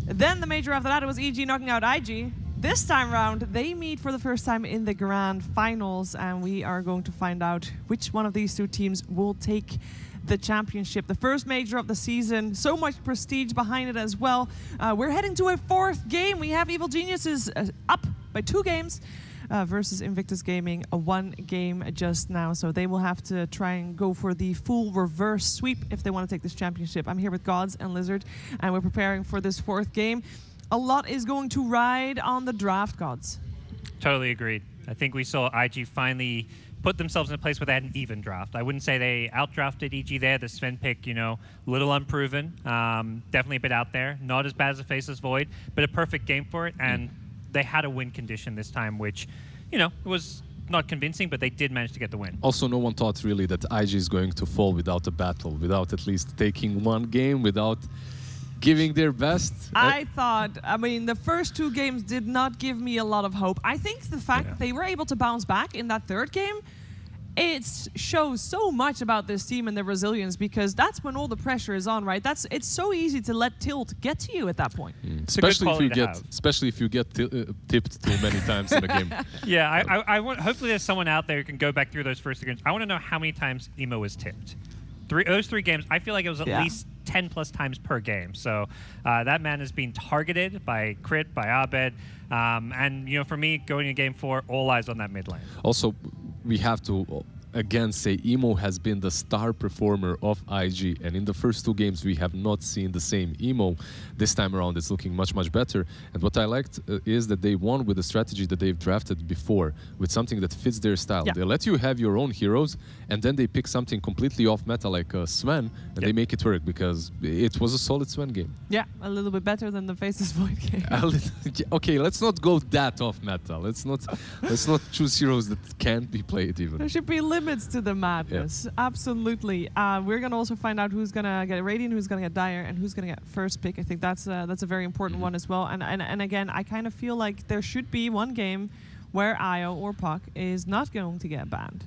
Then the major after that, it was EG knocking out IG. This time round, they meet for the first time in the grand finals, and we are going to find out which one of these two teams will take the championship. The first major of the season, so much prestige behind it as well. We're heading to a fourth game. We have Evil Geniuses up by 2 games versus Invictus Gaming, a 1 game just now. So they will have to try and go for the full reverse sweep if they want to take this championship. I'm here with Gods and Lizard, and we're preparing for this fourth game. A lot is going to ride on the draft, Gods. Totally agreed. I think we saw IG finally put themselves in a place where they had an even draft. I wouldn't say they outdrafted EG there. The Sven pick, you know, a little unproven. Definitely a bit out there. Not as bad as a Faceless Void, but a perfect game for it. And they had a win condition this time, which, you know, was not convincing, but they did manage to get the win. Also, no one thought really that IG is going to fall without a battle, without at least taking one game, without giving their best. I mean, the first 2 games did not give me a lot of hope. I think the fact that they were able to bounce back in that third game, it shows so much about this team and their resilience, because that's when all the pressure is on, right? It's so easy to let tilt get to you at that point. Especially if you get tipped too many times in a game. Yeah, I want. Hopefully, there's someone out there who can go back through those first 2 games. I want to know how many times Emo was tipped. Those 3 games, I feel like it was at least 10 plus times per game. So that man is being targeted by Crit, by Abed, and for me, going to game 4, all eyes on that mid lane. Also, we have to again say Emo has been the star performer of IG, and in the first 2 games we have not seen the same Emo. This time around it's looking much better, and what I liked is that they won with a strategy that they've drafted before, with something that fits their style. They let you have your own heroes, and then they pick something completely off meta like Sven, and they make it work, because it was a solid Sven game. Yeah, a little bit better than the Faces Void game. Okay, let's not go that off meta. Let's not choose heroes that can't be played even. There should be limits to the madness. Absolutely. We're going to also find out who's going to get Radiant, who's going to get Dire, and who's going to get first pick. I think that's a very important one as well. And again, I kind of feel like there should be one game where IO or Puck is not going to get banned.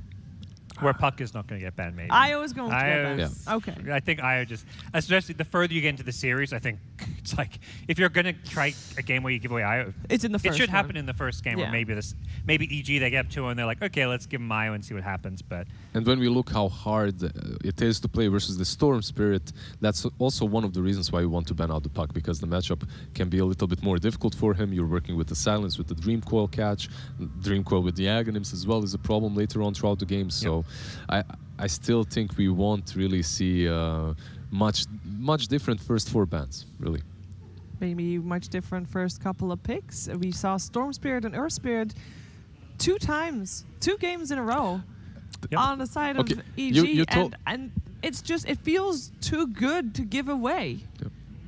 Where Puck is not going to get banned, maybe. IO is going to get banned. Yeah. Okay. I think IO just, especially the further you get into the series, I think it's like, if you're going to try a game where you give away IO, it's in the first it should one. happen in the first game, where maybe EG they get up 2 and they're like, okay, let's give them IO and see what happens. But and when we look how hard it is to play versus the Storm Spirit, that's also one of the reasons why we want to ban out the Puck, because the matchup can be a little bit more difficult for him. You're working with the Silence, with the Dream Coil catch. Dream Coil with the Aghanims as well is a problem later on throughout the game. So I still think we won't really see much different first 4 bans, really. Maybe much different first couple of picks. We saw Storm Spirit and Earth Spirit 2 times, 2 games in a row on the side of EG, and it's just, it feels too good to give away.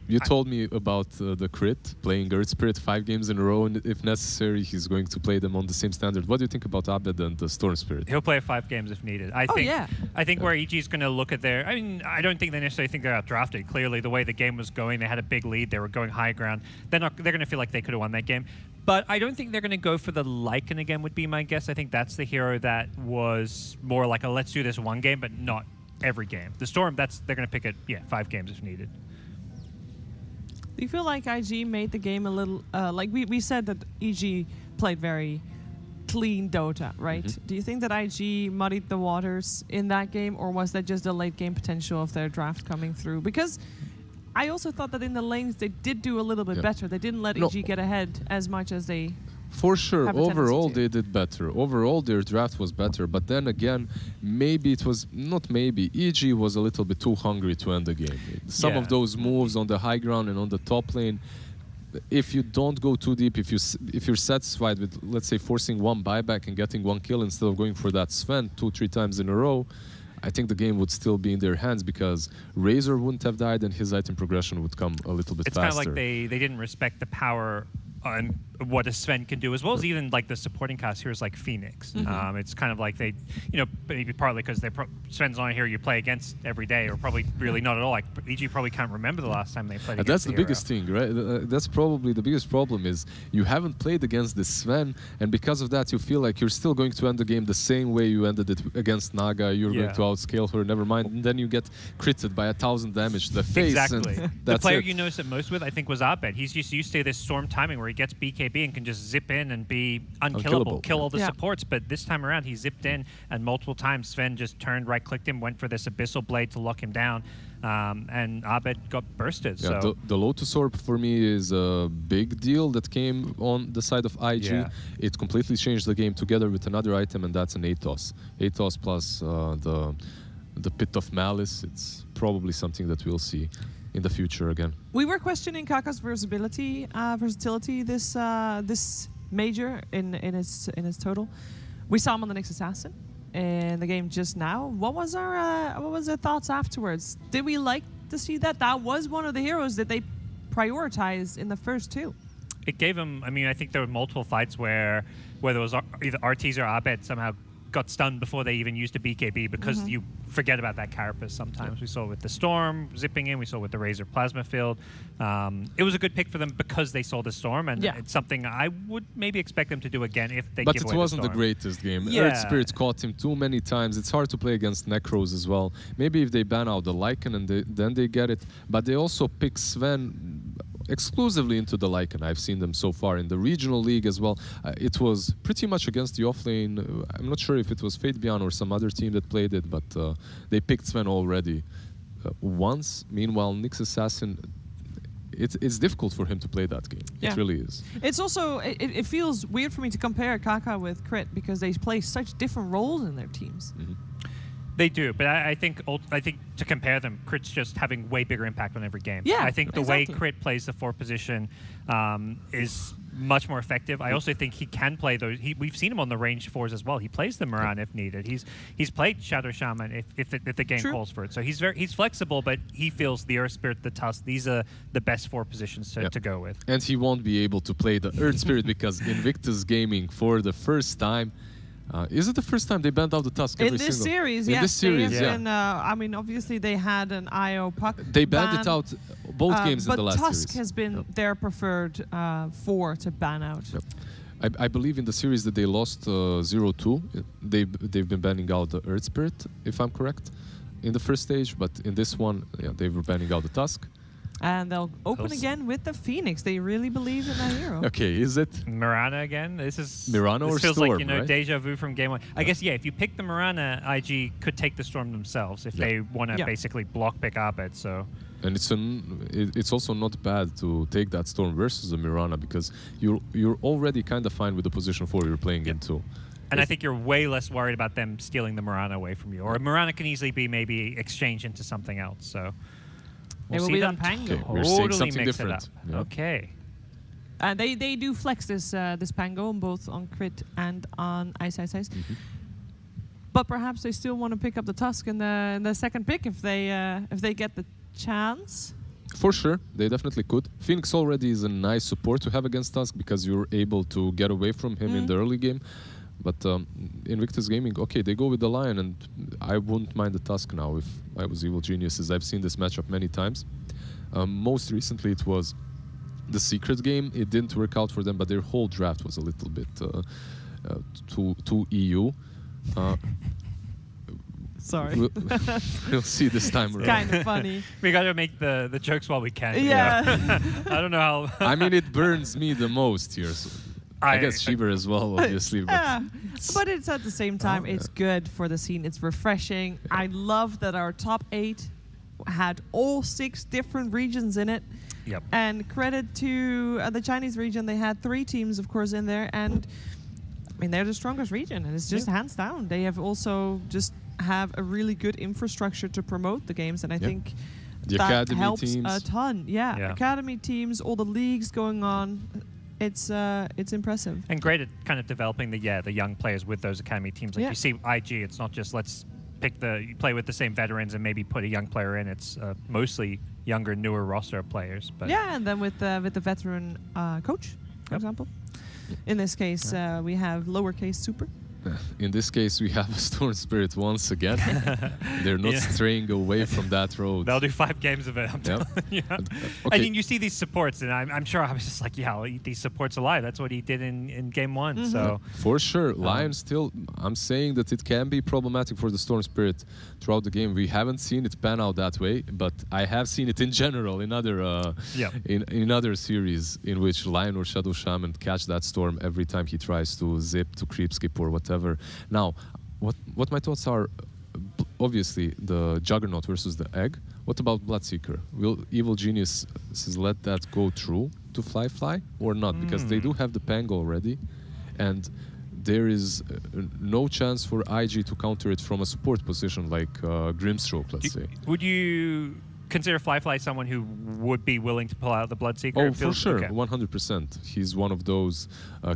You told me about the Crit, playing Earth Spirit 5 games in a row, and if necessary, he's going to play them on the same standard. What do you think about Abed and the Storm Spirit? He'll play 5 games if needed. I think where EG is going to look at their... I mean, I don't think they necessarily think they're outdrafted. Clearly, the way the game was going, they had a big lead. They were going high ground. They're going to feel like they could have won that game. But I don't think they're going to go for the Lycan again, would be my guess. I think that's the hero that was more like a let's do this one game, but not every game. The Storm, they're going to pick it, 5 games if needed. Do you feel like IG made the game a little... like we said that EG played very clean Dota, right? Do you think that IG muddied the waters in that game, or was that just the late game potential of their draft coming through? Because I also thought that in the lanes they did do a little bit better. They didn't let EG get ahead as much as they... For sure, overall they did better. Overall their draft was better, but then again, maybe it was, not maybe, EG was a little bit too hungry to end the game. Some of those moves on the high ground and on the top lane, if you don't go too deep, if you're satisfied with, let's say, forcing 1 buyback and getting 1 kill instead of going for that Sven 2-3 times in a row, I think the game would still be in their hands, because Razor wouldn't have died and his item progression would come a little bit faster. It's kind of like they didn't respect the power on what a Sven can do, as well as even like the supporting cast heroes like Phoenix. It's kind of like they, maybe partly because Sven's on a hero you play against every day, or probably really not at all. Like EG probably can't remember the last time they played against that's the hero. biggest thing, right? That's probably the biggest problem, is you haven't played against this Sven, and because of that you feel like you're still going to end the game the same way you ended it against Naga. You're going to outscale her, never mind, and then you get critted by 1,000 damage to the face. Exactly. And the player you noticed it most with, I think, was Abed. He's just used to this Storm timing where he gets BKB and can just zip in and be unkillable, kill all the supports. But this time around, he zipped in, and multiple times Sven just turned, right-clicked him, went for this Abyssal Blade to lock him down, and Abed got bursted. So the Lotus Orb for me is a big deal that came on the side of IG. It completely changed the game together with another item, and that's an Atos. Atos plus the Pit of Malice. It's probably something that we'll see in the future again. We were questioning Kaka's versatility this major in his total. We saw him on the Nyx Assassin in the game just now. What was our thoughts afterwards? Did we like to see that? That was one of the heroes that they prioritized in the first 2. It gave him, I mean, I think there were multiple fights where there was either Artees or Abed somehow got stunned before they even used a BKB because you forget about that carapace sometimes. We saw with the Storm zipping in, we saw with the Razor Plasma Field. It was a good pick for them because they saw the Storm, and it's something I would maybe expect them to do again if they give away the Storm. But it wasn't the greatest game. Earth Spirit caught him too many times. It's hard to play against Necros as well. Maybe if they ban out the Lycan and then they get it. But they also pick Sven exclusively into the Lycan. I've seen them so far in the regional league as well. It was pretty much against the offlane. I'm not sure if it was Fate Beyond or some other team that played it, but they picked Sven already once. Meanwhile, Nyx Assassin, it's difficult for him to play that game. It really is. It's also, it feels weird for me to compare Kaka with Crit because they play such different roles in their teams. They do, but I think to compare them, Crit's just having way bigger impact on every game. Yeah, I think the way Crit plays the 4 position is much more effective. I also think he can play those. We've seen him on the range 4s as well. He plays the Moran if needed. He's played Shadow Shaman if the game calls for it. So he's flexible, but he feels the Earth Spirit, the Tusk. These are the best 4 positions to go with. And he won't be able to play the Earth Spirit because Invictus Gaming for the first time. Is it the first time they banned out the Tusk? In this series, yes. In this series, been, I mean, obviously they had an IO puck They banned it out both games in the last Tusk series. Tusk has been their preferred 4 to ban out. I believe in the series that they lost 0-2, they've been banning out the Earth Spirit, if I'm correct, in the first stage. But in this one, they were banning out the Tusk. And they'll open again with the Phoenix. They really believe in that hero. Okay, is it Mirana again? This Mirana or feels Storm, like right? deja vu from game 1. I guess if you pick the Mirana, IG could take the Storm themselves if they want to basically block pick Abed. So. And it's also not bad to take that Storm versus the Mirana because you're already kind of fine with the position 4 you're playing into. And I think you're way less worried about them stealing the Mirana away from you. Or a Mirana can easily be maybe exchanged into something else. So. It will be on Pango. Okay, we're saying something different. Yeah. Okay. They do flex this Pango both on Crit and on Ice. But perhaps they still want to pick up the Tusk in the second pick if they get the chance. For sure, they definitely could. Phoenix already is a nice support to have against Tusk because you're able to get away from him in the early game. But Invictus Gaming, okay, they go with the Lion, and I wouldn't mind the Tusk now if I was Evil Geniuses. I've seen this matchup many times. Most recently, it was the Secret game. It didn't work out for them, but their whole draft was a little bit too EU. Sorry. We'll see this time around. Kind of funny. We got to make the jokes while we can. Yeah. I don't know how. I mean, it burns me the most here. So I guess Shiver as well, obviously. But it's at the same time, it's good for the scene. It's refreshing. I love that our top 8 had all 6 different regions in it. Yep. And credit to the Chinese region. They had 3 teams, of course, in there. And I mean, they're the strongest region. And it's just hands down. They have also just have a really good infrastructure to promote the games. And I think the that academy helps teams. a ton. Yeah, academy teams, all the leagues going on. It's impressive. And great at kind of developing the young players with those academy teams. Like you see IG, it's not just let's pick you play with the same veterans and maybe put a young player in. It's mostly younger, newer roster of players. But and then with the veteran coach, for example. In this case, we have lowercase super. In this case, we have a Storm Spirit once again. They're not straying away from that road. They'll do 5 games of it. I'm telling you. I mean, you see these supports, and I'm sure I was just like, I'll eat these supports alive. That's what he did in game 1. So for sure, Lion still. I'm saying that it can be problematic for the Storm Spirit throughout the game. We haven't seen it pan out that way, but I have seen it in general in other in other series in which Lion or Shadow Shaman catch that Storm every time he tries to zip, to creep skip, or whatever. Now, what my thoughts are, obviously the Juggernaut versus the Egg. What about Bloodseeker? Will Evil Geniuses let that go through to Fly or not? Because they do have the Pango already, and there is no chance for IG to counter it from a support position like Grimstroke, let's say. Would you consider Fly someone who would be willing to pull out the Bloodseeker? Oh, for sure, 100%. He's one of those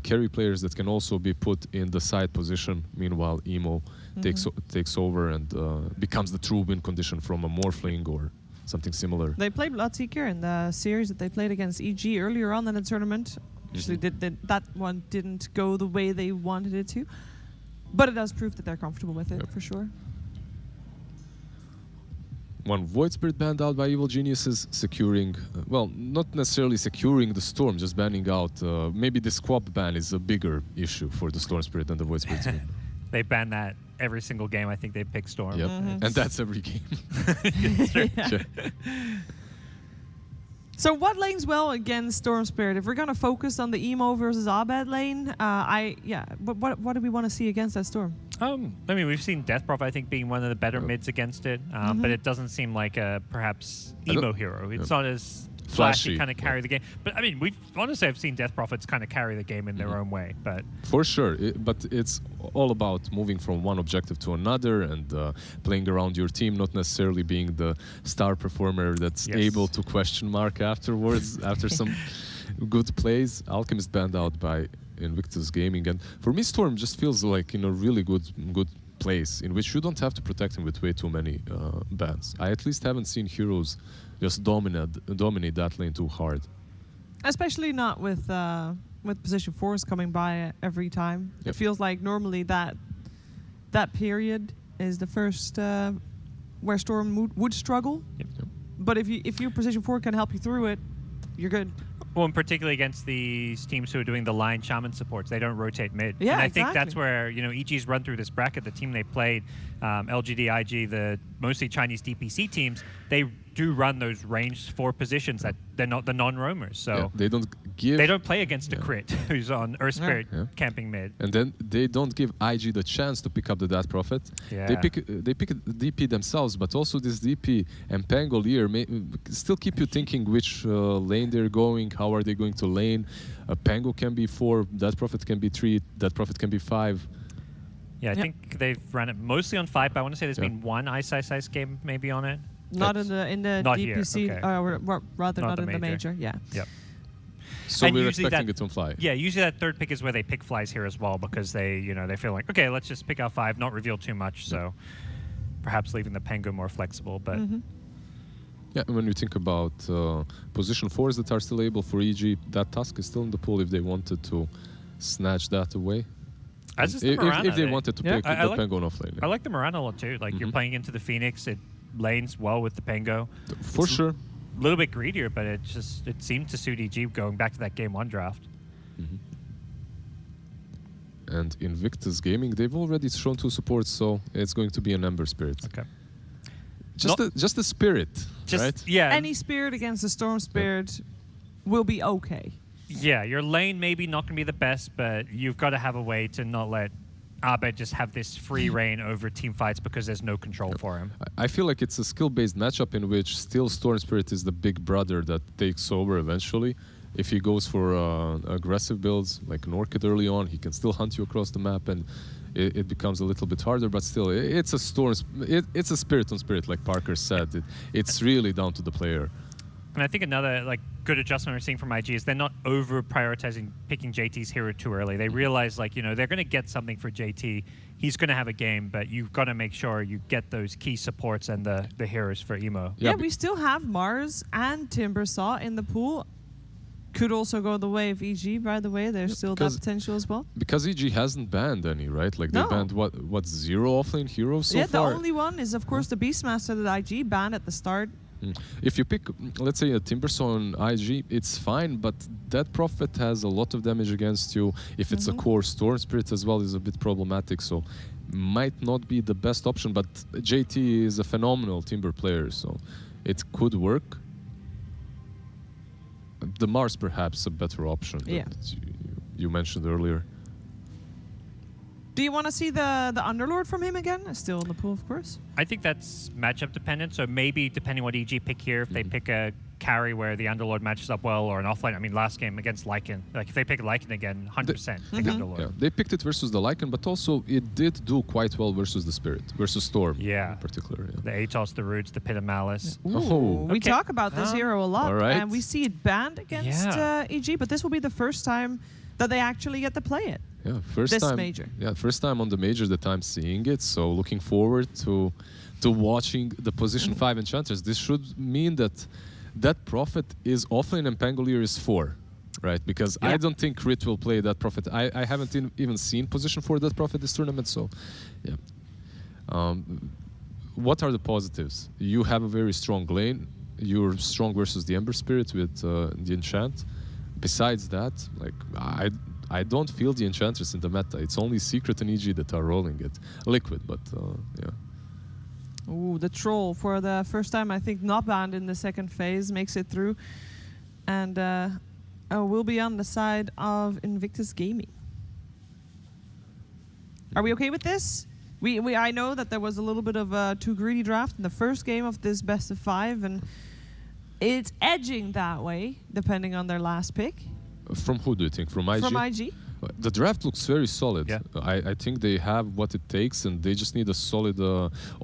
carry players that can also be put in the side position. Meanwhile, Emo takes over and becomes the true win condition from a Morphling or something similar. They played Bloodseeker in the series that they played against EG earlier on in the tournament. Actually, that one didn't go the way they wanted it to. But it does prove that they're comfortable with it, for sure. One Void Spirit banned out by Evil Geniuses, securing, well, not necessarily securing the Storm, just banning out. Maybe the Squab ban is a bigger issue for the Storm Spirit than the Void Spirit. They ban that every single game. I think they pick Storm. Yep, and that's every game. Yeah. So what lanes well against Storm Spirit? If we're going to focus on the Emo versus Abed lane, what do we want to see against that Storm? I mean, we've seen Death Prophet, I think, being one of the better mids against it, but it doesn't seem like a perhaps emo hero. It's not as flashy kind of carry the game. But I mean, I've seen Death Prophets kind of carry the game in their own way. But for sure, but it's all about moving from one objective to another and playing around your team, not necessarily being the star performer that's able to question mark afterwards after some good plays. Alchemist banned out by Invictus Gaming, and for me, Storm just feels like in a really good place in which you don't have to protect him with way too many bans. I at least haven't seen heroes just dominate that lane too hard. Especially not with position 4s coming by every time. It feels like normally that period is the first where Storm would struggle. But if your position 4 can help you through it, you're good. Well, and particularly against these teams who are doing the line shaman supports, they don't rotate mid. Yeah, and I think that's where, EG's run through this bracket. The team they played, LGD, IG, the mostly Chinese DPC teams, they do run those ranged 4 positions that they're not the non-roamers. So they don't play against a crit who's on Earth Spirit camping mid. And then they don't give IG the chance to pick up the Death Prophet. Yeah. They pick DP themselves, but also this DP and Pangolier may still keep you thinking which lane they're going, how are they going to lane. Pango can be 4, Death Prophet can be 3, Death Prophet can be 5. Yeah, I think they've run it mostly on 5, but I want to say there's been one Ice game maybe on it. Not in the not DPC, here, okay. or rather not in the major. Yeah. Yep. So we're expecting it to fly. Yeah, usually that third pick is where they pick flies here as well, because they feel like, okay, let's just pick out 5, not reveal too much. So perhaps leaving the Pango more flexible. But yeah, when you think about position 4s that are still able for EG, that task is still in the pool if they wanted to snatch that away. As is the if Mirana, they wanted to pick the Pango off lane. I like the Mirana a lot too. Like you're playing into the Phoenix, it lanes well with the Pango. For sure. A little bit greedier, but it seemed to suit EG going back to that game 1 draft. And Invictus Gaming, they've already shown 2 supports, so it's going to be an Ember Spirit. Okay. Just a spirit, right? Yeah. Any spirit against the Storm Spirit will be okay. Yeah, your lane maybe not going to be the best, but you've got to have a way to not let Abed just have this free reign over team fights because there's no control for him. I feel like it's a skill-based matchup in which still Storm Spirit is the big brother that takes over eventually. If he goes for aggressive builds, like an Orchid early on, he can still hunt you across the map, and it becomes a little bit harder, but still, it's a it's a spirit on spirit, like Parker said. It's really down to the player. And I think another good adjustment we're seeing from IG is they're not over prioritizing picking JT's hero too early. They realize they're going to get something for JT. He's going to have a game, but you've got to make sure you get those key supports and the heroes for Emo. Yeah, we still have Mars and Timbersaw in the pool. Could also go the way of EG, by the way. There's still that potential as well. Because EG hasn't banned any, right? Like they banned what 0 offlane heroes so far? Yeah, the only one is of course the Beastmaster that IG banned at the start. If you pick, let's say, a Timbersaw on IG, it's fine, but that Prophet has a lot of damage against you. If it's a core Storm Spirit as well, is a bit problematic, so might not be the best option, but JT is a phenomenal Timber player, so it could work. The Mars perhaps a better option that you mentioned earlier. Do you want to see the Underlord from him again? Still in the pool, of course. I think that's matchup dependent. So maybe depending what EG pick here, if they pick a carry where the Underlord matches up well, or an offlane. I mean, last game against Lycan, like if they pick Lycan again, 100% pick Underlord. Yeah, they picked it versus the Lycan, but also it did do quite well versus the Spirit, versus Storm. Yeah, in particular. Yeah. The Atos, the Roots, the Pit of Malice. We talk about this hero a lot, and we see it banned against EG. But this will be the first time that they actually get to play it. Yeah, first time on the major that I'm seeing it. So looking forward to watching the position 5 enchanters. This should mean that Prophet is offlane and Pangolier is 4, right? Because I don't think Crit will play that Prophet. I haven't even seen position for that Prophet this tournament, so yeah. What are the positives? You have a very strong lane. You're strong versus the Ember Spirit with the Enchant. Besides that, like I don't feel the Enchantress in the meta. It's only Secret and EG that are rolling it. Liquid, but yeah. Ooh, the Troll for the first time, I think, not banned in the second phase, makes it through. And will be on the side of Invictus Gaming. Are we okay with this? I know that there was a little bit of a too greedy draft in the first game of this best of 5, and it's edging that way, depending on their last pick. From who do you think? From IG? From IG. The draft looks very solid. Yeah. I think they have what it takes, and they just need a solid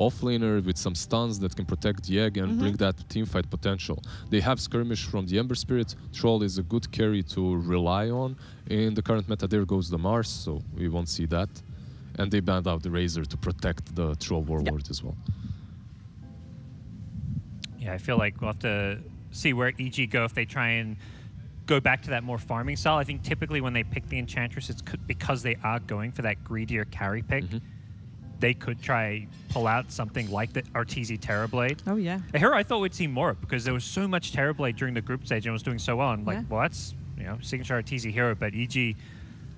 offlaner with some stuns that can protect the egg and bring that teamfight potential. They have Skirmish from the Ember Spirit. Troll is a good carry to rely on. In the current meta, there goes the Mars, so we won't see that. And they banned out the Razor to protect the Troll Warlord as well. Yeah, I feel like we'll have to see where EG go if they try and go back to that more farming style. I think typically when they pick the Enchantress, it's because they are going for that greedier carry pick. They could try pull out something like the Arteezy Terrorblade. Oh, yeah. A hero I thought we'd see more of because there was so much Terrorblade during the group stage and was doing so well. I'm like, well, that's, you know, signature Arteezy hero, but EG...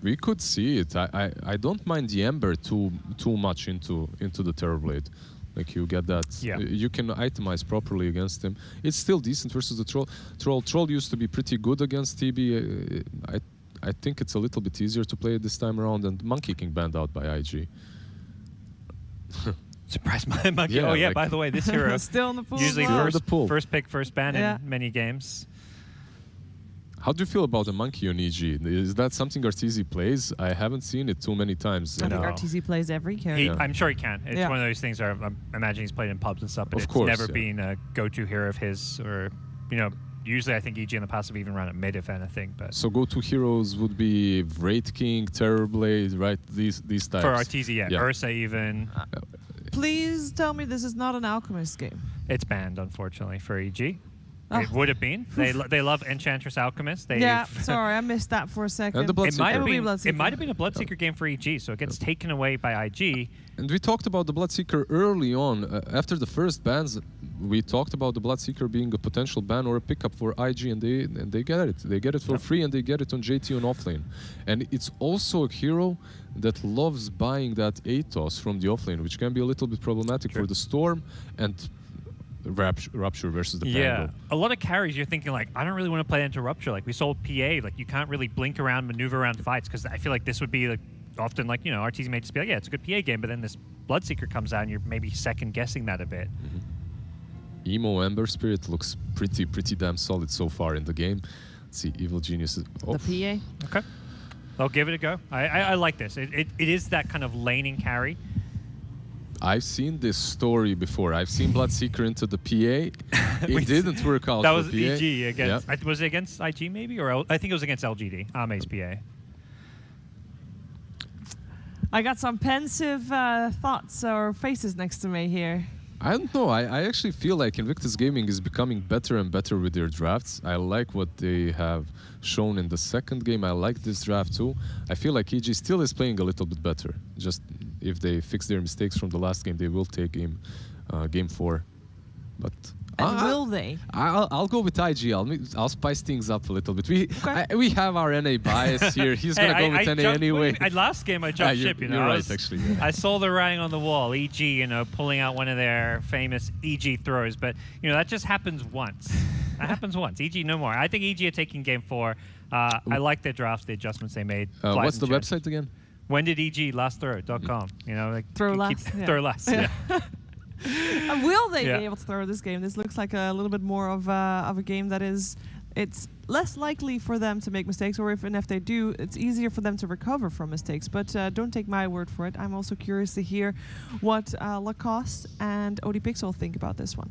We could see it. I don't mind the Ember too much into the Terrorblade. Like you get that. Yeah. You can itemize properly against him. It's still decent versus the Troll. Troll used to be pretty good against TB. I think it's a little bit easier to play this time around, and Monkey King banned out by IG. Surprise my Monkey. Yeah, oh yeah, like by the way, this hero Still in the pool. usually as well. first pick, first ban in many games. How do you feel about the Monkey on EG? Is that something Arteezy plays? I haven't seen it too many times. I think No. Arteezy plays every character. I'm sure he can. It's one of those things where I imagine he's played in pubs and stuff, but Of it's course, never yeah. been a go-to hero of his. Or, you know, usually I think EG in the past have even run at mid, if anything. But So go-to heroes would be Wraith King, Terrorblade, right? These types. for Arteezy, yeah. Ursa even. Please tell me this is not an Alchemist game. It's banned, unfortunately, for EG. Oh. It would have been. They love Enchantress Alchemist. Yeah, sorry, I missed that for a second. And the It might, have It'll be been, Bloodseeker. it might have been a Bloodseeker game for EG, so it gets taken away by IG. And we talked about the Bloodseeker early on. After the first bans, we talked about the Bloodseeker being a potential ban or a pickup for IG, and they get it. They get it for free, and they get it on JT on offlane. And it's also a hero that loves buying that Atos from the offlane, which can be a little bit problematic for the Storm and Rupture versus the Pango. A lot of carries you're thinking like, I don't really want to play into Rupture. Like we saw PA, like you can't really blink around, maneuver around fights, because I feel like this would be like often like, you know, Arteezy may just be like, yeah, it's a good PA game, but then this Bloodseeker comes out and you're maybe second guessing that a bit. Emo Ember Spirit looks pretty damn solid so far in the game. Let's see, Evil Geniusest. The PA. Okay. I'll give it a go. I like this. It is that kind of laning carry. I've seen this story before. I've seen Bloodseeker into the PA. It didn't work out. That for was PA. EG against. Was it against IG maybe, or I think it was against LGD. Ame's PA. I got some pensive thoughts or faces next to me here. I don't know. I actually feel like Invictus Gaming is becoming better and better with their drafts. I like what they have shown in the second game. I like this draft too. I feel like EG still is playing a little bit better. Just if they fix their mistakes from the last game, they will take game 4. But And will they? I'll go with IG. I'll spice things up a little bit. We have our NA bias here. He's gonna go with NA anyway. Last game I jumped ship. You know, you're right, actually. Yeah. I saw the writing on the wall. EG, you know, pulling out one of their famous EG throws, but you know that just happens once. That happens once. EG no more. I think EG are taking game 4. I like their drafts, the adjustments they made. What's the website again? When did EG last throw.com? You know, like Throw last. throw last. Yeah. Will they be able to throw this game? This looks like a little bit more of a game that is, it's less likely for them to make mistakes, or if they do, it's easier for them to recover from mistakes. But don't take my word for it. I'm also curious to hear what Lacoste and OD Pixel think about this one.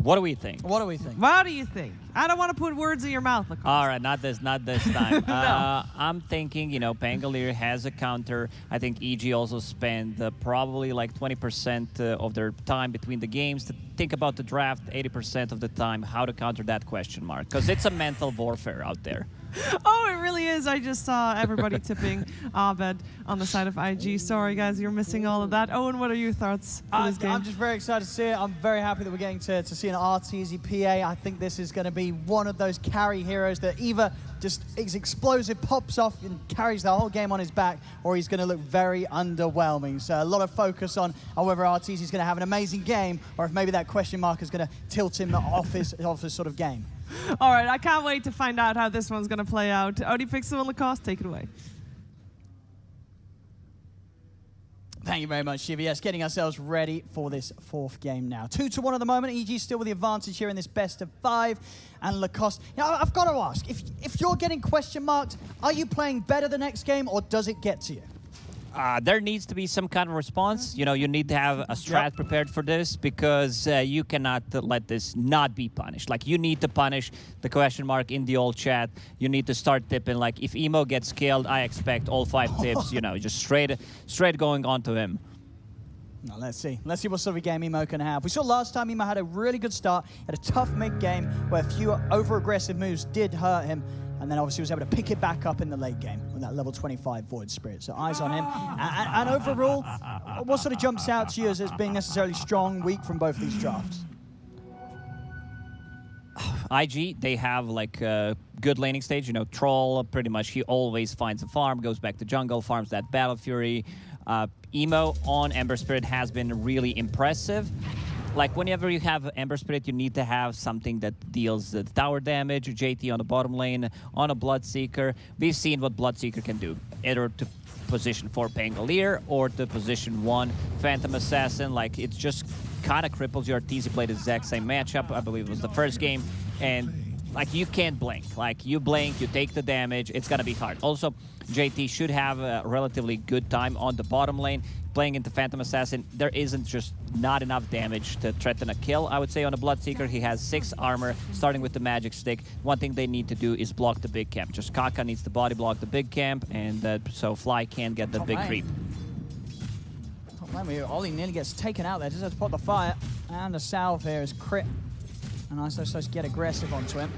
What do we think? What do we think? What do you think? I don't want to put words in your mouth. Lacoste. All right, not this time. No. I'm thinking, Pangolier has a counter. I think EG also spent probably like 20% of their time between the games to think about the draft, 80% of the time how to counter that question mark. Because it's a mental warfare out there. Oh, it really is. I just saw everybody tipping Abed on the side of IG. Sorry, guys, you're missing all of that. Owen, what are your thoughts for this game? I'm just very excited to see it. I'm very happy that we're getting to see an RTZ PA. I think this is going to be one of those carry heroes that either just is explosive, pops off and carries the whole game on his back, or he's going to look very underwhelming. So a lot of focus on whether RTZ is going to have an amazing game, or if maybe that question mark is going to tilt him off his sort of game. All right, I can't wait to find out how this one's going to play out. ODPixel and Lacoste, take it away. Thank you very much, Shiva. Yes, getting ourselves ready for this fourth game now. 2-1 at the moment. EG still with the advantage here in this best of 5. And Lacoste, now I've got to ask, if you're getting question marked, are you playing better the next game, or does it get to you? There needs to be some kind of response. You need to have a strat prepared for this, because you cannot let this not be punished. Like, you need to punish the question mark in the old chat. You need to start tipping. Like, if Emo gets killed, I expect all 5 tips, just straight going on to him. Now, let's see. Let's see what sort of a game Emo can have. We saw last time Emo had a really good start, had a tough mid-game where a few over-aggressive moves did hurt him, and then obviously was able to pick it back up in the late game with that level 25 Void Spirit. So eyes on him. And overall, what sort of jumps out to you as being necessarily strong, weak from both these drafts? IG, they have like a good laning stage. Troll, pretty much, he always finds a farm, goes back to jungle, farms that Battle Fury. Emo on Ember Spirit has been really impressive. Like, whenever you have Ember Spirit, you need to have something that deals the tower damage. JT on the bottom lane, on a Bloodseeker. We've seen what Bloodseeker can do, either to position 4 Pangolier or to position 1 Phantom Assassin. Like, it just kind of cripples your TZ. Played the exact same matchup. I believe it was the first game. And, like, you can't blink. Like, you blink, you take the damage. It's going to be hard. Also, JT should have a relatively good time on the bottom lane. Playing into Phantom Assassin, there isn't just not enough damage to threaten a kill. I would say on a Bloodseeker, he has 6 armor, starting with the magic stick. One thing they need to do is block the big camp. Just Kaka needs to body block the big camp, and so Fly can't get the big creep. Top lane, Ollie nearly gets taken out there. Just has to put the fire. And the salve here is crit. And I supposed to get aggressive onto him.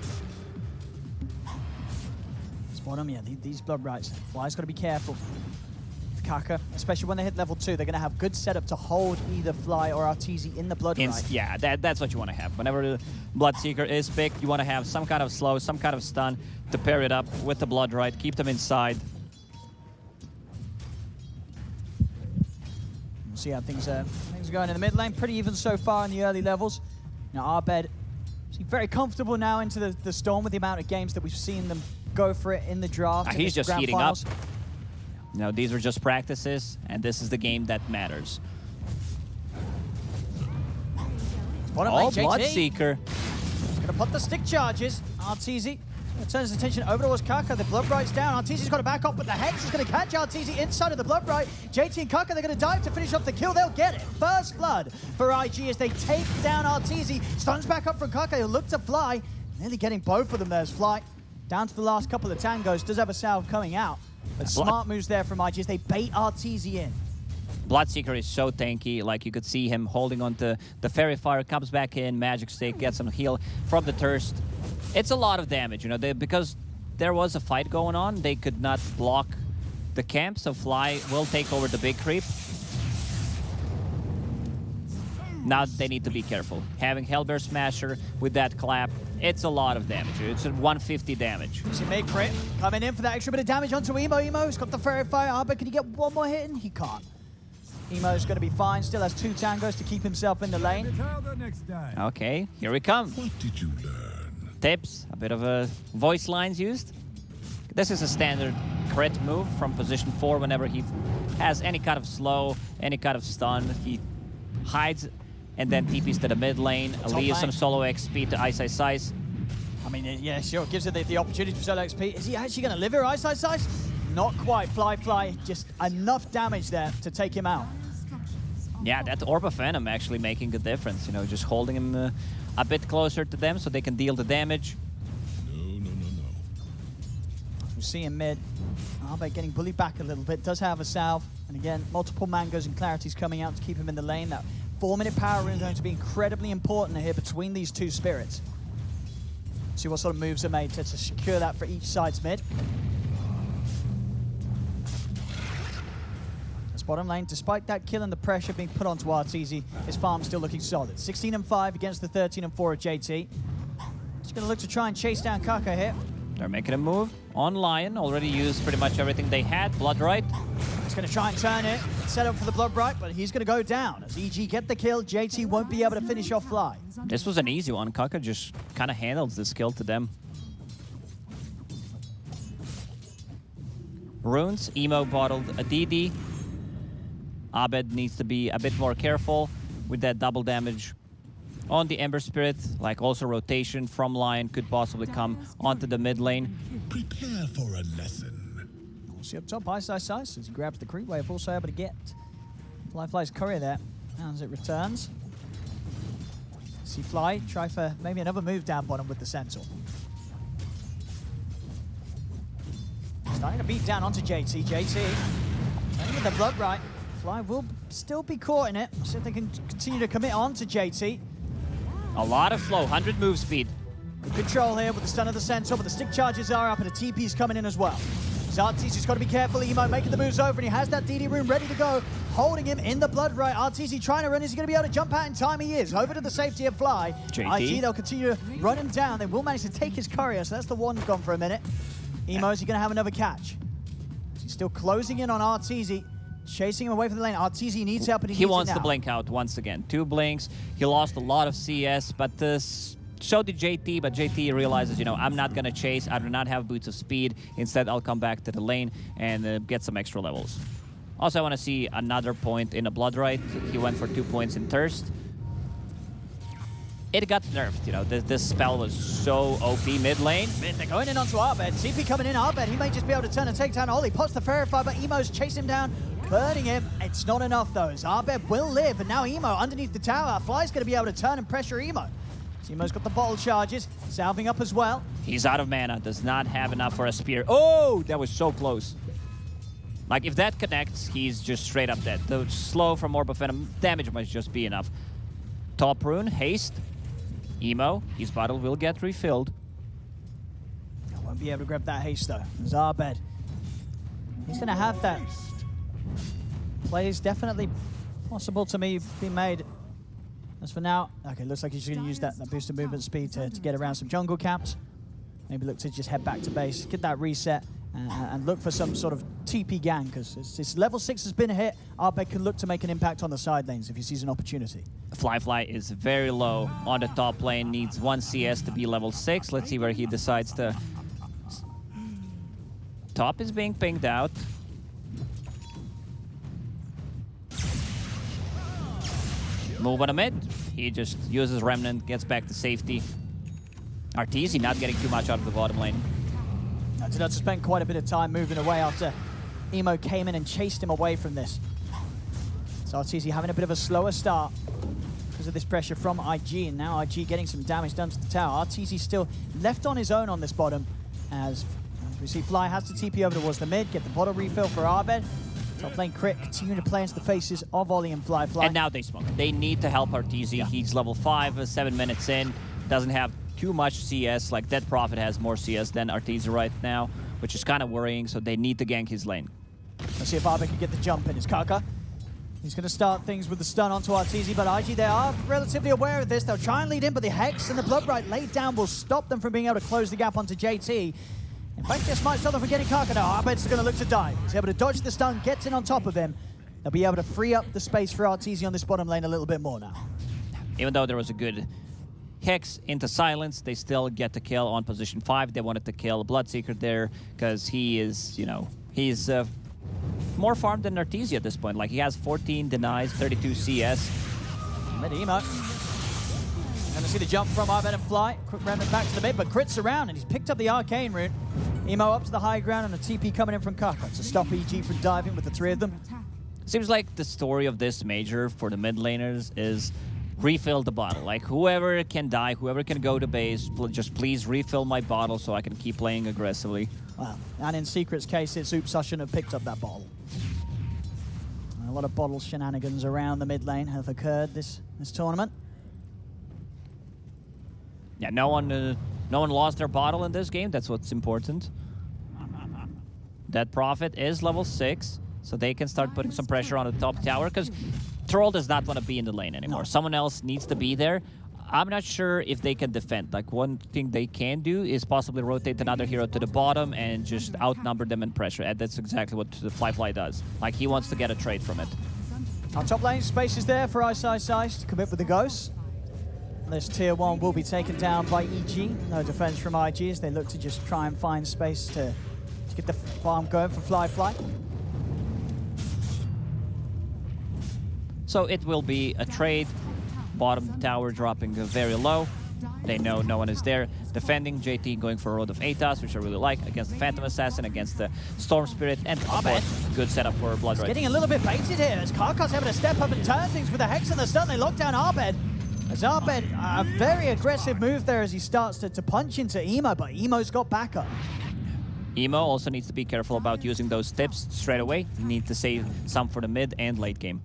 Spot him, yeah, these blood rights. Fly's got to be careful. Kaka, especially when they hit level 2, they're going to have good setup to hold either Fly or RTZ in the blood right. Yeah, that's what you want to have. Whenever the Bloodseeker is picked, you want to have some kind of slow, some kind of stun to pair it up with the blood right, keep them inside. We'll see how things are going in the mid lane. Pretty even so far in the early levels. Now, Arbed is very comfortable now into the Storm with the amount of games that we've seen them go for it in the draft. He's just grand heating finals. up. These are just practices, and this is the game that matters. Oh, Bloodseeker. Gonna put the stick charges. RTZ turns his attention over towards Kaka. The blood right's down. RTZ's got to back up, but the Hex is going to catch RTZ inside of the blood right. JT and Kaka, they're going to dive to finish off the kill. They'll get it. First blood for IG as they take down RTZ. Stuns back up from Kaka. He'll look to Fly. Nearly getting both of them. There's Fly. Down to the last couple of tangos. Does have a salve coming out. But smart moves there from IG as they bait RTZ in. Bloodseeker is so tanky. Like, you could see him holding on to the Fairy Fire, comes back in, Magic Stick, gets some heal from the Thirst. It's a lot of damage, because there was a fight going on. They could not block the camp, so Fly will take over the big creep. Now they need to be careful. Having Hellbear Smasher with that clap, it's a lot of damage. It's a 150 damage. See Mid crit coming in for that extra bit of damage onto Emo. Emo's got the Fairy Fire Arbor. Can he get one more hit in? He can't. Emo's going to be fine. Still has 2 tangos to keep himself in the lane. Okay, here we come. What did you learn? Tips, a bit of a voice lines used. This is a standard crit move from position 4 whenever he has any kind of slow, any kind of stun. He hides and then TPs to the mid lane, leaves some solo XP to Ice Ice Ice. I mean, yeah, sure, gives it the opportunity for solo XP. Is he actually going to live here, Ice Ice Ice? Not quite. Fly, just enough damage there to take him out. Yeah, that Orb of Venom actually making a difference, just holding him a bit closer to them so they can deal the damage. We see in mid, Arbe getting bullied back a little bit, does have a salve, and again, multiple mangoes and clarities coming out to keep him in the lane. That 4-minute power rune is going to be incredibly important here between these two spirits. See what sort of moves are made to secure that for each side's mid. This bottom lane, despite that kill and the pressure being put onto Arteezy, his farm still looking solid. 16-5 against the 13-4 of JT. He's going to look to try and chase down Kaka here. They're making a move on Lion. Already used pretty much everything they had. Bloodright. He's going to try and turn it, set up for the Bloodright, but he's going to go down. As EG get the kill, JT won't be able to finish off Fly. This was an easy one. Kaka just kind of handles this kill to them. Runes, Emo bottled a DD. Abed needs to be a bit more careful with that double damage on the Ember Spirit. Like also rotation from Lion could possibly come onto the mid lane. Prepare for a lesson. We'll see up top, Ice as he grabs the creep wave, also able to get Fly's courier there as it returns. See Fly try for maybe another move down bottom with the Sentinel. Starting to beat down onto JT. Playing with the Bloodright. Fly will still be caught in it. See if they can continue to commit on to JT. A lot of flow, 100 move speed. Good control here with the stun of the Sentinel, but the stick charges are up and the TP's coming in as well. Arteezy's got to be careful. Emo making the moves over and he has that DD rune ready to go, holding him in the Bloodright. Arteezy trying to run. Is he going to be able to jump out in time? He is. Over to the safety of Fly. JT. IG, they'll continue to run him down. They will manage to take his courier, so that's the one gone for a minute. Emo, is he going to have another catch? He's still closing in on Arteezy. Chasing him away from the lane. Arteezy needs help, and he wants to blink out once again. 2 blinks. He lost a lot of CS, but so did JT. But JT realizes, you know, I'm not gonna chase. I do not have boots of speed. Instead, I'll come back to the lane and get some extra levels. Also, I want to see another point in a Bloodright. He went for 2 points in Thirst. It got nerfed, you know. This spell was so OP mid lane. They're going in onto Arbed. CP coming in. Arbed, he may just be able to turn and take down Oli. Pops the Verify, but Emo's chasing him down, burning him. It's not enough, though. Arbed will live, and now Emo underneath the tower. Fly's going to be able to turn and pressure Emo. So Emo's got the bottle charges, salving up as well. He's out of mana, does not have enough for a spear. Oh, that was so close. Like, if that connects, he's just straight up dead. The slow from Orb of Venom damage must just be enough. Top rune, haste. Emo, his bottle will get refilled. I won't be able to grab that haste though. Arbed. He's going to have that. Play is definitely possible to me being made. As for now, okay, looks like he's going to use that boosted movement speed to get around some jungle camps. Maybe look to just head back to base, get that reset, and look for some sort of TP gang, because this level 6 has been hit. Arbed can look to make an impact on the side lanes if he sees an opportunity. Fly is very low on the top lane, needs 1 CS to be level 6. Let's see where he decides to... Top is being pinged out. Move on a mid. He just uses Remnant, gets back to safety. Arteezy not getting too much out of the bottom lane. Did not spend quite a bit of time moving away after Emo came in and chased him away from this. So Arteezy having a bit of a slower start because of this pressure from IG, and now IG getting some damage done to the tower. Arteezy still left on his own on this bottom, as we see Fly has to TP over towards the mid, get the bottle refill for Arbed. Top lane Crit continuing to play into the faces of Oli and Fly. And now they smoke. They need to help Arteezy. Yeah. He's level 5, 7 minutes in, doesn't have too much CS. Like, Dead Prophet has more CS than Arteezy right now, which is kind of worrying, so they need to gank his lane. Let's see if Arbed can get the jump in. It's Kaka. He's going to start things with the stun onto Arteezy, but IG, they are relatively aware of this. They'll try and lead in, but the Hex and the Bloodright laid down will stop them from being able to close the gap onto JT. In fact, this might stop them from getting Kaka now. Arbed's going to look to dive. He's able to dodge the stun, gets in on top of him. They'll be able to free up the space for Arteezy on this bottom lane a little bit more now. Even though there was a good Hex into silence, they still get the kill on position 5. They wanted to kill Bloodseeker there because he is, you know, he's more farmed than Arteezy at this point. Like, he has 14 denies, 32 CS. Mid Emo. Gonna see the jump from Arbed and Fly. Quick remnant back to the mid, but Crit's around and he's picked up the Arcane Rune. Emo up to the high ground and a TP coming in from Kaka to stop EG from diving with the 3 of them. Seems like the story of this major for the mid laners is refill the bottle. Like, whoever can die, whoever can go to base, just please refill my bottle so I can keep playing aggressively. Wow. And in Secret's case, it's oops, I shouldn't have picked up that bottle. A lot of bottle shenanigans around the mid lane have occurred this tournament. Yeah, no one lost their bottle in this game. That's what's important. That Prophet is level 6, so they can start putting some pressure on the top tower, because Troll does not want to be in the lane anymore. No. Someone else needs to be there. I'm not sure if they can defend. Like, one thing they can do is possibly rotate another hero to the bottom and just outnumber them in pressure. And that's exactly what the Fly does. Like, he wants to get a trade from it. Our top lane space is there for Ice to commit with the Ghost. This tier 1 will be taken down by EG. No defense from IG as they look to just try and find space to get the farm going for Fly. So it will be a trade. Bottom tower dropping very low. They know no one is there. Defending, JT going for a Road of Atos, which I really like, against the Phantom Assassin, against the Storm Spirit, and of course, good setup for Blood Red. Getting a little bit baited here as Karkat's able to step up and turn things with the Hex and the stun. They lock down Arbed. As Arbed, a very aggressive move there as he starts to punch into Emo, but Emo's got backup. Emo also needs to be careful about using those tips straight away. You need to save some for the mid and late game.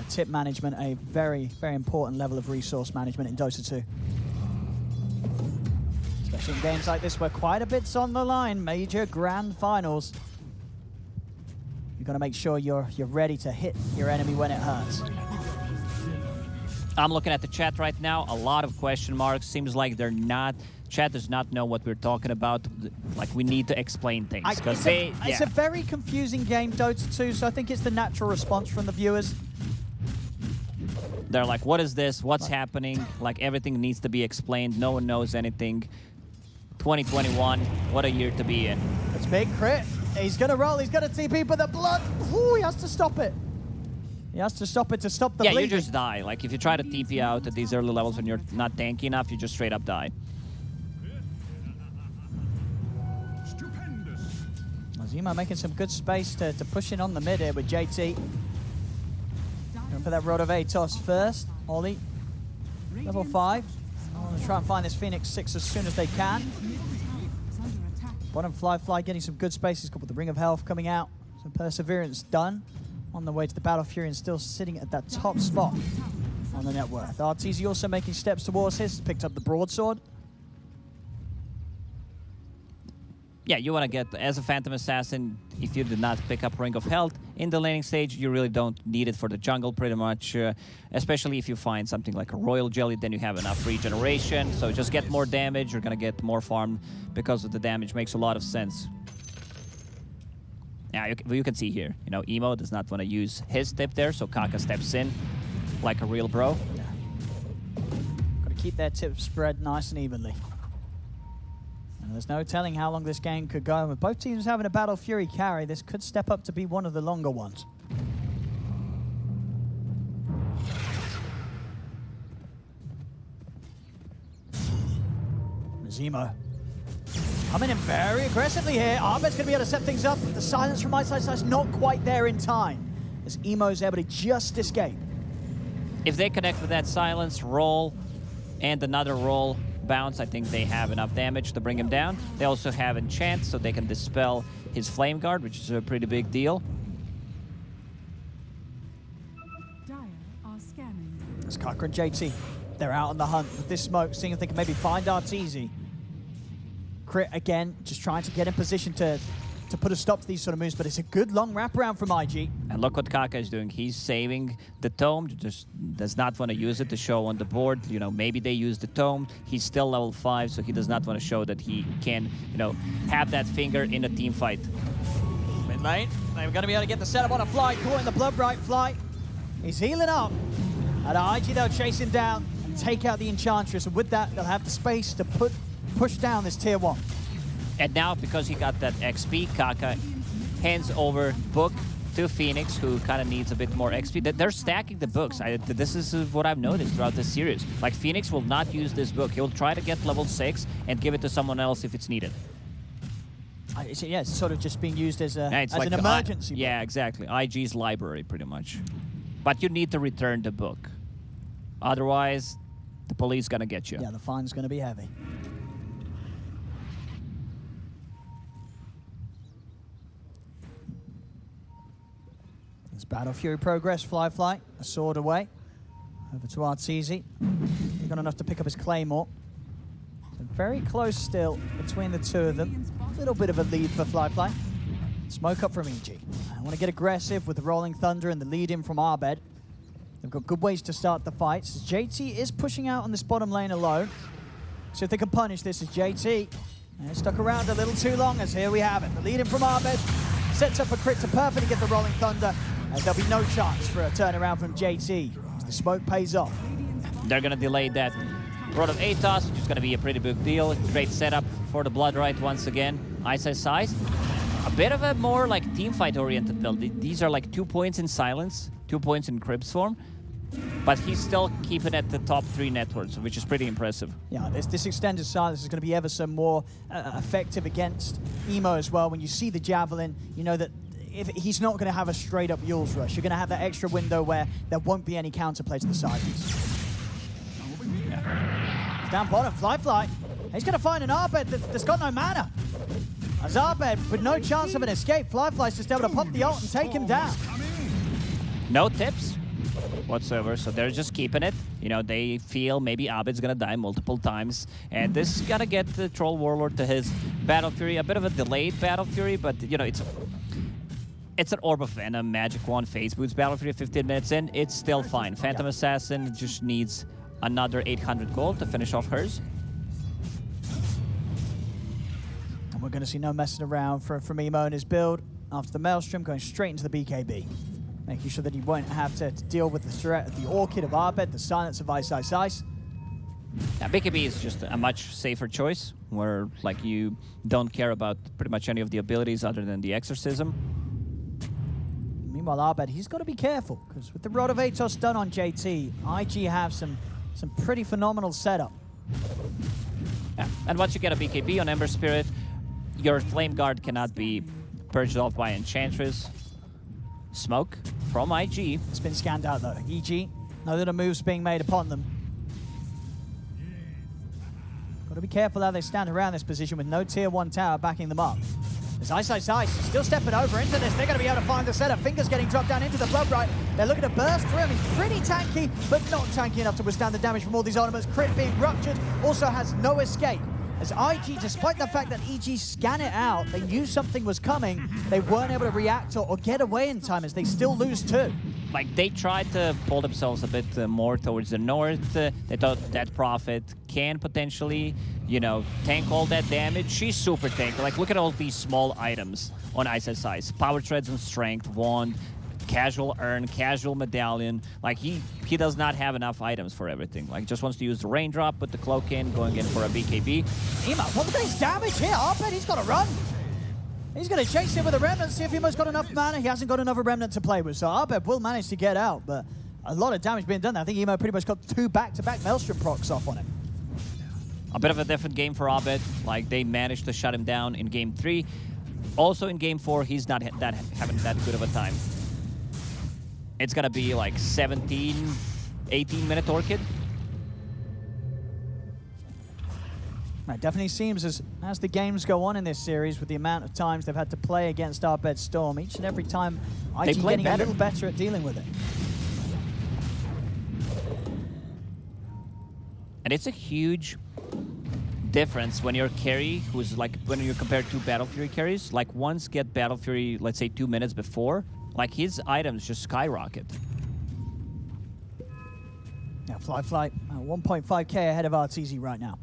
Tip management, a very, very important level of resource management in Dota 2. Especially in games like this where quite a bit's on the line, major grand finals. You've got to make sure you're ready to hit your enemy when it hurts. I'm looking at the chat right now, a lot of question marks. Seems like chat does not know what we're talking about. Like, we need to explain things. It's a very confusing game, Dota 2, so I think it's the natural response from the viewers. They're like, what is this? What's happening? Like, everything needs to be explained. No one knows anything. 2021, what a year to be in. It's big crit. He's going to roll. He's going to TP, but the blood, ooh, he has to stop it. He has to stop it to stop the bleeding. Yeah, you just die. Like, if you try to TP out at these early levels when you're not tanky enough, you just straight up die. Zemo making some good space to push in on the mid here with JT. Going for that Rod of Atos first. Ollie, level 5. I want to try and find this Phoenix 6 as soon as they can. Bottom Fly getting some good space. He's got with the Ring of Health coming out. Some Perseverance done. On the way to the Battle Fury and still sitting at that top spot on the net worth. RTZ also making steps towards his. Picked up the Broadsword. Yeah, you want to get, as a Phantom Assassin, if you did not pick up Ring of Health in the laning stage, you really don't need it for the jungle pretty much. Especially if you find something like a Royal Jelly, then you have enough regeneration. So just get more damage, you're going to get more farm because of the damage. Makes a lot of sense. Yeah, you can see here, you know, Emo does not want to use his tip there, so Kaka steps in like a real bro. Yeah. Got to keep their tips spread nice and evenly. And there's no telling how long this game could go. And with both teams having a Battle Fury carry, this could step up to be one of the longer ones. Zemo coming in very aggressively here. Arbed's going to be able to set things up. The silence from Ice not quite there in time, as Emo's able to just escape. If they connect with that silence, roll, and another roll, bounce, I think they have enough damage to bring him down. They also have enchant, so they can dispel his flame guard, which is a pretty big deal. Dire are scanning. It's Kaka and JT. They're out on the hunt with this smoke, seeing if they can maybe find Arteezy. Crit again, just trying to get in position to put a stop to these sort of moves, but it's a good long wraparound from IG. And look what Kaka is doing. He's saving the tome, just does not want to use it to show on the board. You know, maybe they use the tome. He's still level 5, so he does not want to show that he can, you know, have that finger in a team fight. Mid lane, they're going to be able to get the setup on a Fly, caught in the blood right Fly. He's healing up. At IG, they'll chase him down and take out the Enchantress, and with that, they'll have the space to push down this tier 1. And now, because he got that XP, Kaka hands over book to Phoenix, who kind of needs a bit more XP. They're stacking the books. This is what I've noticed throughout this series. Like, Phoenix will not use this book. He'll try to get level 6 and give it to someone else if it's needed. Yeah, it's sort of just being used as, an like emergency book. Yeah, exactly. IG's library, pretty much. But you need to return the book. Otherwise, the police gonna get you. Yeah, the fine's going to be heavy. There's Battle Fury progress, Fly, a sword away. Over to Arteezy. He got enough to pick up his Claymore. So very close still between the two of them. A little bit of a lead for Fly. Smoke up from EG. I want to get aggressive with the Rolling Thunder and the lead in from Arbed. They've got good ways to start the fights. JT is pushing out on this bottom lane alone. So if they can punish this as JT. And stuck around a little too long as here we have it. The lead in from Arbed sets up a crit to perfectly get the Rolling Thunder. As there'll be no chance for a turnaround from JT. As the smoke pays off. They're going to delay that Rod of Atos, which is going to be a pretty big deal. Great setup for the Blood Right once again. Ice. A bit of a more like team fight oriented build. These are like 2 points in silence, 2 points in Cribs form. But he's still keeping at the top 3 networks, which is pretty impressive. Yeah, this extended silence is going to be ever so more effective against Emo as well. When you see the Javelin, you know that if he's not going to have a straight up Yule's Rush. You're going to have that extra window where there won't be any counterplay to the side piece. Down bottom, Fly. He's going to find an Arbed that's got no mana. As Arbed, with no chance of an escape, Fly's just able to pop the ult and take him down. No tips whatsoever, so they're just keeping it. You know, they feel maybe Abed's gonna die multiple times, and this is gonna get the Troll Warlord to his Battle Fury, a bit of a delayed Battle Fury, but you know, it's an Orb of Venom, Magic Wand, Phase Boots, Battle Fury 15 minutes in, it's still fine. Phantom Assassin just needs another 800 gold to finish off hers. And we're gonna see no messing around from Emo and his build after the Maelstrom, going straight into the BKB. Making sure that he won't have to deal with the threat of the Orchid of Arbed, the silence of Ice. Yeah, BKB is just a much safer choice, where like you don't care about pretty much any of the abilities other than the Exorcism. Meanwhile, Arbed, he's got to be careful, because with the Rod of Atos done on JT, IG have some pretty phenomenal setup. Yeah, and once you get a BKB on Ember Spirit, your Flame Guard cannot be purged off by Enchantress. Smoke from IG. It's been scanned out though. EG, no little moves being made upon them. Got to be careful how they stand around this position with no tier 1 tower backing them up. As Ice still stepping over into this. They're going to be able to find the setup. Fingers getting dropped down into the Blood Right. They're looking to burst through him. He's pretty tanky, but not tanky enough to withstand the damage from all these ornaments. Crit being ruptured, also has no escape. As IG, despite the fact that EG scan it out, they knew something was coming, they weren't able to react or get away in time, as they still lose 2. Like, they tried to pull themselves a bit more towards the north. They thought that Prophet can potentially, you know, tank all that damage. She's super tanky. Like, look at all these small items on Ice's Ice. Power Treads and Strength, Wand, Casual Urn, Casual Medallion. Like, he does not have enough items for everything. Like, just wants to use the Raindrop, put the Cloak in, going in for a BKB. Emo, what was his damage here? Arbed, he's got to run. He's going to chase him with a Remnant, see if Emo's got enough mana. He hasn't got another Remnant to play with, so Arbed will manage to get out, but a lot of damage being done there. I think Emo pretty much got 2 back-to-back Maelstrom procs off on him. A bit of a different game for Abed. Like, they managed to shut him down in Game 3. Also in Game 4, he's not having that good of a time. It's going to be like 17, 18-minute Orchid. It definitely seems as the games go on in this series, with the amount of times they've had to play against Arbed Storm, each and every time IG getting a little better at dealing with it. And it's a huge difference when your carry, who's like, when you compare 2 Battle Fury carries, like ones get Battle Fury, let's say 2 minutes before, like his items just skyrocket. Yeah, Fly, 1.5k ahead of Arteezy right now.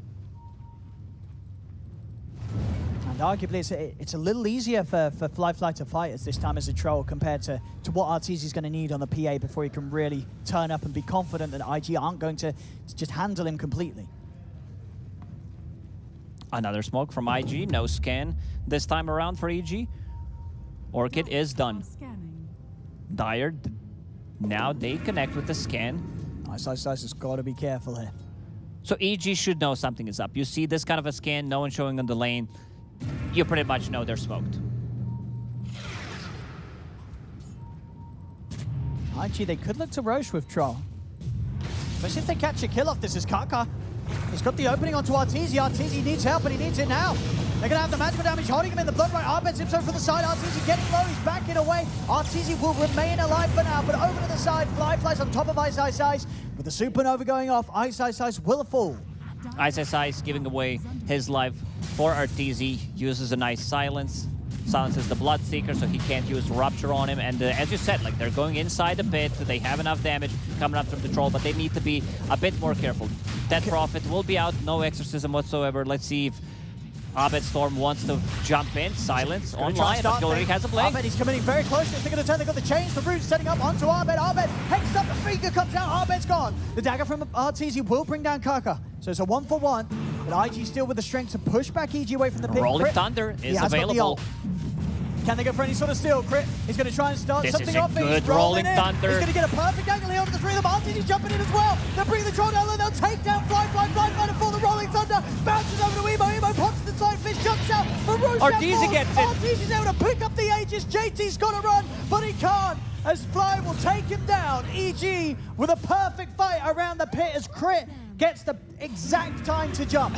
And arguably, it's a little easier for Fly to fight us this time as a troll compared to what Arteezy's going to need on the PA before he can really turn up and be confident that IG aren't going to just handle him completely. Another smoke from IG, no scan this time around for EG. Orchid is done. Dire, now they connect with the scan. Ice has got to be careful here. So EG should know something is up. You see this kind of a scan, no one showing on the lane, you pretty much know they're smoked. IG, they could look to Roche with Troll. Especially if they catch a kill off. This is Kaka. He's got the opening onto Arteezy. Arteezy needs help, and he needs it now. They're going to have the magical damage holding him in the blood right. Arbet zips over for the side. Arteezy getting low. He's backing away. Arteezy will remain alive for now, but over to the side. Flies on top of Ice Ice Ice. With the supernova going off, Ice Ice Ice will fall. Ice Ice Ice giving away his life for Arteezy. Uses a nice silence. Silences the Bloodseeker, so he can't use Rupture on him. And as you said, like, they're going inside the pit. They have enough damage coming up from the Troll, but they need to be a bit more careful. Death Prophet will be out. No Exorcism whatsoever. Let's see if Abed Storm wants to jump in. Silence online. Artillery has a blade. Abed, he's coming in very close. They're going to turn. They've got the chains for Roots setting up onto Abed. Abed hexed up. The finger comes out. Abed's gone. The dagger from Arteezy will bring down Kaka. So it's a 1-for-1. But IG still with the strength to push back EG away from the pit. Rolling Thunder is available. Can they go for any sort of steal? Crit. He's going to try and start something off. This is a good Rolling Thunder. He's going to get a perfect angle here over the three of them. Arteezy's jumping in as well. They'll bring the Troll down and they'll take down Fly for the Rolling Thunder. Bounces over to Emo. Emo pops the side. Fish jumps out. But Arteezy gets it. Arteezy's able to pick up the Aegis. JT's got to run, but he can't. As Fly will take him down. EG with a perfect fight around the pit as Crit gets the exact time to jump.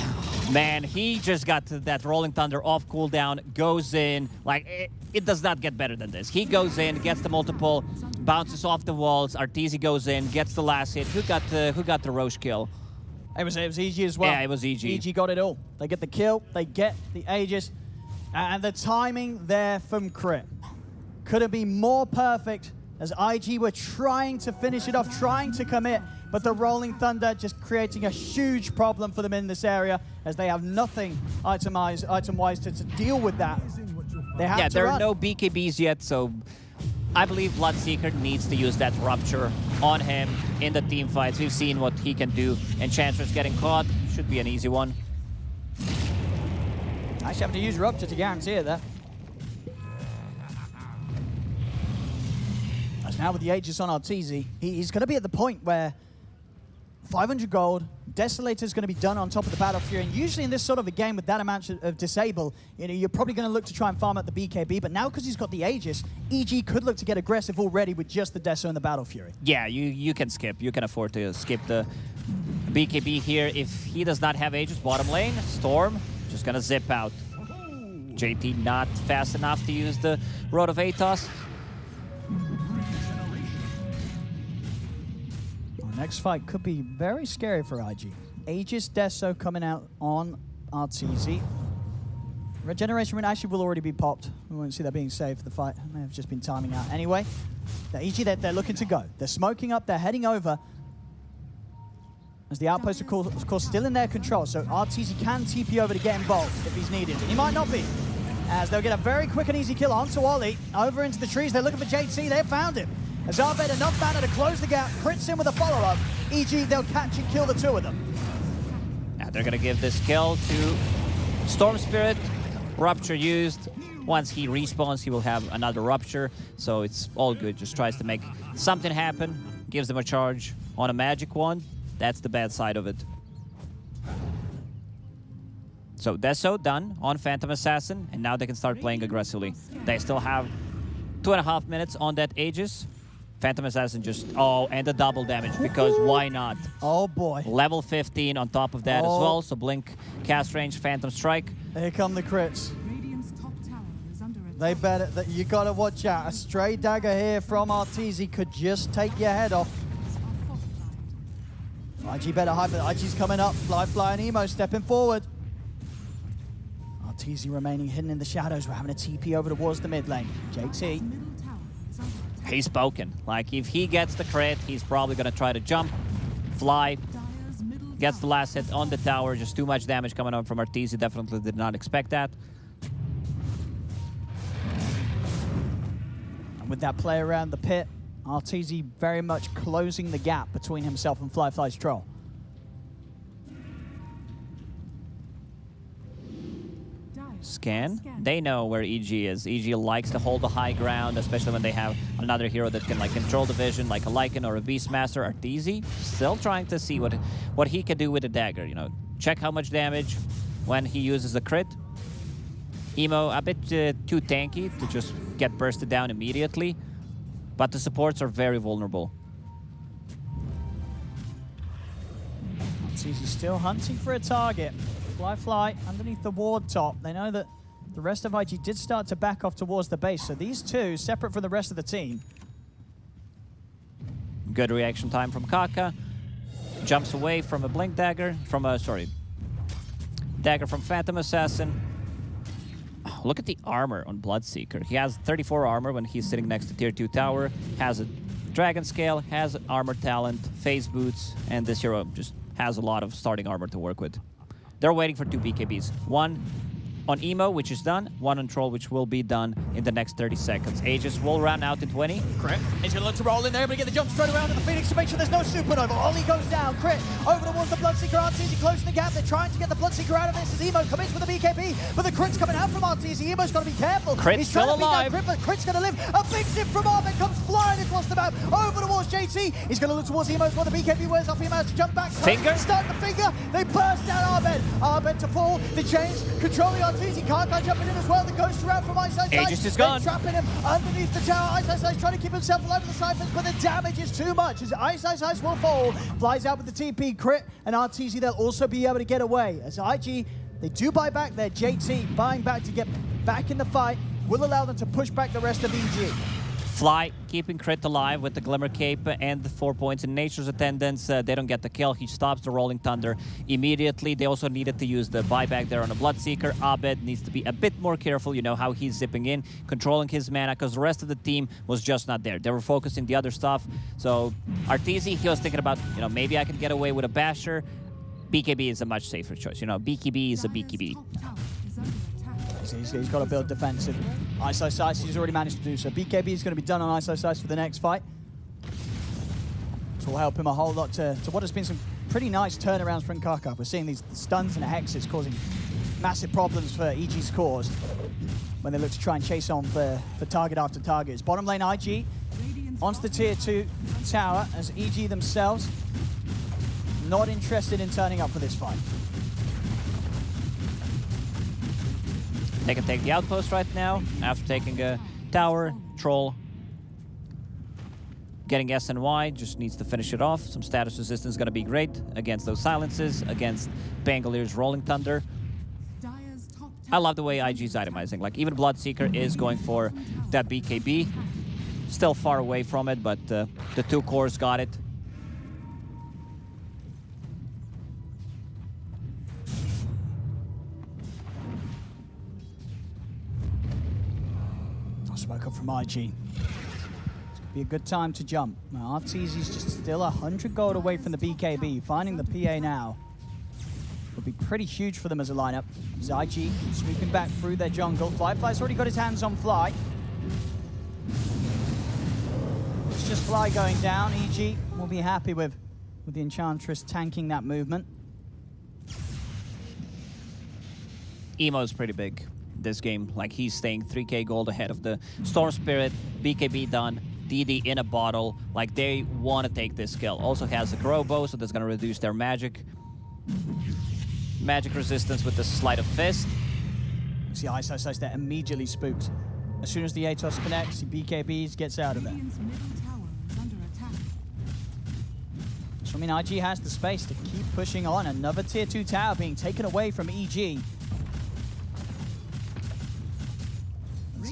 Man, he just got to that Rolling Thunder off cooldown, goes in, like, it does not get better than this. He goes in, gets the multiple, bounces off the walls, Arteezy goes in, gets the last hit. Who got the Roche kill? It was EG as well. Yeah, it was EG. EG got it all. They get the kill, they get the Aegis, and the timing there from Crit couldn't be more perfect as IG were trying to finish it off, trying to commit, but the Rolling Thunder just creating a huge problem for them in this area as they have nothing item-wise to deal with that. They have to there run. are no BKBs yet, so I believe Bloodseeker needs to use that Rupture on him in the team fights. We've seen what he can do, and Chancellor's getting caught. Should be an easy one. Actually having to use Rupture to guarantee it there. As now with the Aegis on Arteezy, he's going to be at the point where 500 gold, Desolator's going to be done on top of the Battle Fury, and usually in this sort of a game with that amount of disable, you're probably going to look to try and farm out the BKB, but now because he's got the Aegis, EG could look to get aggressive already with just the Deso and the Battle Fury. Yeah, you can skip. You can afford to skip the BKB here. If he does not have Aegis bottom lane, Storm just going to zip out. JT not fast enough to use the Road of Atos. Next fight could be very scary for IG. Aegis Deso coming out on Arteezy. Regeneration Rune actually will already be popped. We won't see that being saved for the fight. It may have just been timing out. Anyway, the EG, they're looking to go. They're smoking up, they're heading over. As the outpost, of course, still in their control, so Arteezy can TP over to get involved if he's needed. He might not be, as they'll get a very quick and easy kill onto Ollie. Over into the trees, they're looking for JT, they found him. As Arbed enough mana to close the gap, crits in with a follow-up. EG, they'll catch and kill the two of them. Now they're going to give this kill to Storm Spirit. Rupture used. Once he respawns, he will have another Rupture. So it's all good. Just tries to make something happen. Gives them a charge on a magic wand. That's the bad side of it. So Deso done on Phantom Assassin. And now they can start playing aggressively. They still have 2.5 minutes on that Aegis. Phantom Assassin just, and the double damage, because why not? Oh boy. Level 15 on top of that as well, so Blink, cast range, Phantom Strike. Here come the crits. Radiant's top tower is under attack. They better, you gotta watch out. A stray dagger here from Arteezy could just take your head off. IG better hype it. IG's coming up. Fly and Emo stepping forward. Arteezy remaining hidden in the shadows. We're having a TP over towards the mid lane. JT. He's spoken. Like, if he gets the crit, he's probably gonna try to jump, fly, gets the last hit on the tower. Just too much damage coming up from Arteezy. Definitely did not expect that. And with that play around the pit, Arteezy very much closing the gap between himself and Fly's Troll. Scan. They know where EG is. EG likes to hold the high ground, especially when they have another hero that can like control the vision, like a Lycan or a Beastmaster. Arteezy still trying to see what he can do with the dagger. You know, check how much damage when he uses a crit. Emo a bit too tanky to just get bursted down immediately. But the supports are very vulnerable. He's still hunting for a target. Fly underneath the ward top. They know that the rest of IG did start to back off towards the base, so these two, separate from the rest of the team. Good reaction time from Kaka. Jumps away from a Blink Dagger, Dagger from Phantom Assassin. Oh, look at the armor on Bloodseeker. He has 34 armor when he's sitting next to tier 2 tower, has a Dragon Scale, has armor talent, phase boots, and this hero just has a lot of starting armor to work with. They're waiting for 2 BKBs. One on Emo, which is done. One on Troll, which will be done in the next 30 seconds. Aegis will run out in 20. Crit. He's going to look to roll in there, but get the jump straight around to the Phoenix to make sure there's no supernova. Ollie goes down. Crit over towards the Bloodseeker. Arteezy closing the gap. They're trying to get the Bloodseeker out of this as Emo commits with the BKB, but the crit's coming out from Arteezy. Emo's got to be careful. Crit's He's still trying to beat alive. that Crit, but Crit's going to live. A big zip from Arbet comes flying across the map over towards JT. He's going to look towards Emo's while the BKB wears off. He managed to jump back. Finger. Start the finger. They burst down Arbet. Arbet to fall. The change. Controlling Arteezy. Kaka jumping in as well. The ghost around from Ice Ice. Aegis is gone. Trapping him underneath the tower. Ice Ice Ice trying to keep himself alive with the Cyphers, but the damage is too much as Ice Ice Ice will fall. Flies out with the TP. Crit and Arteezy, they'll also be able to get away. As IG, they do buy back their JT. Buying back to get back in the fight will allow them to push back the rest of EG. Fly keeping Crit alive with the Glimmer Cape and the 4 points in Nature's Attendance. They don't get the kill. He stops the Rolling Thunder immediately. They also needed to use the buyback there on a Bloodseeker. Abed needs to be a bit more careful, you know, how he's zipping in, controlling his mana, because the rest of the team was just not there. They were focusing the other stuff. So Arteezy, he was thinking about, you know, maybe I can get away with a Basher. BKB is a much safer choice. You know, BKB is a BKB. He's got to build defensive. Ice Ice Ice, he's already managed to do so. BKB is going to be done on Ice Ice Ice for the next fight. This will help him a whole lot to what has been some pretty nice turnarounds from Kaka. We're seeing these stuns and hexes causing massive problems for EG's cores when they look to try and chase on for target after target. It's bottom lane IG onto the tier 2 tower as EG themselves not interested in turning up for this fight. They can take the outpost right now after taking a tower, Troll. Getting S and Y, just needs to finish it off. Some status resistance is going to be great against those silences, against Bangalre's Rolling Thunder. I love the way IG is itemizing. Like, even Bloodseeker is going for that BKB. Still far away from it, but the 2 cores got it. Smoke up from IG. Be a good time to jump. Now, Arteezy's just still 100 gold away from the BKB. Finding the PA now would be pretty huge for them as a lineup. As IG sweeping back through their jungle. Fly's already got his hands on Fly. It's just Fly going down. EG will be happy with the Enchantress tanking that movement. Emo's pretty big this game. Like, he's staying 3k gold ahead of the Storm Spirit. BKB done. DD in a bottle. Like, they want to take this kill. Also has a Grow Bow, so that's going to reduce their magic resistance with the Sleight of Fist. See Ice Ice Ice there immediately spooked. As soon as the Atos connects, the BKBs gets out of there. So, I mean, IG has the space to keep pushing on. Another tier 2 tower being taken away from EG.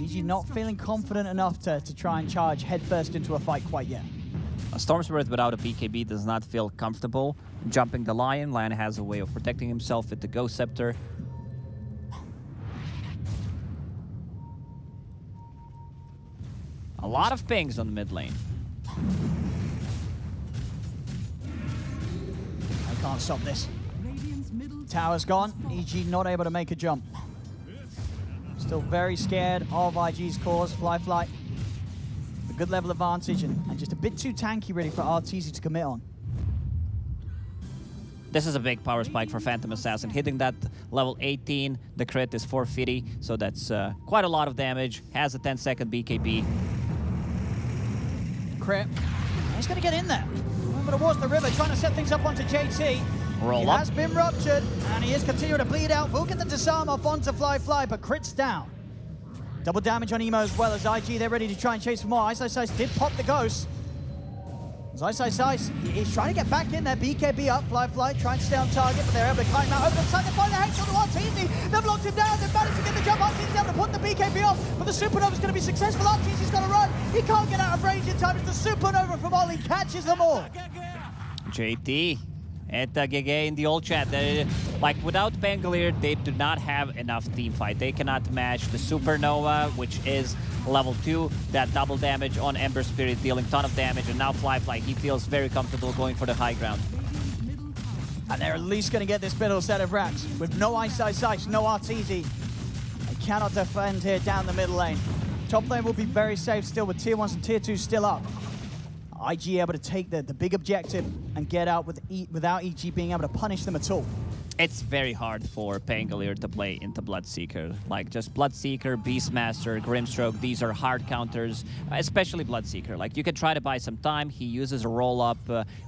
EG not feeling confident enough to try and charge headfirst into a fight quite yet. A Storm Spirit without a BKB does not feel comfortable jumping the Lion. Lion has a way of protecting himself with the Ghost Scepter. A lot of pings on the mid lane. I can't stop this. Tower's gone. EG not able to make a jump. Still very scared of IG's cores. Fly. A good level advantage and just a bit too tanky really for Arteezy to commit on. This is a big power spike for Phantom Assassin. Hitting that level 18, the crit is 450, so that's quite a lot of damage. Has a 10-second BKB. Crit. He's going to get in there. Over towards the river, trying to set things up onto JT. Roll he up. has been ruptured, and he is continuing to bleed out. We'll get the disarm off onto Fly, but Crit's down. Double damage on Emo as well as IG. They're ready to try and chase for more. Ice did pop the ghost. As Ice, he's trying to get back in there. BKB up, Fly, trying to stay on target, but they're able to climb out over the side. They find the hex on the RTZ. They've locked him down. They've managed to get the jump. RTZ's able to put the BKB off, but the Supernova's going to be successful. RTZ's got to run. He can't get out of range in time. It's the Supernova from Ollie catches them all. JT at GG in the old chat. Like, without Bangalore, they do not have enough team fight. They cannot match the Supernova, which is level 2, that double damage on Ember Spirit, dealing ton of damage, and now Fly, he feels very comfortable going for the high ground. And they're at least going to get this middle set of racks. With no Ice, no RTZ, they cannot defend here down the middle lane. Top lane will be very safe still with tier 1s and tier 2s still up. IG able to take the big objective and get out without EG being able to punish them at all. It's very hard for Pangolier to play into Bloodseeker. Like, just Bloodseeker, Beastmaster, Grimstroke, these are hard counters, especially Bloodseeker. Like, you can try to buy some time. He uses a roll-up.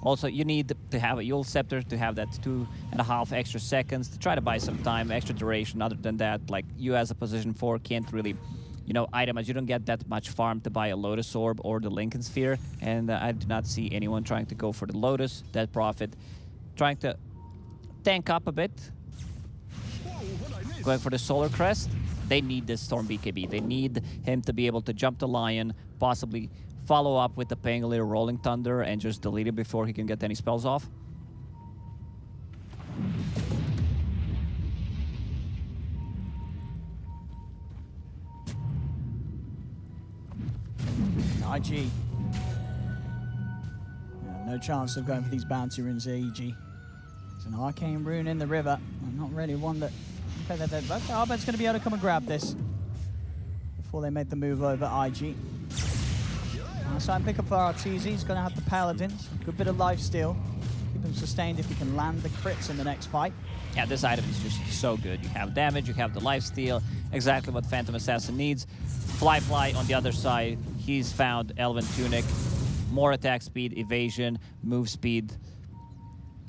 Also, you need to have a Yule Scepter to have that 2.5 extra seconds to try to buy some time, extra duration. Other than that, like, you as a position 4 can't really, you know, itemize. You don't get that much farm to buy a Lotus Orb or the Lincoln Sphere. And I do not see anyone trying to go for the Lotus, that Prophet, trying to tank up a bit, going for the Solar Crest. They need this Storm BKB. They need him to be able to jump the Lion, possibly follow up with the Pangolier Rolling Thunder and just delete it before he can get any spells off. IG. Yeah, no chance of going for these bounty runes here, EG. It's an arcane rune in the river. Not really one that... Okay, Arbet's going to be able to come and grab this before they make the move over IG. So I'm pick up for RTZ. He's going to have the Paladins. Good bit of lifesteal. Keep him sustained if he can land the crits in the next fight. Yeah, this item is just so good. You have damage, you have the lifesteal, exactly what Phantom Assassin needs. Fly on the other side. He's found Elven Tunic. More attack speed, evasion, move speed.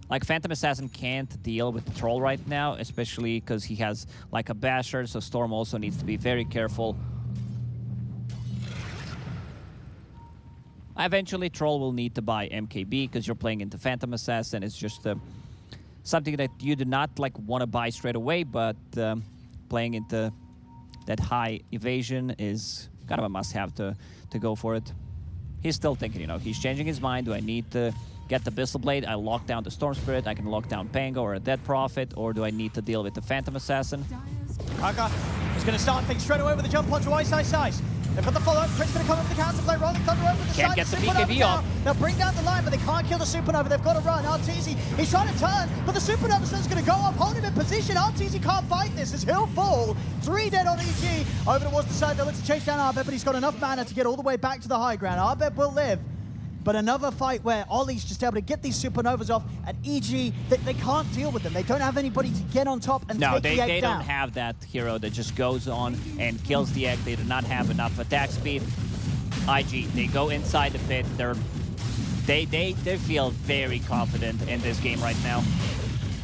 Like, Phantom Assassin can't deal with the Troll right now, especially because he has, like, a Basher, so Storm also needs to be very careful. Eventually, Troll will need to buy MKB, because you're playing into Phantom Assassin. It's just something that you do not, like, want to buy straight away, but playing into that high evasion is kind of a must-have to go for it. He's still thinking, you know, he's changing his mind. Do I need to get the Bissell Blade? I lock down the Storm Spirit. I can lock down Pango or a Dead Prophet, or do I need to deal with the Phantom Assassin? Kaka is going to start things straight away with a jump onto Ice. They've got the follow-up. Crit's going to come up with the counterplay. Rolling Thunder over the Can't side. get the BKB off. They'll bring down the line, but they can't kill the Supernova. They've got to run. RTZ, he's trying to turn, but the Supernova is going to go up, hold him in position. RTZ can't fight this as he'll fall. 3 dead on EG. Over towards the side, they'll look to chase down Arbet, but he's got enough mana to get all the way back to the high ground. Arbet will live. But another fight where Ollie's just able to get these Supernovas off, and EG, they can't deal with them. They don't have anybody to get on top and take the egg down. No, they don't have that hero that just goes on and kills the egg. They do not have enough attack speed. IG, they go inside the pit. They feel very confident in this game right now.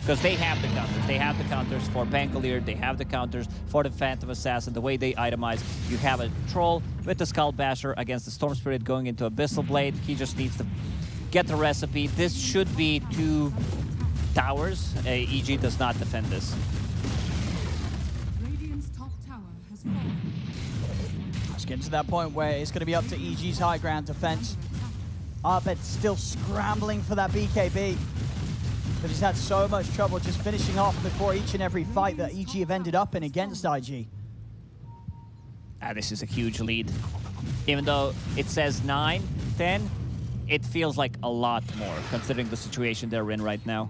Because they have the counters. They have the counters for Pangolier. They have the counters for the Phantom Assassin. The way they itemize, you have a Troll with the Skull Basher against the Storm Spirit going into Abyssal Blade. He just needs to get the recipe. This should be 2 towers. EG does not defend this. Radiant's top tower has fallen. Let's get to that point where it's going to be up to EG's high ground defense. Arbet still scrambling for that BKB. But he's had so much trouble just finishing off before each and every fight that EG have ended up in against IG. This is a huge lead. Even though it says 9, 10, it feels like a lot more considering the situation they're in right now.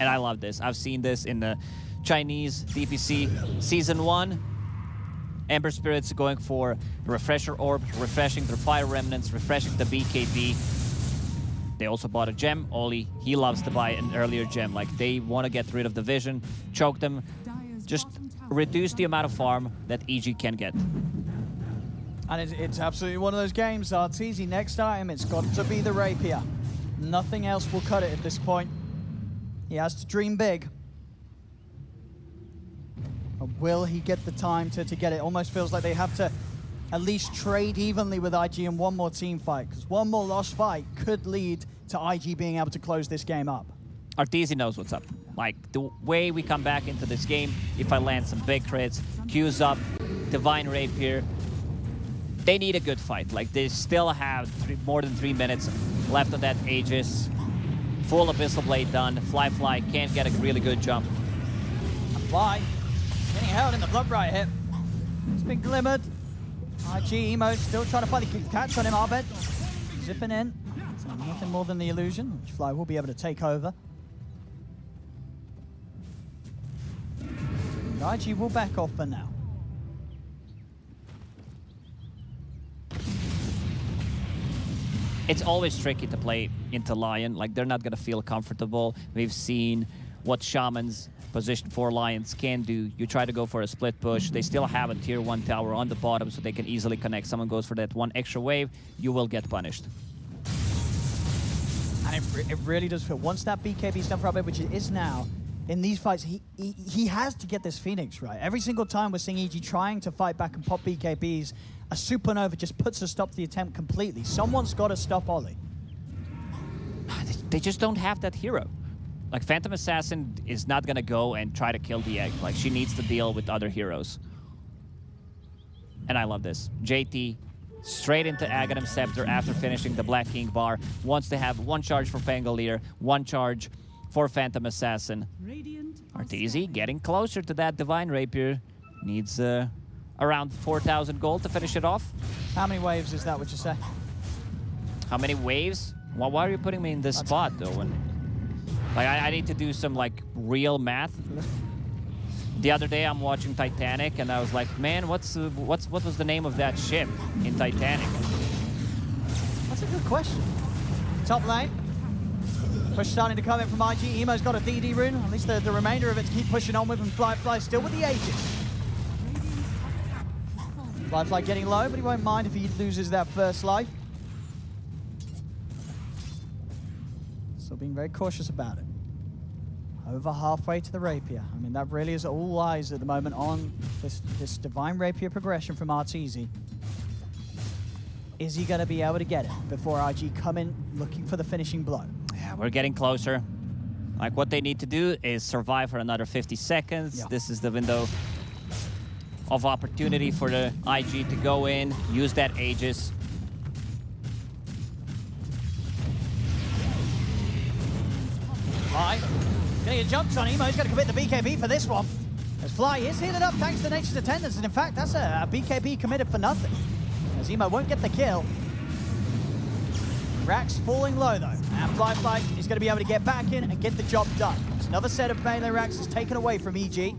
And I love this. I've seen this in the Chinese DPC Season 1. Ember Spirits going for Refresher Orb, refreshing their Fire Remnants, refreshing the BKB. They also bought a gem. Oli, he loves to buy an earlier gem. Like, they want to get rid of the vision, choke them, just reduce the amount of farm that EG can get. And it's absolutely one of those games. Arteezy, next item, it's got to be the Rapier. Nothing else will cut it at this point. He has to dream big. But will he get the time to get it? Almost feels like they have to at least trade evenly with IG in one more team fight, because one more lost fight could lead to IG being able to close this game up. Arteezy knows what's up. Like, the way we come back into this game, if I land some big crits, Q's up, Divine Rapier, they need a good fight. Like, they still have more than 3 minutes left on that Aegis. Full Abyssal Blade done. Fly can't get a really good jump. And Fly getting held in the Bloodbright hit. It's been glimmered. IG Emo still trying to find the catch on him. Arbed zipping in. So nothing more than the illusion, which Fly will be able to take over. And IG will back off for now. It's always tricky to play into Lion. Like, they're not going to feel comfortable. We've seen what Shamans position 4 Lions can do. You try to go for a split push. They still have a tier 1 tower on the bottom, so they can easily connect. Someone goes for that one extra wave, you will get punished. And it really does feel, once that BKB's done for Arbed, which it is now, in these fights, he has to get this Phoenix right. Every single time we're seeing EG trying to fight back and pop BKBs, a Supernova just puts a stop to the attempt completely. Someone's got to stop Ollie. They just don't have that hero. Like, Phantom Assassin is not going to go and try to kill the egg. Like, she needs to deal with other heroes. And I love this. JT straight into Aghanim Scepter after finishing the Black King bar. Wants to have 1 charge for Pangolier, 1 charge for Phantom Assassin. Arteezy getting closer to that Divine Rapier. Needs around 4,000 gold to finish it off. How many waves is that, would you say? How many waves? Well, why are you putting me in this spot, though? Like, I need to do some, like, real math. The other day, I'm watching Titanic, and I was like, man, what was the name of that ship in Titanic? That's a good question. Top lane. Push starting to come in from IG. Emo's got a DD rune. At least the remainder of it to keep pushing on with, and Fly still with the Aegis. Fly getting low, but he won't mind if he loses that first life. Still being very cautious about it. Over halfway to the Rapier. I mean, that really is all eyes at the moment on this Divine Rapier progression from Arteezy. Is he going to be able to get it before IG come in looking for the finishing blow? Yeah, we're getting closer. Like, what they need to do is survive for another 50 seconds. Yeah. This is the window of opportunity for the IG to go in, use that Aegis. Fly gonna get jumped on. Emo. He's gonna commit the BKB for this one. As Fly is healing up thanks to Nature's Attendance, and in fact, that's a BKB committed for nothing. As Emo won't get the kill. Rax falling low though, and Fly is gonna be able to get back in and get the job done. There's another set of melee Rax is taken away from EG.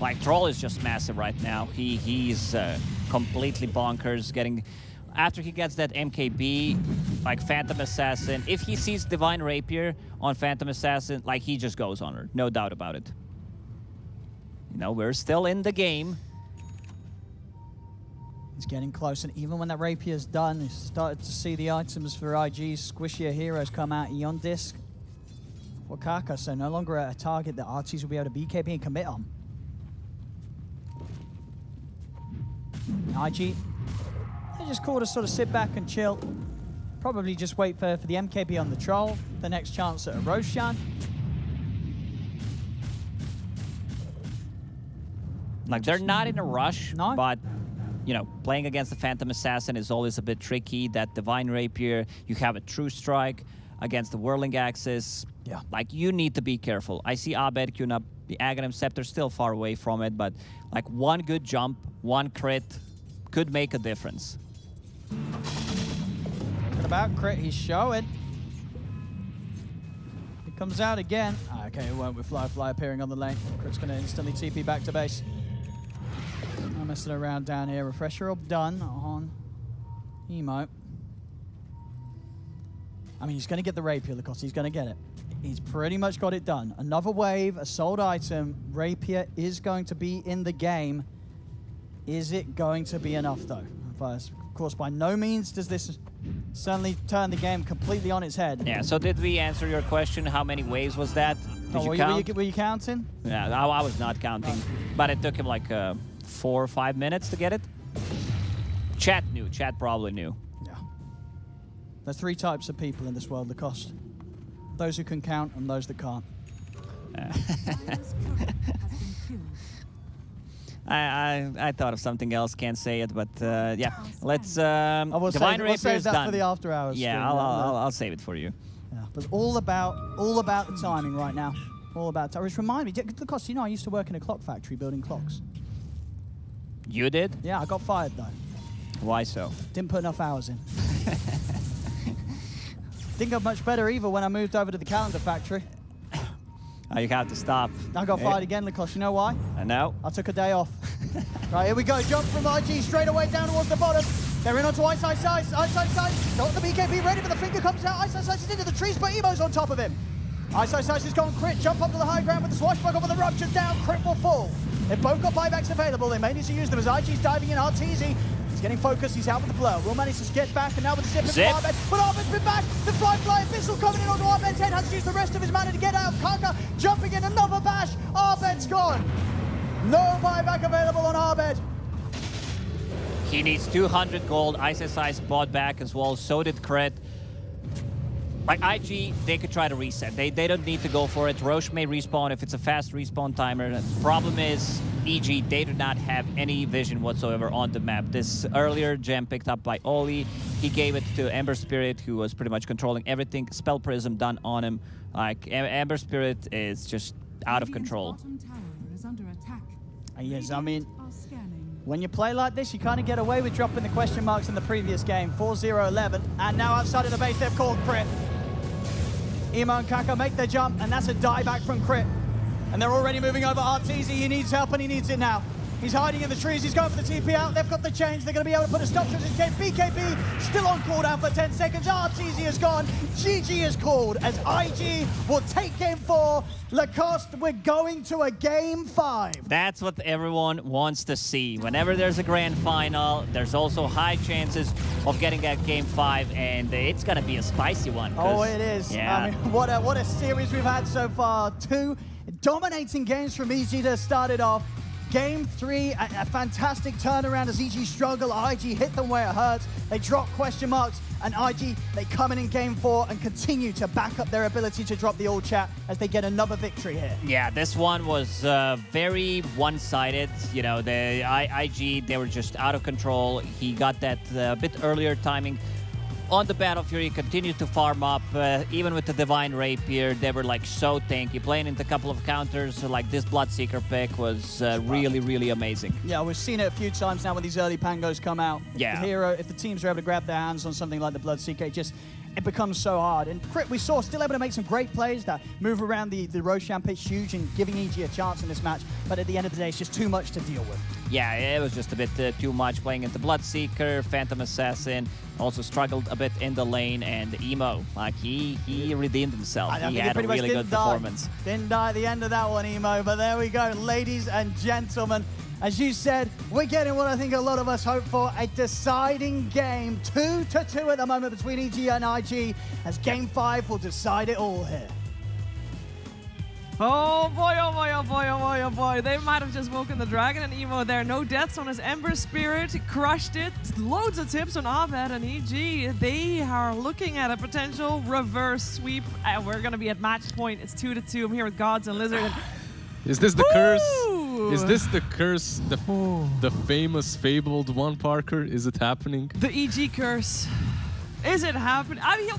Like, Troll is just massive right now. He's completely bonkers. After he gets that MKB, like Phantom Assassin, if he sees Divine Rapier on Phantom Assassin, like, he just goes on her. No doubt about it. You know, we're still in the game. He's getting close, and even when that Rapier's done, he's started to see the items for IG. Squishier heroes come out. Eon Disc. Wakaka, so no longer a target that Arteezy will be able to BKB and commit on. IG, they just call to sort of sit back and chill. Probably just wait for the MKB on the Troll, the next chance at a Roshan. Like, they're not in a rush, No. but, you know, playing against the Phantom Assassin is always a bit tricky. That Divine Rapier, you have a True Strike against the Whirling Axis. Yeah. Like, you need to be careful. I see Abed queuing up the Aghanim Scepter, still far away from it, but, like, one good jump, one crit could make a difference. Talking about crit, he's showing. He comes out again. Okay, it won't with Fly appearing on the lane. Crit's going to instantly TP back to base. No messing around down here. Refresher orb done on Emo. I mean, he's going to get the Rapier, Lacoste. He's going to get it. He's pretty much got it done. Another wave, a sold item. Rapier is going to be in the game. Is it going to be enough, though? Of course, by no means does this certainly turn the game completely on its head. Yeah, so did we answer your question? How many waves was that? Did you count? Were you counting? Yeah, I was not counting, but it took him like 4 or 5 minutes to get it. Chat knew. Chat probably knew. Yeah. There's 3 types of people in this world, Lacoste. Those who can count and those that can't. I thought of something else, can't say it, but yeah. Let's. We'll save that done. for the after hours. Yeah, I'll save it for you. Yeah, but all about the timing right now. All about time. Which remind me, Lacoste, you know I used to work in a clock factory building clocks. You did? Yeah, I got fired though. Why so? Didn't put enough hours in. Didn't get much better either when I moved over to the calendar factory. You have to stop. I got fired again, Lacoste. You know why? I know. I took a day off. Right, here we go. Jump from IG straight away down towards the bottom. They're in onto Ice. Got the BKB ready, but the finger comes out. Ice is into the trees, but Emo's on top of him. Ice has gone crit. Jump up to the high ground with the swashbuckle, but the rupture's down. Crit will fall. They've both got buybacks available. They may need to use them as IG's diving in. RTZ. He's getting focused. He's out with the blow. Will manage to get back, and now with the zip. Arbed. But Arbed's been back. The fly Abyssal coming in onto Arbed's head. Has to use the rest of his mana to get out. Kaka jumping in another bash. Arbed's gone. No buyback available on Arbed. He needs 200 gold. ISSI bought back as well. So did Crit. Like IG, they could try to reset. They don't need to go for it. Roche may respawn if it's a fast respawn timer. The problem is, EG, they do not have any vision whatsoever on the map. This earlier gem picked up by Oli. He gave it to Ember Spirit, who was pretty much controlling everything. Spell Prism done on him. Like, Ember Spirit is just out of control. Yes, I mean, when you play like this, you kind of get away with dropping the question marks in the previous game. 4-0-11, and now outside of the base, they've called Crit. Emo and Kaka make their jump, and that's a die back from Crit. And they're already moving over Arteezy. He needs help, and he needs it now. He's hiding in the trees. He's going for the TP out. They've got the change. They're going to be able to put a stop to this game. BKB still on cooldown for 10 seconds. Arteezy is gone. GG is called as IG will take game 4. Lacoste, we're going to a game 5. That's what everyone wants to see. Whenever there's a grand final, there's also high chances of getting that game 5, and it's going to be a spicy one. Oh, it is. Yeah. I mean, what a series we've had so far. 2 dominating games from EG to start it off. Game 3, a fantastic turnaround as EG struggle. IG hit them where it hurts. They drop question marks, and IG, they come in game 4 and continue to back up their ability to drop the all chat as they get another victory here. Yeah, this one was very one-sided. You know, the IG, they were just out of control. He got that bit earlier timing on the battlefield. He continued to farm up, even with the Divine Rapier. They were like so tanky, playing into a couple of counters. So, like this Bloodseeker pick was really, really amazing. Yeah, we've seen it a few times now when these early Pangos come out. Yeah. The hero, if the teams are able to grab their hands on something like the Bloodseeker, it becomes so hard. And Crit, we saw, still able to make some great plays that move around the Roshan pitch huge and giving EG a chance in this match. But at the end of the day, it's just too much to deal with. Yeah, it was just a bit too much playing into Bloodseeker, Phantom Assassin. Also struggled a bit in the lane, and Emo, like he redeemed himself. He had a really good performance. Didn't die at the end of that one, Emo, but there we go, ladies and gentlemen. As you said, we're getting what I think a lot of us hope for, a deciding game. 2-2 at the moment between EG and IG, as game 5 will decide it all here. Oh boy, oh boy, oh boy, oh boy, oh boy. They might have just woken the dragon, and Emo there. No deaths on his Ember Spirit. Crushed it. Loads of tips on Abed and EG. They are looking at a potential reverse sweep. We're going to be at match point. It's 2-2. I'm here with Gods and Lizard. Is this the curse? Is this the curse? The famous, fabled one, Parker? Is it happening? The EG curse. Is it happening? I mean,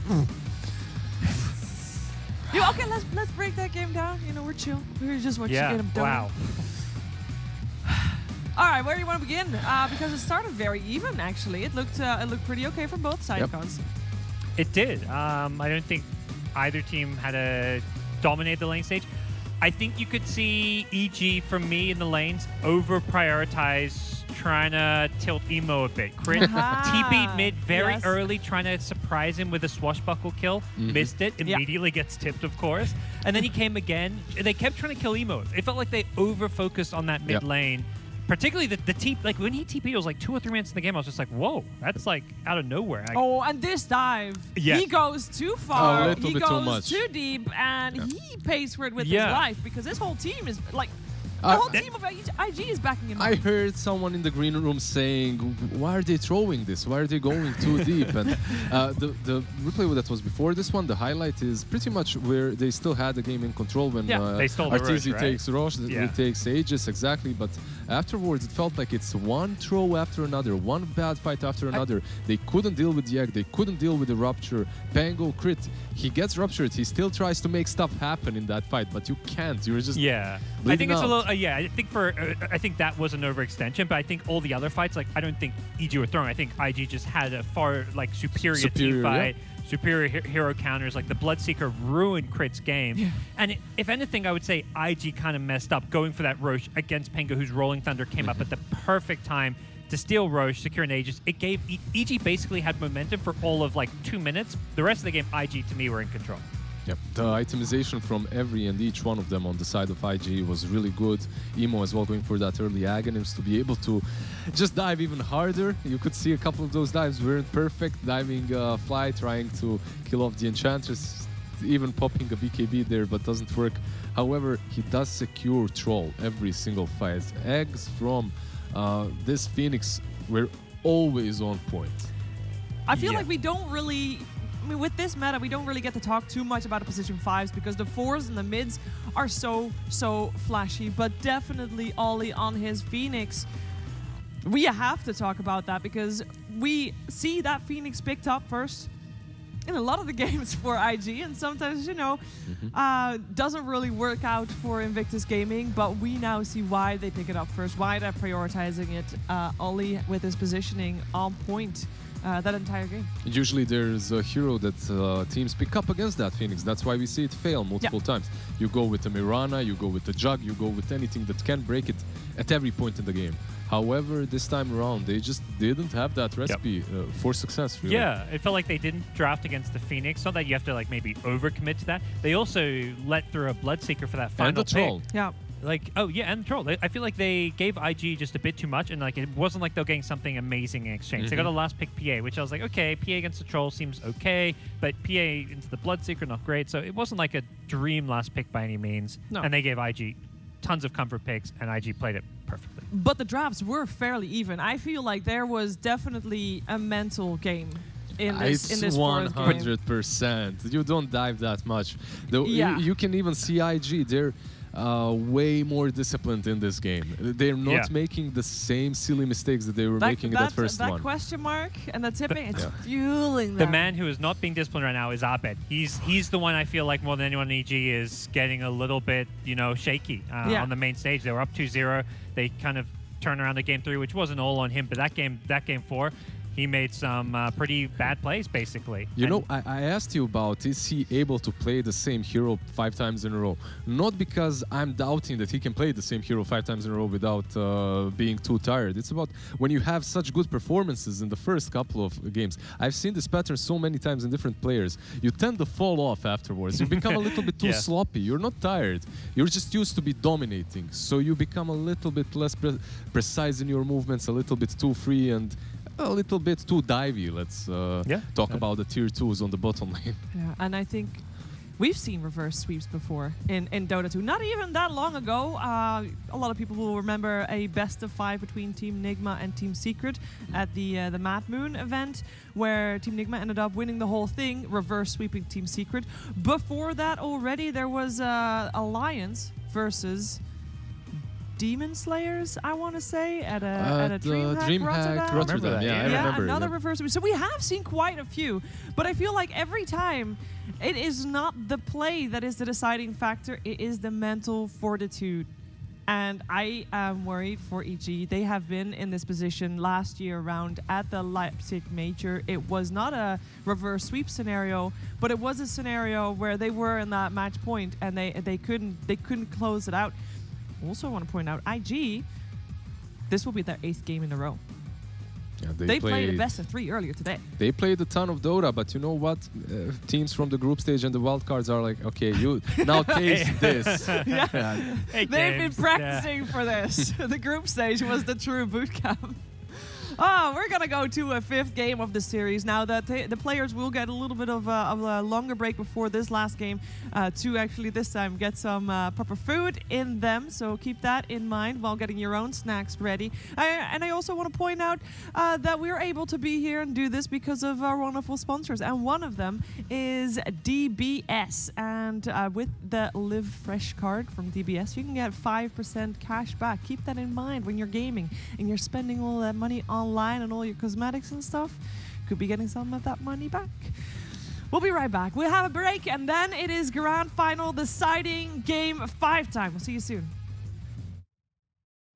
okay, let's break that game down. You know, we're chill. We're just watching get them done. Wow. All right, where do you want to begin? Because it started very even, actually. It looked pretty okay from both sides, Cons. It did. I don't think either team had to dominate the lane stage. I think you could see EG, from me, in the lanes, over-prioritize trying to tilt Emo a bit. Crit TP'd mid very early, trying to surprise him with a swashbuckle kill. Missed it. Immediately gets tipped, of course. And then he came again. They kept trying to kill Emo. It felt like they over-focused on that mid lane particularly the TP, like when he TP'd, it was like 2 or 3 minutes in the game. I was just like, whoa, that's like out of nowhere. Oh, and this dive, Yeah. he goes too far, A little he bit too goes much. too deep, and he pays for it with Yeah. his life because this whole team is like, the whole team of IG is backing him up. I heard someone in the green room saying, "Why are they throwing this? Why are they going too deep?" And the replay that was before this one, the highlight is pretty much where they still had the game in control when they stole the Arteezy Roche, right? takes Roche, Yeah. it takes ages exactly. But afterwards, it felt like it's one throw after another, one bad fight after another. They couldn't deal with the egg, they couldn't deal with the rupture. Pango crit, he gets ruptured. He still tries to make stuff happen in that fight, but you can't. You're just Yeah, I bleeding think it's a out. little. Yeah, I think that was an overextension, but I think all the other fights, like I don't think EG were throwing. I think IG just had a far like superior team fight, superior hero counters. Like the Bloodseeker ruined Crit's game, and if anything, I would say IG kind of messed up going for that Roche against Penga, whose Rolling Thunder came up at the perfect time to steal Roche, secure an Aegis. It gave EG basically had momentum for all of like 2 minutes. The rest of the game, IG to me were in control. Yep. The itemization from every and each one of them on the side of IG was really good. Emo as well going for that early Aghanims to be able to just dive even harder. You could see a couple of those dives weren't perfect. Diving Fly, trying to kill off the Enchantress, even popping a BKB there, but doesn't work. However, he does secure Troll every single fight. Eggs from this Phoenix were always on point. I feel like we don't really, I mean, with this meta, we don't really get to talk too much about the position 5s because the 4s and the mids are so flashy, but definitely Ollie on his Phoenix. We have to talk about that because we see that Phoenix picked up first in a lot of the games for IG, and sometimes, you know, doesn't really work out for Invictus Gaming, but we now see why they pick it up first, why they're prioritizing it. Ollie with his positioning on point that entire game. Usually there's a hero that teams pick up against that Phoenix. That's why we see it fail multiple times. You go with the Mirana, you go with the Jug, you go with anything that can break it at every point in the game. However, this time around, they just didn't have that recipe for success, really. Yeah, it felt like they didn't draft against the Phoenix. Not that you have to like maybe overcommit to that. They also let through a Bloodseeker for that final And the Troll. pick. Yeah. Like, oh yeah, and the Troll. I feel like they gave IG just a bit too much, and like it wasn't like they were getting something amazing in exchange. They got a last pick PA, which I was like, okay, PA against the Troll seems okay, but PA into the Bloodseeker, not great. So it wasn't like a dream last pick by any means. No. And they gave IG tons of comfort picks, and IG played it perfectly. But the drafts were fairly even. I feel like there was definitely a mental game in this It's forest game. 100%. You don't dive that much. Yeah. You can even see IG. They're way more disciplined in this game. They're not making the same silly mistakes that they were making in that first that one. question mark and the tipping, it's fueling The them. man who is not being disciplined right now is Abed. He's the one I feel like more than anyone in EG is getting a little bit, you know, shaky on the main stage. They were up 2-0. They kind of turned around the game 3, which wasn't all on him, but that game 4, he made some pretty bad plays, basically. You know, I asked you about, is he able to play the same hero 5 times in a row? Not because I'm doubting that he can play the same hero 5 times in a row without being too tired. It's about when you have such good performances in the first couple of games. I've seen this pattern so many times in different players. You tend to fall off afterwards. You become a little bit too sloppy. You're not tired. You're just used to be dominating. So you become a little bit less precise in your movements, a little bit too free, and a little bit too divey. Let's talk about the tier 2s on the bottom lane. Yeah, and I think we've seen reverse sweeps before in Dota 2. Not even that long ago. A lot of people will remember a best of 5 between Team Nigma and Team Secret at the Mad Moon event, where Team Nigma ended up winning the whole thing, reverse sweeping Team Secret. Before that already, there was Alliance versus Demon Slayers, I want to say, at a DreamHack Rotterdam. Yeah, I remember. Another reverse. So we have seen quite a few, but I feel like every time it is not the play that is the deciding factor, it is the mental fortitude. And I am worried for EG. They have been in this position last year round at the Leipzig Major. It was not a reverse sweep scenario, but it was a scenario where they were in that match point and they couldn't close it out. Also want to point out, IG, this will be their 8th game in a row. Yeah, They played the best of 3 earlier today. They played a ton of Dota, but you know what? Teams from the group stage and the wildcards are like, okay, you now taste this. Yeah. Hey, They've been games, practicing for this. The group stage was the true boot camp. Oh, we're going to go to a 5th game of the series. Now, the players will get a little bit of a longer break before this last game to actually this time get some proper food in them. So keep that in mind while getting your own snacks ready. And I also want to point out that we're able to be here and do this because of our wonderful sponsors. And one of them is DBS. And with the Live Fresh card from DBS, you can get 5% cash back. Keep that in mind when you're gaming and you're spending all that money online and all your cosmetics and stuff. Could be getting some of that money back. We'll be right back. We'll have a break and then it is grand final deciding game 5 time. We'll see you soon.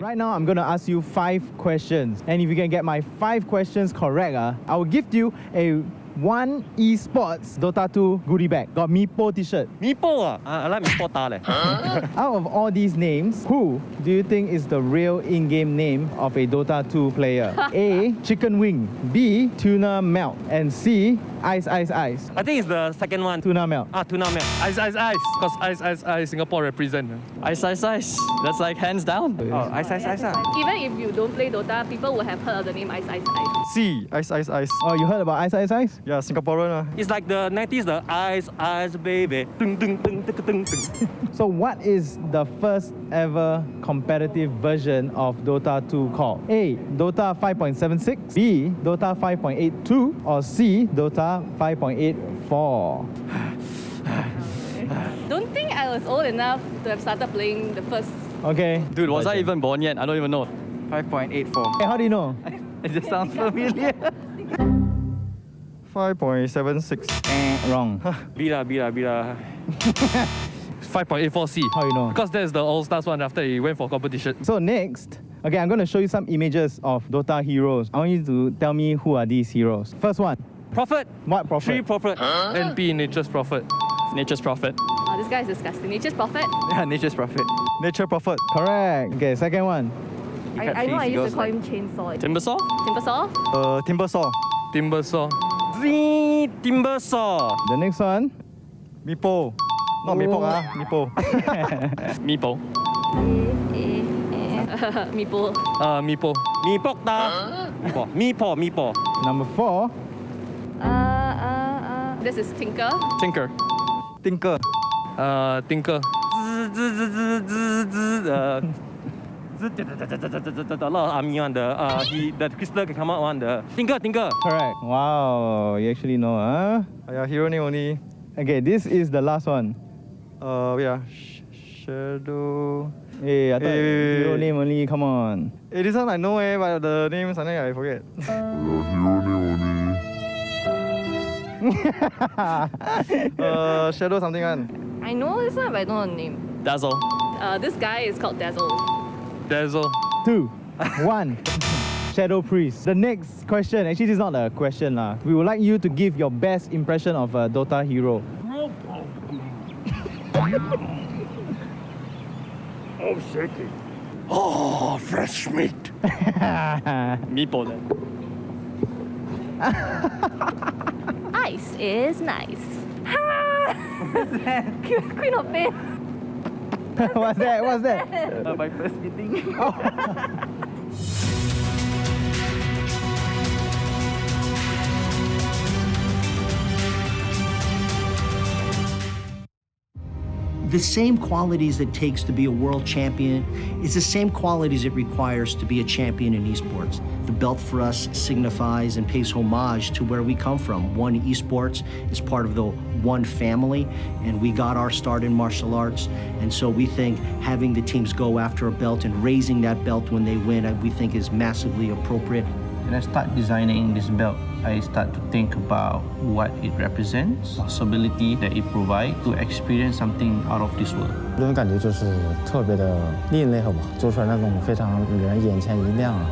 Right now, I'm going to ask you 5 questions. And if you can get my 5 questions correct, I will gift you a 1 Esports Dota 2 goodie bag. Got Meepo t-shirt. Meepo I like Meepo ta leh. Out of all these names, who do you think is the real in-game name of a Dota 2 player? A. Chicken Wing. B. Tuna Melt. And C. Ice Ice Ice. I think it's the second one. Tuna Melt. Tuna Melt. Ice, ice, ice. Because ice, ice, ice, Singapore represent. Ice, ice, ice. That's like hands down. Oh, ice, ice, ice. Even if you don't play Dota, people will have heard of the name Ice Ice Ice. C. Ice, ice, ice. Oh, you heard about Ice Ice Ice? Yeah, Singaporean. It's like the 90s, the ice, ice, baby. Dung, dung, dung, dung, dung, dung. So what is the first ever competitive version of Dota 2 called? A. Dota 5.76, B. Dota 5.82, or C. Dota 5.84? Don't think I was old enough to have started playing the first. Okay. Dude, was I even born yet? I don't even know. 5.84. Hey, how do you know? It just sounds familiar. 5.76. Wrong. B lah. 5.84C. How you know? Because that's the All-Stars one after he went for competition. So next, okay, I'm going to show you some images of Dota heroes. I want you to tell me who are these heroes. First one. Prophet. What prophet? Tree Prophet. NP, Nature's Prophet. Nature's Prophet. Oh, this guy is disgusting. Nature's Prophet. Yeah, Nature's Prophet. Nature Prophet. Correct. Okay, second one. I know I used to call him Chainsaw. Timbersaw? Timbersaw? Timbersaw. Timbersaw. Timbersaw. The next one. Meepo. Not Meepo, Meepo. Meepo. Meepo. Meepo. Meepok ta. Meepo. Number 4. This is Tinker. Tinker. Tinker. Tinker. A lot of army one. The crystal can come out one. The Tinker. Correct. Wow, you actually know, huh? Yeah, hero name only. Okay, this is the last one. Yeah. Shadow. Hey, I thought hero name only, come on. Hey, this one I know, but the name something I forget. Shadow something one. I know this one, but I don't know the name. Dazzle. This guy is called Dazzle. Dazzle. 2, 1. Shadow Priest. The next question, actually this is not a question. We would like you to give your best impression of a Dota hero. Oh, shaky. Oh, fresh meat. Meepo then. Ice is nice. Queen of Pain. What's that? My first meeting. The same qualities it takes to be a world champion is the same qualities it requires to be a champion in esports. The belt for us signifies and pays homage to where we come from. One Esports is part of the One family, and we got our start in martial arts, and so we think having the teams go after a belt and raising that belt when they win, we think is massively appropriate. When I start designing this belt, I start to think about what it represents, possibility that it provides to experience something out of this world. 这种感觉就是特别的另类，好吧？做出来那种非常人眼前一亮啊，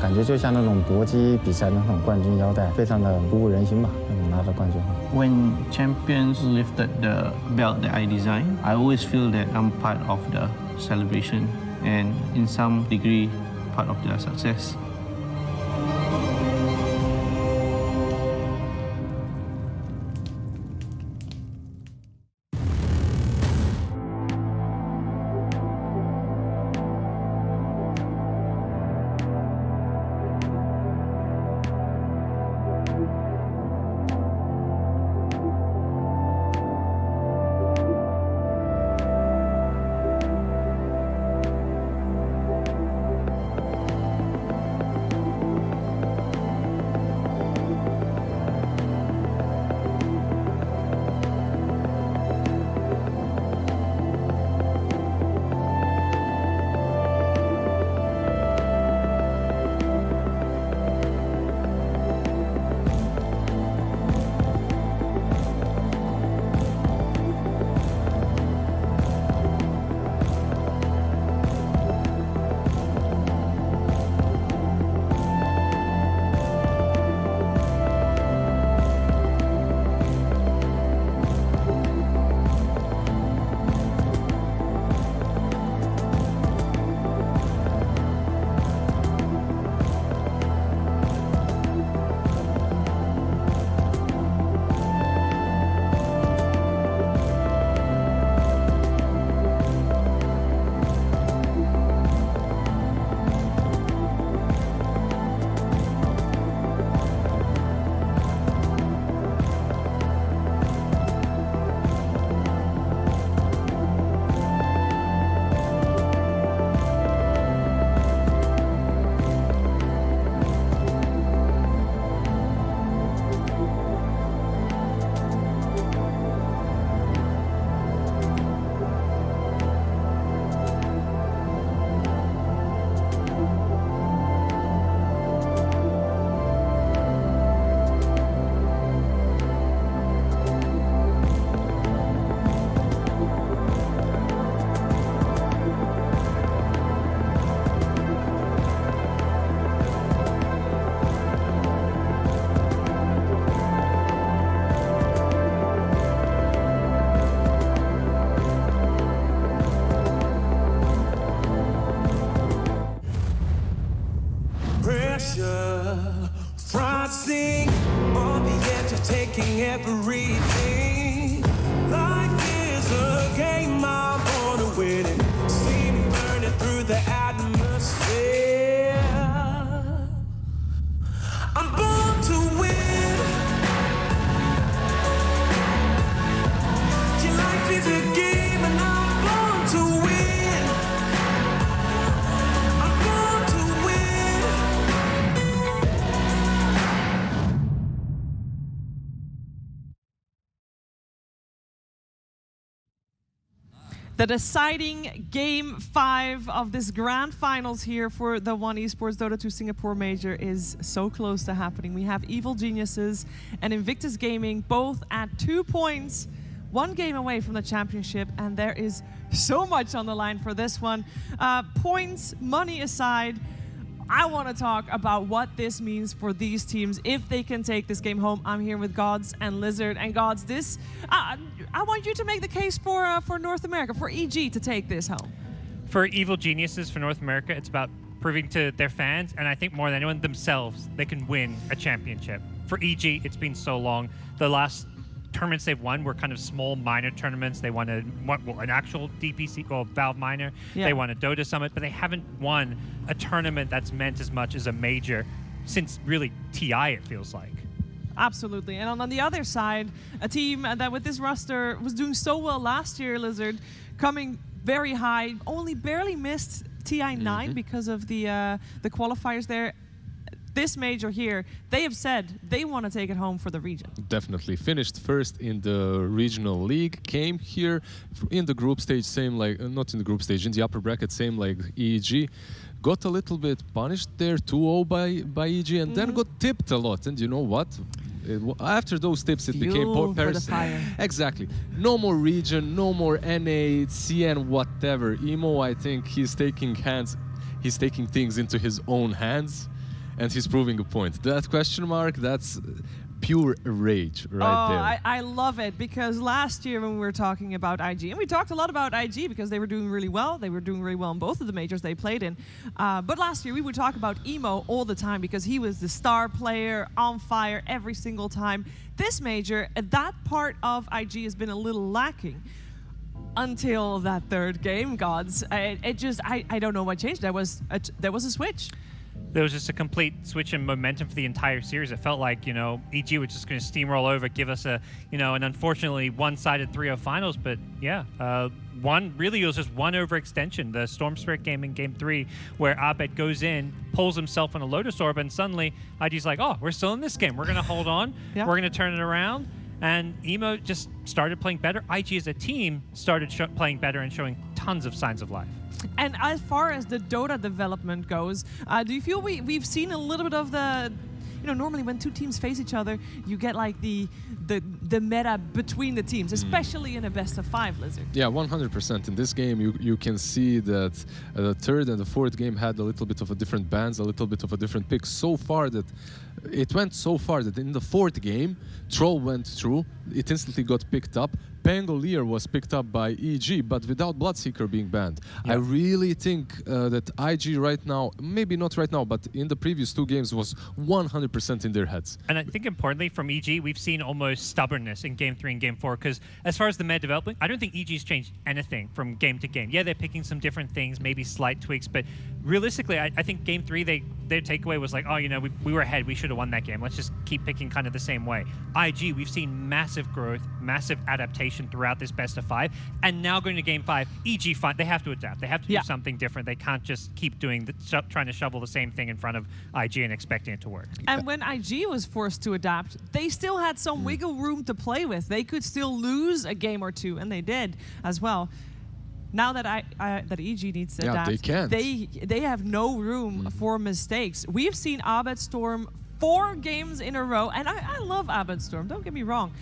感觉就像那种搏击比赛那种冠军腰带，非常的鼓舞人心吧。拿到冠军。When champions lifted the belt that I designed, I always feel that I'm part of the celebration and in some degree part of their success. sing on the edge of taking everything. Life is a game, I wanna win it. See me burning through the atmosphere. I'm born to win. Your life is a game and I'm born to win. I'm born to win. The deciding Game 5 of this grand finals here for the One Esports Dota 2 Singapore Major is so close to happening. We have Evil Geniuses and Invictus Gaming both at 2 points, 1 game away from the championship, and there is so much on the line for this one. Points, money aside, I want to talk about what this means for these teams if they can take this game home. I'm here with Gods and Lizard. And Gods, this I want you to make the case for North America, for EG to take this home. For Evil Geniuses for North America, it's about proving to their fans, and I think more than anyone themselves, they can win a championship. For EG, it's been so long. The last tournaments they've won were kind of small minor tournaments. They won an actual DPC or Valve minor. Yeah. They won a Dota Summit, but they haven't won a tournament that's meant as much as a major since really TI, it feels like. Absolutely. And on the other side, a team that with this roster was doing so well last year, Lizard, coming very high, only barely missed TI9 because of the qualifiers there. This major here, they have said they want to take it home for the region. Definitely. Finished first in the regional league, came here in the group stage, same like, not in the group stage, in the upper bracket, same like EG. Got a little bit punished there, 2-0 by EG, and then got tipped a lot. And you know what? After those tips, it became exactly. No more region, no more NA, CN, whatever. Emo, I think he's taking things into his own hands. And he's proving a point. That question mark, that's pure rage right there. I love it, because last year when we were talking about IG, and we talked a lot about IG because they were doing really well. They were doing really well in both of the majors they played in. But last year we would talk about Emo all the time because he was the star player, on fire every single time. This major, that part of IG has been a little lacking. Until that third game, Gods. I don't know what changed. There was a switch. There was just a complete switch in momentum for the entire series. It felt like, you know, EG was just going to steamroll over, give us a, you know, an unfortunately one-sided 3-0 finals. But yeah, it was just one overextension. The Storm Spirit game in Game 3, where Abed goes in, pulls himself on a Lotus Orb, and suddenly IG's like, oh, we're still in this game. We're going to hold on. We're going to turn it around. And Emo just started playing better. IG as a team started playing better and showing tons of signs of life. And as far as the Dota development goes, do you feel we've seen a little bit of the, you know, normally when two teams face each other, you get like the meta between the teams, especially in a best of 5, Lizard. Yeah, 100%. In this game, you can see that the third and the fourth game had a little bit of a different bands, a little bit of a different pick. It went so far that in the fourth game, Troll went through, it instantly got picked up. Pangolier was picked up by EG, but without Bloodseeker being banned. Yeah. I really think that IG right now, maybe not right now, but in the previous 2 games was 100% in their heads. And I think importantly from EG, we've seen almost stubbornness in Game 3 and Game 4, because as far as the meta development, I don't think EG's changed anything from game to game. Yeah, they're picking some different things, maybe slight tweaks, but realistically, I think Game 3, their takeaway was like, oh, you know, we were ahead, we should have won that game. Let's just keep picking kind of the same way. IG, we've seen massive growth, massive adaptation throughout this best of 5, and now going to Game 5, EG, they have to adapt. They have to do something different. They can't just keep doing trying to shovel the same thing in front of IG and expecting it to work. And when IG was forced to adapt, they still had some wiggle room to play with. They could still lose a game or 2, and they did as well. Now that that EG needs to adapt, they can't. They have no room for mistakes. We've seen Abed Storm 4 games in a row, and I love Abed Storm, don't get me wrong.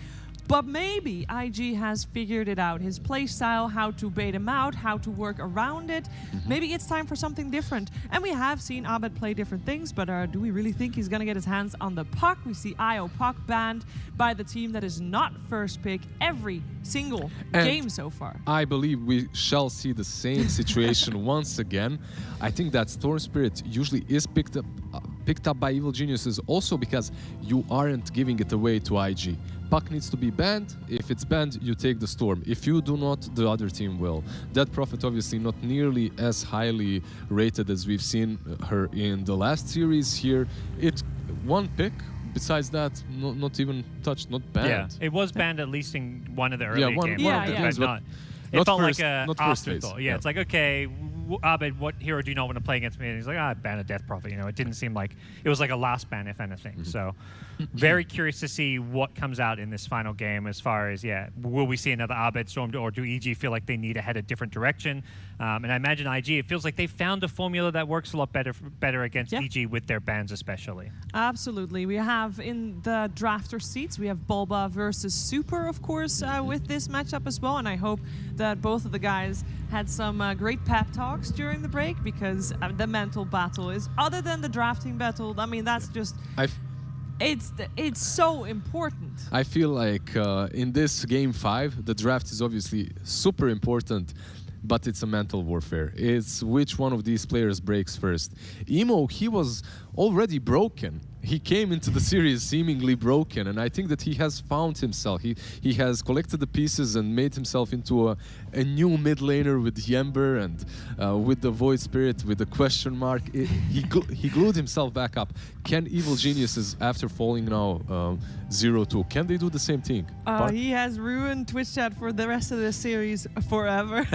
But maybe IG has figured it out, his play style, how to bait him out, how to work around it. Maybe it's time for something different. And we have seen Abed play different things, but do we really think he's going to get his hands on the puck? We see IO Puck banned by the team that is not first pick every single game so far. I believe we shall see the same situation once again. I think that Storm Spirit usually is picked up picked up by Evil Geniuses also because you aren't giving it away to IG. Puck needs to be banned. If it's banned, you take the Storm. If you do not, the other team will. That Prophet obviously not nearly as highly rated as we've seen her in the last series here. It's one pick. Besides that, not even touched, not banned. Yeah, it was banned at least in one of the early games. One of the games, but it not felt first, like a not first afterthought. phase. Yeah, it's like, okay, Abed, what hero do you not want to play against me? And he's like, ban a Death Prophet. You know, it didn't seem like it was like a last ban, if anything. So, very curious to see what comes out in this final game. As far as will we see another Abed Storm, or do EG feel like they need to head a different direction? And I imagine IG, it feels like they found a formula that works a lot better against EG with their bans, especially. Absolutely. We have in the drafter seats, we have Bulba versus Super, of course, with this matchup as well. And I hope that both of the guys had some great pep talks during the break, because the mental battle is, other than the drafting battle, I mean, that's just, it's so important. I feel like in this game 5, the draft is obviously super important, but it's a mental warfare. It's which one of these players breaks first. Emo, he was already broken. He came into the series seemingly broken, and I think that he has found himself. He has collected the pieces and made himself into a new mid laner with Yember and with the Void Spirit, with the question mark. He glued himself back up. Can Evil Geniuses, after falling now 0-2, can they do the same thing? He has ruined Twitch chat for the rest of the series forever.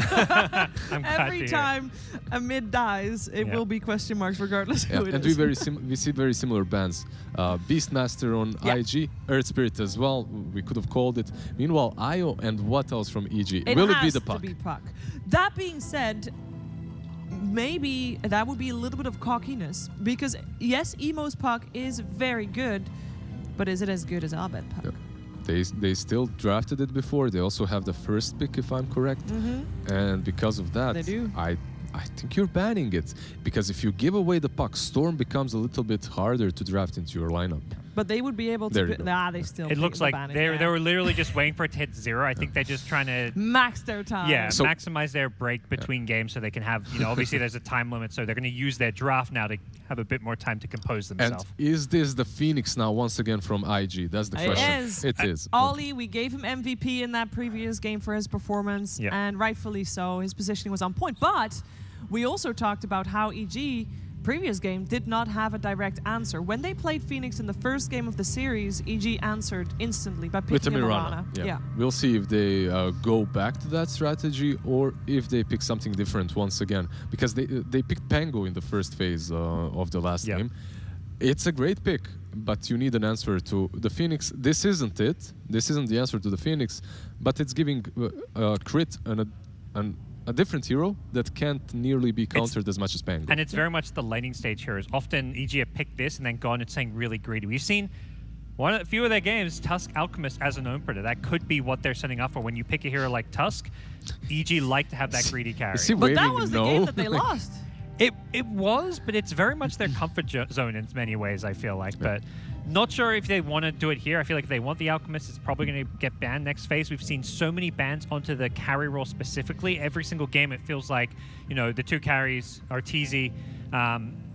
Every time a mid dies, it will be question marks regardless who it and is. we see very similar bans. Beastmaster on IG, Earth Spirit as well, we could have called it. Meanwhile, Io and what else from EG? Will it be the Puck? It has to be Puck. That being said, maybe that would be a little bit of cockiness, because yes, Emo's Puck is very good, but is it as good as Abed Puck? Yeah. They still drafted it before. They also have the first pick, if I'm correct. And because of that, they do. I think you're banning it, because if you give away the Puck, Storm becomes a little bit harder to draft into your lineup. But they would be able to. They still. It looks like they were literally just waiting for it to hit 0. I think they're just trying to max their time. Yeah, so maximize their break between games so they can have. Obviously there's a time limit, so they're going to use their draft now to have a bit more time to compose themselves. And is this the Phoenix now once again from IG? That's the question. It is. Ollie, we gave him MVP in that previous game for his performance, and rightfully so. His positioning was on point, but we also talked about how EG, previous game, did not have a direct answer. When they played Phoenix in the first game of the series, EG answered instantly by picking a Mirana. Yeah. We'll see if they go back to that strategy or if they pick something different once again. Because they picked Pango in the first phase of the last game. It's a great pick, but you need an answer to the Phoenix. This isn't it. This isn't the answer to the Phoenix, but it's giving crit a different hero that can't nearly be countered as much as Pango. And it's very much the laning stage heroes. Often EG have picked this and then gone and saying really greedy. We've seen a few of their games, Tusk Alchemist as an opener. That could be what they're setting up for. When you pick a hero like Tusk, EG like to have that greedy carry. But that was the game that they lost. It was, but it's very much their comfort zone in many ways, I feel like. But not sure if they want to do it here. I feel like if they want the Alchemist, it's probably going to get banned next phase. We've seen so many bans onto the carry role specifically. Every single game, it feels like, the two carries, Arteezy,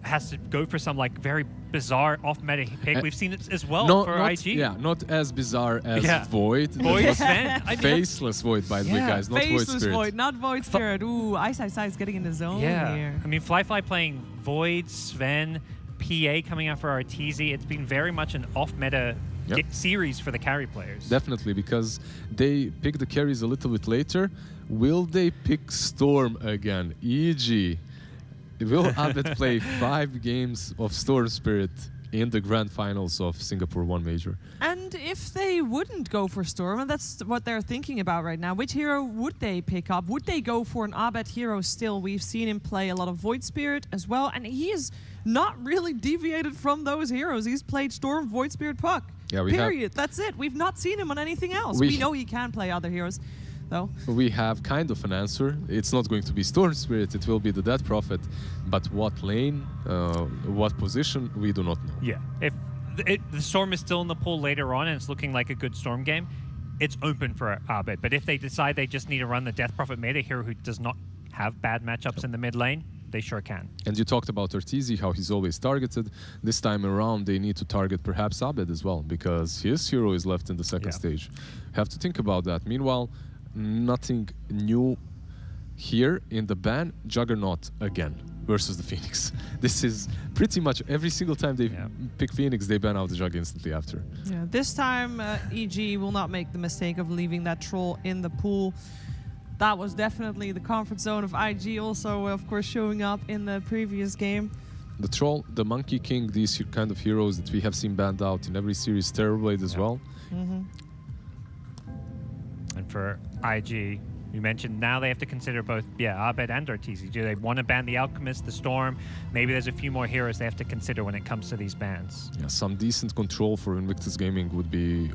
has to go for some very bizarre off-meta pick. We've seen it as well for IG. Yeah, not as bizarre as Void. Void Sven. Faceless Void, by the way, guys, not Void Spirit. Void, not Void Spirit. Ooh, Ice is getting in the zone here. I mean, Fly playing Void, Sven, PA coming out for Arteezy. It's been very much an off-meta series for the carry players. Definitely, because they pick the carries a little bit later. Will they pick Storm again? EG. Will Abed play 5 games of Storm Spirit in the grand finals of Singapore 1 Major? And if they wouldn't go for Storm, and that's what they're thinking about right now, which hero would they pick up? Would they go for an Abed hero still? We've seen him play a lot of Void Spirit as well, and he is not really deviated from those heroes. He's played Storm, Void Spirit, Puck. Yeah, period. That's it. We've not seen him on anything else. We know he can play other heroes, though. We have kind of an answer. It's not going to be Storm Spirit, it will be the Death Prophet. But what lane, what position, we do not know. Yeah. If the Storm is still in the pool later on and it's looking like a good Storm game, it's open for Abed. But if they decide they just need to run the Death Prophet meta hero who does not have bad matchups in the mid lane, they sure can. And you talked about Arteezy, how he's always targeted. This time around, they need to target perhaps Abed as well, because his hero is left in the second stage. Have to think about that. Meanwhile, nothing new here in the ban. Juggernaut again versus the Phoenix. This is pretty much every single time they pick Phoenix, they ban out the Jug instantly after. Yeah, this time EG will not make the mistake of leaving that troll in the pool. That was definitely the comfort zone of IG, also of course showing up in the previous game. The Troll, the Monkey King, these kind of heroes that we have seen banned out in every series, Terrorblade as well. And for IG, you mentioned now they have to consider both, Abed and Arteezy. Do they want to ban the Alchemist, the Storm? Maybe there's a few more heroes they have to consider when it comes to these bans. Yeah, some decent control for Invictus Gaming would be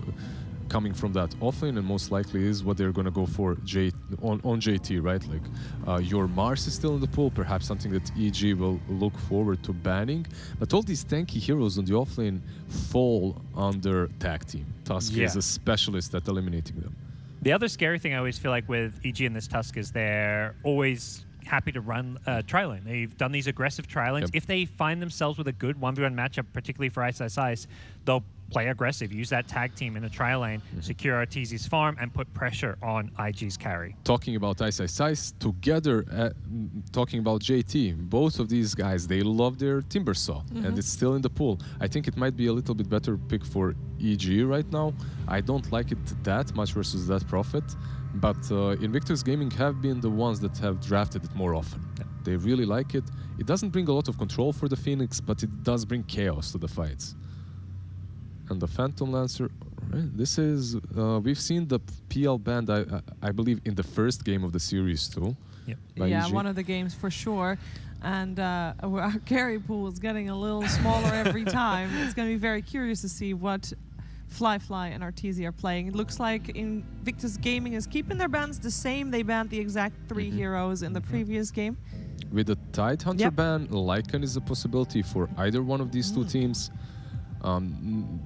coming from that offlane, and most likely is what they're going to go for on JT, right? Like your Mars is still in the pool, perhaps something that EG will look forward to banning. But all these tanky heroes on the offlane fall under tag team. Tusk is a specialist at eliminating them. The other scary thing I always feel like with EG and this Tusk is they're always happy to run tri-lane. They've done these aggressive tri-lanes. If they find themselves with a good 1v1 matchup, particularly for Ice, they'll play aggressive, use that tag team in a tri-lane, secure Arteezy's farm, and put pressure on IG's carry. Talking about Ice, together, talking about JT, both of these guys, they love their Timbersaw, and it's still in the pool. I think it might be a little bit better pick for EG right now. I don't like it that much versus that Prophet, but Invictus Gaming have been the ones that have drafted it more often. They really like it. It doesn't bring a lot of control for the Phoenix, but it does bring chaos to the fights. And the Phantom Lancer, right? This is, we've seen the PL band, I believe, in the first game of the series too. Yeah, one of the games for sure. And our carry pool is getting a little smaller every time. It's going to be very curious to see what Fly and Arteezy are playing. It looks like Invictus Gaming is keeping their bans the same. They banned the exact 3 heroes in the previous game. With the Tidehunter ban, Lycan is a possibility for either one of these two teams.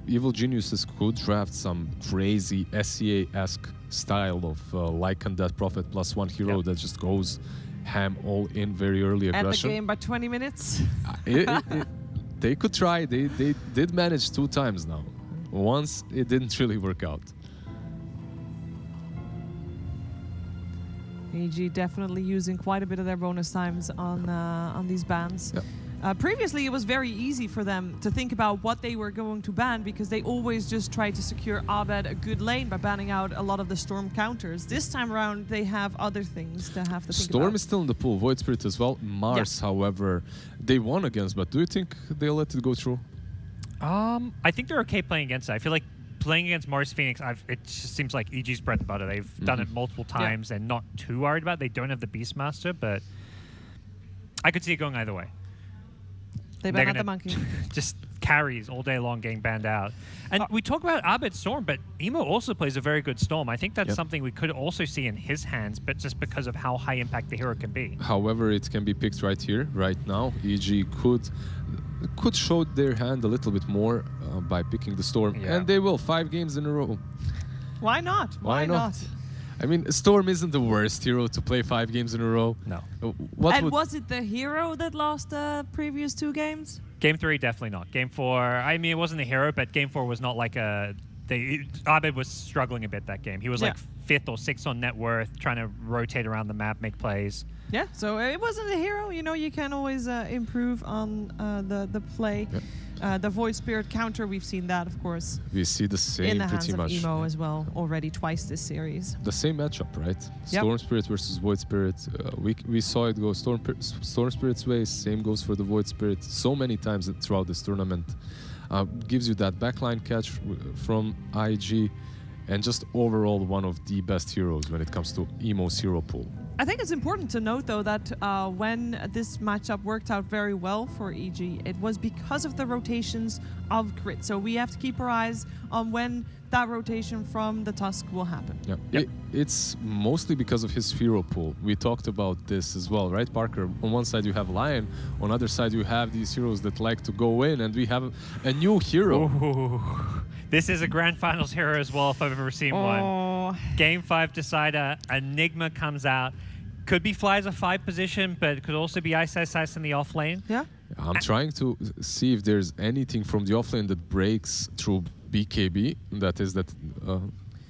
Evil Geniusest could draft some crazy SEA-esque style of Lycan Death Prophet +1 hero that just goes ham all in very early aggression. End the game by 20 minutes. They could try. They did manage 2 times now. Once it didn't really work out. EG definitely using quite a bit of their bonus times on these bans. Previously, it was very easy for them to think about what they were going to ban because they always just tried to secure Abed a good lane by banning out a lot of the Storm counters. This time around, they have other things to have to think about. Storm is still in the pool, Void Spirit as well. Mars, however, they won against, but do you think they'll let it go through? I think they're okay playing against it. I feel like playing against Mars Phoenix, it just seems like EG's bread and butter. They've done it multiple times and not too worried about it. They don't have the Beastmaster, but I could see it going either way. They ban out the monkey. Just carries all day long getting banned out. And we talk about Abed Storm, but Emo also plays a very good Storm. I think that's something we could also see in his hands, but just because of how high impact the hero can be. However, it can be picked right here, right now. EG could show their hand a little bit more by picking the Storm. And they will, 5 games in a row. Why not? Why not? I mean, Storm isn't the worst hero to play 5 games in a row. No. Was it the hero that lost the previous 2 games? Game 3, definitely not. Game 4, I mean, it wasn't the hero, but Game 4 was not like a... Abed was struggling a bit that game. He was like 5th or 6th on net worth, trying to rotate around the map, make plays. Yeah, so it wasn't a hero. You know, you can always improve on the play. The Void Spirit counter, we've seen that, of course. We see the same in the hands pretty much. of Emo as well, already twice this series. The same matchup, right? Storm Spirit versus Void Spirit. We saw it go Storm Spirit's way. Same goes for the Void Spirit. So many times throughout this tournament. Gives you that backline catch from IG. And just overall one of the best heroes when it comes to Emo's hero pool. I think it's important to note, though, that when this matchup worked out very well for EG, it was because of the rotations of Grit. So we have to keep our eyes on when that rotation from the Tusk will happen. It's mostly because of his hero pool. We talked about this as well, right, Parker? On one side you have Lion, on the other side you have these heroes that like to go in, and we have a new hero. Ooh. This is a Grand Finals hero as well, if I've ever seen one. Game 5 decider, Enigma comes out. Could be Fly as a 5 position, but it could also be Ice in the off lane. Yeah. I'm trying to see if there's anything from the offlane that breaks through BKB. That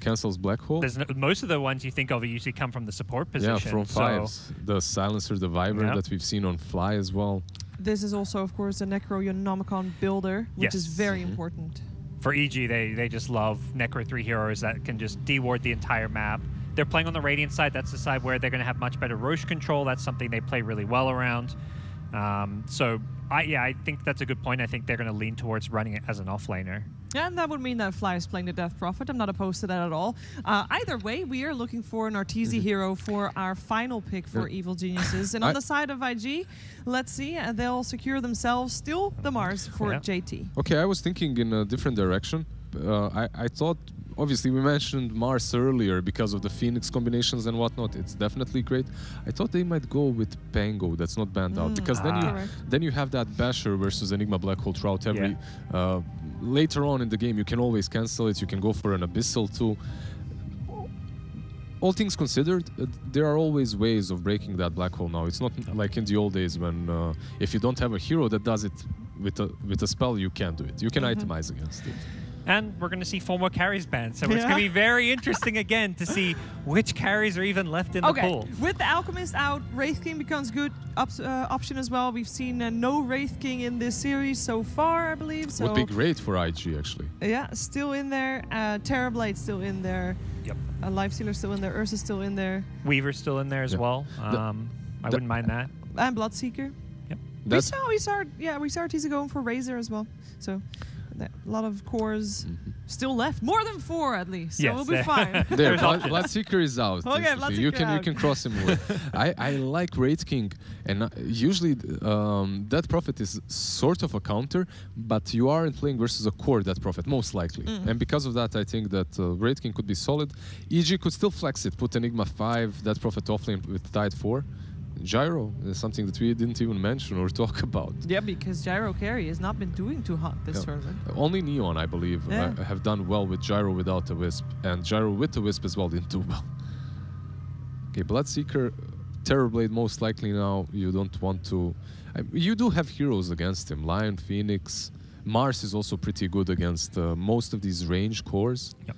cancels Black Hole. Most of the ones you think of usually come from the support position. Yeah, from fives. The Silencer, the Viber that we've seen on Fly as well. This is also, of course, a Necro-Unomicon builder, which is very important. For EG, they just love Necro 3 heroes that can just deward the entire map. They're playing on the Radiant side. That's the side where they're going to have much better Roche control. That's something they play really well around. So, I think that's a good point. I think they're going to lean towards running it as an offlaner. Yeah, and that would mean that Fly is playing the Death Prophet. I'm not opposed to that at all. Either way, we are looking for an Arteezy hero for our final pick for Evil Geniuses. And on the side of IG, let's see, they'll secure themselves still the Mars for JT. Okay, I was thinking in a different direction. I thought, obviously, we mentioned Mars earlier because of the Phoenix combinations and whatnot. It's definitely great. I thought they might go with Pango. That's not banned out because then you have that Basher versus Enigma Black Hole throughout every. Later on in the game, you can always cancel it. You can go for an Abyssal too. All things considered, there are always ways of breaking that black hole now. It's not like in the old days when if you don't have a hero that does it with a spell, you can't do it. You can itemize against it. And we're going to see 4 more carries banned. So it's going to be very interesting again to see which carries are even left in the pool. With the Alchemist out, Wraith King becomes good option as well. We've seen no Wraith King in this series so far, I believe. So would be great for IG, actually. Yeah, still in there. Terrorblade still in there. Yep. Lifestealer still in there. Ursa's still in there. Weaver's still in there as well. I wouldn't mind that. And Bloodseeker. Yep. We saw Arteezy going for Razor as well. So a lot of cores still left. More than 4 at least. So we'll be fine. There, Bloodseeker is out. Okay, you can cross him away. I like Wraith King, and usually Death Prophet is sort of a counter, but you aren't playing versus a core Death Prophet, most likely. And because of that, I think that Wraith King could be solid. EG could still flex it, put Enigma 5, Death Prophet offlane with Tide 4. Gyro is something that we didn't even mention or talk about. Yeah, because Gyro carry has not been doing too hot this tournament. Only Neon, I believe, have done well with Gyro without a Wisp, and Gyro with the Wisp as well didn't do well. Okay, Bloodseeker, Terrorblade most likely now. You don't want to... you do have heroes against him. Lion, Phoenix. Mars is also pretty good against most of these range cores. Yep.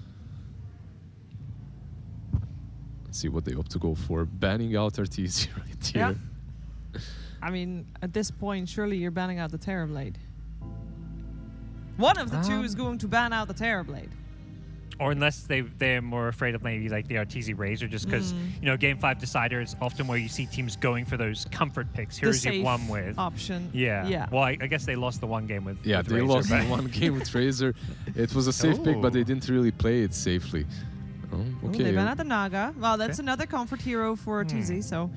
See what they opt to go for. Banning out Arteezy right here. Yeah. I mean, at this point, surely you're banning out the Terrorblade. One of the two is going to ban out the Terrorblade. Or unless they're more afraid of maybe like the Arteezy Razor, just because, you know, Game 5 Decider is often where you see teams going for those comfort picks. Here's your one with. Option. Yeah. Well, I guess they lost the one game with they Razor, lost the one game with Razor. It was a safe pick, but they didn't really play it safely. Oh, okay. They ban out the Naga. Well, that's another comfort hero for Arteezy, so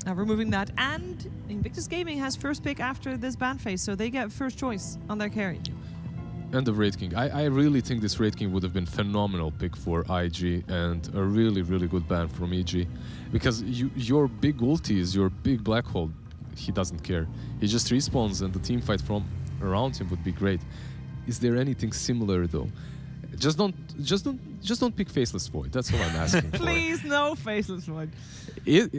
removing that. And Invictus Gaming has first pick after this ban phase, so they get first choice on their carry. And the Wraith King. I really think this Wraith King would have been phenomenal pick for IG and a really, really good ban from EG. Because your big ulti is your big black hole. He doesn't care. He just respawns and the team fight from around him would be great. Is there anything similar though? Just don't pick Faceless Void. That's all I'm asking for. Please, no Faceless Void.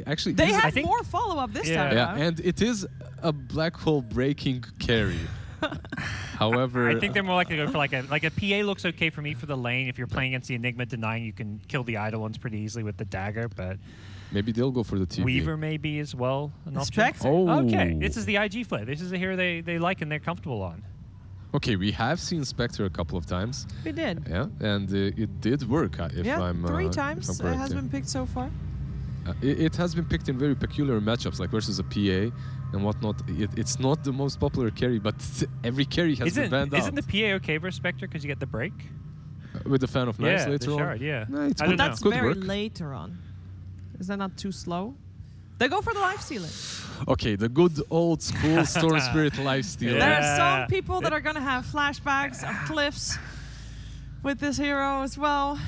Actually, they have more follow-up this time. Yeah, and it is a black hole breaking carry. However, I think they're more likely to go for like a PA looks okay for me for the lane. If you're playing against the Enigma denying, you can kill the idle ones pretty easily with the dagger, but maybe they'll go for the TP. Weaver maybe as well. An option. Spectre. Oh. Okay, this is the IG flip. This is a hero they like and they're comfortable on. Okay, we have seen Spectre a couple of times. We did. Yeah, and it did work. If I'm 3 times correct, has been picked so far. It has been picked in very peculiar matchups, like versus a PA and whatnot. It's not the most popular carry, but every carry has been banned out. Isn't the PA okay versus Spectre because you get the break? With the Fan of Nice later the on? Shard, yeah. No, But that's very later on. Is that not too slow? They go for the Lifestealer. Okay, the good old school Storm Spirit Lifestealer. There are some people that are going to have flashbacks of cliffs with this hero as well.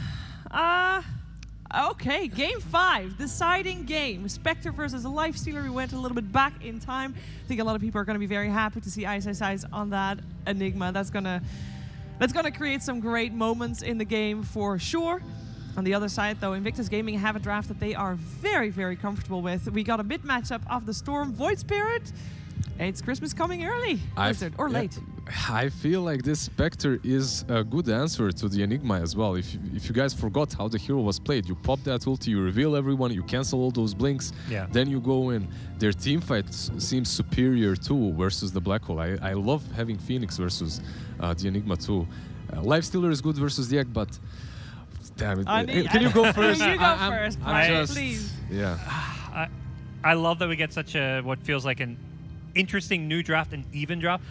Okay, game 5, deciding game. Spectre versus a Lifestealer. We went a little bit back in time. I think a lot of people are going to be very happy to see Ice on that Enigma. That's gonna create some great moments in the game for sure. On the other side, though, Invictus Gaming have a draft that they are very, very comfortable with. We got a mid matchup of the Storm Void Spirit. It's Christmas coming early, Blizzard, or late. I feel like this Spectre is a good answer to the Enigma as well. If you guys forgot how the hero was played, you pop that ulti, you reveal everyone, you cancel all those blinks, then you go in. Their team fight seems superior too versus the Black Hole. I love having Phoenix versus the Enigma too. Lifestealer is good versus the Egg, but damn it. Can you go first? You go first, Brian, please. Yeah. I love that we get such a, what feels like an interesting new draft, an even draft.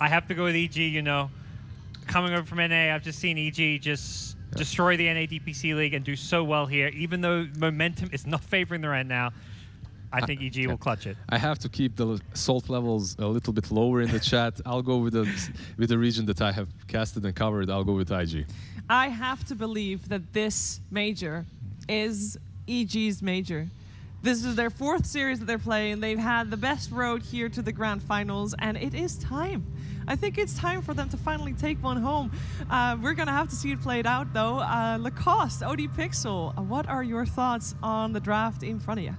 I have to go with EG, you know. Coming over from NA, I've just seen EG just destroy the NADPC League and do so well here. Even though momentum is not favoring them right now, I think EG will clutch it. I have to keep the salt levels a little bit lower in the chat. I'll go with the region that I have casted and covered. I'll go with IG. I have to believe that this major is EG's major. This is their 4th series that they're playing. They've had the best road here to the grand finals, and it is time. I think it's time for them to finally take one home. We're going to have to see it played out, though. Lacoste, OD Pixel, what are your thoughts on the draft in front of you?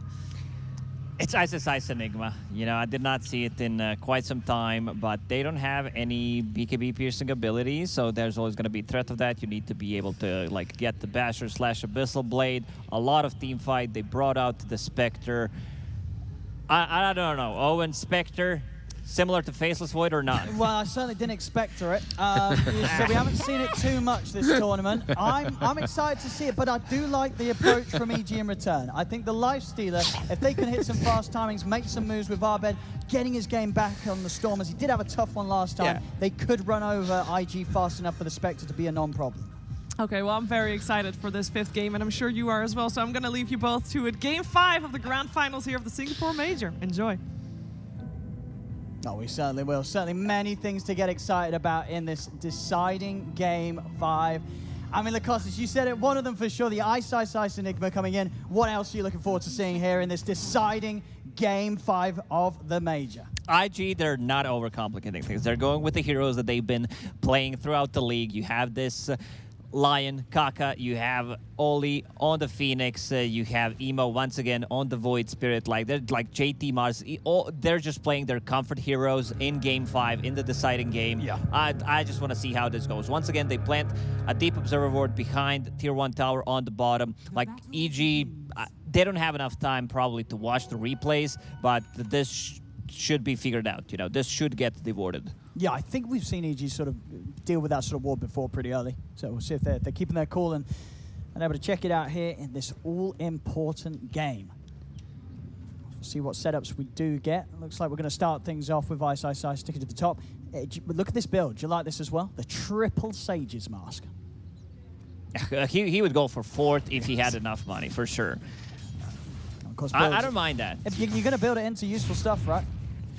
It's Ice Enigma. You know, I did not see it in quite some time, but they don't have any BKB piercing abilities, so there's always going to be threat of that. You need to be able to like get the Basher / Abyssal Blade. A lot of team fight. They brought out the Spectre. I don't know. Owen, Spectre, similar to Faceless Void or not? Well, I certainly didn't expect it. So we haven't seen it too much this tournament. I'm excited to see it, but I do like the approach from EG in return. I think the Lifestealer, if they can hit some fast timings, make some moves with Arbed, getting his game back on the Storm, as he did have a tough one last time, they could run over IG fast enough for the Spectre to be a non-problem. Okay, well, I'm very excited for this 5th game, and I'm sure you are as well, so I'm going to leave you both to it. Game 5 of the grand finals here of the Singapore Major. Enjoy. Oh, we certainly will. Certainly many things to get excited about in this deciding Game 5. I mean, Lacoste, you said it, one of them for sure, the Ice Enigma coming in. What else are you looking forward to seeing here in this deciding Game 5 of the Major? IG, they're not overcomplicating things. They're going with the heroes that they've been playing throughout the league. You have this Lion, Kaka, you have Oli on the Phoenix, you have Emo once again on the Void Spirit. Like they're like JT Mars, they're just playing their comfort heroes in Game 5 in the deciding game. Yeah. I just want to see how this goes. Once again, they plant a deep observer ward behind Tier 1 tower on the bottom. Like EG, they don't have enough time probably to watch the replays, but this should be figured out. You know, this should get rewarded. Yeah, I think we've seen EG sort of deal with that sort of ward before pretty early. So we'll see if they're keeping their cool and able to check it out here in this all-important game. We'll see what setups we do get. It looks like we're going to start things off with Ice sticking to the top. Look at this build. Do you like this as well? The triple Sage's mask. He would go for 4th if he had enough money, for sure. Of course, I don't mind that. You're going to build it into useful stuff, right?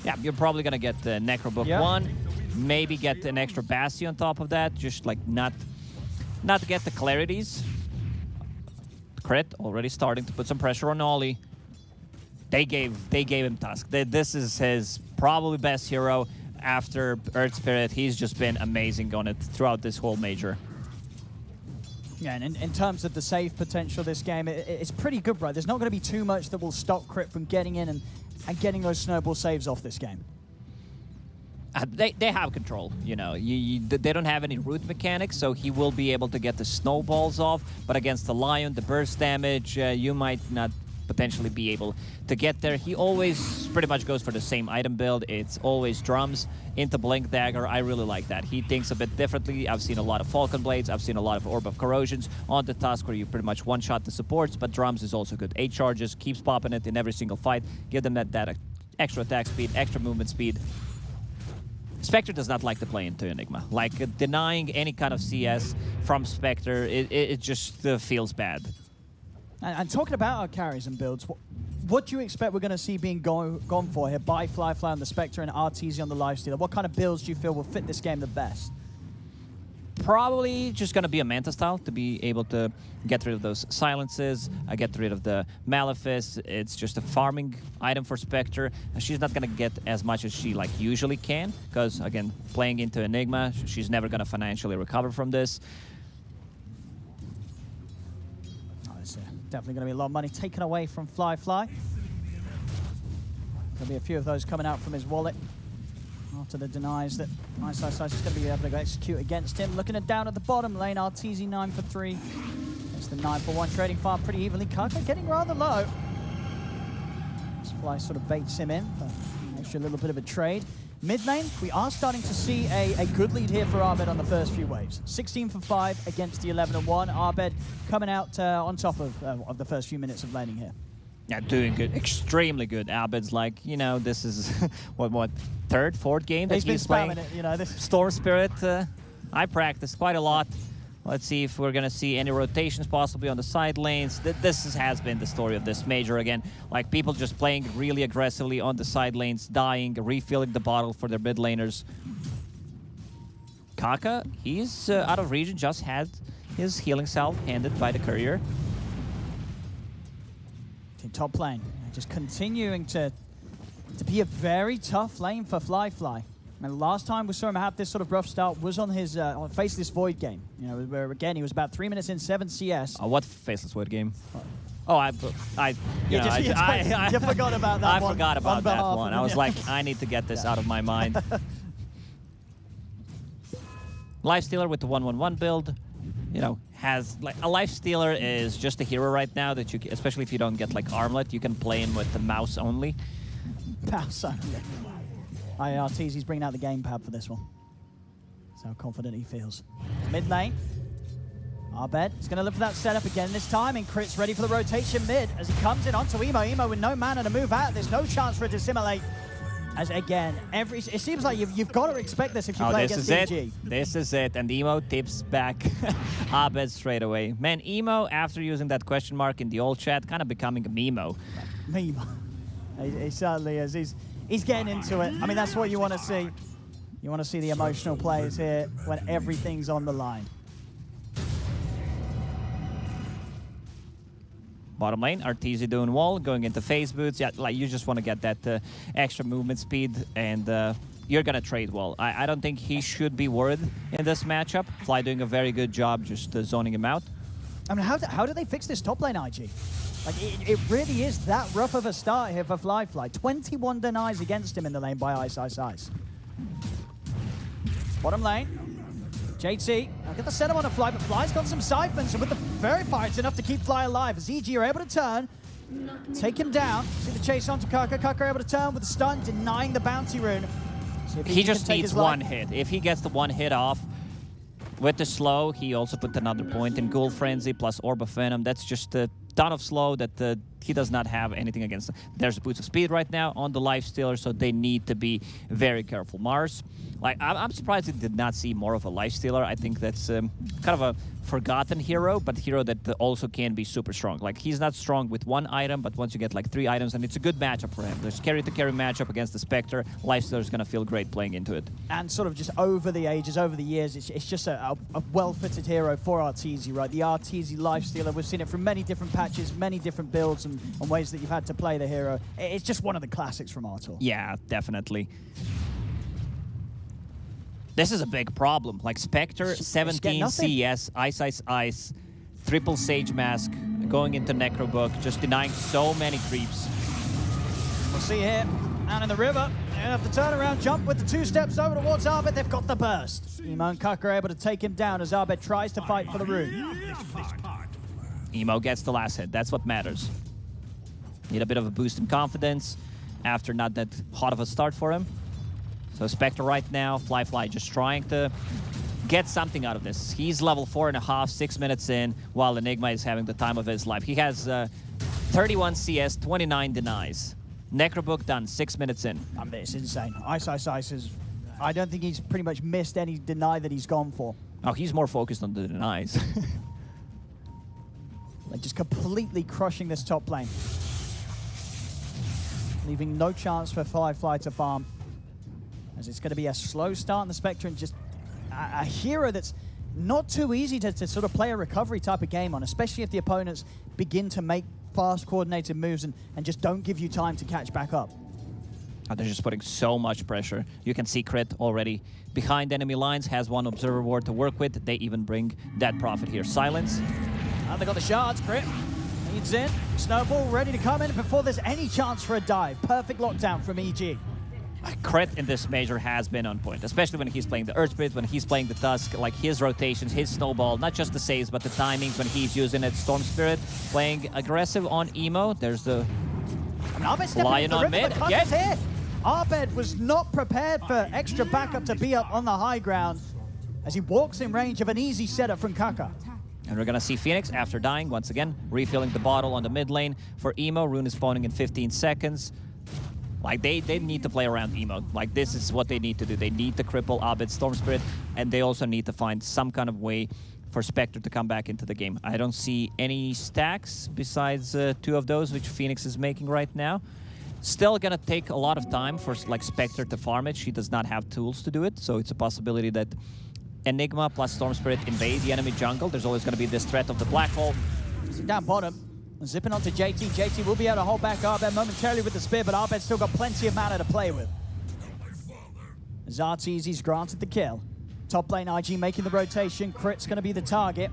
Yeah, you're probably going to get the Necrobook 1, maybe get an extra Bastion on top of that, just like not get the clarities. Crit already starting to put some pressure on Ollie. They gave him Tusk. This is his probably best hero after Earth Spirit. He's just been amazing on it throughout this whole major. Yeah, and in terms of the save potential of this game, it's pretty good, right? There's not going to be too much that will stop Crit from getting in and getting those snowball saves off this game. They have control, you know. They don't have any root mechanics, so he will be able to get the snowballs off. But against the Lion, the burst damage, you might not potentially be able to get there. He always pretty much goes for the same item build. It's always drums into Blink Dagger. I really like that. He thinks a bit differently. I've seen a lot of Falcon Blades. I've seen a lot of Orb of Corrosions on the Tusk where you pretty much one-shot the supports, but drums is also good. 8 charges, keeps popping it in every single fight. Give them that extra attack speed, extra movement speed. Spectre does not like to play into Enigma. Like, denying any kind of CS from Spectre, it just feels bad. And talking about our carries and builds, what do you expect we're going to see being gone for here by Fly on the Spectre and RTZ on the Lifestealer? What kind of builds do you feel will fit this game the best? Probably just going to be a Manta style to be able to get rid of those silences, get rid of the Malefice. It's just a farming item for Spectre. She's not going to get as much as she like usually can because, again, playing into Enigma, she's never going to financially recover from this. Definitely going to be a lot of money taken away from Fly. There'll be a few of those coming out from his wallet after the denies that Ice is going to be able to execute against him. Looking at down at the bottom lane, RTZ 9 for 3. It's the 9 for 1 trading farm pretty evenly. Kaka getting rather low. This Fly sort of baits him in for an extra little bit of a trade. Mid lane, we are starting to see a good lead here for Arbed on the first few waves. 16 for 5 against the 11 and 1. Arbed coming out on top of the first few minutes of laning here. Yeah, doing good, extremely good. Abed's like, you know, this is what third, fourth game that he's playing. It, you know, this Storm Spirit, I practiced quite a lot. Let's see if we're gonna see any rotations possibly on the side lanes. This has been the story of this major again. Like people just playing really aggressively on the side lanes, dying, refilling the bottle for their mid laners. Kaka, he's out of region, just had his healing salve handed by the courier. Top lane, just continuing to be a very tough lane for Fly. And last time we saw him have this sort of rough start was on his Faceless Void game. You know, where again he was about 3 minutes in 7 CS. What Faceless Void game? Oh, you forgot about that one. I forgot about that one. I was like, I need to get this out of my mind. Lifestealer with the 1-1-1 build, you know, has like a Lifestealer is just a hero right now that you, especially if you don't get like armlet, you can play him with the mouse only. Mouse only. IRTZ's bringing out the gamepad for this one. That's how confident he feels. Mid lane. Arbed is going to look for that setup again this time, and Crit's ready for the rotation mid as he comes in onto Emo. Emo with no mana to move out. There's no chance for it to assimilate. As again, it seems like you've got to expect this if you play against DG. This is it, and Emo tips back Abed straight away. Man, Emo, after using that question mark in the old chat, kind of becoming a Memo. Memo. He certainly is. He's getting into it. I mean, that's what you want to see. You want to see the emotional plays here when everything's on the line. Bottom lane, Arteezy doing wall, going into phase boots. Yeah, like you just want to get that extra movement speed, and you're gonna trade well. I don't think he should be worried in this matchup. Fly doing a very good job just zoning him out. I mean, how do they fix this top lane, IG? Like, it really is that rough of a start here for Fly. 21 denies against him in the lane by Ice. Bottom lane, JT, I'll get the setup on a Fly, but Fly's got some siphons, and with the Verify, it's enough to keep Fly alive. As EG are able to turn, take him down. See the chase onto Kaka. Kaka able to turn with the stun, denying the bounty rune. He just needs one hit. If he gets the one hit off with the slow, he also put another point in Ghoul Frenzy plus Orb of Venom. That's just a ton of slow that he does not have anything against. There's Boots of Speed right now on the Lifestealer, so they need to be very careful. Mars, like I'm surprised he did not see more of a Lifestealer. I think that's kind of a forgotten hero, but hero that also can be super strong. Like, he's not strong with one item, but once you get like 3 items, and it's a good matchup for him. There's carry-to-carry matchup against the Spectre. Lifestealer is going to feel great playing into it. And sort of just over the ages, over the years, it's just a well-fitted hero for Arteezy, right? The Arteezy Lifestealer, we've seen it from many different patches, many different builds and ways that you've had to play the hero. It's just one of the classics from Artor. Yeah, definitely. This is a big problem. Like, Spectre, 17 CS, Ice, triple Sage Mask, going into Necrobook, just denying so many creeps. We'll see here, down in the river. They have the turnaround jump with the 2 steps over towards Arbed. They've got the burst. Emo and Kaka are able to take him down as Arbed tries to fight for the rune. Emo gets the last hit. That's what matters. Need a bit of a boost in confidence after not that hot of a start for him. So Spectre right now, Fly just trying to get something out of this. He's level 4.5, 6 minutes in, while Enigma is having the time of his life. He has 31 CS, 29 denies. Necrobook done, 6 minutes in. I mean, it's insane. Ice is... I don't think he's pretty much missed any deny that he's gone for. Oh, he's more focused on the denies. Like, just completely crushing this top lane. Leaving no chance for Fly to farm. As it's going to be a slow start in the Spectre, and just a hero that's not too easy to sort of play a recovery type of game on, especially if the opponents begin to make fast coordinated moves and just don't give you time to catch back up. Oh, they're just putting so much pressure. You can see Crit already behind enemy lines, has one observer ward to work with. They even bring that profit here. Silence. They got the shards, Crit. Nades in. Snowball ready to come in before there's any chance for a dive. Perfect lockdown from EG. Crit in this major has been on point, especially when he's playing the Earth Spirit, when he's playing the Tusk, like his rotations, his snowball, not just the saves, but the timings when he's using it. Storm Spirit playing aggressive on Emo. There's the Lion on mid. Yes. Abed was not prepared for extra backup to be up on the high ground as he walks in range of an easy setup from Kaka. And we're gonna see Phoenix after dying once again, refilling the bottle on the mid lane for Emo. Rune is spawning in 15 seconds. Like, they need to play around Emo. Like, this is what they need to do. They need to cripple Abed, Storm Spirit, and they also need to find some kind of way for Spectre to come back into the game. I don't see any stacks besides 2 of those, which Phoenix is making right now. Still gonna take a lot of time for, like, Spectre to farm it. She does not have tools to do it, so it's a possibility that Enigma plus Storm Spirit invade the enemy jungle. There's always gonna be this threat of the black hole. Down bottom. Zipping onto JT. JT will be able to hold back Abed momentarily with the spear, but Abed's still got plenty of mana to play with. Zarteezy's granted the kill. Top lane IG making the rotation. Crit's going to be the target.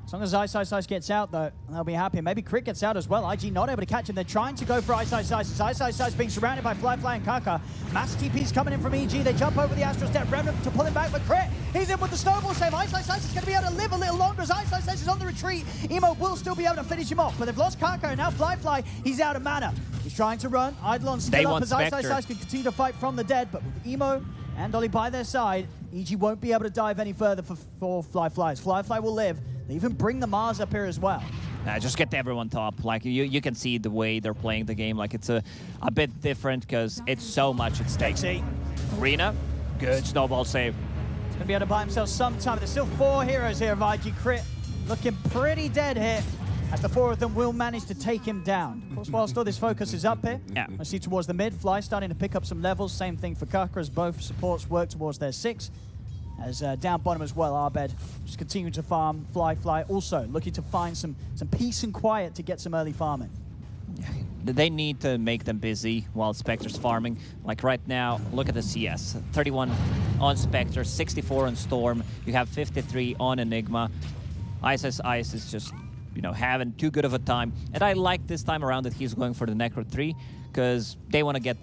As long as Ice gets out, though, they'll be happy. Maybe Crit gets out as well. IG not able to catch him. They're trying to go for Ice. Ice being surrounded by Fly and Kaka. Mass TP's coming in from EG. They jump over the Astral Step. Remnant to pull him back, but Crit, he's in with the snowball save. Ice is going to be able to live a little longer as Ice is on the retreat. Emo will still be able to finish him off, but they've lost Kaka, and now Fly, he's out of mana. He's trying to run. Eidolon's still up as Ice can continue to fight from the dead, but with Emo and Dolly by their side, EG won't be able to dive any further for Fly. Fly will live. They even bring the Mars up here as well. Just get everyone top. Like, you can see the way they're playing the game. Like, it's a bit different because it's so much at stake. Arena, good snowball save. He's going to be able to buy himself some time. There's still 4 heroes here of IG. Crit looking pretty dead here, as the 4 of them will manage to take him down. Of course, whilst all this focus is up here, I see towards the mid, Fly starting to pick up some levels. Same thing for Kaka as both supports work towards their 6. As down bottom as well, Abed just continuing to farm. Fly also looking to find some peace and quiet to get some early farming. They need to make them busy while Spectre's farming. Like right now, look at the CS. 31 on Spectre, 64 on Storm. You have 53 on Enigma. Ice is just, having too good of a time. And I like this time around that he's going for the Necro 3, because they want to get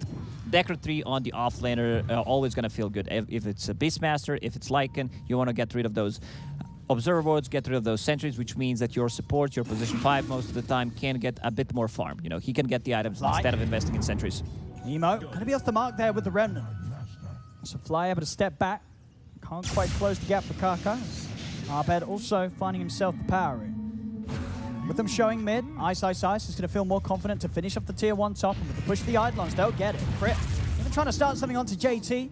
Necro 3 on the offlaner. Always going to feel good. If it's a Beastmaster, if it's Lycan, you want to get rid of those Observer Boards, get rid of those sentries, which means that your support, your position 5 most of the time, can get a bit more farm. He can get the items instead of investing in sentries. Emo going to be off the mark there with the Remnant. So Fly able to step back. Can't quite close the gap for Kaka. Abed also finding himself the power in. With them showing mid, Ice is going to feel more confident to finish off the tier 1 top, and with the push for the Eidolons, they'll get it. Crit even trying to start something onto JT.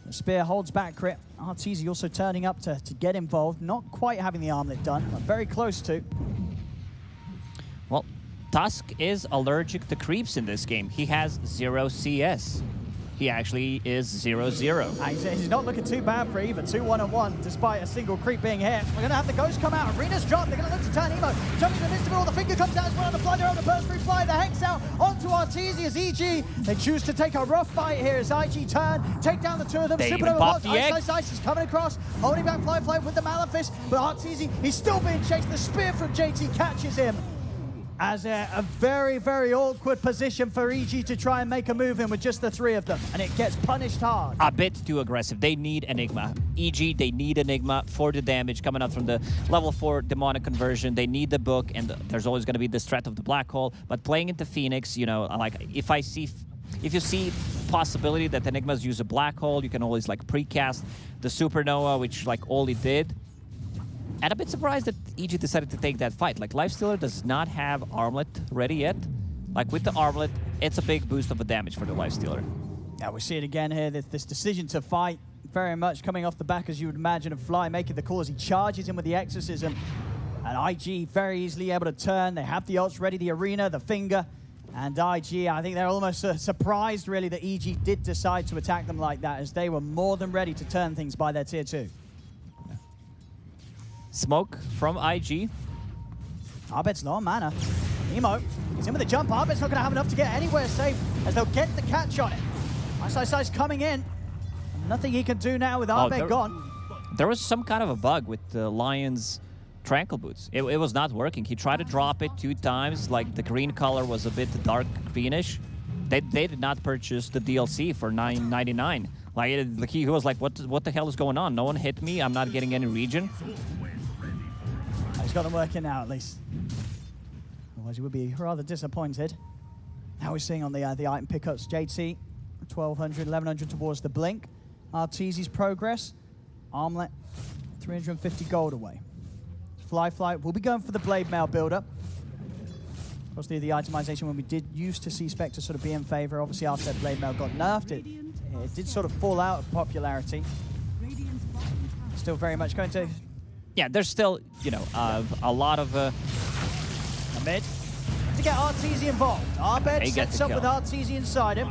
The spear holds back Crit. Arteezy also turning up to get involved, not quite having the armlet done, but very close to. Well, Tusk is allergic to creeps in this game. He has 0 CS. He actually is 0-0. He's not looking too bad for either. 2 1-on-1, despite a single creep being hit. We're going to have the Ghost come out. Arena's dropped. They're going to look to turn Emo. Jumping in the midst of it all. The finger comes out as well. The Fly, they're on the burst through Fly. The Hex out onto Arteezy as EG. They choose to take a rough fight here as IG turn. Take down the 2 of them. They even popped the egg. Ice is coming across. Holding back Fly with the Malefice. But Arteezy, he's still being chased. The spear from JT catches him. As a very, very awkward position for EG to try and make a move in with just the 3 of them. And it gets punished hard. A bit too aggressive. They need Enigma. EG, they need Enigma for the damage coming out from the level 4 demonic conversion. They need the book, and there's always going to be this threat of the black hole. But playing into Phoenix, like if you see possibility that Enigmas use a black hole, you can always like precast the Supernova, which like Oli did. And a bit surprised that EG decided to take that fight. Like, Lifestealer does not have Armlet ready yet. Like, with the Armlet, it's a big boost of the damage for the Lifestealer. Yeah, we see it again here. This decision to fight very much coming off the back, as you would imagine, of Fly making the call as he charges in with the Exorcism. And IG very easily able to turn. They have the ults ready, the Arena, the Finger. And IG, I think they're almost surprised, really, that EG did decide to attack them like that, as they were more than ready to turn things by their tier 2. Smoke from IG. Abed's low on mana. Emo, he's in with the jump. Abed's not going to have enough to get anywhere safe, as they'll get the catch on it. Ice coming in. Nothing he can do now with Abed gone. There was some kind of a bug with the Lion's Tranquil Boots. It was not working. He tried to drop it 2 times, like the green color was a bit dark greenish. They did not purchase the DLC for $9.99. Like he was like, what the hell is going on? No one hit me. I'm not getting any region. He's got them working now at least. Otherwise, he would be rather disappointed. Now we're seeing on the item pickups, JT 1200, 1100 towards the Blink. Arteezy's progress. Armlet 350 gold away. Fly will be going for the Blade Mail build-up. Of course, the itemization when we did used to see Spectre sort of be in favor. Obviously, after that Blade Mail got nerfed, it did sort of fall out of popularity. Still very much going to... Yeah, there's still, you know, a lot of... Mid. To get Arteezy involved. Arbed sets up with Arteezy inside him.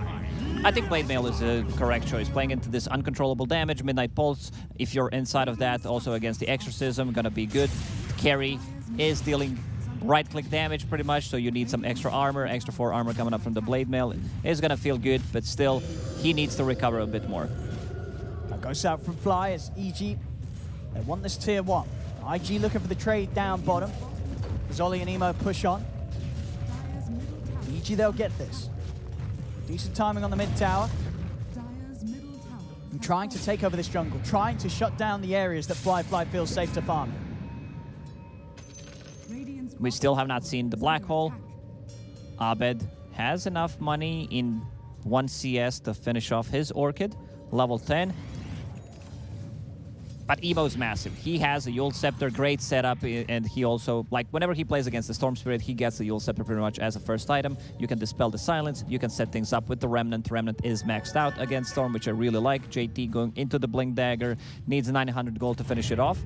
I think Blade Mail is a correct choice. Playing into this uncontrollable damage, Midnight Pulse, if you're inside of that, also against the Exorcism, gonna be good. Carry is dealing right-click damage pretty much, so you need some extra armor. Extra 4 armor coming up from the Blade Mail is gonna feel good, but still, he needs to recover a bit more. That goes out from Fly as EG. They want this tier 1. IG looking for the trade down bottom. Zolly and Emo push on. EG, they'll get this. Decent timing on the mid tower. And trying to take over this jungle, trying to shut down the areas that Fly feels safe to farm. We still have not seen the Black Hole. Abed has enough money in 1 CS to finish off his Orchid, level 10. But Emo's massive. He has a Yule Scepter, great setup, and he also, like, whenever he plays against the Storm Spirit, he gets the Yule Scepter pretty much as a first item. You can dispel the silence, you can set things up with the Remnant. Remnant is maxed out against Storm, which I really like. JT going into the Blink Dagger, needs 900 gold to finish it off.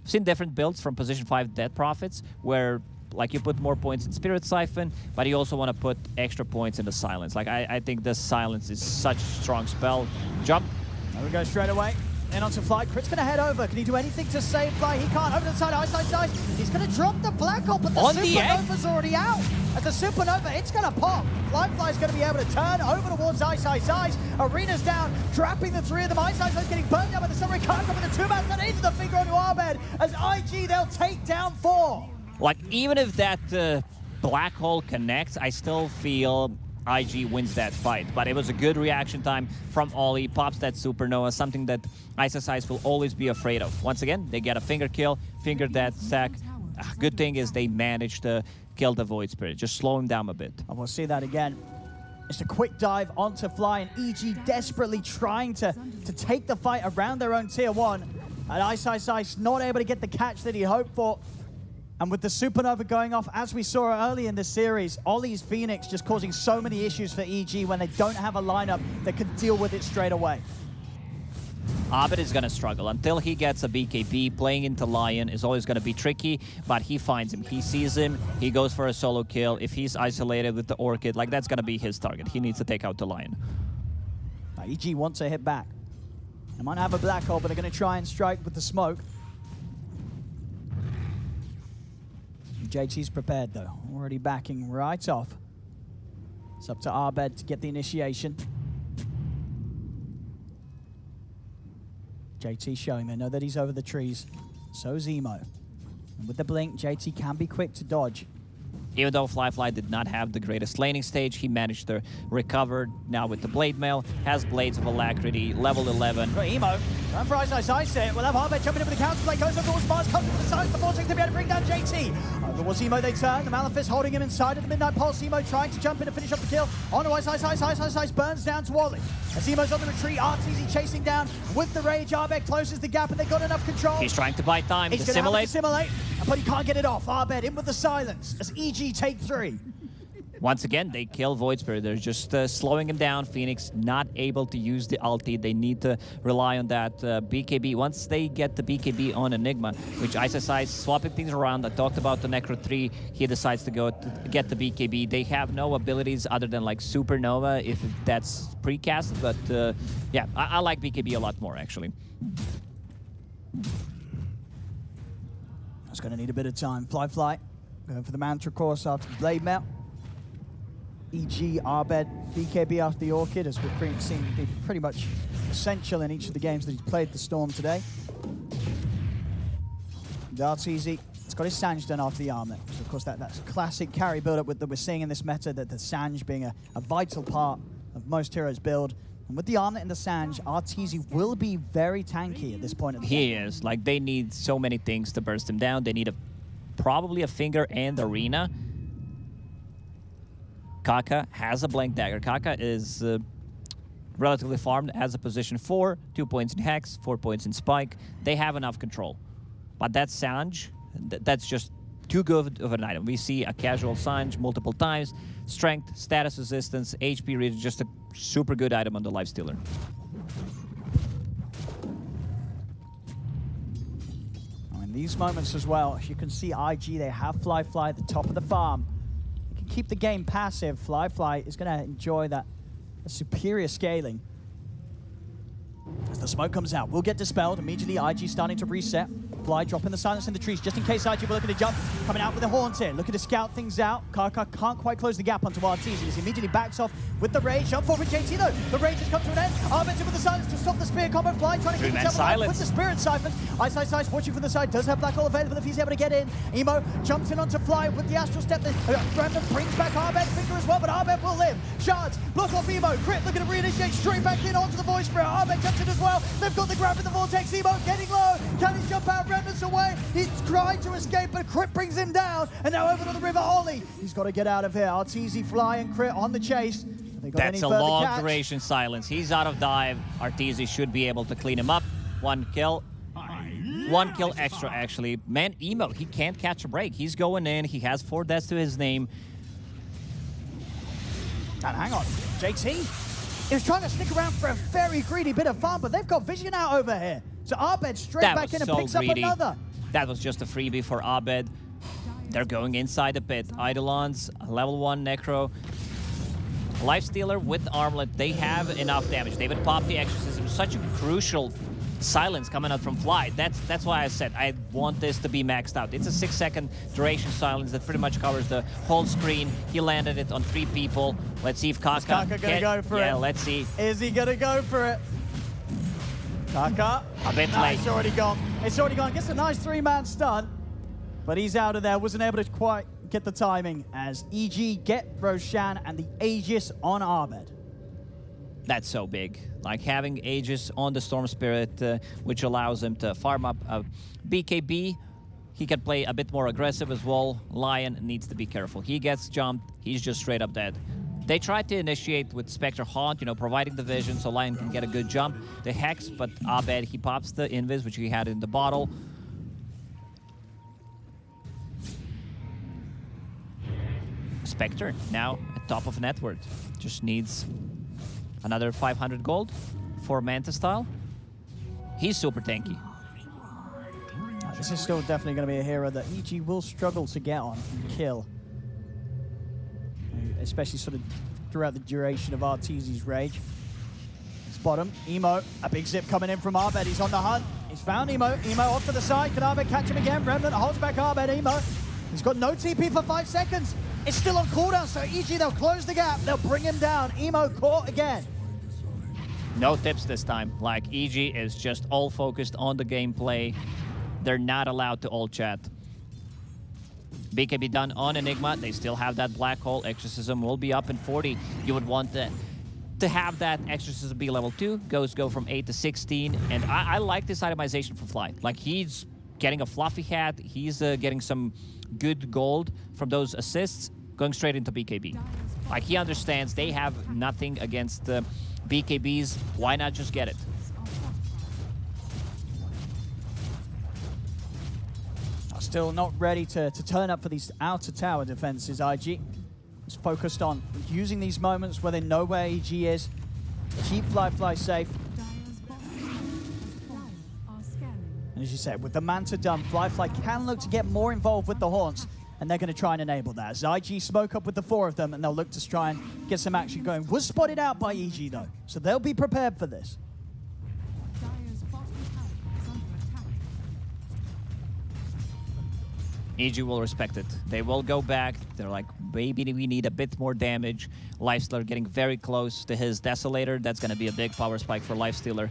I've seen different builds from position 5 Dead Prophets, where like you put more points in Spirit Siphon, but you also want to put extra points in the Silence. Like I think the Silence is such a strong spell. Jump. There we go straight away. In onto Fly. Crit's going to head over. Can he do anything to save Fly? He can't. Over to the side. Ice. He's going to drop the Black Hole, but the Supernova's already out. As the Supernova, it's going to pop. Fly's going to be able to turn over towards Ice. Arena's down, trapping the 3 of them. Ice getting burned down by the Summary. Can't come with the 2-man turn into the finger onto Arbed. As IG, they'll take down 4. Like, even if that Black Hole connects, I still feel IG wins that fight. But it was a good reaction time from Ollie, pops that Supernova, something that Ice will always be afraid of. Once again, they get a finger kill, finger that stack. Good thing is they managed to kill the Void Spirit, just slow him down a bit. And we'll see that again. It's a quick dive onto Fly, and EG desperately trying to take the fight around their own tier 1. And Ice not able to get the catch that he hoped for. And with the Supernova going off, as we saw early in the series, Ollie's Phoenix just causing so many issues for EG when they don't have a lineup that can deal with it straight away. Abed is going to struggle until he gets a BKB. Playing into Lion is always going to be tricky, but he finds him. He sees him. He goes for a solo kill. If he's isolated with the Orchid, like, that's going to be his target. He needs to take out the Lion. EG wants to hit back. They might have a Black Hole, but they're going to try and strike with the smoke. JT's prepared, though. Already backing right off. It's up to Arbed to get the initiation. JT showing they know that he's over the trees. So's Emo. And with the blink, JT can be quick to dodge. Even though Fly did not have the greatest laning stage, he managed to recover now with the Blade Mail. Has Blades of Alacrity, level 11. Got Emo. Run for Ice it. We'll have Arbed jumping in with the counterplay. Goes over towards Mars, comes to the side before taking to be able to bring down JT. Over towards Emo they turn. The Malefice holding him inside of the Midnight Pulse. Emo trying to jump in to finish up the kill. On to Ice burns down to Wally. As Emo's on the retreat, Arteezy chasing down with the Rage. Arbed closes the gap and they've got enough control. He's trying to buy time to simulate. But he can't get it off. Arbed in with the silence as EG take 3. Once again, they kill Void Spirit. They're just slowing him down. Phoenix not able to use the ulti. They need to rely on that BKB. Once they get the BKB on Enigma, which Ice swapping things around. I talked about the Necro 3. He decides to go to get the BKB. They have no abilities other than like Supernova, if that's precast. But yeah, I like BKB a lot more, actually. That's going to need a bit of time. Fly. Going for the Mantra course after the Blade Mail. EG, Arbed, BKB after the Orchid, as we've seen be pretty much essential in each of the games that he's played the Storm today. Dart's easy. It's got his Sange done after the armlet. So of course, that's classic carry build-up that we're seeing in this meta, that the Sange being a vital part of most heroes' build. And with the armlet and the Sange, Arteezy will be very tanky at this point of the game. He is. Like, they need so many things to burst him down. They need probably a finger and arena. Kaka has a blank dagger. Kaka is relatively farmed as a position 4, 2 points in Hex, 4 points in Spike. They have enough control. But that Sange, that's just too good of an item. We see a casual Sange multiple times. Strength, status resistance, HP read, just a super good item on the Lifestealer. In these moments as well, as you can see IG, they have Fly at the top of the farm. You can keep the game passive. Fly is going to enjoy that superior scaling. As the smoke comes out, will get dispelled. Immediately, IG starting to reset. Fly dropping the silence in the trees, just in case IG will look at a jump. Coming out with the horns here, looking to scout things out. Kaka can't quite close the gap onto Arteezy. He immediately backs off with the rage. Jump forward for JT though. The rage has come to an end. Arbenz with the silence to stop the spear combo. Fly trying to keep himself alive with the spirit siphon. Ice watching from the side, does have Black Hole available if he's able to get in. Emo jumps in onto Fly with the Astral Step. Brandon brings back Arbenz finger as well, but Arbenz will live. Shards, block off Emo. Crit looking to reinitiate straight back in onto the Voice Spirit. Arbenz jumps in as well. They've got the grab in the Vortex. Emo getting low. Can he jump out? Brandon's away. He's trying to escape, but Crit brings him down. And now over to the River Holly. He's got to get out of here. Arteezy, Fly, and Crit on the chase. That's a long duration silence. He's out of dive. Arteezy should be able to clean him up. 1 kill. 1 kill extra, actually. Man, Emo, he can't catch a break. He's going in. He has 4 deaths to his name. And hang on, JT. He was trying to stick around for a very greedy bit of farm, but they've got vision out over here. So Abed straight back in and picks up another. That was just a freebie for Abed. They're going inside the pit. Eidolons, level 1 Necro. Lifestealer with Armlet, they have enough damage. They would pop the Exorcism. Such a crucial silence coming out from Fly. That's why I said I want this to be maxed out. It's a 6-second duration silence that pretty much covers the whole screen. He landed it on 3 people. Let's see if Kaka gonna go for it. Yeah, let's see. Is he gonna go for it? Kaka. A bit no, late. It's already gone. It's already gone. Gets a nice 3-man stun, but he's out of there. Wasn't able to quite get the timing as EG get Roshan and the Aegis on Abed. That's so big. Like having Aegis on the Storm Spirit, which allows him to farm up BKB. He can play a bit more aggressive as well. Lion needs to be careful. He gets jumped, he's just straight up dead. They tried to initiate with Spectre Haunt, you know, providing the vision so Lion can get a good jump. The Hex, but Abed, he pops the Invis, which he had in the bottle. Spectre now at top of net worth. Just needs another 500 gold for Manta style. He's super tanky. This is still definitely going to be a hero that EG will struggle to get on and kill. Especially sort of throughout the duration of Arteezy's rage. It's bottom. Emo, a big zip coming in from Abed. He's on the hunt. He's found Emo. Emo off to the side. Can Abed catch him again? Remnant holds back Abed. Emo. He's got no TP for 5 seconds. It's still on cooldown, so EG, they'll close the gap. They'll bring him down. Emo caught again. No tips this time. Like, EG is just all focused on the gameplay. They're not allowed to all chat. BKB done on Enigma. They still have that black hole. Exorcism will be up in 40. You would want to have that Exorcism be level 2. Go from 8 to 16. And I like this itemization for Fly. Like, he's getting a fluffy hat. He's getting some good gold from those assists, going straight into BKB. Like, he understands they have nothing against BKBs. Why not just get it? Still not ready to turn up for these outer tower defenses. IG is focused on using these moments where they know where EG is. Keep Fly safe. And as you said, with the Manta done, Fly can look to get more involved with the Haunts, and they're going to try and enable that. As IG smoke up with the 4 of them, and they'll look to try and get some action going. Was spotted out by EG though, so they'll be prepared for this. EG will respect it. They will go back. They're like, maybe we need a bit more damage. Lifestealer getting very close to his Desolator. That's going to be a big power spike for Lifestealer.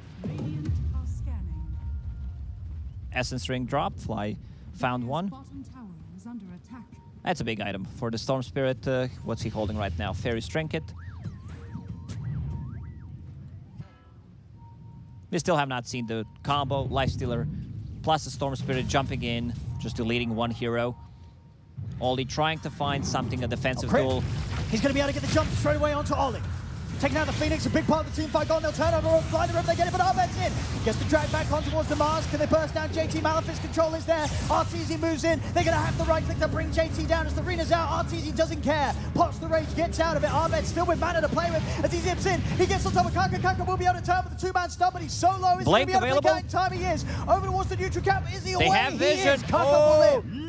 Essence Ring drop. Fly Found one. Bottom tower is under attack. That's a big item for the Storm Spirit. What's he holding right now? Fairy's Trinket. We still have not seen the combo. Lifestealer plus the Storm Spirit jumping in, just deleting one hero. Ollie trying to find something, a defensive tool. He's going to be able to get the jump straight away onto Ollie. Taking out the Phoenix, a big part of the team fight gone. They'll turn over, fly the room, they get it, but Arbet's in. Gets the drag back on towards the Mars. Can they burst down? JT Malefic's control is there. RTZ moves in. They're going to have the right click to bring JT down as the arena's out. RTZ doesn't care. Pots the rage, gets out of it. Arbet still with mana to play with as he zips in. He gets on top of Kaka. Kaka will be able to turn with the two-man stun, but he's so low. He's going to be able to make out in time. He is. Over towards the neutral cap. Is he away? They have vision. He is. Kaka will live.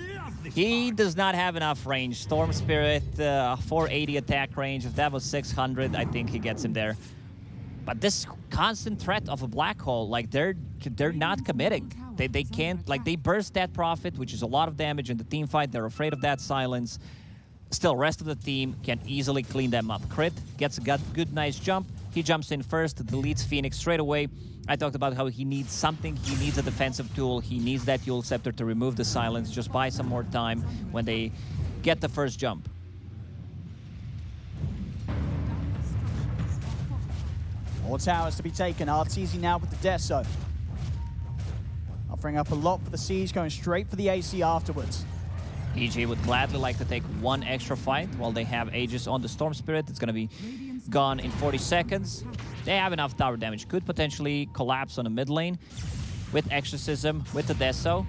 He does not have enough range. Storm Spirit, 480 attack range. If that was 600, I think he gets him there. But this constant threat of a black hole, like they're not committing. They can't, like they burst that Prophet, which is a lot of damage in the team fight. They're afraid of that silence. Still, rest of the team can easily clean them up. Crit gets a good, nice jump. He jumps in first, deletes Phoenix straight away. I talked about how he needs something. He needs a defensive tool. He needs that Yule Scepter to remove the silence. Just buy some more time when they get the first jump. More towers to be taken. RTZ now with the Deso. Offering up a lot for the Siege, going straight for the AC afterwards. EG would gladly like to take one extra fight while they have Aegis on the Storm Spirit. It's going to be gone in 40 seconds. They have enough tower damage. Could potentially collapse on the mid lane with Exorcism, with the Deso.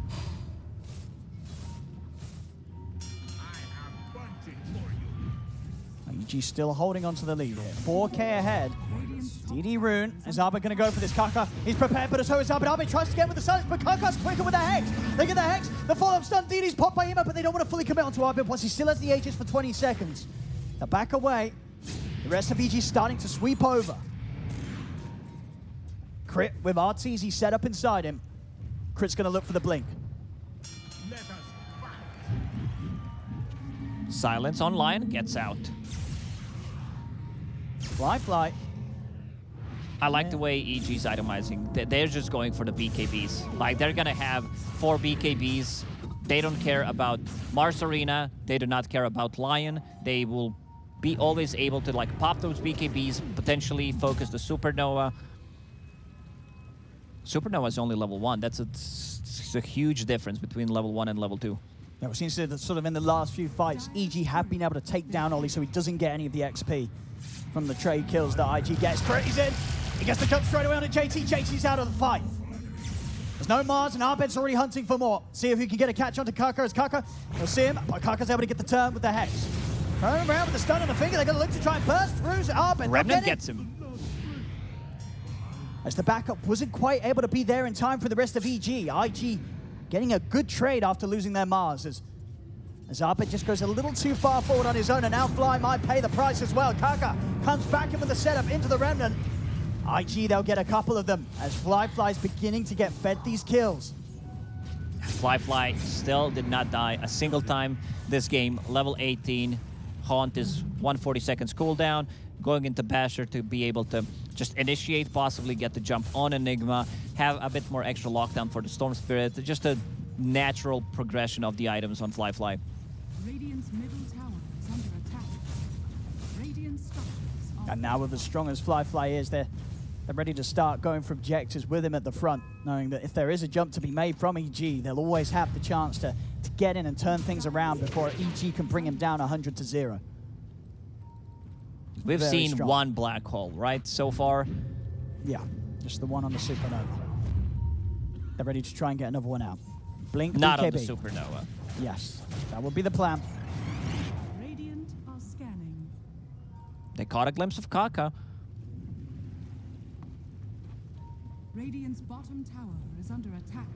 EG still holding on to the lead here. 4K ahead. DD Rune. Is Arbit going to go for this? Kaka, he's prepared, but so is Arbit. Arbit tries to get with the silence, but Kaka's quicker with the Hex. They get the Hex. The follow-up stun. DD's popped by Ema, but they don't want to fully commit onto Arbit once he still has the Aegis for 20 seconds. They back away. The rest of EG starting to sweep over. Crit with RTZ set up inside him. Crit's going to look for the blink. Silence online, gets out. Fly. I like the way EG's itemizing. They're just going for the BKBs. Like, they're gonna have 4 BKBs. They don't care about Mars Arena. They do not care about Lion. They will be always able to, like, pop those BKBs, potentially focus the Supernova. Supernova is only level 1. That's a huge difference between level 1 and level 2. Yeah, it seems that sort of in the last few fights, EG have been able to take down Ollie so he doesn't get any of the XP from the trade kills that IG gets. He's in. He gets the jump straight away on JT. JT's out of the fight. There's no Mars, and Arbet's already hunting for more. See if he can get a catch onto Kaka as Kaka. We'll see him, but Kaka's able to get the turn with the Hex. Turn around with the stun on the finger. They're going to look to try and burst through Arbet. Remnant gets him. As the backup wasn't quite able to be there in time for the rest of EG. IG getting a good trade after losing their Mars. As Arbit just goes a little too far forward on his own, and now Fly might pay the price as well. Kaka comes back in with the setup into the Remnant. IG, they'll get a couple of them as Fly's beginning to get fed these kills. Fly still did not die a single time this game. Level 18. Haunt is 140 seconds cooldown. Going into Basher to be able to just initiate, possibly get the jump on Enigma, have a bit more extra lockdown for the Storm Spirit. Just a natural progression of the items on Fly. Radiant's middle tower is under attack. Radiant structures are... And now with as strong as Fly is, they're ready to start going for objectives with him at the front, knowing that if there is a jump to be made from EG, they'll always have the chance to get in and turn things around before EG can bring him down 100-0. We've Very seen strong. one black hole, right, so far? Yeah, just the one on the Supernova. They're ready to try and get another one out. Blink Not BKB. on the Supernova. Yes, that would be the plan. Radiant are scanning. They caught a glimpse of Kaka. Radiant's bottom tower is under attack.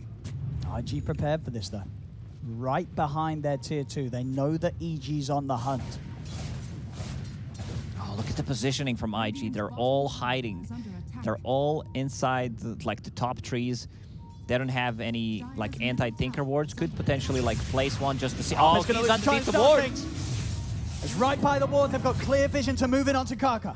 IG prepared for this though. Right behind their tier 2. They know that EG's on the hunt. Oh, look at the positioning from IG. They're all hiding. They're all inside the top trees. They don't have any like anti-tinker wards. Could potentially like place one just to see. Oh, he's underneath the ward. It's right by the ward. They've got clear vision to move in onto Kaka.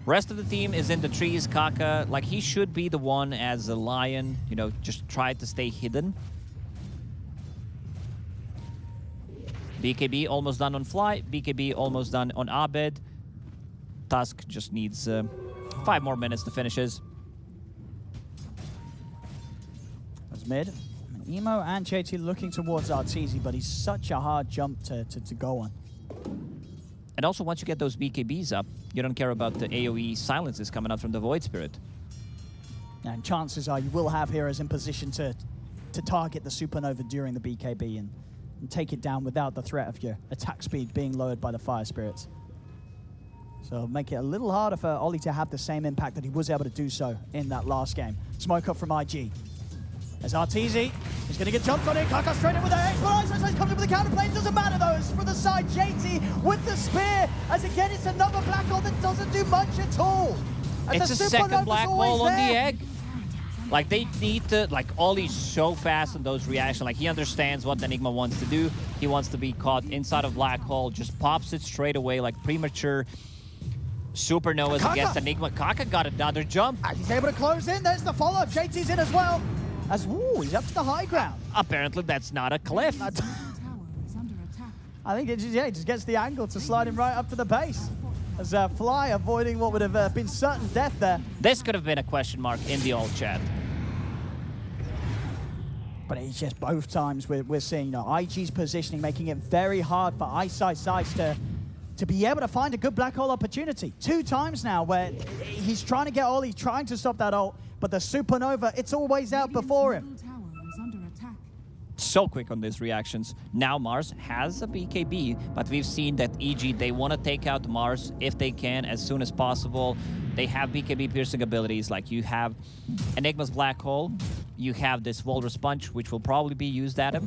Rest of the team is in the trees. Kaka, like, he should be the one as a lion, you know, just try to stay hidden. BKB almost done on Fly. BKB almost done on Abed. Tusk just needs 5 more minutes to finish his. That's mid. Emo and JT looking towards Arteezy, but he's such a hard jump to go on. And also, once you get those BKBs up, you don't care about the AoE silences coming out from the Void Spirit. And chances are you will have heroes in position to target the Supernova during the BKB and take it down without the threat of your attack speed being lowered by the Fire Spirits. So make it a little harder for Ollie to have the same impact that he was able to do so in that last game. Smoke up from IG. As Arteezy, he's going to get jumped on it. Kaka straight in with the X. But Ice comes in with the counterplay. Doesn't matter though. It's from the side. JT with the spear. As again, it's another black hole that doesn't do much at all. It's a second black hole on the egg. Like, they need to, like, Ollie's so fast on those reactions. Like, he understands what Enigma wants to do. He wants to be caught inside of black hole. Just pops it straight away, like premature supernovas against Enigma. Kaka got another jump. And he's able to close in. There's the follow-up. JT's in as well. As, ooh, he's up to the high ground. Apparently, that's not a cliff. I think it just, yeah, he just gets the angle to slide him right up to the base. As Fly avoiding what would have been certain death there. This could have been a question mark in the old chat. But it's just both times we're seeing, you know, IG's positioning, making it very hard for Ice to be able to find a good black hole opportunity. 2 times now where he's trying to get Ollie, trying to stop that ult, but the Supernova, it's always out before him. So quick on these reactions. Now Mars has a BKB, but we've seen that EG, they want to take out Mars if they can as soon as possible. They have BKB piercing abilities, like you have Enigma's Black Hole, you have this Walrus Punch, which will probably be used at him.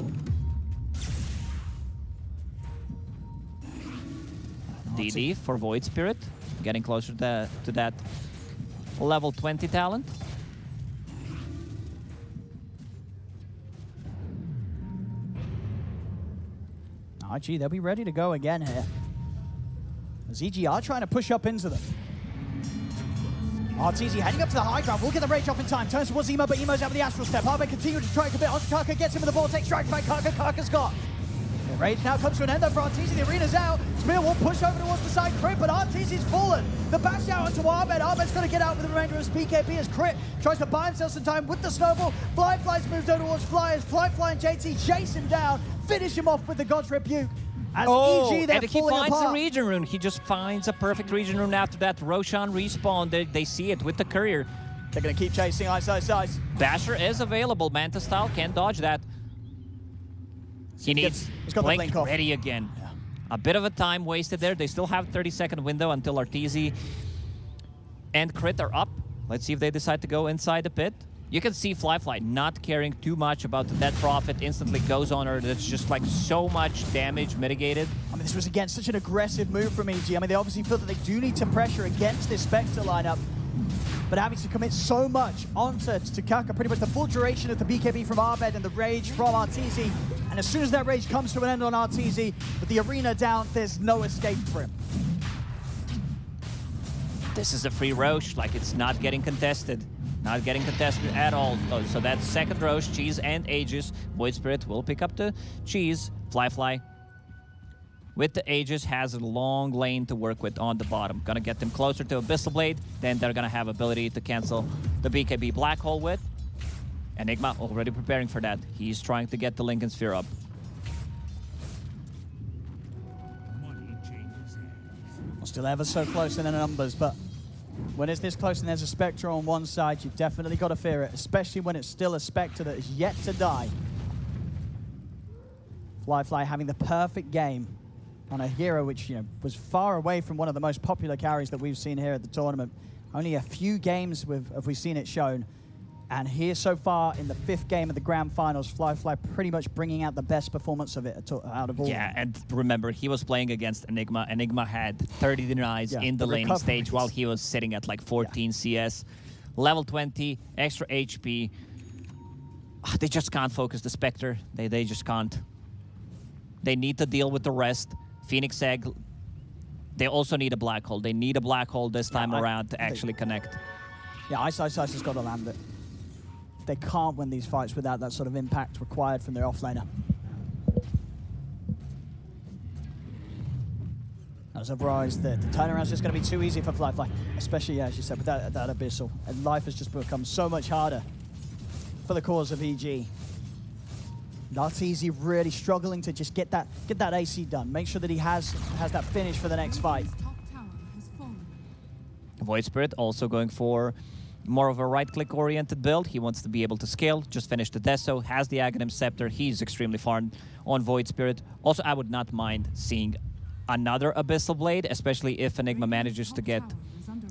DD for Void Spirit, getting closer to that level 20 talent. IG, they'll be ready to go again here. As EG are trying to push up into them. Arteezy heading up to the high ground. We'll get the rage off in time. Turns towards Emo, but Emo's out with the Astral Step. Harvey continuing to strike a bit. Kaka gets him with the Vortex strike by Kaka. Kaka's got. The rage now comes to an end though for Arteezy. The arena's out. Spear will push over towards the side. Crit, but Arteezy's fallen. The bash out onto Abed. Abed's going to get out with the remainder of his BKB as Crit tries to buy himself some time with the snowball. Fly's moved over towards Fly as Fly and JT chase him down. Finish him off with the God's Rebuke. As EG, they're and he falling finds apart. a region rune. He just finds a perfect region rune after that. Roshan respawn. They see it with the courier. They're going to keep chasing Ice. Basher is available. Manta style can dodge that. He needs Blink ready again. Yeah. A bit of a time wasted there. They still have 30-second window until Arteezy and Crit are up. Let's see if they decide to go inside the pit. You can see Fly not caring too much about the Dead Prophet, instantly goes on her. That's just like so much damage mitigated. I mean, this was again such an aggressive move from EG. I mean, they obviously feel that they do need to pressure against this Spectre lineup. But having to commit so much onto Kaka, pretty much the full duration of the BKB from Abed and the rage from Arteezy. And as soon as that rage comes to an end on Arteezy, with the arena down, there's no escape for him. This is a free Roche, like it's not getting contested. Not getting contested at all. So that's second Roche, Cheese and Aegis. Void Spirit will pick up the Cheese. Fly. With the Aegis has a long lane to work with on the bottom. Gonna get them closer to Abyssal Blade. Then they're gonna have ability to cancel the BKB Black Hole with. Enigma already preparing for that. He's trying to get the Lincoln Sphere up. We're still ever so close in the numbers, but when it's this close and there's a Spectre on one side, you've definitely got to fear it, especially when it's still a Spectre that is yet to die. Fly having the perfect game on a hero which, you know, was far away from one of the most popular carries that we've seen here at the tournament. Only a few games have we seen it shown. And here so far in the 5th game of the Grand Finals, Fly pretty much bringing out the best performance of it out of all. Yeah, and remember, he was playing against Enigma. Enigma had 30 denies in the laning stage while he was sitting at like 14 CS. Level 20, extra HP. They just can't focus the Spectre. They just can't. They need to deal with the rest. Phoenix Egg they also need a black hole. They need a black hole this time around to actually connect. Yeah, Ice has got to land it. They can't win these fights without that sort of impact required from their offlaner. As I've realized that the turnaround's just going to be too easy for Fly, especially, as you said, with that Abyssal. And life has just become so much harder for the cause of EG. Arteezy really struggling to just get that AC done. Make sure that he has that finish for the next fight. Void Spirit also going for more of a right-click oriented build. He wants to be able to scale, just finish the Deso, has the Aghanim Scepter. He's extremely far on Void Spirit. Also, I would not mind seeing another Abyssal Blade, especially if Enigma manages to get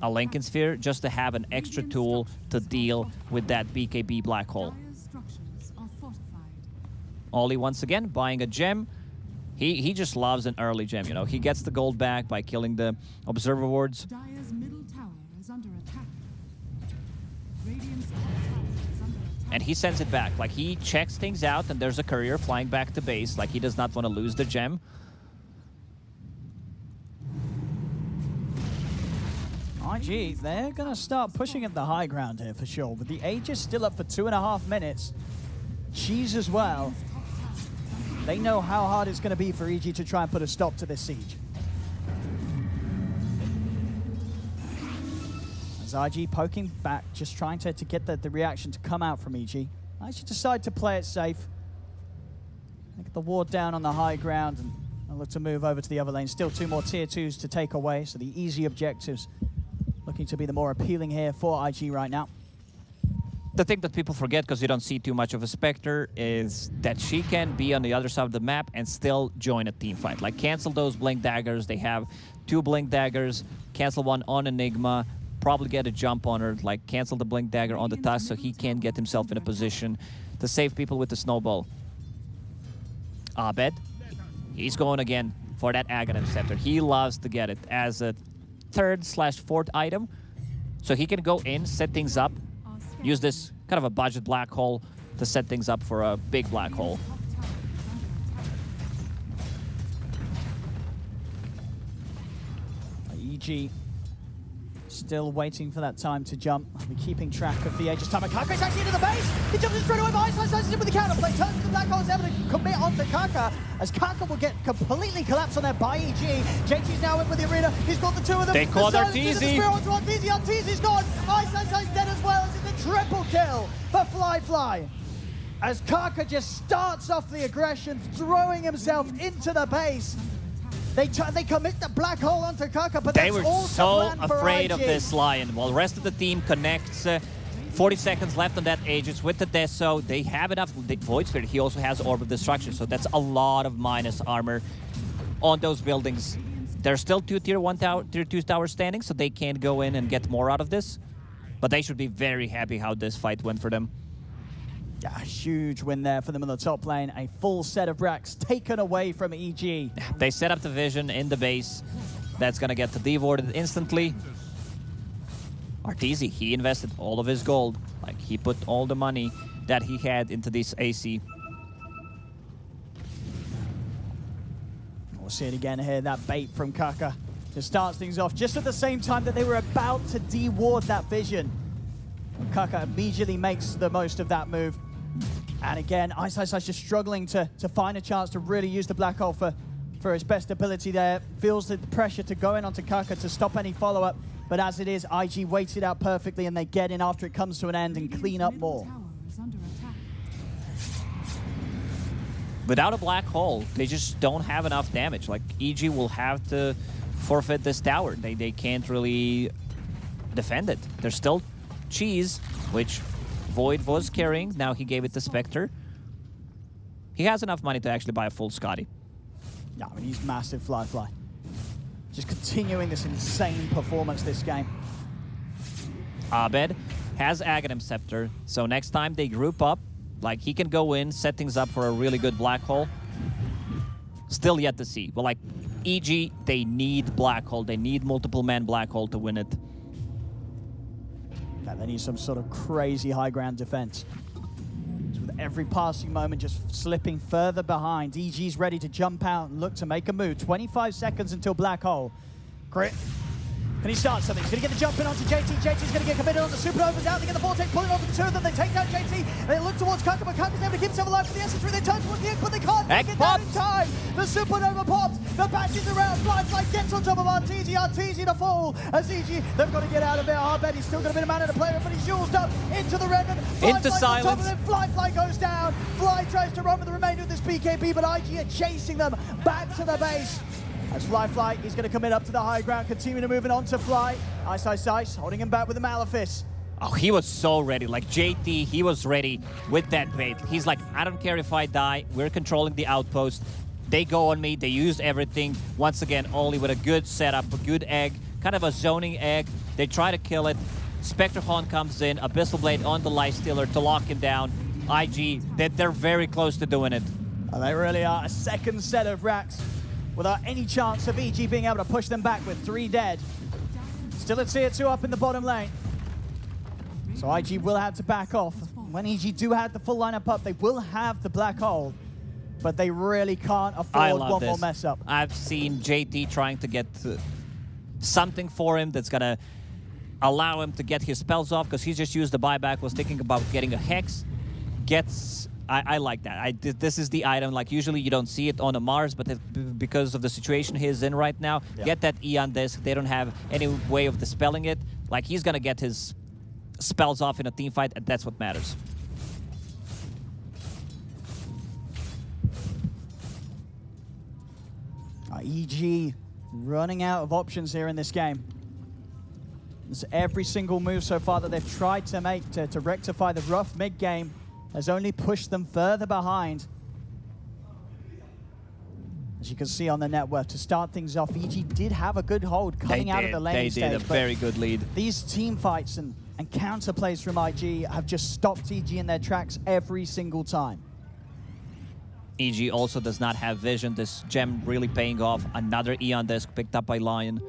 a Lincoln Sphere, just to have an extra tool to deal with that BKB black hole. Ollie once again buying a gem. He just loves an early gem, you know. He gets the gold back by killing the Observer Wards. Dire's middle tower is under attack. Radiant's top tower is under attack. And he sends it back. Like, he checks things out, and there's a courier flying back to base. Like, he does not want to lose the gem. IG, they're going to start pushing at the high ground here for sure. But the Aegis still up for 2.5 minutes. Cheese as well. They know how hard it's going to be for EG to try and put a stop to this siege. As IG poking back, just trying to get the reaction to come out from EG. IG decide to play it safe. Get the ward down on the high ground and look to move over to the other lane. Still 2 more tier 2s to take away, so the easy objectives looking to be the more appealing here for IG right now. The thing that people forget, because you don't see too much of a Spectre, is that she can be on the other side of the map and still join a team fight. Like, cancel those Blink Daggers. They have 2 Blink Daggers. Cancel one on Enigma. Probably get a jump on her. Like, cancel the Blink Dagger on the Tusk so he can get himself in a position to save people with the Snowball. Abed, he's going again for that Aghanim Scepter. He loves to get it as a 3rd/4th item. So he can go in, set things up, use this kind of a budget black hole to set things up for a big black hole. EG still waiting for that time to jump. We're keeping track of the Aegis time. Kaka's actually into the base. He jumps in straight away, but Ice in with the counterplay. Turns to the black hole, is able to commit onto Kaka, as Kaka will get completely collapsed on there by EG. JT's now in with the arena. He's got the 2 of them. They called Arteezy. Arteezy's gone. Ice's dead as well, as it's a triple kill for Fly. As Kaka just starts off the aggression, throwing himself into the base. They commit the black hole onto Kaka, but they that's were also so afraid of this Lion. While the rest of the team connects, 40 seconds left on that Aegis with the Deso. They have enough. The Void Spirit, he also has Orb of Destruction, so that's a lot of minus armor on those buildings. There's still 2 tier 1 tower, tier 2 towers standing, so they can go in and get more out of this. But they should be very happy how this fight went for them. Yeah, huge win there for them in the top lane. A full set of racks taken away from EG. They set up the vision in the base. That's going to get devoured instantly. Arteezy, he invested all of his gold. Like, he put all the money that he had into this AC. We'll see it again here, that bait from Kaka. Just starts things off just at the same time that they were about to deward that vision. Kaka immediately makes the most of that move. And again, Ice just struggling to find a chance to really use the black hole for his best ability there. Feels the pressure to go in onto Kaka to stop any follow-up. But as it is, IG waits it out perfectly, and they get in after it comes to an end and clean up more. Without a black hole, they just don't have enough damage. Like, EG will have to forfeit this tower. They can't really defend it. There's still Cheese, which Void was carrying. Now he gave it to Spectre. He has enough money to actually buy a full Scotty. Yeah, I mean, he's massive Fly. Just continuing this insane performance this game. Abed has Aghanim Scepter, so next time they group up, like, he can go in, set things up for a really good black hole. Still yet to see. But like, EG, they need black hole. They need multiple man black hole to win it. Yeah, they need some sort of crazy high ground defense. So with every passing moment just slipping further behind, EG's ready to jump out and look to make a move. 25 seconds until black hole. Crit. Can he start something? He's going to get the jump in onto JT. JT's going to get committed on the Supernovas out. They get the Vortex pulling onto the two of them. They take down JT. They look towards Kaka, but Kaka's able to keep himself alive for the SS3. They turn towards the egg, but they can't make it down in time. The Supernova pops. The bashes around. Flyfly gets on top of Arteezy. Arteezy to fall. Azizi, they've got to get out of there. Harbet, he's still got a bit of mana to play with, but he's used up into the Remnant. Into silence. On top of them. Flyfly goes down. Fly tries to run with the remainder of this BKB, but IG are chasing them back to the base. As Fly is going to commit up to the high ground, continuing to move it on to Fly. Ice, holding him back with the Malefice. Oh, he was so ready. Like JT, he was ready with that bait. He's like, I don't care if I die. We're controlling the outpost. They go on me. They use everything. Once again, only with a good setup, a good egg, kind of a zoning egg. They try to kill it. Spectre Horn comes in, Abyssal Blade on the Lifestealer to lock him down. IG, they're very close to doing it. And they really are. A second set of racks without any chance of EG being able to push them back with 3 dead. Still at tier 2 up in the bottom lane. So IG will have to back off. When EG do have the full lineup up, they will have the black hole. But they really can't afford one more mess up. I've seen JT trying to get something for him that's going to allow him to get his spells off, because he just used the buyback, was thinking about getting a Hex. I like that. This is the item. Like, usually you don't see it on a Mars, but because of the situation he's in right now, get that Eon Disc. They don't have any way of dispelling it. Like, he's going to get his spells off in a team fight, and that's what matters. EG running out of options here in this game. It's every single move so far that they've tried to make to rectify the rough mid game has only pushed them further behind. As you can see on the net worth, to start things off, EG did have a good hold coming out of the lane stage. They did a very good lead. These team fights and counter plays from IG have just stopped EG in their tracks every single time. EG also does not have vision. This gem really paying off. Another Eon Disc picked up by Lion.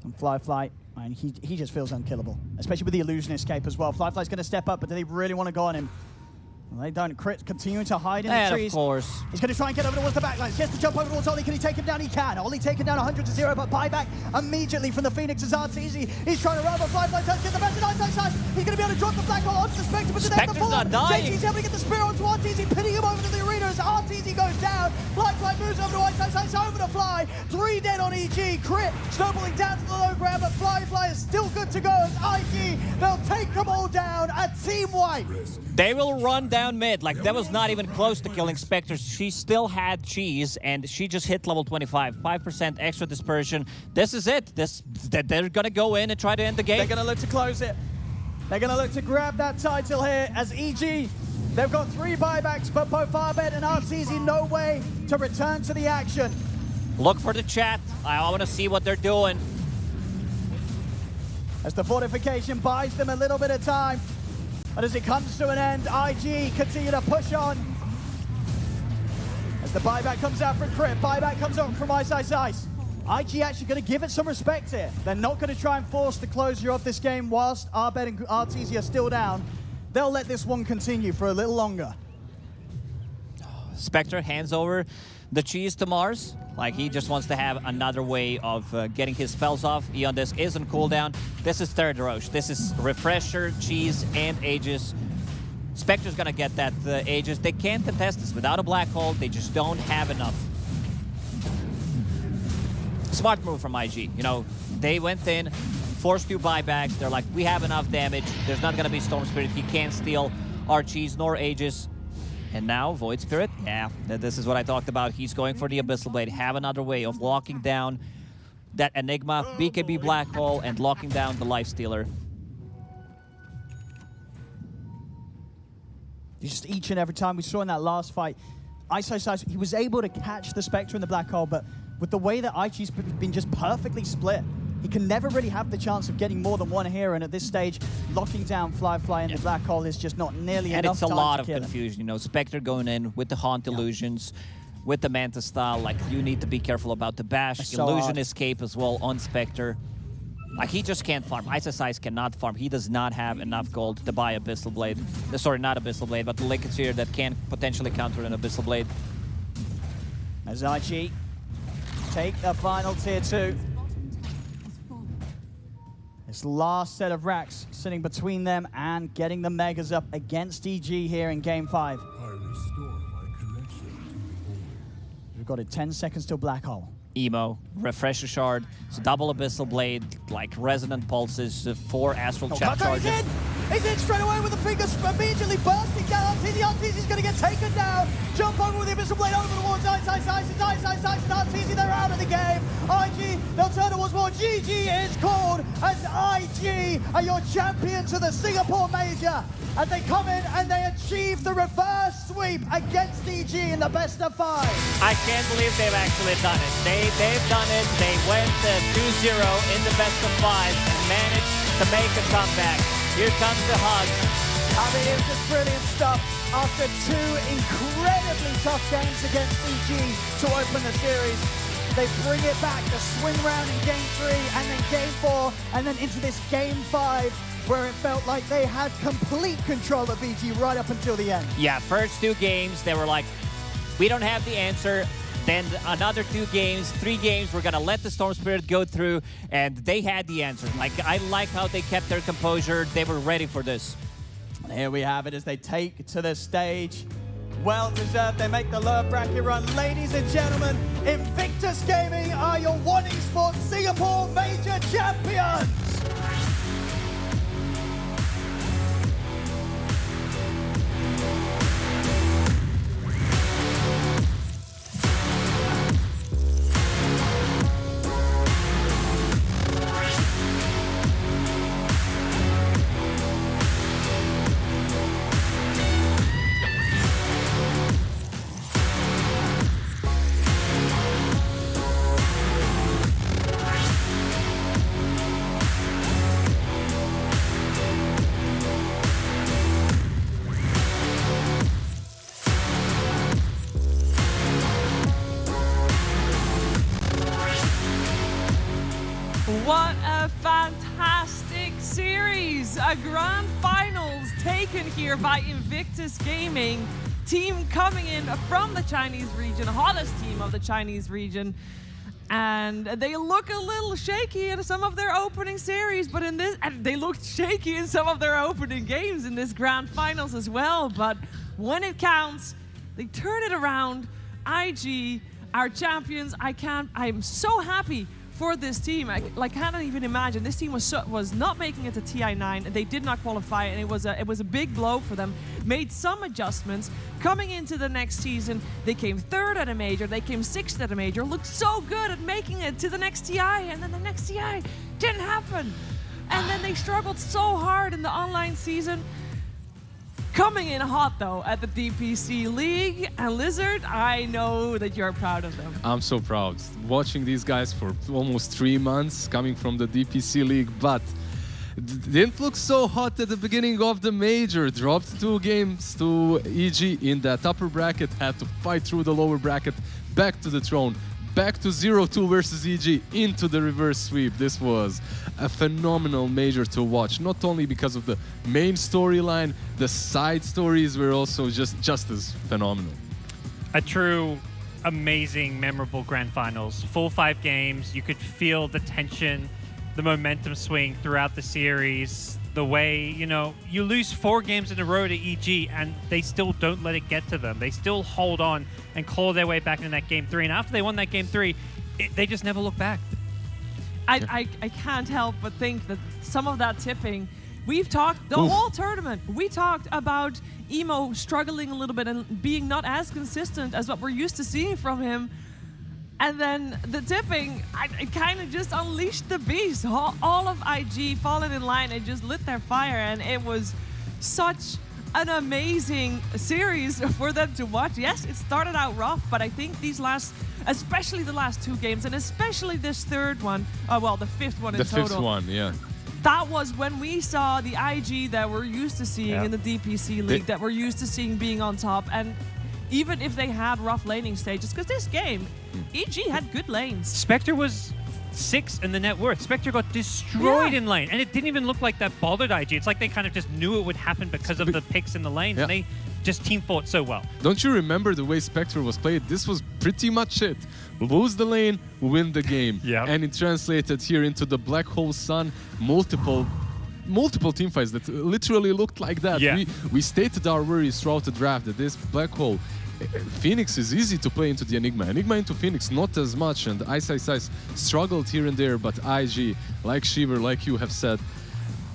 And Fly, and he just feels unkillable, especially with the Illusionist cape as well. Fly's going to step up, but do they really want to go on him? Well, they don't. Crit continuing to hide in the trees. Of course. He's going to try and get over towards the backline. He has to jump over towards Oli. Can he take him down? He can. Oli taken down 100-0, but buyback immediately from the Phoenix is Arteezy. He's trying to run, but Fly turns to get the best of side. He's going to be able to drop the black hole onto the Spectre, but then the full not dying. JT's able to get the Spear onto Arteezy, pinning him over to the arena as Arteezy goes down. Fly moves over to White over to Fly. 3 dead on EG. Crit snowballing down to the low ground, but Fly is still good to go as IG. They'll take them all down. A team wipe. They will run down mid. Like, that was not even close to killing Spectres. She still had cheese, and she just hit level 25. 5% extra dispersion. This is it. They're going to go in and try to end the game. They're going to look to close it. They're going to look to grab that title here as EG. They've got 3 buybacks, but both Farbet and Arteezy no way to return to the action. Look for the chat. I want to see what they're doing. As the fortification buys them a little bit of time. But as it comes to an end, IG continue to push on. As the buyback comes out from Crit, buyback comes out from Ice. IG actually going to give it some respect here. They're not going to try and force the closure of this game whilst Arbet and Arteezy are still down. They'll let this one continue for a little longer. Spectre hands over the cheese to Mars. Like, he just wants to have another way of getting his spells off. Eon Disc is on cooldown. This is third Roche. This is Refresher, Cheese, and Aegis. Spectre's gonna get that Aegis. They can't contest this without a black hole. They just don't have enough. Smart move from IG. You know, they went in, forced 2 buybacks. They're like, we have enough damage. There's not gonna be Storm Spirit. He can't steal our Cheese nor Aegis. And now, Void Spirit, yeah, this is what I talked about. He's going for the Abyssal Blade. Have another way of locking down that Enigma, BKB Black Hole, and locking down the Lifestealer. Just each and every time we saw in that last fight, Ice, he was able to catch the Spectre in the Black Hole, but with the way that IG's been just perfectly split, he can never really have the chance of getting more than one hero, and at this stage, locking down Fly in the Black Hole is just not nearly enough time to kill him. And it's a lot of confusion, you know, Spectre going in with the Haunt Illusions, with the Manta style, like, you need to be careful about the bash, Illusion Escape as well on Spectre. Like, he just can't farm. Ice cannot farm. He does not have enough gold to buy Abyssal Blade. Sorry, not Abyssal Blade, but the Liquid Sphere that can potentially counter an Abyssal Blade. As IG take the final tier 2. This last set of racks sitting between them and getting the Megas up against EG here in Game 5. We've got it 10 seconds till Black Hole. Emo, Refresher Shard, so double Abyssal Blade, like Resonant Pulses, 4 Astral Chat Kaka, Charges. He's in straight away with the fingers immediately bursting down. Arteezy, Arteezy's going to get taken down. Jump over with the Abyssal Blade over towards Ice, and Arteezy, they're out of the game. IG, they'll turn towards more. GG is called as IG are your champions of the Singapore Major. And they come in and they achieve the reverse sweep against EG in the best of 5. I can't believe they've actually done it. They've done it. They went 2-0 in the best of 5 and managed to make a comeback. Here comes the hug. I mean, it was just brilliant stuff. After 2 incredibly tough games against EG to open the series, they bring it back to swing round in Game 3 and then Game 4 and then into this Game 5 where it felt like they had complete control of EG right up until the end. Yeah, first 2 games, they were like, we don't have the answer. Then another 2 games, 3 games, we're gonna let the Storm Spirit go through, and they had the answer. Like, I like how they kept their composure. They were ready for this. And here we have it as they take to the stage. Well deserved, they make the lower bracket run. Ladies and gentlemen, Invictus Gaming are your One Esports Singapore Major champions! What a fantastic series! A grand finals taken here by Invictus Gaming. Team coming in from the Chinese region, hottest team of the Chinese region. And they look a little shaky in some of their opening series, but in this, and they looked shaky in some of their opening games in this grand finals as well. But when it counts, they turn it around. IG, our champions, I'm so happy for this team. I can't even imagine. This team was not making it to TI9, and they did not qualify, and it was a big blow for them. Made some adjustments. Coming into the next season, they came 3rd at a major, they came 6th at a major, looked so good at making it to the next TI, and then the next TI didn't happen. And then they struggled so hard in the online season. Coming in hot, though, at the DPC League. And Lizard, I know that you're proud of them. I'm so proud. Watching these guys for almost 3 months, coming from the DPC League, but didn't look so hot at the beginning of the major. Dropped 2 games to EG in that upper bracket, had to fight through the lower bracket, back to the throne. Back to 0-2 versus EG into the reverse sweep. This was a phenomenal major to watch, not only because of the main storyline, the side stories were also just as phenomenal. A true amazing, memorable grand finals. Full 5 games, you could feel the tension, the momentum swing throughout the series. The way, you lose 4 games in a row to EG and they still don't let it get to them. They still hold on and claw their way back in that game 3. And after they won that game 3, they just never look back. I can't help but think that some of that tipping, we've talked the whole tournament. We talked about Emo struggling a little bit and being not as consistent as what we're used to seeing from him. And then the tipping, it kind of just unleashed the beast. All of IG fallen in line and just lit their fire. And it was such an amazing series for them to watch. Yes, it started out rough, but I think these especially the last 2 games, and especially this 3rd one, well, the 5th one in total. The 5th one, yeah. That was when we saw the IG that we're used to seeing in the DPC League, that we're used to seeing being on top. And even if they had rough laning stages, because this game, EG had good lanes. Spectre was 6 in the net worth. Spectre got destroyed in lane, and it didn't even look like that bothered IG. It's like they kind of just knew it would happen because of the picks in the lanes, and they just team fought so well. Don't you remember the way Spectre was played? This was pretty much it. Lose the lane, win the game. Yeah. And it translated here into the Black Hole Sun, multiple teamfights that literally looked like that. Yeah. We stated our worries throughout the draft that this Black Hole, Phoenix is easy to play into the Enigma. Enigma into Phoenix, not as much, and Ice struggled here and there, but IG, like Shiver, like you have said,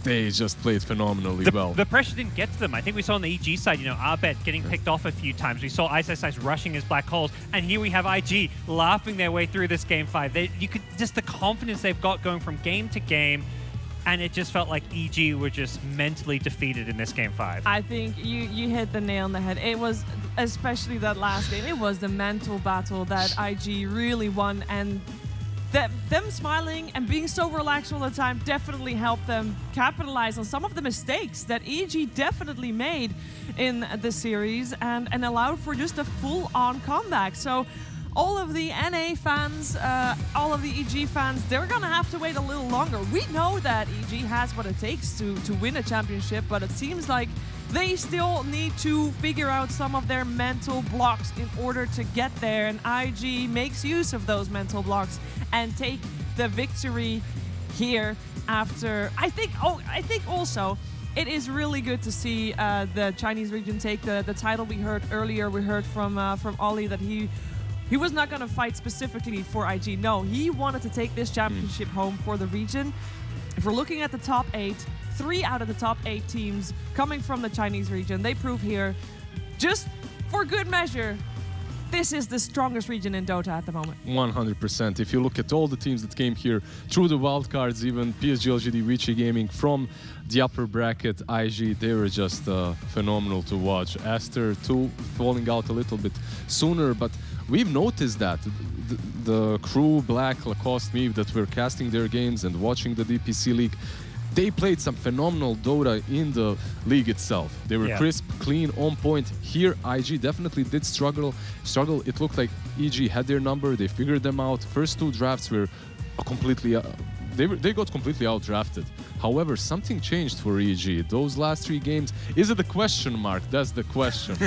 they just played phenomenally well. The pressure didn't get to them. I think we saw on the EG side, Arbet getting picked off a few times. We saw Ice rushing his black holes, and here we have IG laughing their way through this game 5. You could just the confidence they've got going from game to game, and it just felt like EG were just mentally defeated in this game 5. I think you hit the nail on the head. It was, especially that last game, it was the mental battle that IG really won, and them smiling and being so relaxed all the time definitely helped them capitalize on some of the mistakes that EG definitely made in the series and allowed for just a full-on comeback. So all of the NA fans, all of the EG fans, they're going to have to wait a little longer. We know that EG has what it takes to win a championship, but it seems like they still need to figure out some of their mental blocks in order to get there, and IG makes use of those mental blocks and take the victory here after. I think also it is really good to see the Chinese region take the title. We heard earlier, from Ollie that he was not going to fight specifically for IG. No, he wanted to take this championship home for the region. If we're looking at the top 8, 3 out of the top 8 teams coming from the Chinese region, they prove here, just for good measure, this is the strongest region in Dota at the moment. 100%. If you look at all the teams that came here through the wildcards, even PSG, LGD, Vici Gaming from the upper bracket, IG, they were just phenomenal to watch. Aster too, falling out a little bit sooner, but we've noticed that the crew, Black, Lacoste, me, that were casting their games and watching the DPC League, they played some phenomenal Dota in the league itself. They were crisp, clean, on point. Here, IG definitely did struggle. It looked like EG had their number. They figured them out. First 2 drafts were completely... They got completely out-drafted. However, something changed for EG. Those last 3 games, is it a question mark? That's the question.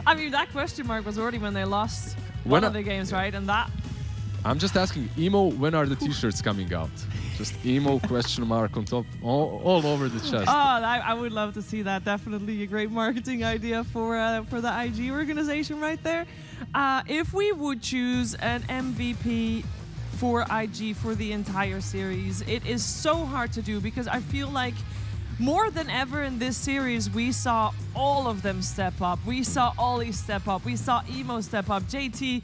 I mean, that question mark was already when they lost one of the games, right? And that... I'm just asking, Emo, when are the t-shirts coming out? Just emo question mark on top, all over the chest. Oh, I would love to see that. Definitely a great marketing idea for the IG organization right there. If we would choose an MVP for IG for the entire series, it is so hard to do because I feel like more than ever in this series, we saw all of them step up. We saw Ollie step up. We saw Emo step up. JT,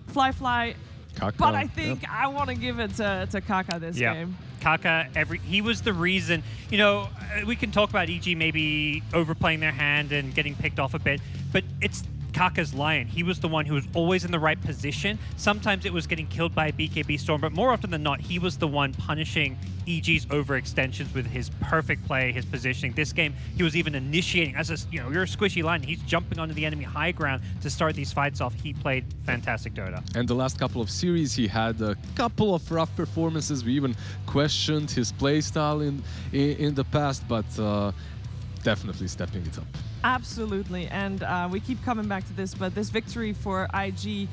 Fly. Kaka, but I think I want to give it to Kaka this game. Kaka, he was the reason. We can talk about EG maybe overplaying their hand and getting picked off a bit, but it's Kaka's Lion. He was the one who was always in the right position. Sometimes it was getting killed by a BKB Storm, but more often than not, he was the one punishing EG's overextensions with his perfect play, his positioning. This game, he was even initiating. You're a squishy line. He's jumping onto the enemy high ground to start these fights off. He played fantastic Dota. And the last couple of series, he had a couple of rough performances. We even questioned his playstyle in the past, but definitely stepping it up. Absolutely, and we keep coming back to this, but this victory for IG,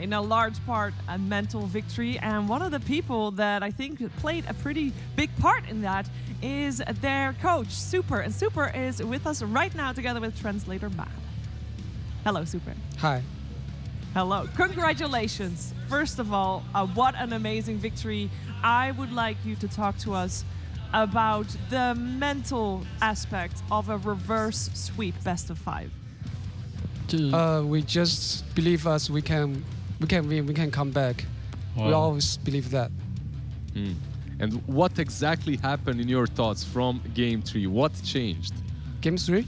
in a large part, a mental victory, and one of the people that I think played a pretty big part in that is their coach, Super, and Super is with us right now together with translator Matt. Hello, Super. Hi. Hello. Congratulations. First of all, what an amazing victory. I would like you to talk to us about the mental aspect of a reverse sweep best of 5. We just believe us. We can win. We can come back. Wow. We always believe that. And what exactly happened in your thoughts from Game 3? What changed? Game 3?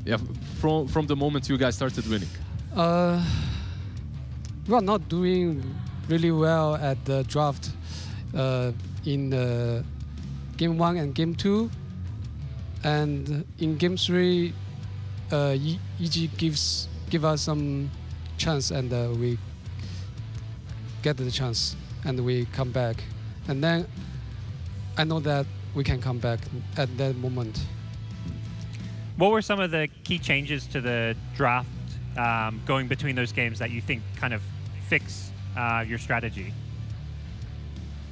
Yeah, from the moment you guys started winning. We are not doing really well at the draft in the Game 1 and Game 2, and in Game 3, EG give us some chance, and we get the chance, and we come back. And then I know that we can come back at that moment. What were some of the key changes to the draft going between those games that you think kind of fix your strategy?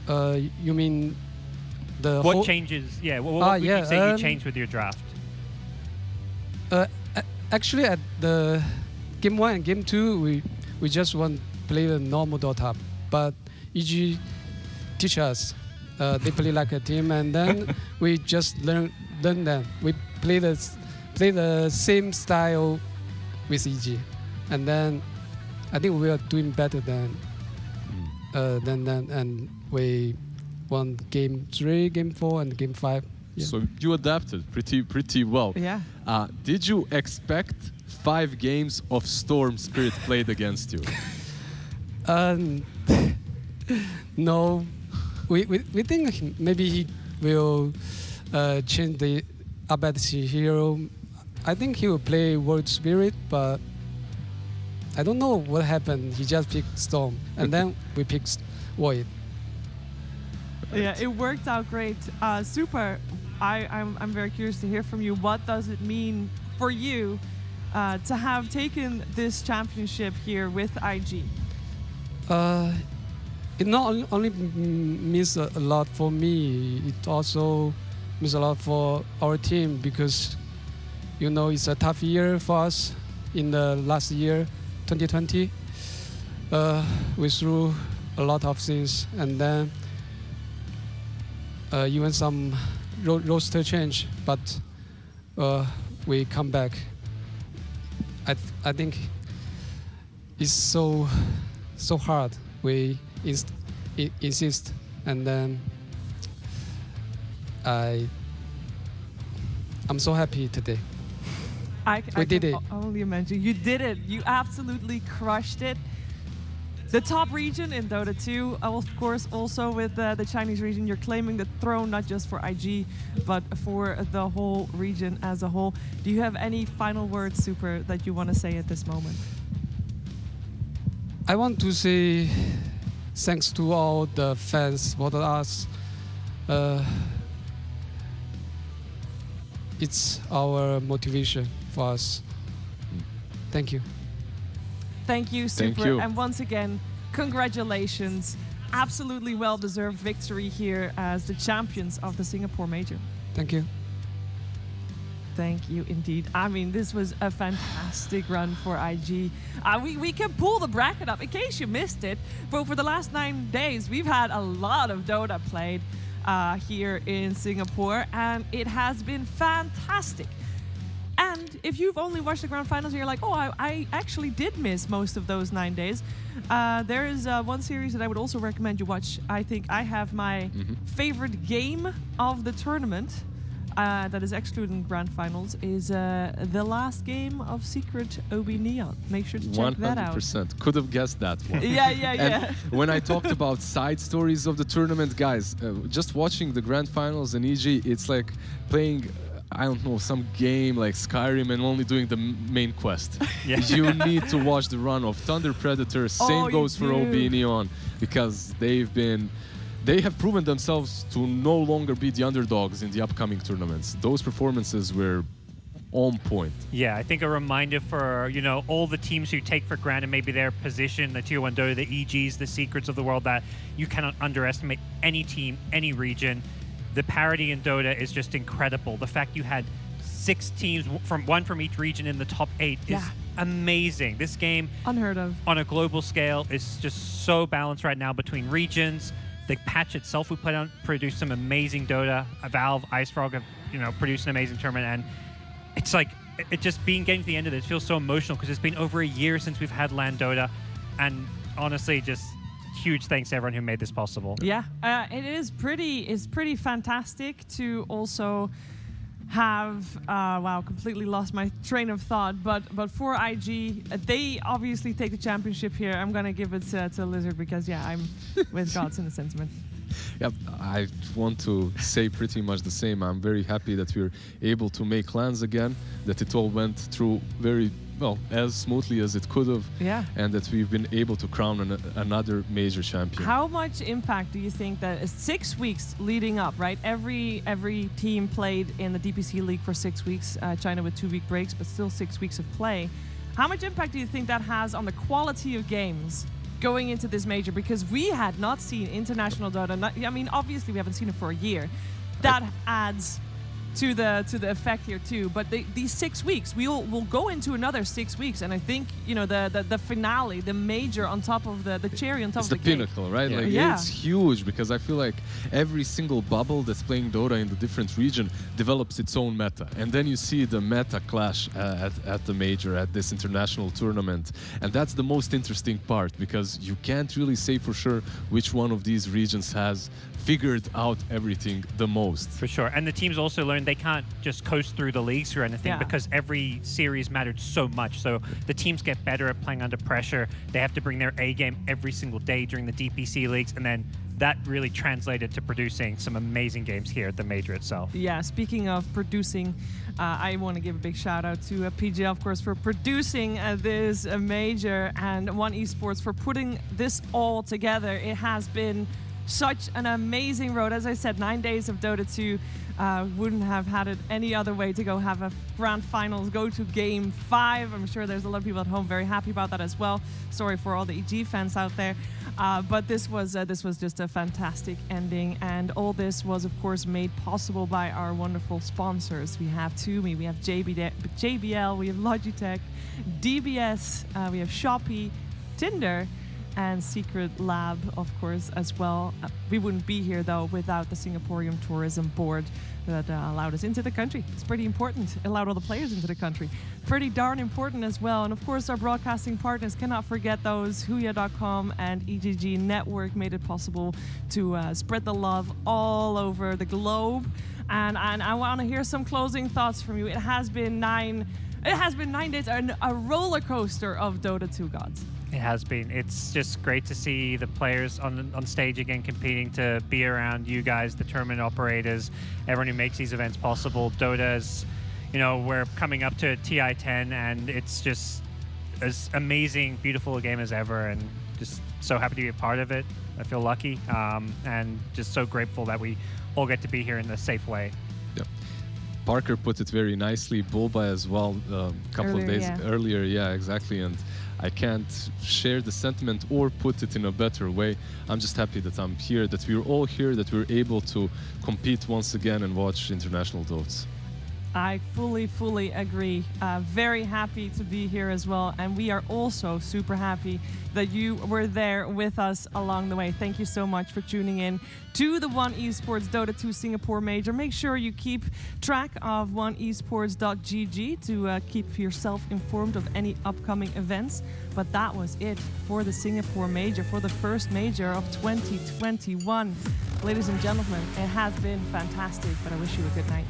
You mean the what whole changes? Yeah, what would you say you changed with your draft? Actually, at the game 1 and game 2, we just want to play the normal Dota, but EG teach us. They play like a team, and then we just learn them. We play the same style with EG, and then I think we are doing better than them, and we won game 3, game 4, and game 5. Yeah. So you adapted pretty well. Yeah. Did you expect 5 games of Storm Spirit played against you? No, we think maybe he will change the ability hero. I think he will play World Spirit, but I don't know what happened. He just picked Storm, and then we picked Void. Yeah, it worked out great. Super. I'm very curious to hear from you. What does it mean for you to have taken this championship here with IG? It not only means a lot for me, it also means a lot for our team, because you know it's a tough year for us in the last year, 2020. We threw a lot of things, and then even some roster change, but we come back. I think it's so hard. We insist, and then I'm so happy today. We did it. Only imagine. You did it. You absolutely crushed it. The top region in Dota 2, of course, also with the Chinese region, you're claiming the throne not just for IG, but for the whole region as a whole. Do you have any final words, Super, that you want to say at this moment? I want to say thanks to all the fans voted us. It's our motivation for us. Thank you. Thank you, Super. Thank you. And once again, congratulations. Absolutely well-deserved victory here as the champions of the Singapore Major. Thank you. Thank you indeed. I mean, this was a fantastic run for IG. We can pull the bracket up in case you missed it. But for the last 9 days, we've had a lot of Dota played here in Singapore, and it has been fantastic. And if you've only watched the grand finals and you're like, oh, I actually did miss most of those 9 days, there is one series that I would also recommend you watch. I think I have my favorite game of the tournament, that is excluding grand finals, is the last game of Secret OB Neon. Make sure to check that out. 100%. Could have guessed that one. Yeah. And when I talked about side stories of the tournament, guys, just watching the grand finals in EG, it's like playing, I don't know, some game like Skyrim and only doing the main quest. Yeah. You need to watch the run of Thunder Predator. Same goes for OB Neon, because they have proven themselves to no longer be the underdogs in the upcoming tournaments. Those performances were on point. Yeah, I think a reminder for, you know, all the teams who take for granted maybe their position, the Tier 1 Dota, the EGs, the Secrets of the world, that you cannot underestimate any team, any region. The parity in Dota is just incredible. The fact you had 6 teams, one from each region in the top 8 is amazing. This game, unheard of on a global scale, is just so balanced right now between regions. The patch itself we put on produced some amazing Dota. Valve, IceFrog have, you know, produced an amazing tournament, and it's like getting to the end of it feels so emotional, because it's been over a year since we've had LAN Dota, and honestly, just huge thanks to everyone who made this possible. Yeah, it is pretty fantastic to also have wow, completely lost my train of thought, but for IG, they obviously take the championship here. I'm gonna give it to Lizard, because yeah, I'm with Gods in the sentiment. Yeah, I want to say pretty much the same. I'm very happy that we're able to make LANs again, that it all went through very well, as smoothly as it could have, Yeah. and that we've been able to crown another major champion. How much impact do you think that 6 weeks leading up, right? Every team played in the DPC League for 6 weeks, China with 2-week breaks, but still 6 weeks of play. How much impact do you think that has on the quality of games going into this major? Because we had not seen international Dota. I mean, obviously we haven't seen it for a year. That adds to the effect here too. But these 6 weeks, we'll go into another 6 weeks, and I think the finale, the major on top of the cherry on top it's of the the cake. pinnacle, right? Yeah. Like Yeah. it's huge, because I feel like every single bubble that's playing Dota in the different region develops its own meta, and then you see the meta clash at the major, at this international tournament, and that's the most interesting part, because you can't really say for sure which one of these regions has figured out everything the most. For sure. And the teams also learned they can't just coast through the leagues or anything, Yeah. because every series mattered so much. So the teams get better at playing under pressure. They have to bring their A game every single day during the DPC leagues, and then that really translated to producing some amazing games here at the major itself. Yeah, speaking of producing, I want to give a big shout out to PGL, of course, for producing this major, and One Esports for putting this all together. It has been such an amazing road. As I said, 9 days of Dota 2. Wouldn't have had it any other way to go have a grand finals, go to game 5. I'm sure there's a lot of people at home very happy about that as well. Sorry for all the EG fans out there. But this was just a fantastic ending, and all this was, of course, made possible by our wonderful sponsors. We have Tumi, we have JBL, we have Logitech, DBS, we have Shopee, Tinder, and Secret Lab, of course, as well. We wouldn't be here, though, without the Singaporean Tourism Board that allowed us into the country. It's pretty important. Allowed all the players into the country. Pretty darn important as well. And, of course, our broadcasting partners, cannot forget those. Huya.com and EGG Network made it possible to spread the love all over the globe. And I want to hear some closing thoughts from you. It has been 9 days, a roller coaster of Dota 2 gods. It has been. It's just great to see the players on stage again, competing, to be around you guys, the tournament operators, everyone who makes these events possible. Dota's, we're coming up to TI10, and it's just as amazing, beautiful a game as ever, and just so happy to be a part of it. I feel lucky, and just so grateful that we all get to be here in a safe way. Yep. Parker put it very nicely. Bulba as well, a couple of days earlier. Yeah, exactly. And I can't share the sentiment or put it in a better way. I'm just happy that I'm here, that we're all here, that we're able to compete once again and watch international Dots. I fully agree. Very happy to be here as well. And we are also super happy that you were there with us along the way. Thank you so much for tuning in to the One Esports Dota 2 Singapore Major. Make sure you keep track of oneesports.gg to keep yourself informed of any upcoming events. But that was it for the Singapore Major, for the first major of 2021. Ladies and gentlemen, it has been fantastic, but I wish you a good night.